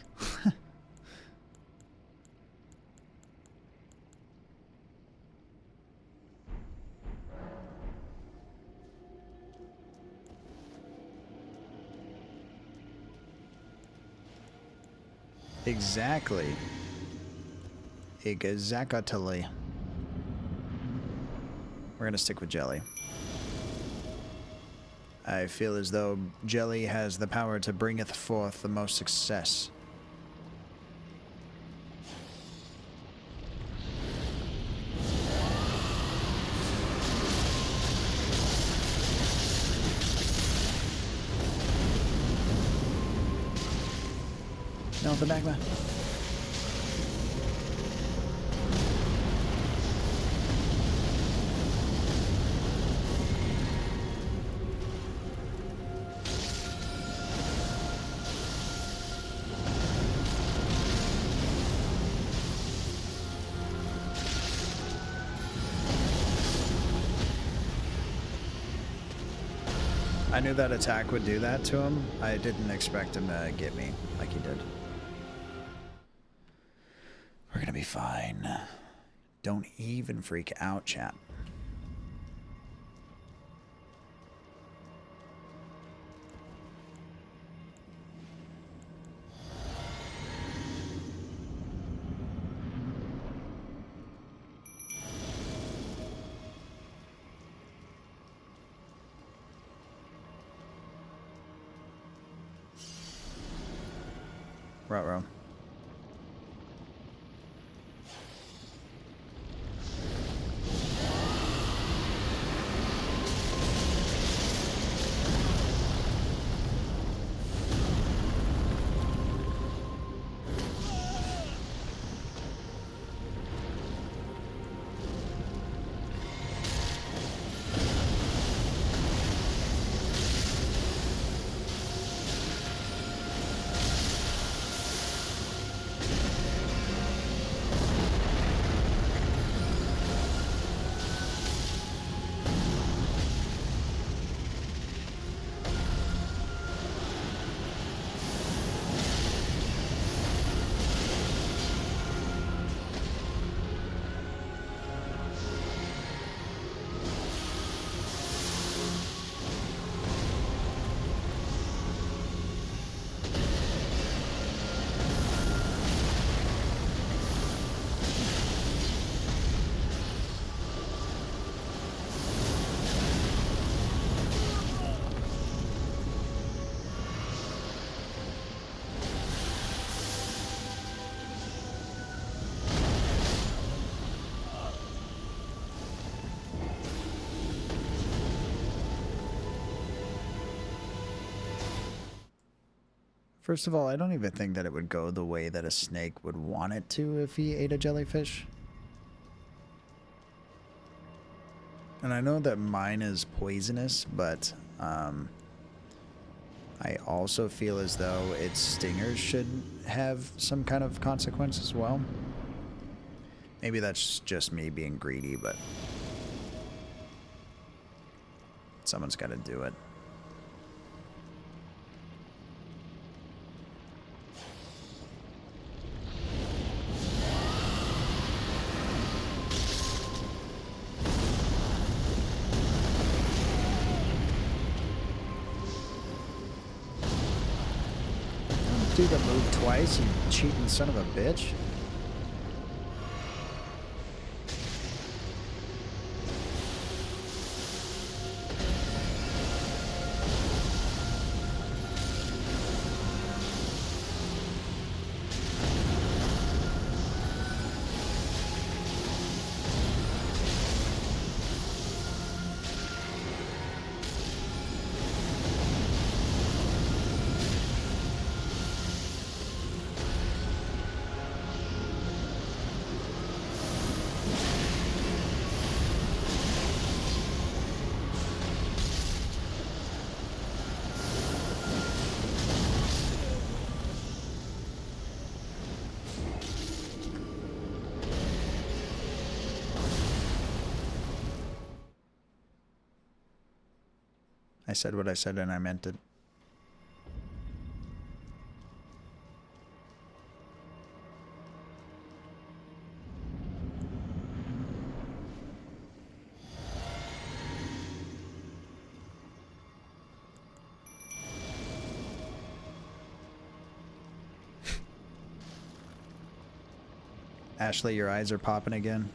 Exactly. Exactly. We're gonna stick with jelly. I feel as though jelly has the power to bringeth forth the most success. No, the magma. I knew that attack would do that to him. I didn't expect him to get me like he did. We're gonna be fine. Don't even freak out, chat. Ruh-roh. First of all, I don't even think that it would go the way that a snake would want it to if he ate a jellyfish. And I know that mine is poisonous, but I also feel as though its stingers should have some kind of consequence as well. Maybe that's just me being greedy, but someone's got to do it. Do the move twice, you cheating son of a bitch. I said what I said and I meant it. Ashley, your eyes are popping again.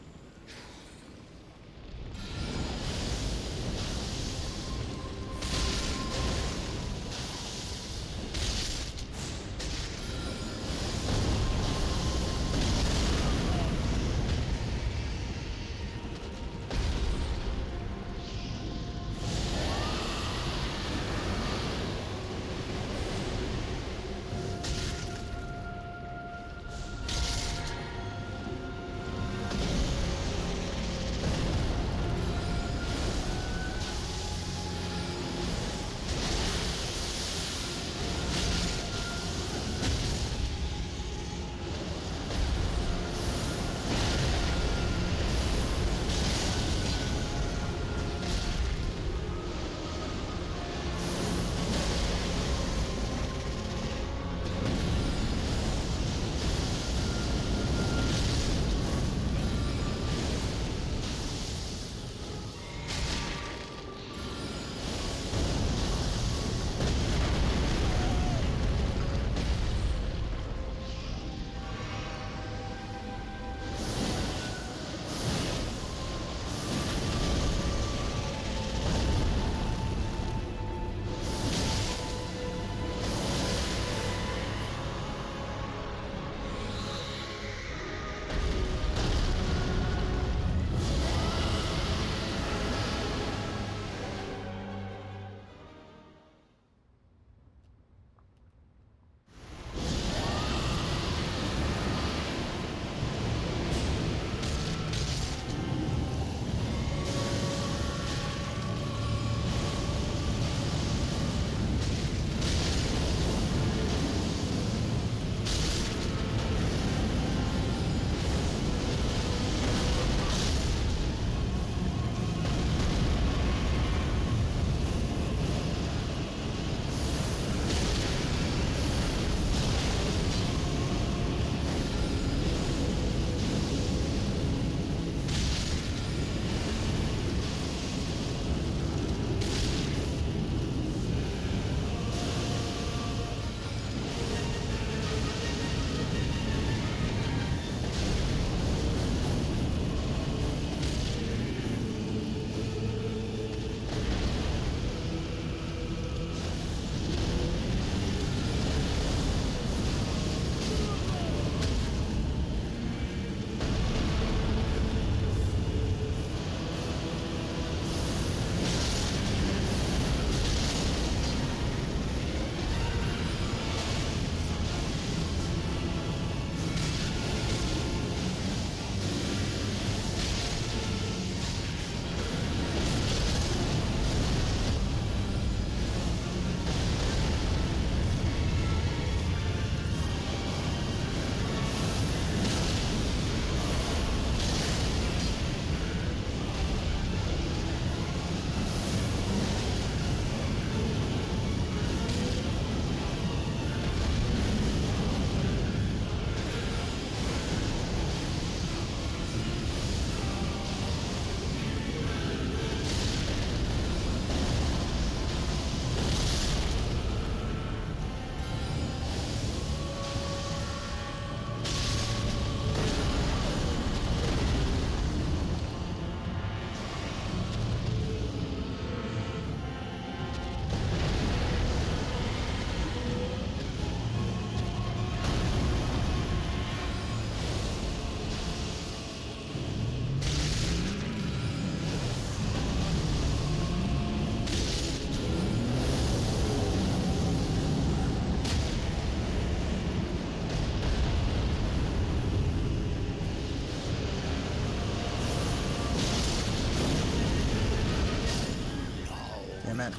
Damn it.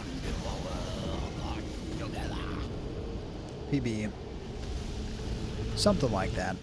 PB. Something like that.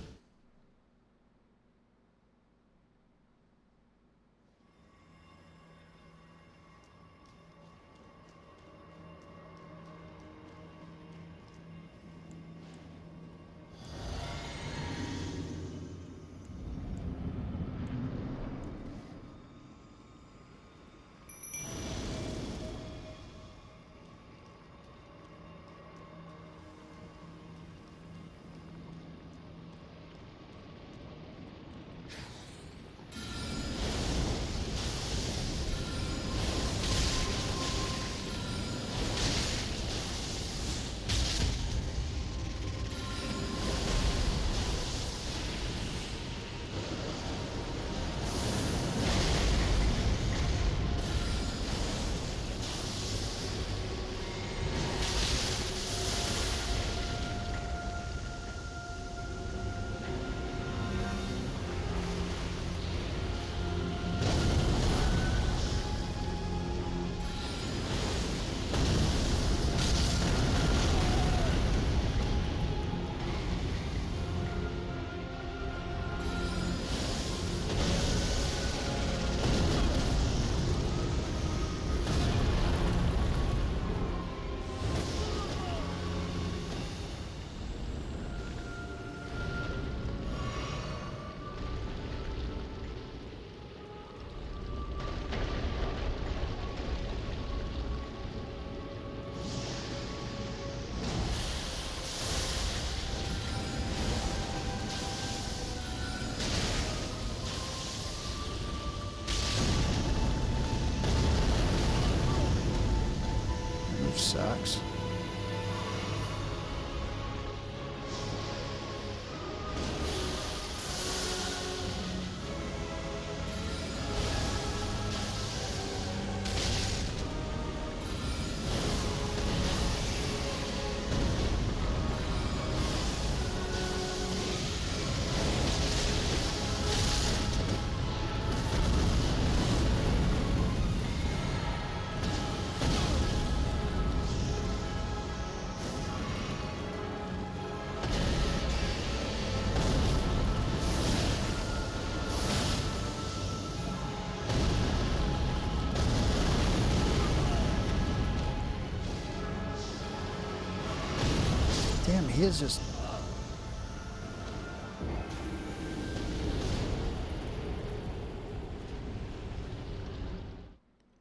He is just...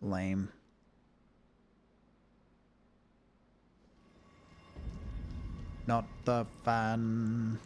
lame. Not the fan.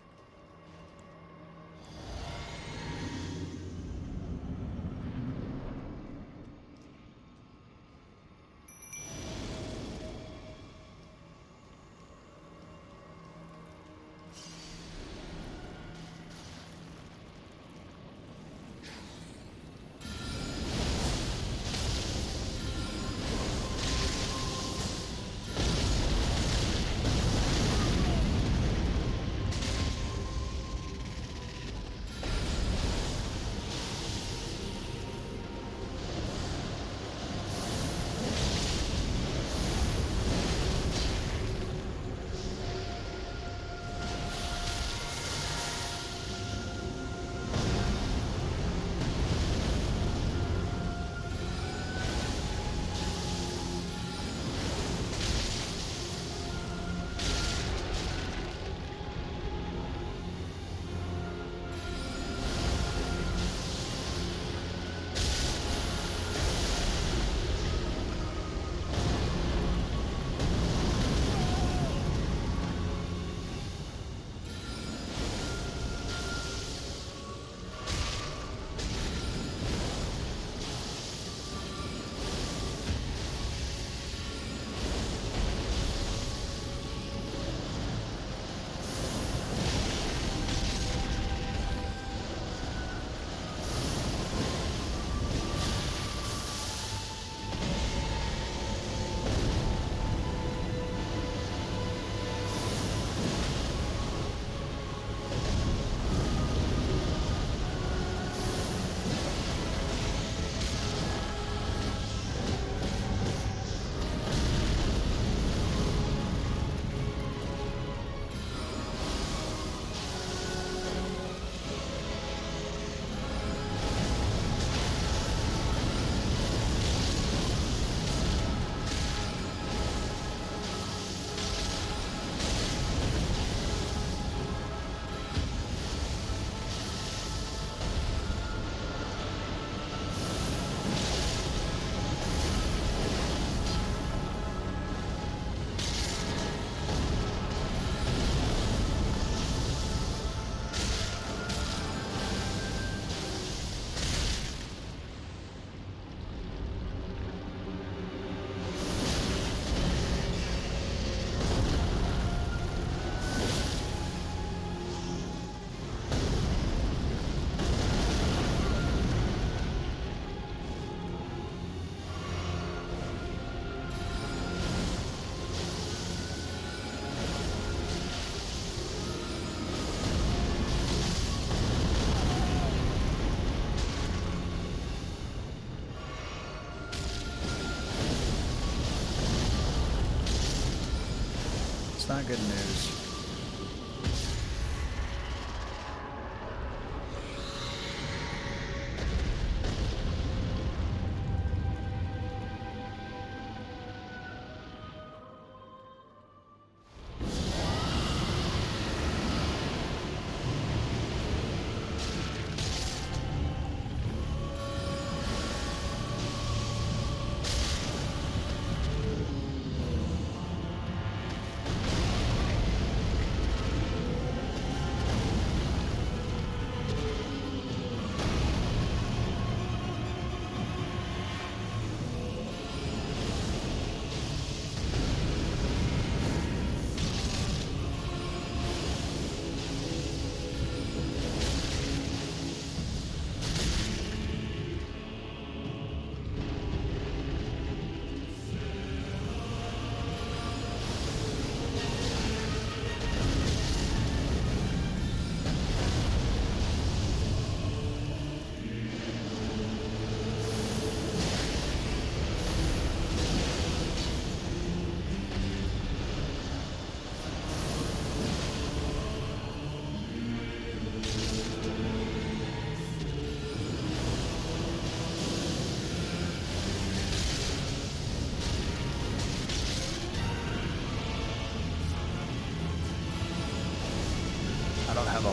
It's not good news.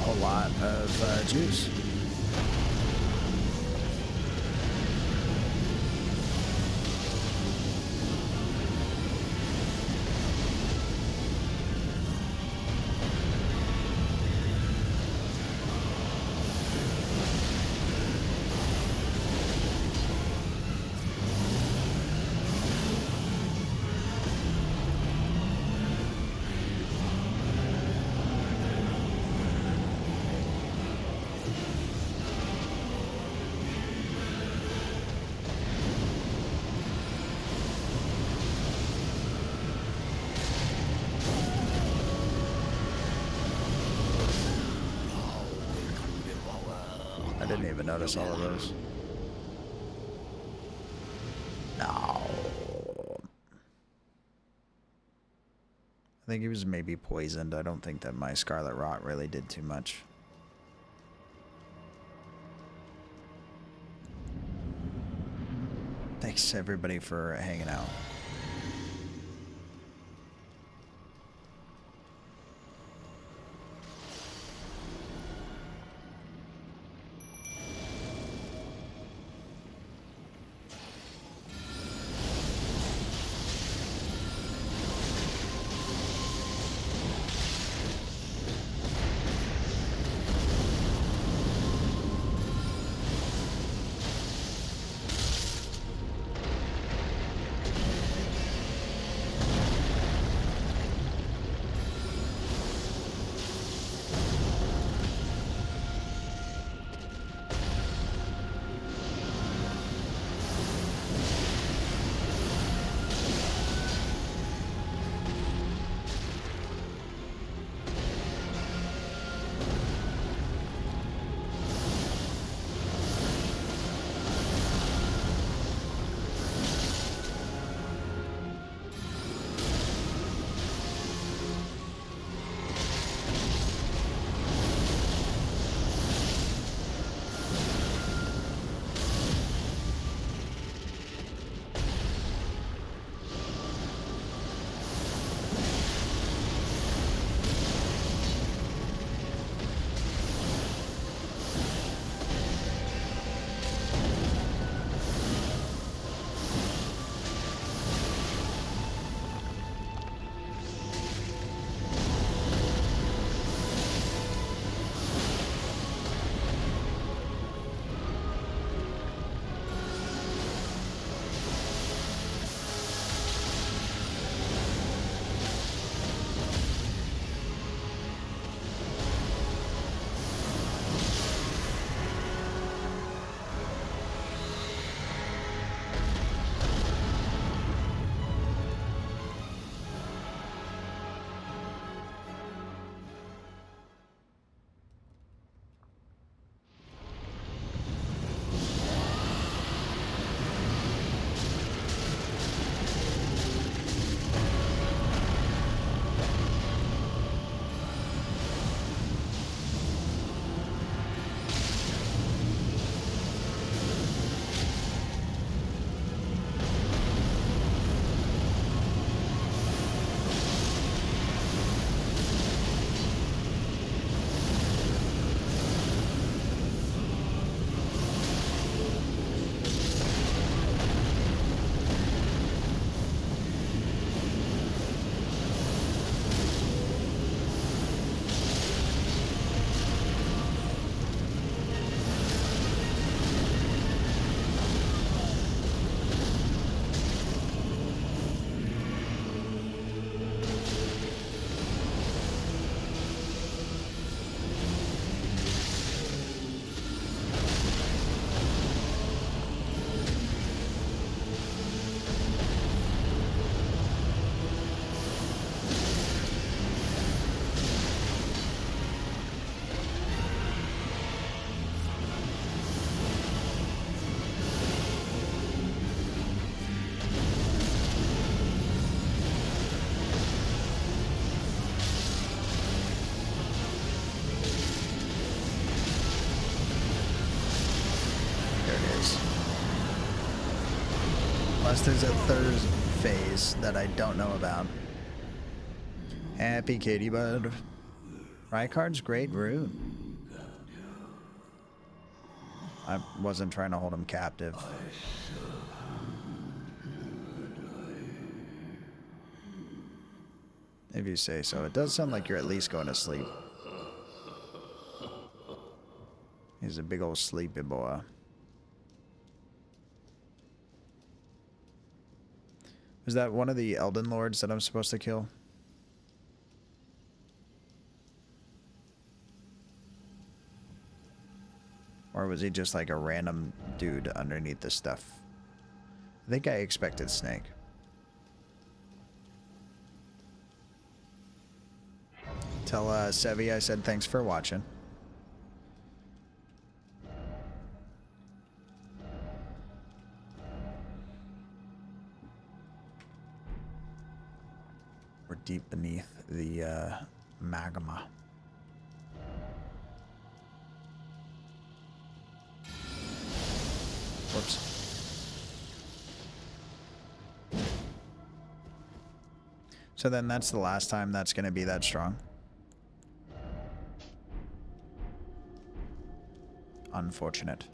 whole lot of juice. I didn't even notice all of those. No. I think he was maybe poisoned. I don't think that my Scarlet Rot really did too much. Thanks everybody for hanging out. Unless there's a third phase that I don't know about. Happy Katie Bud. Rykard's great rune. I wasn't trying to hold him captive. If you say so. It does sound like you're at least going to sleep. He's a big old sleepy boy. Is that one of the Elden Lords that I'm supposed to kill? Or was he just like a random dude underneath the stuff? I think I expected Snake. Tell Sevi I said thanks for watching. We're deep beneath the magma. Whoops. So then that's the last time that's going to be that strong. Unfortunate.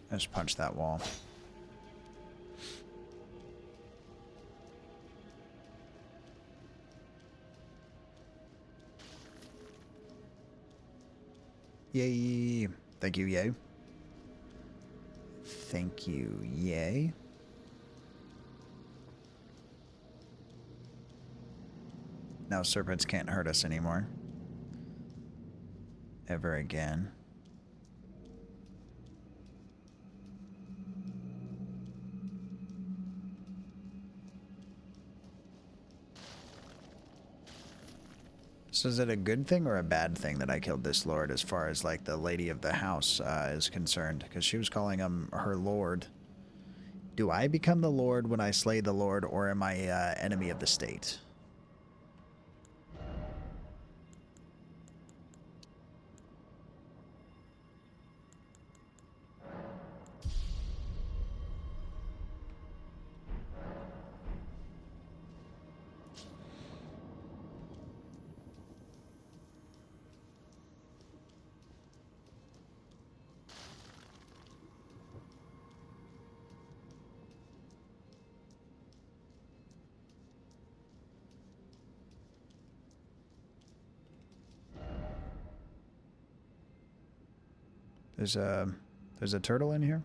Just punch that wall. Yay. Thank you, yay. Thank you, yay. Now serpents can't hurt us anymore. Ever again. So is it a good thing or a bad thing that I killed this lord as far as like the lady of the house is concerned? Because she was calling him her lord. Do I become the lord when I slay the lord, or am I enemy of the state? There's a turtle in here.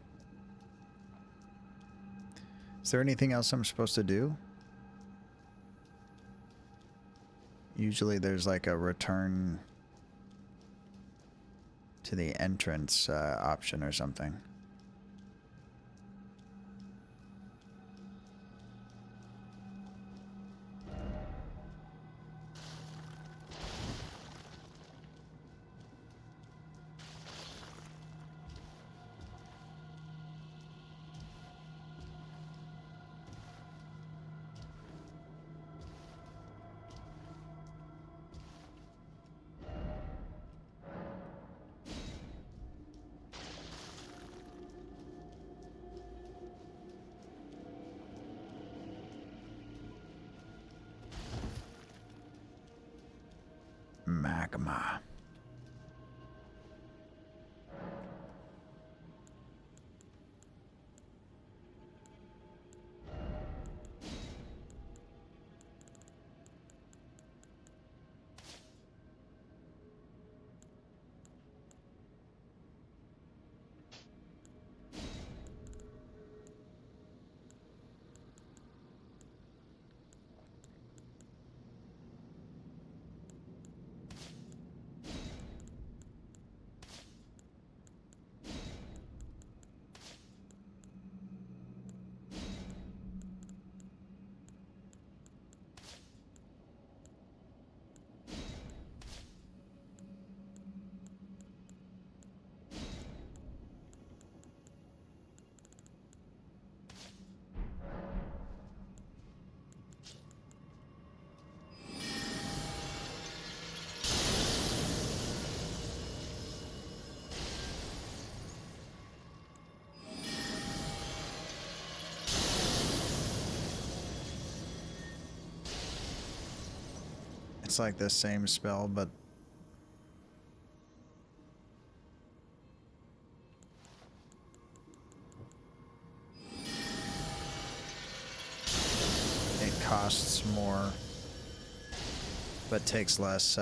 Is there anything else I'm supposed to do? Usually there's like a return to the entrance option or something. Magma. It's like the same spell, but it costs more, but takes less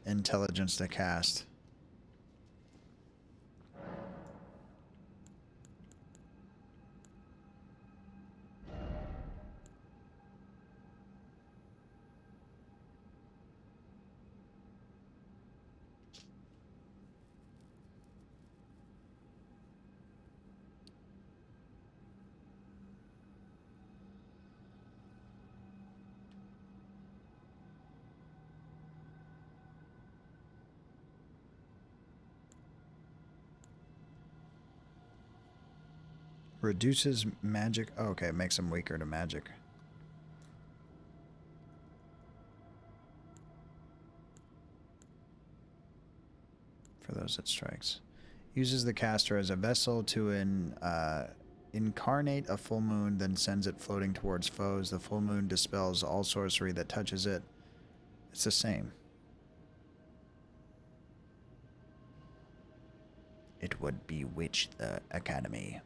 intelligence to cast. Reduces magic. Oh, okay, it makes them weaker to magic. For those it strikes. Uses the caster as a vessel to incarnate a full moon, then sends it floating towards foes. The full moon dispels all sorcery that touches it. It's the same. It would bewitch the academy.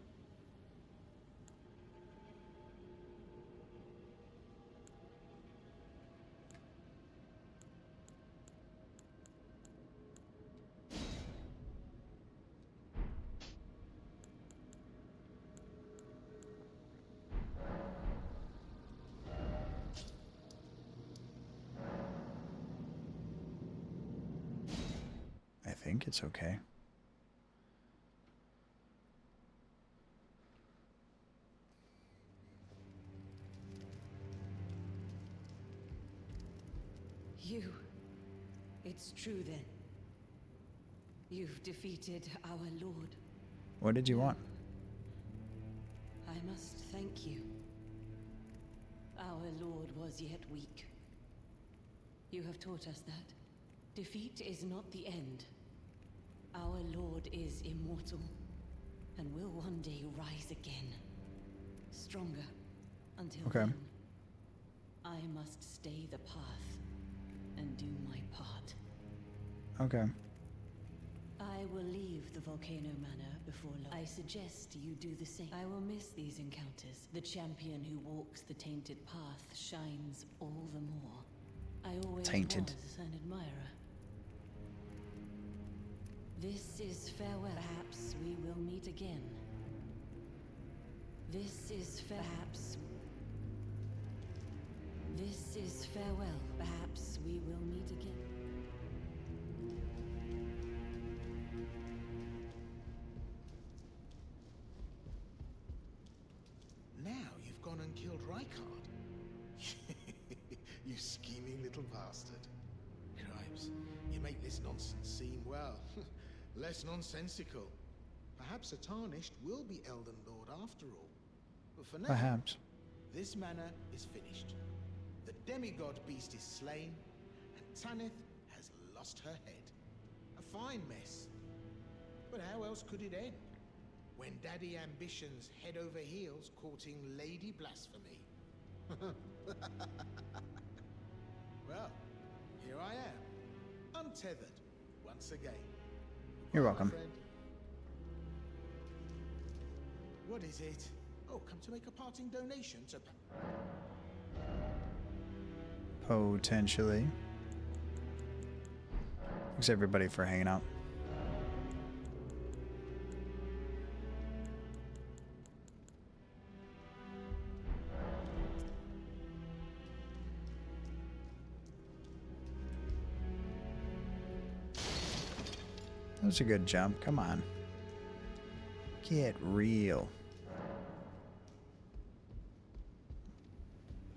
I think it's okay. You. It's true then. You've defeated our lord. What did you want? I must thank you. Our lord was yet weak. You have taught us that defeat is not the end. Our lord is immortal and will one day rise again. Stronger. Until then, I must stay the path and do my part. Okay. I will leave the Volcano Manor before long. I suggest you do the same. I will miss these encounters. The champion who walks the tainted path shines all the more. I always was an admirer. This is farewell. Perhaps we will meet again. This is perhaps. This is farewell. Perhaps we will meet again. Now you've gone and killed Rykard. You scheming little bastard. Cripes, you make this nonsense seem, well, less nonsensical. Perhaps a Tarnished will be Elden Lord after all. But for now, Perhaps. This manor is finished. The demigod beast is slain, and Tanith has lost her head. A fine mess. But how else could it end? When Daddy Ambition's head over heels courting Lady Blasphemy. Well, here I am, untethered, once again. You're welcome. Friend. What is it? Oh, come to make a parting donation to... Potentially. Thanks everybody for hanging out. That was a good jump. Come on. Get real.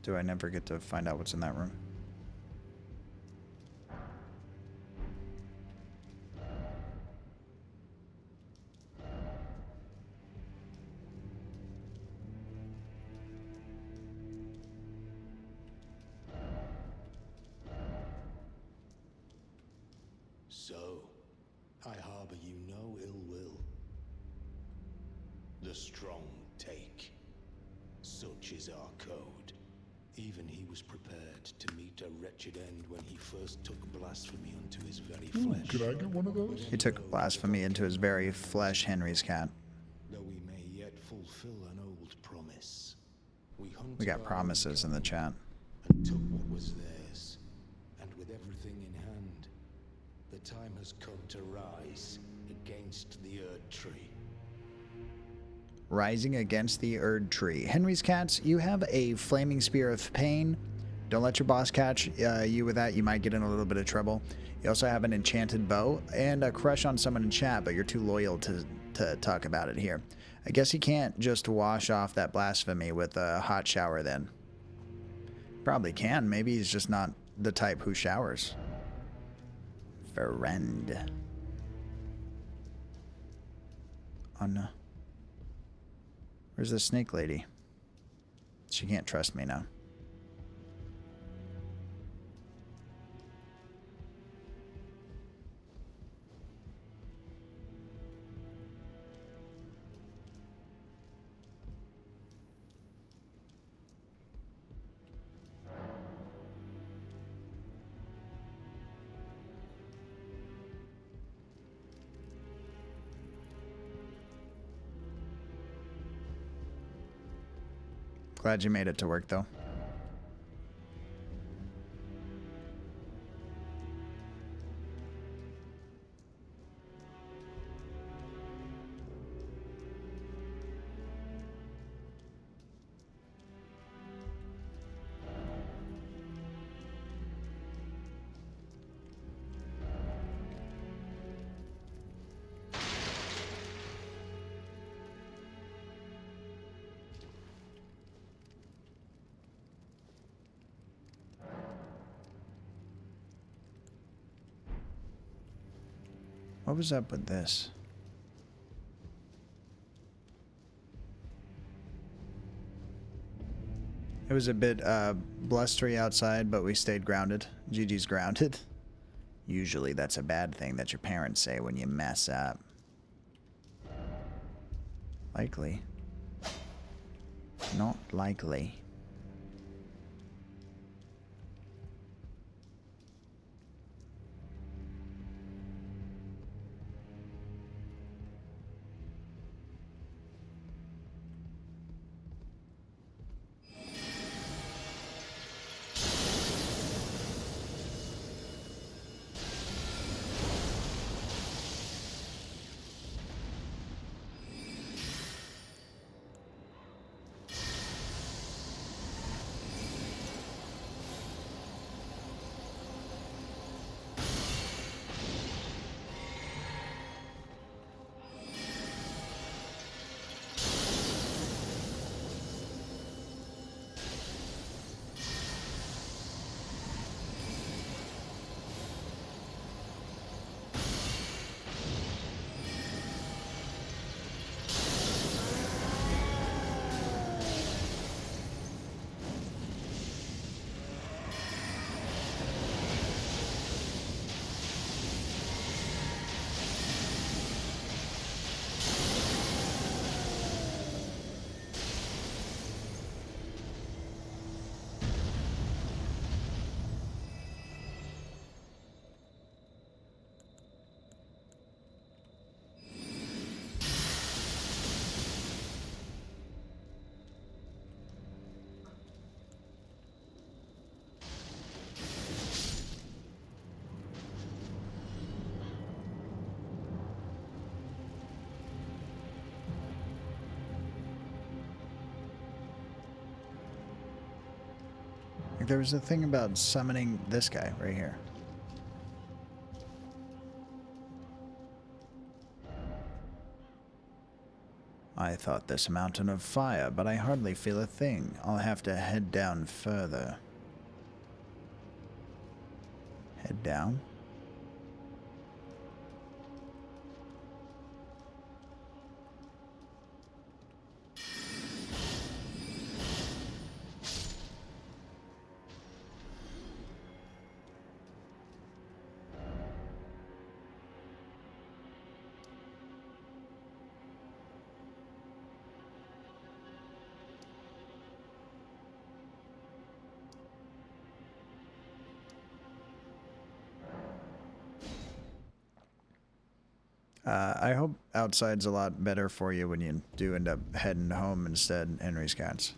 Do I never get to find out what's in that room? So, I harbor you no ill will. The strong take. Such is our code. Even he was prepared to meet a wretched end when he first took blasphemy unto his very Ooh, flesh. could I get one of those? He took blasphemy into his very flesh, Henry's cat. Though we may yet fulfill an old promise. We got promises in the chat. And took what was theirs. And with everything in hand, the time has come to rise against the Erd Tree. Rising against the Erd Tree. Henry's cats, you have a flaming spear of pain. Don't let your boss catch you with that. You might get in a little bit of trouble. You also have an enchanted bow and a crush on someone in chat, but you're too loyal to talk about it here. I guess he can't just wash off that blasphemy with a hot shower then. Probably can. Maybe he's just not the type who showers. Friend. Oh no. Where's the snake lady? She can't trust me now. Glad you made it to work, though. What was up with this? It was a bit blustery outside, but we stayed grounded. GG's grounded. Usually that's a bad thing that your parents say when you mess up. Likely. Not likely. There was a thing about summoning this guy right here. I thought this mountain of fire, but I hardly feel a thing. I'll have to head down further. Head down? I hope outside's a lot better for you when you do end up heading home instead, Henry's cats.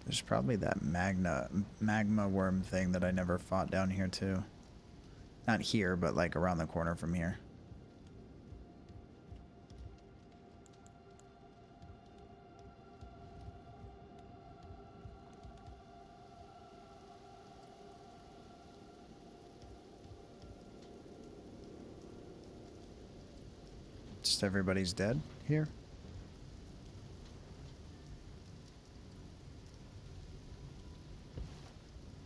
There's probably that magma worm thing that I never fought down here too. Not here, but like around the corner from here. Just everybody's dead here?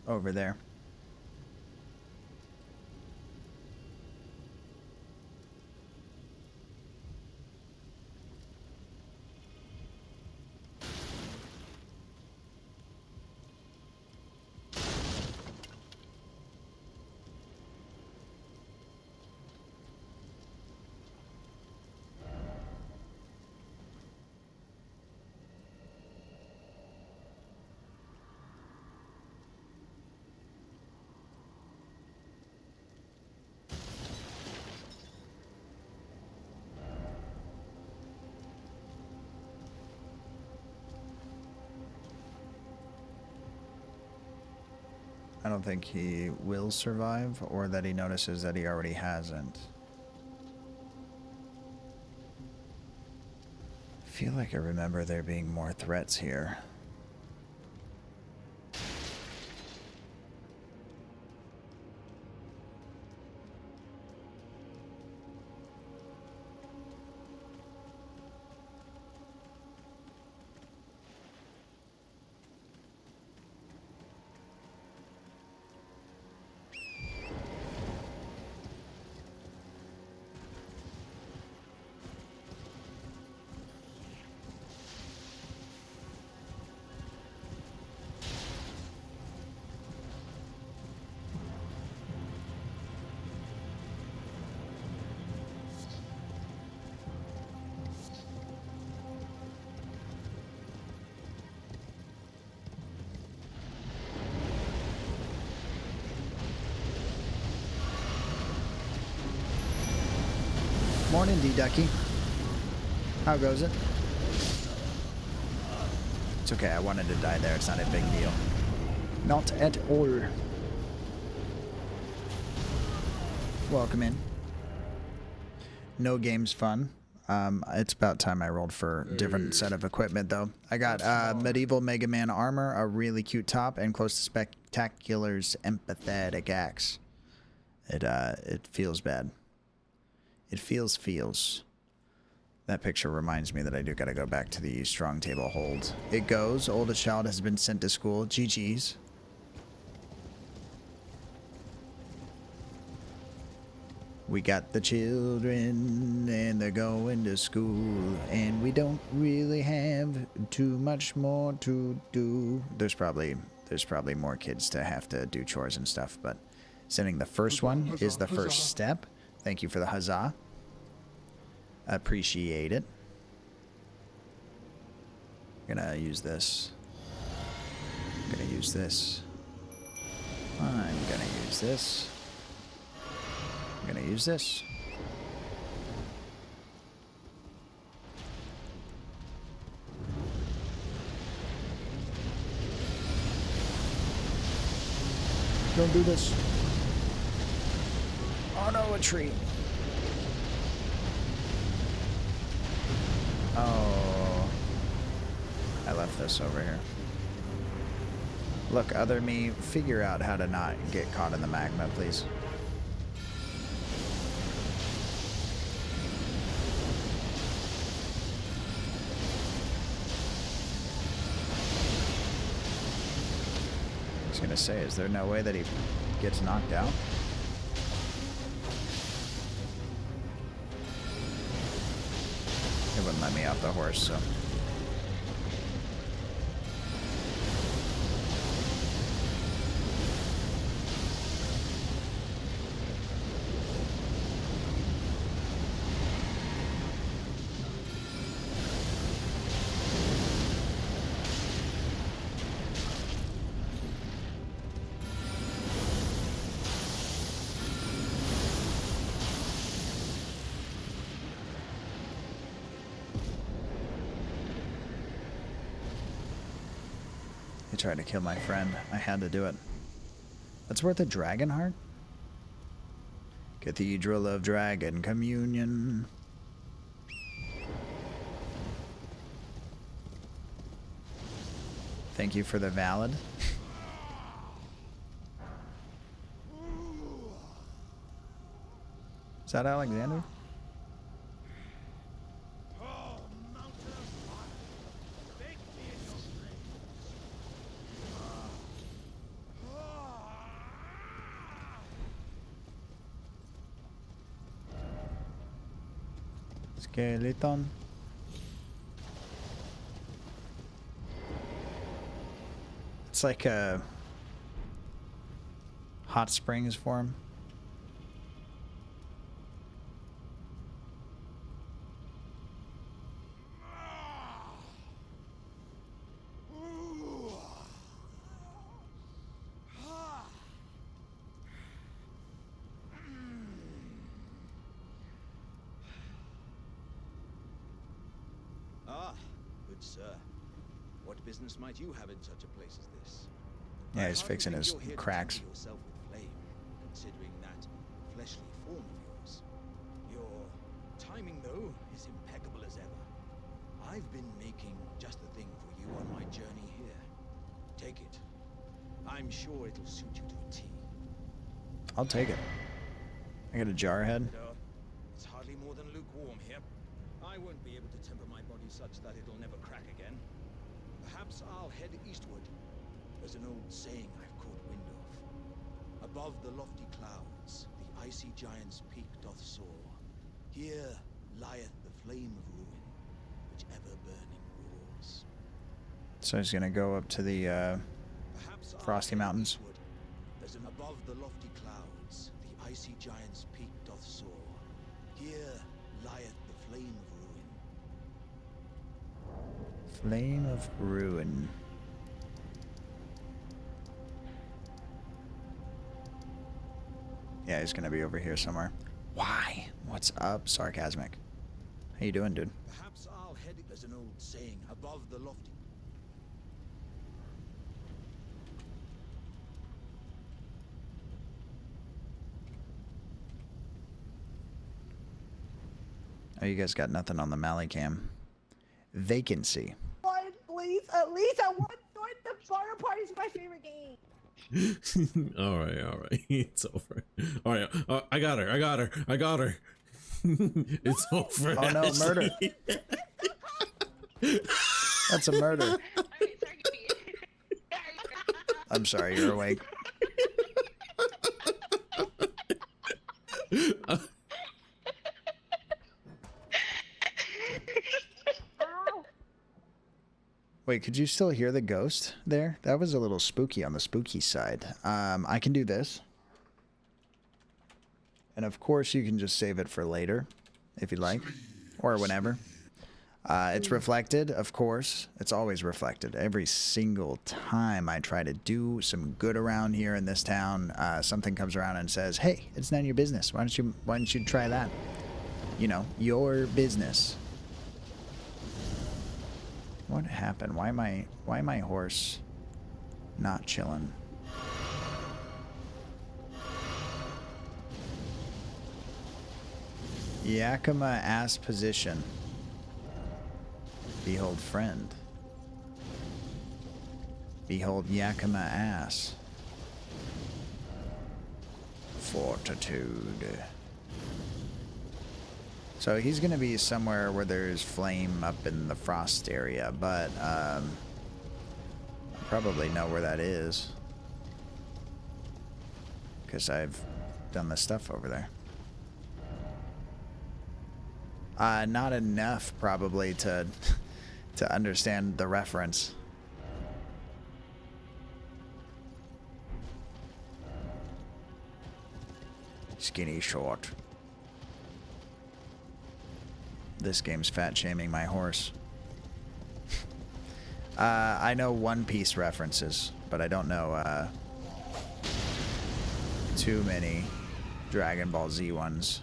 Over there. I don't think he will survive, or that he notices that he already hasn't. I feel like I remember there being more threats here. Morning, D-Ducky. How goes it? It's okay, I wanted to die there. It's not a big deal. Not at all. Welcome in. No game's fun. It's about time I rolled for a different set of equipment, though. I got medieval Mega Man armor, a really cute top, and close to Spectacular's empathetic axe. It feels bad. It feels. That picture reminds me that I do gotta go back to the strong table hold. It goes. Oldest child has been sent to school. GG's. We got the children and they're going to school and we don't really have too much more to do. There's probably more kids to have to do chores and stuff, but sending the first one is the first step. Thank you for the huzzah. Appreciate it. I'm gonna use this. I'm gonna use this. I'm gonna use this. I'm gonna use this. Don't do this. Oh no, a tree. Oh. I left this over here. Look, other me, figure out how to not get caught in the magma, please. I was gonna say, is there no way that he gets knocked out? It wouldn't let me off the horse, so. He tried to kill my friend. I had to do it. That's worth a dragon heart? Cathedral of Dragon Communion. Thank you for the valid. Is that Alexander? Skeleton. It's like a hot springs for him. Ah, good sir. What business might you have in such a place as this? Yeah, he's fixing his cracks. Yourself with flame, considering that fleshly form of yours. Your timing, though, is impeccable as ever. I've been making just the thing for you on my journey here. Take it. I'm sure it'll suit you to a T. I'll take it. I got a jar head. It's hardly more than lukewarm here. I won't be able to temper my body such that it'll never crack again. Perhaps I'll head eastward. There's an old saying I've caught wind of. Above the lofty clouds, the icy giant's peak doth soar. Here lieth the flame of ruin, which ever burning roars. So he's gonna go up to the Frosty Mountains. There's an above the lofty clouds, the icy giant's peak doth soar. Here lieth the flame of ruin. Flame of Ruin. Yeah, he's gonna be over here somewhere. Why? What's up, Sarcasmic? How you doing, dude? Perhaps I'll head. There's an old saying above the lofty. Oh, you guys got nothing on the Mally cam. Vacancy. Please, at least I want the Mario Party's my favorite game. All right, it's over. All right, I got her. It's over. Oh no, murder. That's a murder. I'm sorry, you're awake. Wait, could you still hear the ghost there? That was a little spooky on the spooky side. I can do this. And of course you can just save it for later, if you'd like. Or whenever. It's reflected, of course. It's always reflected. Every single time I try to do some good around here in this town, something comes around and says, "Hey, it's none of your business. Why don't you try that? You know, your business." What happened? Why my horse not chilling? Yakima ass position. Behold friend. Behold Yakima ass. Fortitude. So he's gonna be somewhere where there's flame up in the frost area, but I probably know where that is. Because I've done the stuff over there. Not enough probably to understand the reference. Skinny short. This game's fat shaming my horse. I know One Piece references, but I don't know too many Dragon Ball Z ones.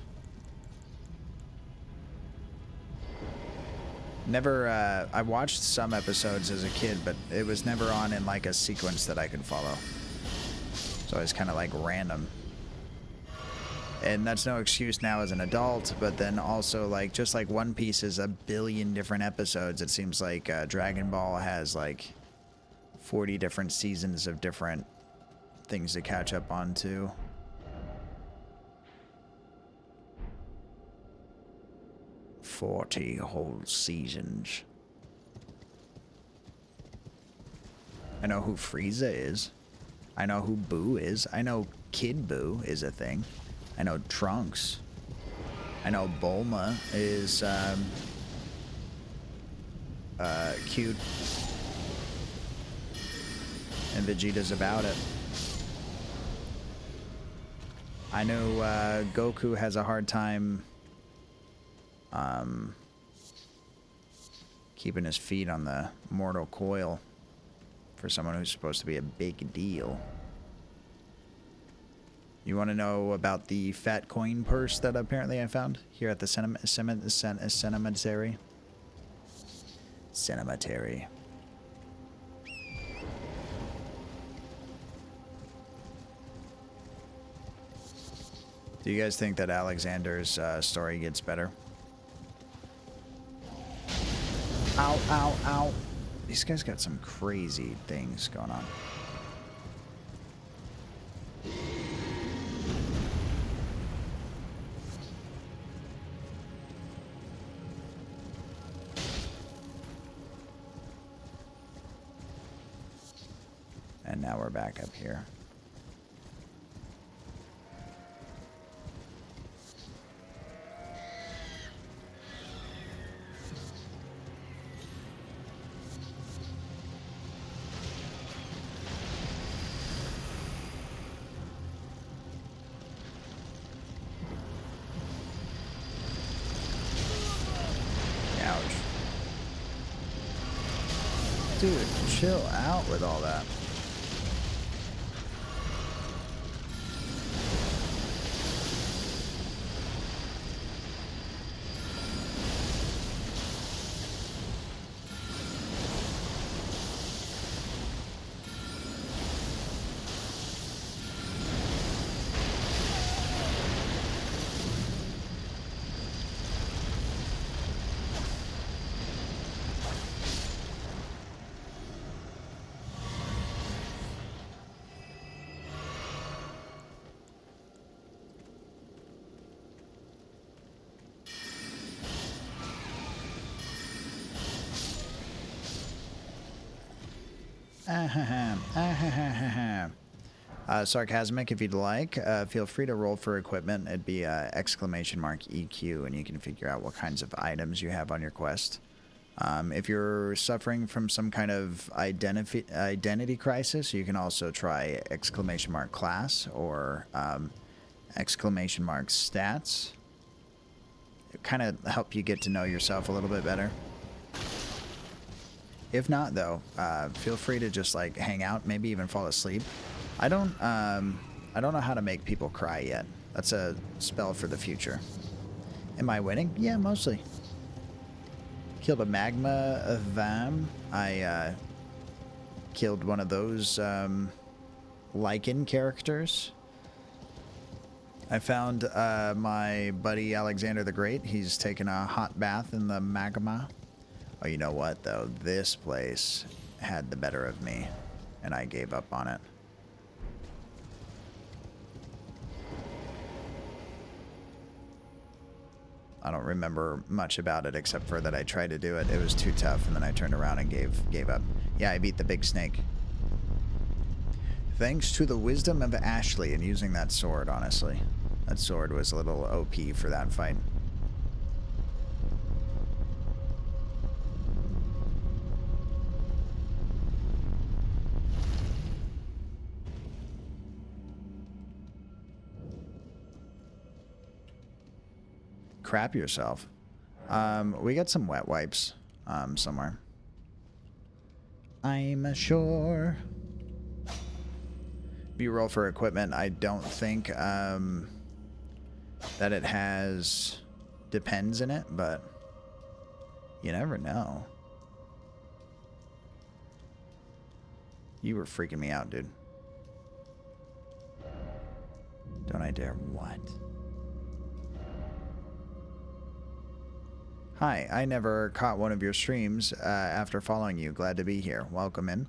Never, I watched some episodes as a kid, but it was never on in like a sequence that I could follow. So it's kind of like random. And that's no excuse now as an adult, but then also like, just like One Piece is a billion different episodes, it seems like Dragon Ball has like 40 different seasons of different things to catch up on too. Whole seasons. I know who Frieza is. I know who Boo is. I know Kid Boo is a thing. I know Trunks. I know Bulma is cute. And Vegeta's about it. I know Goku has a hard time keeping his feet on the mortal coil for someone who's supposed to be a big deal. You want to know about the fat coin purse that apparently I found here at the cemetery? Cemetery. Do you guys think that Alexander's story gets better? Ow, ow, ow. These guys got some crazy things going on. And now we're back up here. Dude, chill out with all that. Sarcasmic, if you'd like, feel free to roll for equipment. It'd be exclamation mark EQ, and you can figure out what kinds of items you have on your quest. If you're suffering from some kind of identity crisis, you can also try exclamation mark class or exclamation mark stats. It kind of help you get to know yourself a little bit better. If not, though, feel free to just like hang out, maybe even fall asleep. I don't know how to make people cry yet. That's a spell for the future. Am I winning? Yeah, mostly. Killed a magma vam. I killed one of those lichen characters. I found my buddy Alexander the Great. He's taken a hot bath in the magma. Oh, you know what, though? This place had the better of me, and I gave up on it. I don't remember much about it except for that I tried to do it. It was too tough, and then I turned around and gave up. Yeah, I beat the big snake. Thanks to the wisdom of Ashley in using that sword, honestly. That sword was a little OP for that fight. Crap yourself. We got some wet wipes somewhere. I'm sure. B-roll for equipment. I don't think that it has depends in it, but you never know. You were freaking me out, dude. Don't I dare. What? Hi, I never caught one of your streams after following you. Glad to be here. Welcome in.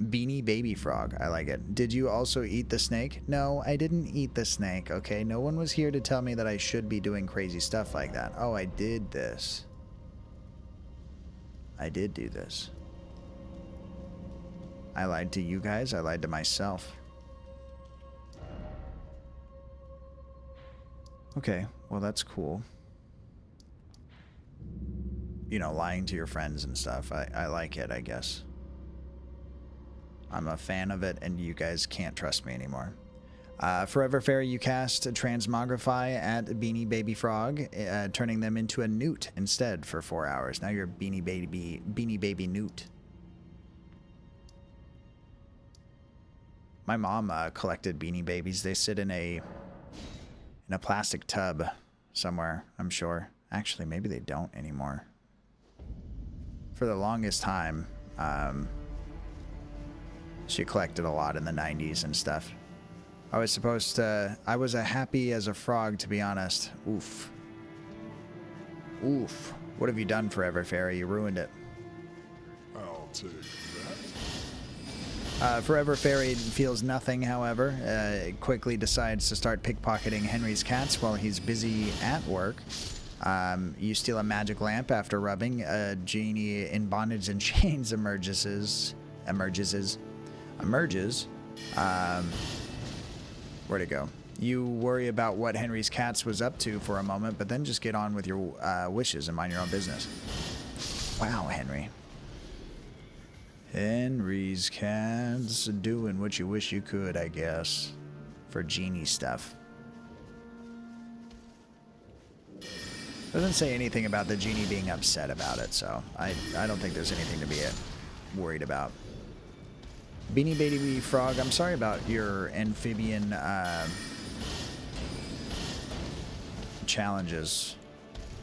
Beanie Baby Frog. I like it. Did you also eat the snake? No, I didn't eat the snake, okay? No one was here to tell me that I should be doing crazy stuff like that. Oh, I did this. I did do this. I lied to you guys. I lied to myself. Okay, well, that's cool. You know, lying to your friends and stuff. I like it, I guess. I'm a fan of it, and you guys can't trust me anymore. Forever Fairy, you cast Transmogrify at Beanie Baby Frog, turning them into a newt instead for 4 hours. Now you're Beanie Baby Newt. My mom collected Beanie Babies. They sit in a plastic tub somewhere, I'm sure. Actually, maybe they don't anymore. For the longest time, she collected a lot in the 90s and stuff. I was a happy as a frog, to be honest. Oof. Oof. What have you done, Forever Fairy? You ruined it. I'll take that. Forever Fairy feels nothing, however. Quickly decides to start pickpocketing Henry's cats while he's busy at work. You steal a magic lamp after rubbing. A genie in bondage and chains emerges. Where'd it go? You worry about what Henry's cats was up to for a moment, but then just get on with your wishes and mind your own business. Wow, Henry. Henry's cats doing what you wish you could, I guess, for genie stuff. Doesn't say anything about the genie being upset about it, so I don't think there's anything to be worried about. Beanie Baby Frog, I'm sorry about your amphibian challenges.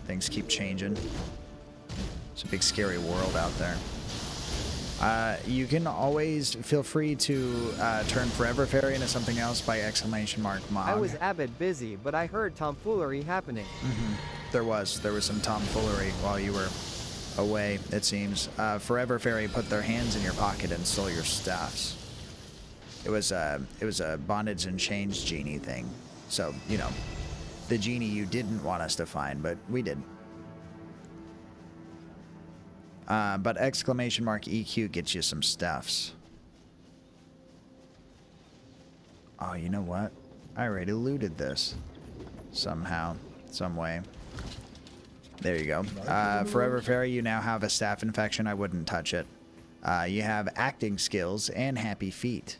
Things keep changing. It's a big scary world out there. You can always feel free to turn Forever Fairy into something else by !Mog. I was a bit busy, but I heard tomfoolery happening. There was some tomfoolery while you were away, it seems. Forever Fairy put their hands in your pocket and stole your stuffs. It was a bondage and chains genie thing. So, you know, the genie you didn't want us to find, but we did. But !EQ gets you some stuffs. Oh, you know what? I already looted this. Somehow, some way. There you go. Forever Fairy, you now have a staff infection. I wouldn't touch it. You have acting skills and happy feet.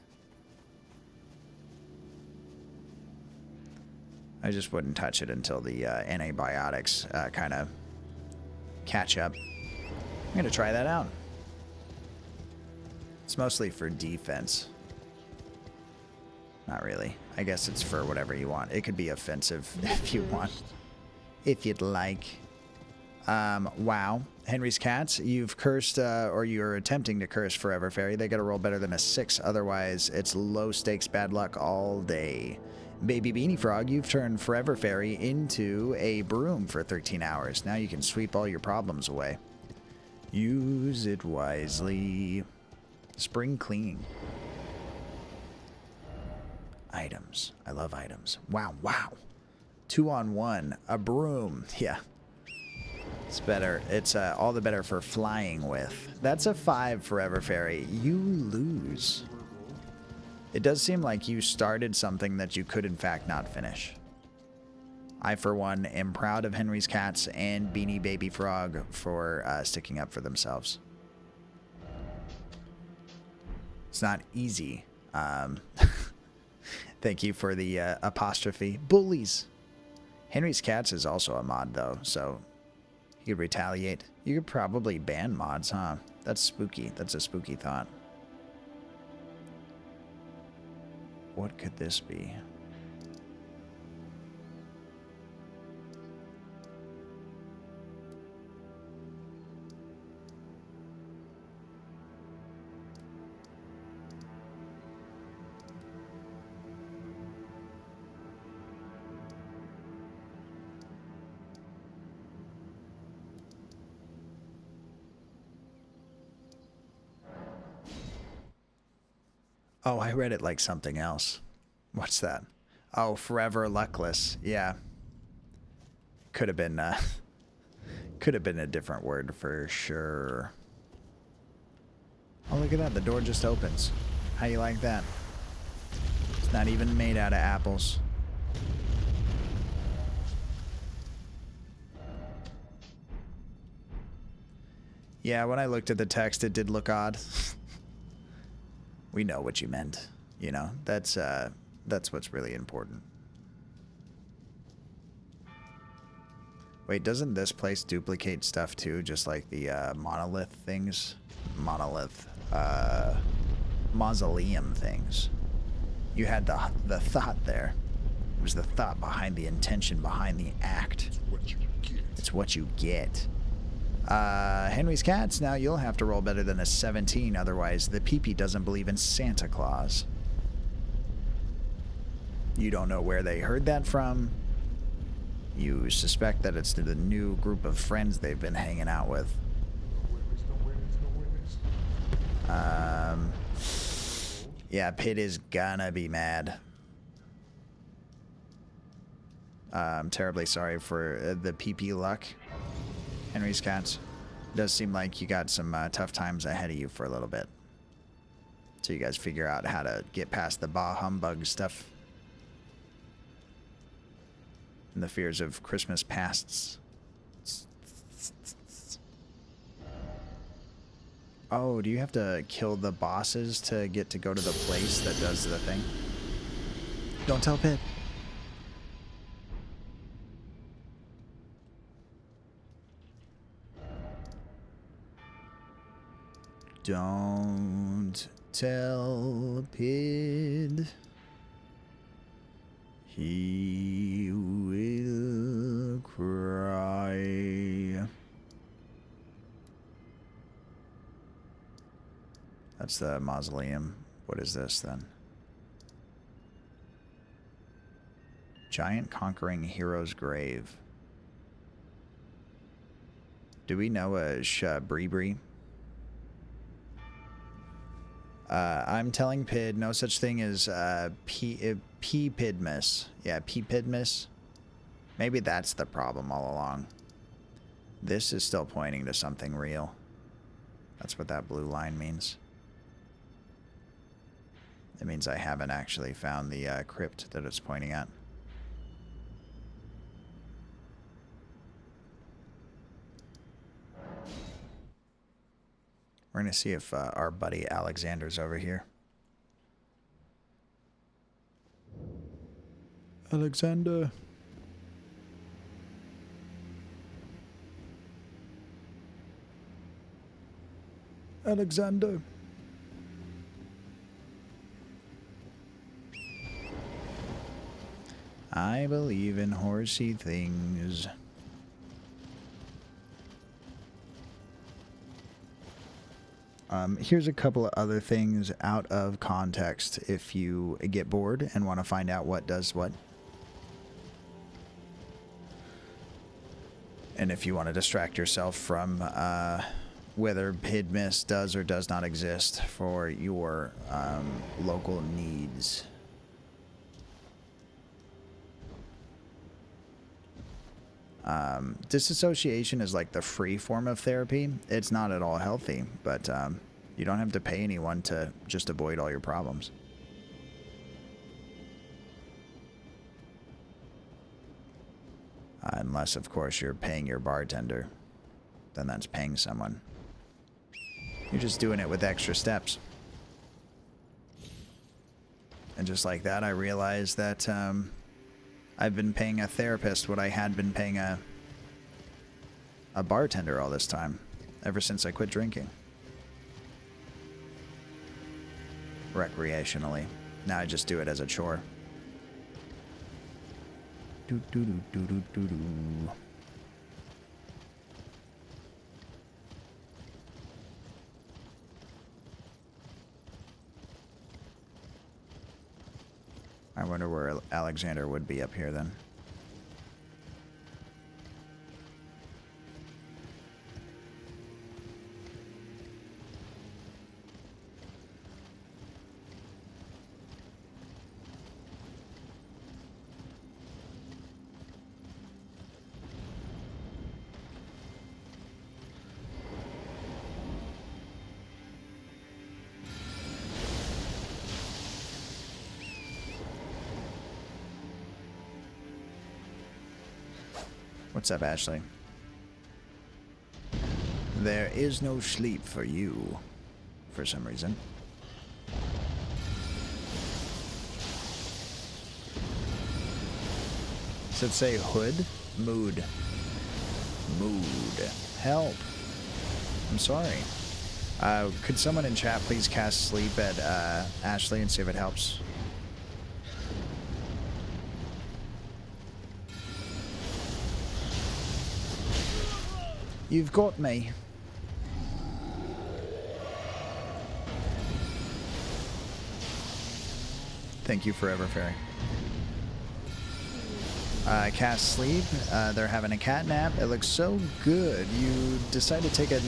I just wouldn't touch it until the antibiotics kind of catch up. I'm going to try that out. It's mostly for defense. Not really. I guess it's for whatever you want. It could be offensive if you want. If you'd like. Wow. Henry's Cats, you've cursed, or you're attempting to curse Forever Fairy. They gotta roll better than a 6, otherwise it's low stakes bad luck all day. Baby Beanie Frog, you've turned Forever Fairy into a broom for 13 hours. Now you can sweep all your problems away. Use it wisely. Spring cleaning. Items. I love items. Wow, wow. 2 on 1. A broom. Yeah. It's better. It's all the better for flying with. That's a 5, Forever Fairy. You lose. It does seem like you started something that you could in fact not finish. I, for one, am proud of Henry's Cats and Beanie Baby Frog for sticking up for themselves. It's not easy. Thank you for the apostrophe. Bullies. Henry's Cats is also a mod, though, so you could retaliate. You could probably ban mods, huh? That's spooky. That's a spooky thought. What could this be? Oh, I read it like something else. What's that? Oh, Forever Luckless. Yeah. Could have been a different word for sure. Oh, look at that. The door just opens. How you like that? It's not even made out of apples. Yeah, when I looked at the text, it did look odd. We know what you meant, you know. That's what's really important. Wait, doesn't this place duplicate stuff too, just like the monolith things? Mausoleum things. You had the thought there. It was the thought behind the intention behind the act. It's what you get. It's what you get. Henry's Cats, now you'll have to roll better than a 17, otherwise the PP doesn't believe in Santa Claus. You don't know where they heard that from. You suspect that it's the new group of friends they've been hanging out with. Yeah, Pit is gonna be mad. I'm terribly sorry for the PP luck. Henry's Cats. It does seem like you got some tough times ahead of you for a little bit. So you guys figure out how to get past the bah humbug stuff. And the fears of Christmas pasts. Oh, do you have to kill the bosses to get to go to the place that does the thing? Don't tell Pit. Don't tell Pid. He will cry. That's the mausoleum. What is this then? Giant conquering hero's grave. Do we know a Shabribri? I'm telling Pid no such thing as P-Pidmus. Yeah, P-Pidmus. Maybe that's the problem all along. This is still pointing to something real. That's what that blue line means. It means I haven't actually found the crypt that it's pointing at. We're going to see if our buddy Alexander's over here. Alexander. Alexander. I believe in horsey things. Here's a couple of other things out of context if you get bored and want to find out what does what. And if you want to distract yourself from whether Hid Mist does or does not exist for your local needs. Disassociation is like the free form of therapy. It's not at all healthy, but you don't have to pay anyone to just avoid all your problems. Unless, of course, you're paying your bartender. Then that's paying someone. You're just doing it with extra steps. And just like that, I realized that I've been paying a therapist what I had been paying a bartender all this time, ever since I quit drinking. Recreationally. Now I just do it as a chore. Do do do do do do do. I wonder where Alexander would be up here then. What's up, Ashley? There is no sleep for you, for some reason. Does it say hood? Mood. Mood. Help. I'm sorry. Could someone in chat please cast sleep at Ashley and see if it helps? You've got me. Thank you, Forever Fairy. Cast sleep. They're having a cat nap. It looks so good. You decide to take a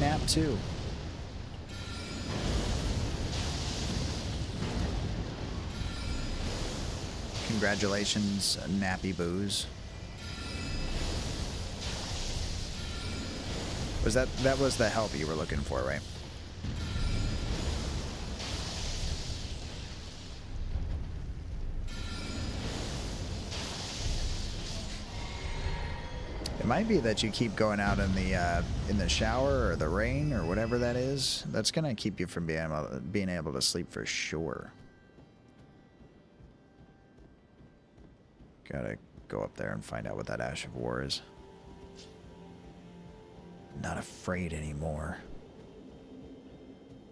nap too. Congratulations, Nappy Booze. Was that was the help you were looking for, right? It might be that you keep going out in the shower or the rain or whatever that is. That's gonna keep you from being able to sleep for sure. Gotta go up there and find out what that Ash of War is. Not afraid anymore.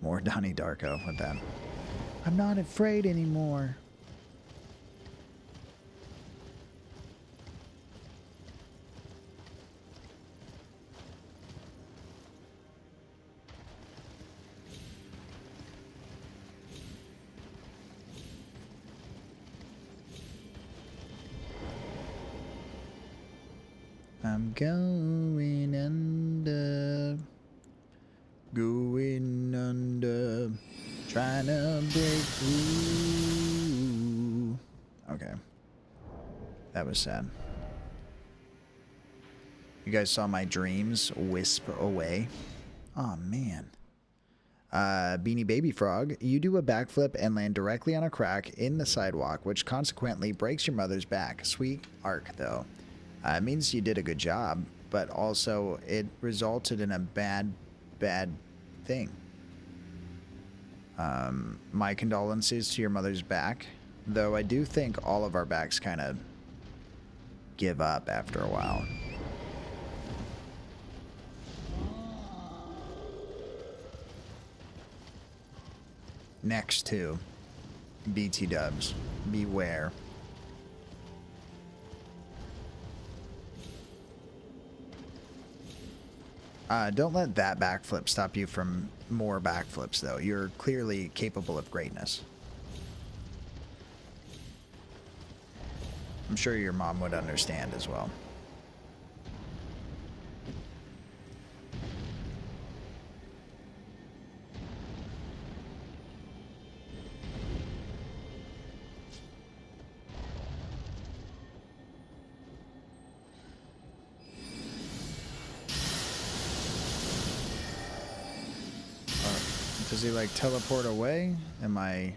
More Donnie Darko with that. I'm not afraid anymore. I'm going under, trying to break through. Okay. That was sad. You guys saw my dreams wisp away. Oh man. Beanie Baby Frog, you do a backflip and land directly on a crack in the sidewalk, which consequently breaks your mother's back. Sweet arc, though. It means you did a good job, but also it resulted in a bad thing. My condolences to your mother's back, though I do think all of our backs kind of give up after a while. next to BT dubs. Beware. Don't let that backflip stop you from more backflips, though. You're clearly capable of greatness. I'm sure your mom would understand as well. Does he like teleport away? Am I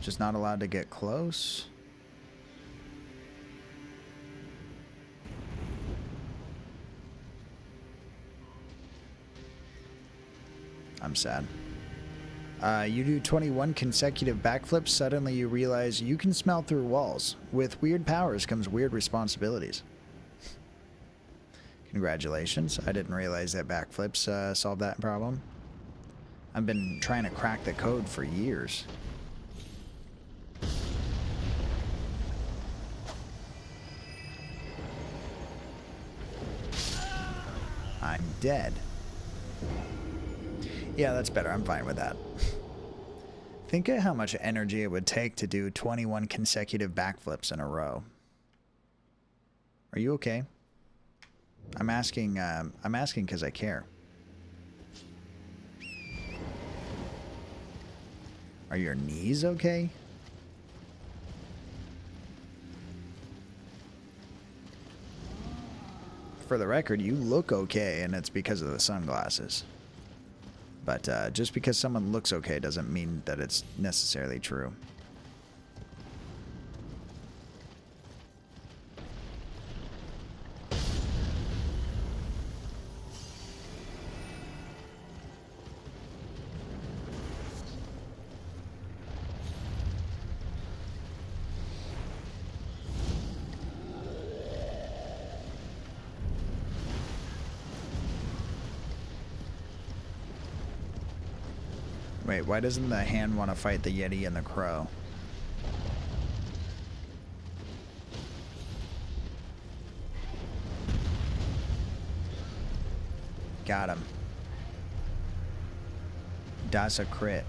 just not allowed to get close? I'm sad. You do 21 consecutive backflips, suddenly you realize you can smell through walls. With weird powers comes weird responsibilities. Congratulations. I didn't realize that backflips solved that problem. I've been trying to crack the code for years. I'm dead. Yeah, that's better. I'm fine with that. Think of how much energy it would take to do 21 consecutive backflips in a row. Are you okay? I'm asking because I care. Are your knees okay? For the record, you look okay, and it's because of the sunglasses. But just because someone looks okay doesn't mean that it's necessarily true. Wait, why doesn't the hand want to fight the Yeti and the crow? Got him. That's a crit.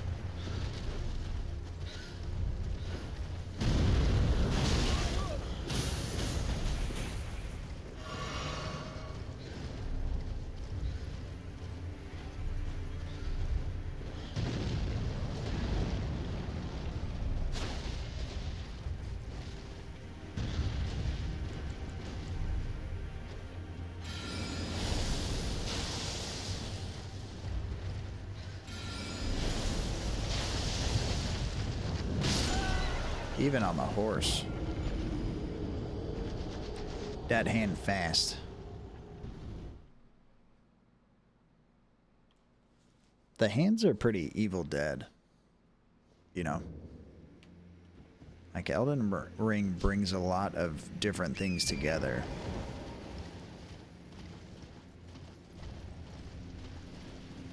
Even on the horse. That hand fast. The hands are pretty Evil Dead. You know. Like Elden Ring brings a lot of different things together.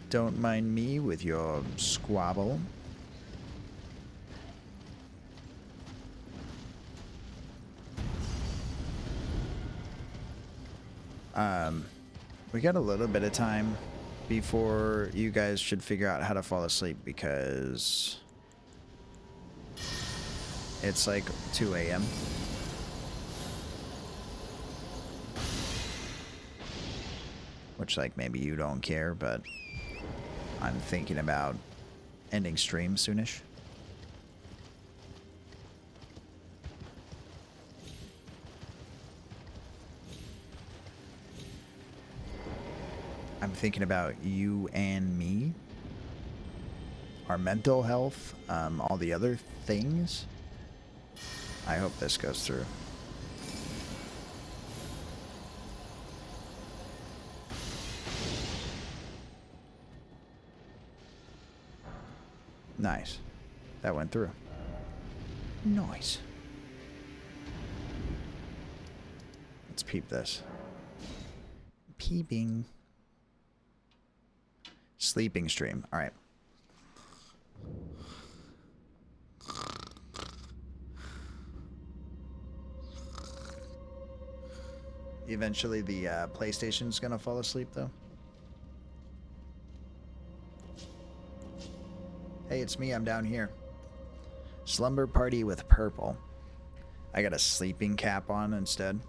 Don't mind me with your squabble. We got a little bit of time before you guys should figure out how to fall asleep because it's like 2 a.m. Which, like, maybe you don't care, but I'm thinking about ending stream soonish. I'm thinking about you and me, our mental health, all the other things. I hope this goes through. Nice. That went through. Nice. Let's peep this. Peeping. Sleeping stream. All right. Eventually the PlayStation's gonna fall asleep though. Hey, it's me, I'm down here. Slumber party with purple. I got a sleeping cap on instead.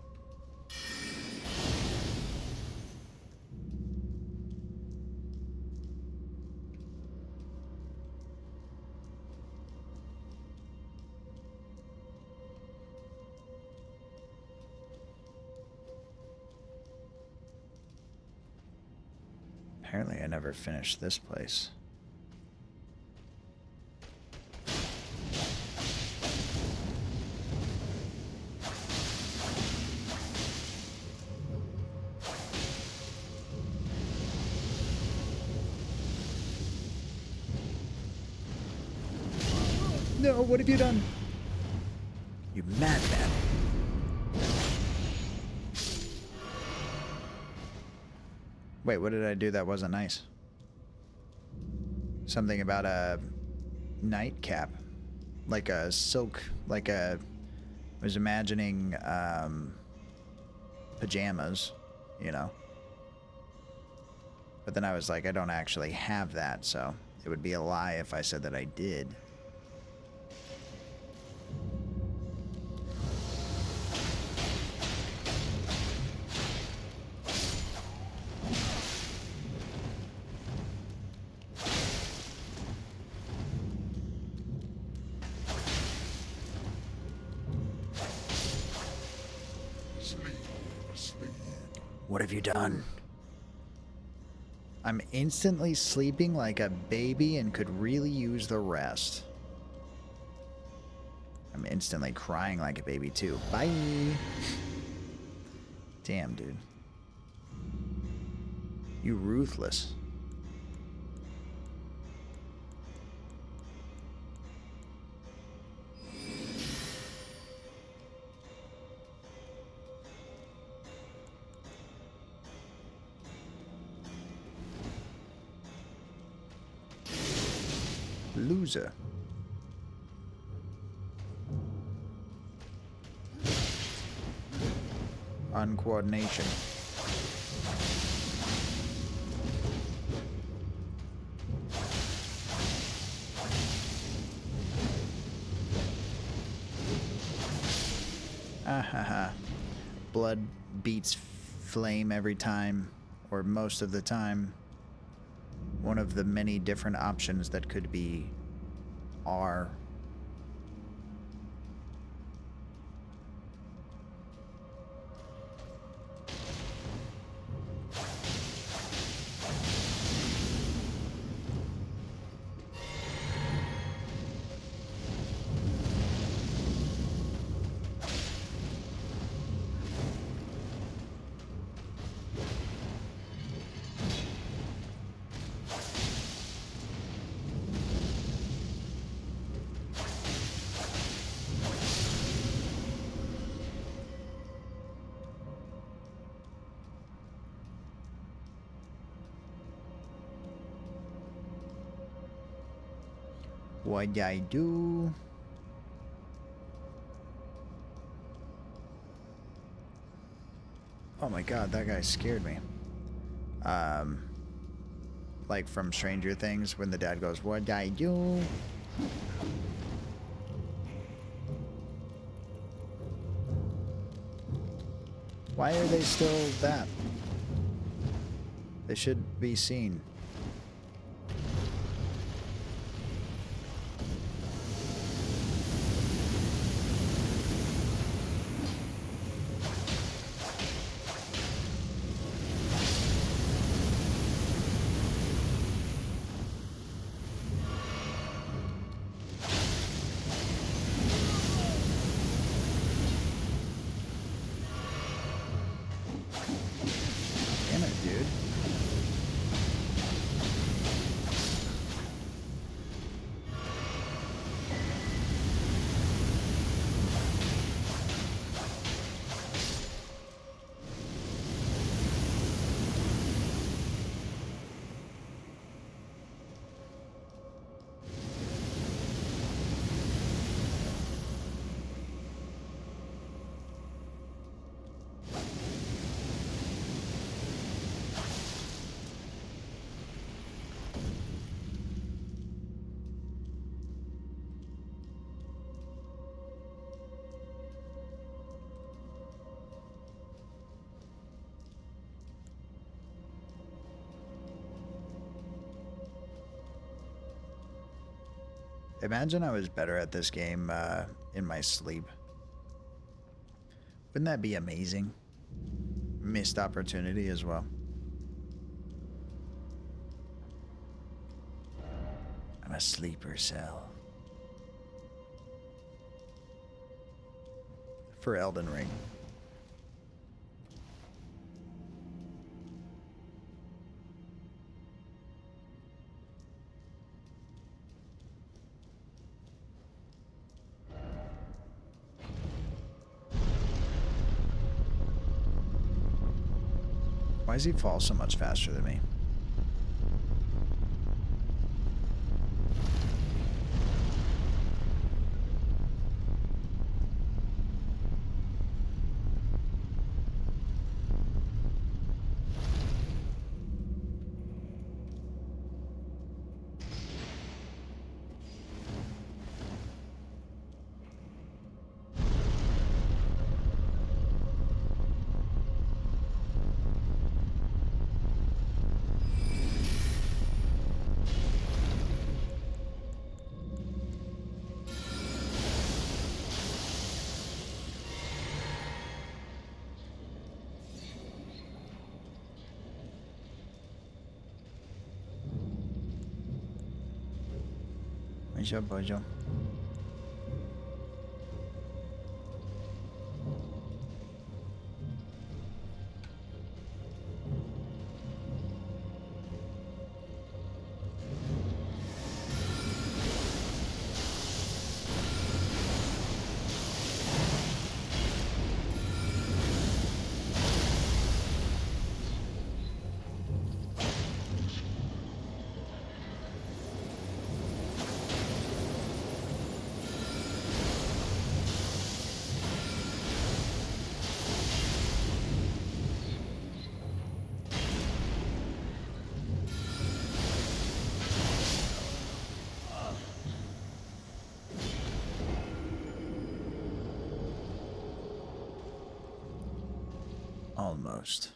Apparently I never finished this place. No, what have you done? You madman. Wait, what did I do that wasn't nice? Something about a nightcap. Like a silk, like a... I was imagining pajamas, you know. But then I was like, I don't actually have that, so it would be a lie if I said that I did. What have you done? I'm instantly sleeping like a baby and could really use the rest. I'm instantly crying like a baby too. Bye. Damn, dude. You ruthless. Loser. Uncoordination. Ahaha. Blood beats flame every time, or most of the time. One of the many different options that could be R. What'd I do? Oh my god, that guy scared me. Like from Stranger Things when the dad goes, what'd I do? Why are they still that? They should be seen. Damn it, dude. Imagine I was better at this game in my sleep. Wouldn't that be amazing? Missed opportunity as well. I'm a sleeper cell. For Elden Ring. Why does he fall so much faster than me? Bonjour. Almost.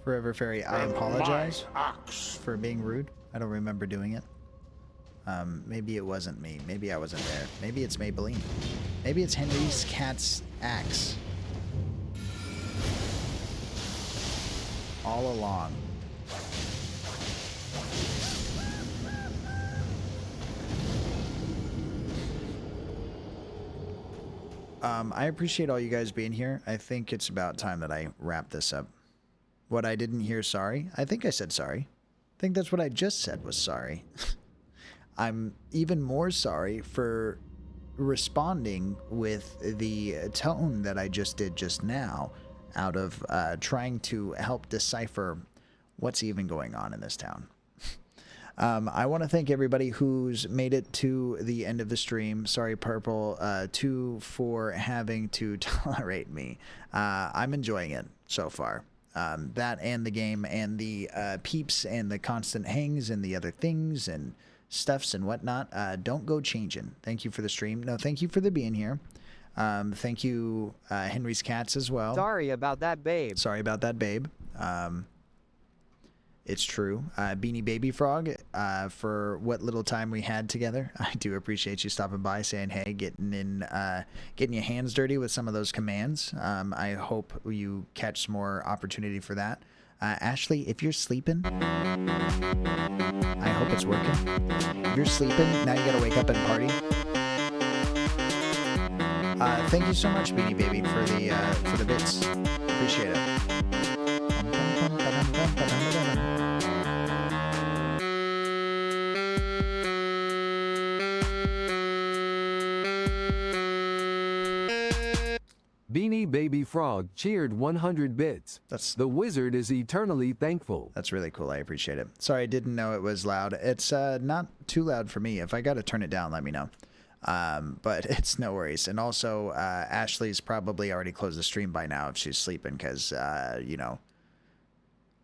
Forever Fairy, I apologize for being rude. I don't remember doing it. Maybe it wasn't me. Maybe I wasn't there. Maybe it's Maybelline. Maybe it's Henry's cat's axe. All along. I appreciate all you guys being here. I think it's about time that I wrap this up. What I didn't hear, sorry. I think I said sorry. I think that's what I just said was sorry. I'm even more sorry for responding with the tone that I just did just now out of trying to help decipher what's even going on in this town. I want to thank everybody who's made it to the end of the stream. Sorry, Purple, too, for having to tolerate me. I'm enjoying it so far. That and the game and the peeps and the constant hangs and the other things and stuffs and whatnot. Don't go changing. Thank you for the stream. No, thank you for the being here. Thank you, Henry's Cats as well. Sorry about that, babe. Sorry about that, babe. It's true. Beanie Baby Frog, for what little time we had together. I do appreciate you stopping by, saying hey, getting your hands dirty with some of those commands. I hope you catch some more opportunity for that. Ashley, if you're sleeping, I hope it's working. If you're sleeping, now you gotta wake up and party. Thank you so much, Beanie Baby, for the bits. Appreciate it. Beanie Baby Frog cheered 100 bits. The wizard is eternally thankful. That's really cool. I appreciate it. Sorry, I didn't know it was loud. It's not too loud for me. If I got to turn it down, let me know. But it's no worries. And also, Ashley's probably already closed the stream by now if she's sleeping because, you know,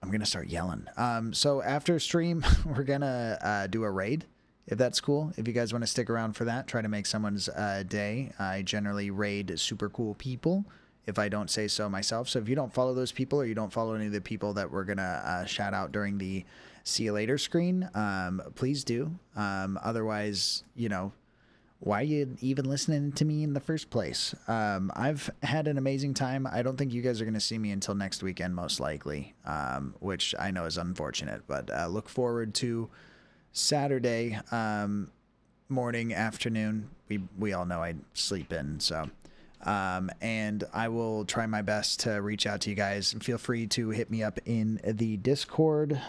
I'm going to start yelling. So after stream, we're going to do a raid, if that's cool. If you guys want to stick around for that, try to make someone's day. I generally raid super cool people, if I don't say so myself. So if you don't follow those people or you don't follow any of the people that we're going to shout out during the see you later screen, please do. Otherwise, you know, why are you even listening to me in the first place? I've had an amazing time. I don't think you guys are going to see me until next weekend, most likely, which I know is unfortunate. But look forward to Saturday morning, afternoon. We all know I sleep in, so... and I will try my best to reach out to you guys. Feel free to hit me up in the Discord.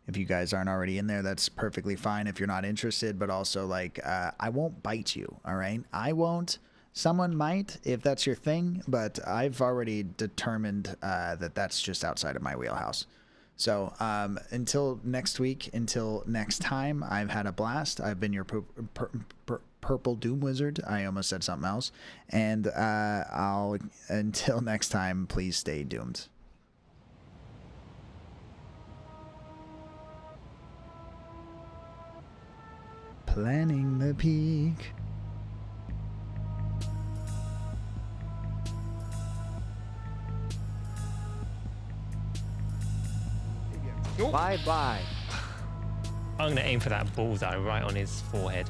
If you guys aren't already in there, that's perfectly fine if you're not interested, but also, like, I won't bite you, all right? I won't. Someone might, if that's your thing, but I've already determined that that's just outside of my wheelhouse. So until next week, until next time, I've had a blast. I've been your Purple Doom Wizard. I almost said something else. And until next time, please stay doomed. Planning the peak. Bye-bye. I'm going to aim for that bullseye right on his forehead.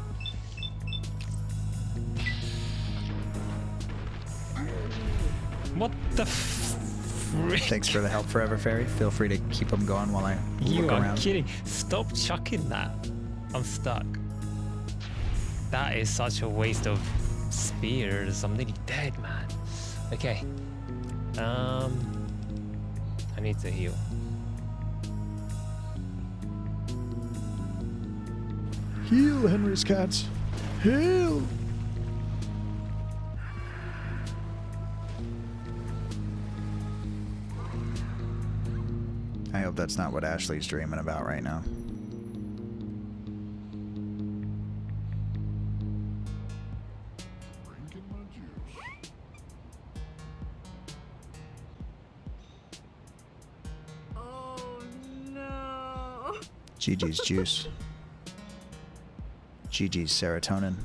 What the frick? Thanks for the help, Forever Fairy. Feel free to keep them going while I look around. You are kidding. Stop chucking that. I'm stuck. That is such a waste of spears. I'm nearly dead, man. Okay. I need to heal. Heal, Henry's cats. Heal. I hope that's not what Ashley's dreaming about right now. Oh no. Gigi's juice. Gigi's serotonin.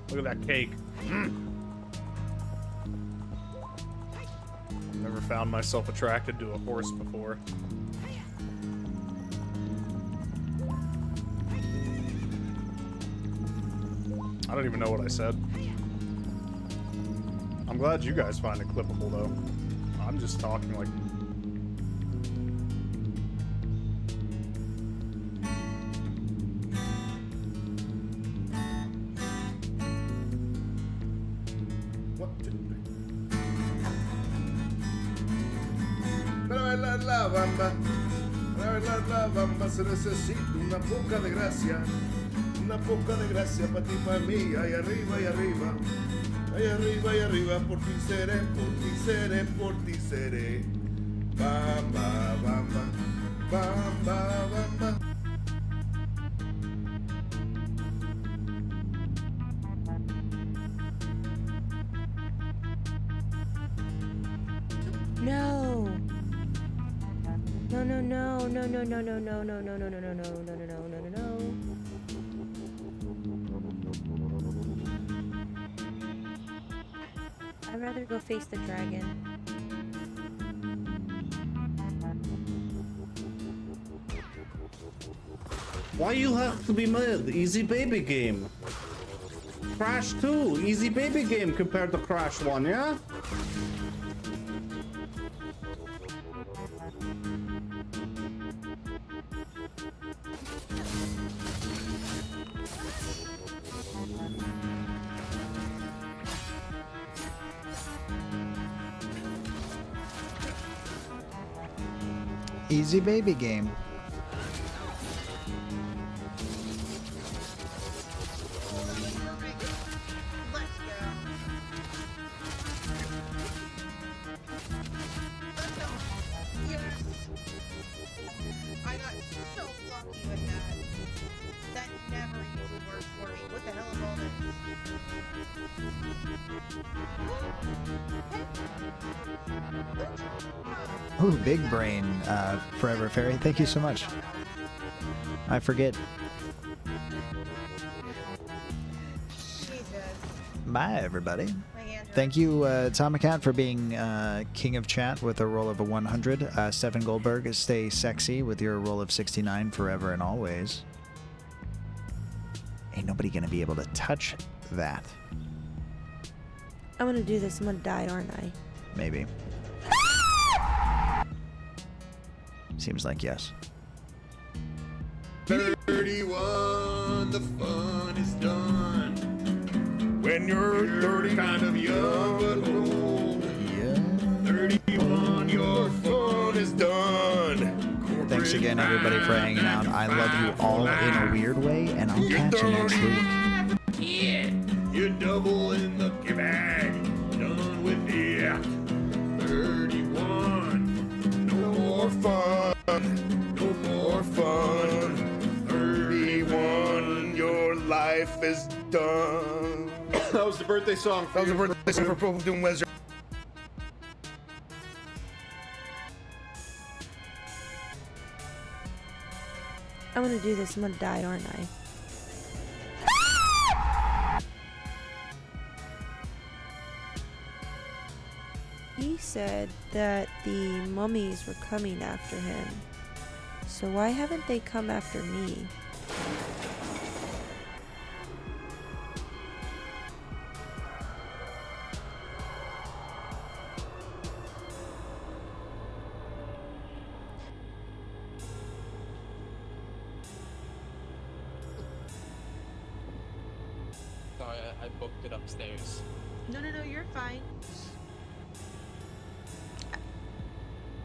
Look at that cake. Never found myself attracted to a horse before. I don't even know what I said. I'm glad you guys find it clippable, though. I'm just talking like... Para bailar la bamba, se necesita una poca de gracia para ti, para mí, ahí arriba, por ti seré, por ti seré, bamba, bamba, bamba, bamba. No. No, no, no, no, no, no, no, no, no, no, no, no, no, no, no, no, no, no, no, no. I'd rather go face the dragon. Why you have to be mad? Easy baby game. Crash 2, easy baby game compared to Crash 1, yeah? Easy baby game. Ooh, big brain, Forever Fairy. Thank you so much. I forget. Bye, everybody. Thank you, Tomacat, for being king of chat with a roll of a 100. Stefan Goldberg, stay sexy with your roll of 69 forever and always. Ain't nobody gonna be able to touch that. I'm gonna do this. I'm gonna die, aren't I? Maybe. Seems like yes. 31, the fun is done. When you're 30, kind of young but old. Yeah. 31, your fun is done. Thanks again, everybody, for hanging out. I love you all in a weird way, and I'll catch you next week. Yeah, you're double in the bag. Done with it. 31, no more fun. No more fun. 31, your life is done. That was the birthday song. That was the birthday song for Purple Doom Wizard. I'm gonna do this. I'm gonna die, aren't I? He said that the mummies were coming after him. So why haven't they come after me? Sorry, I booked it upstairs. No, you're fine.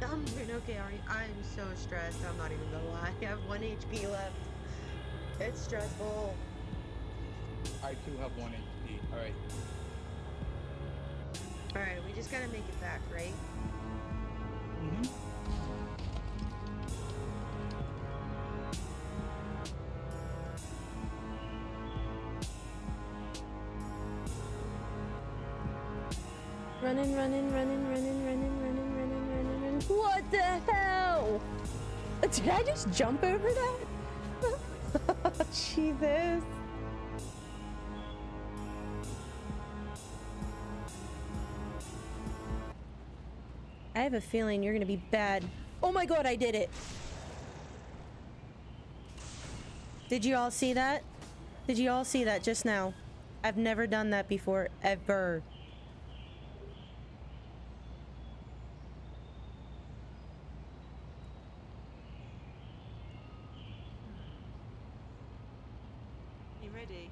I'm doing okay, Ari. I'm so stressed. I'm not even gonna lie. I have 1 HP left. It's stressful. I do have 1 HP. Alright. Alright, we just gotta make it back, right? Mm-hmm. Running. What the hell? Did I just jump over that? Jesus. I have a feeling you're gonna be bad. Oh my god, I did it. Did you all see that? Did you all see that just now? I've never done that before, ever. You ready?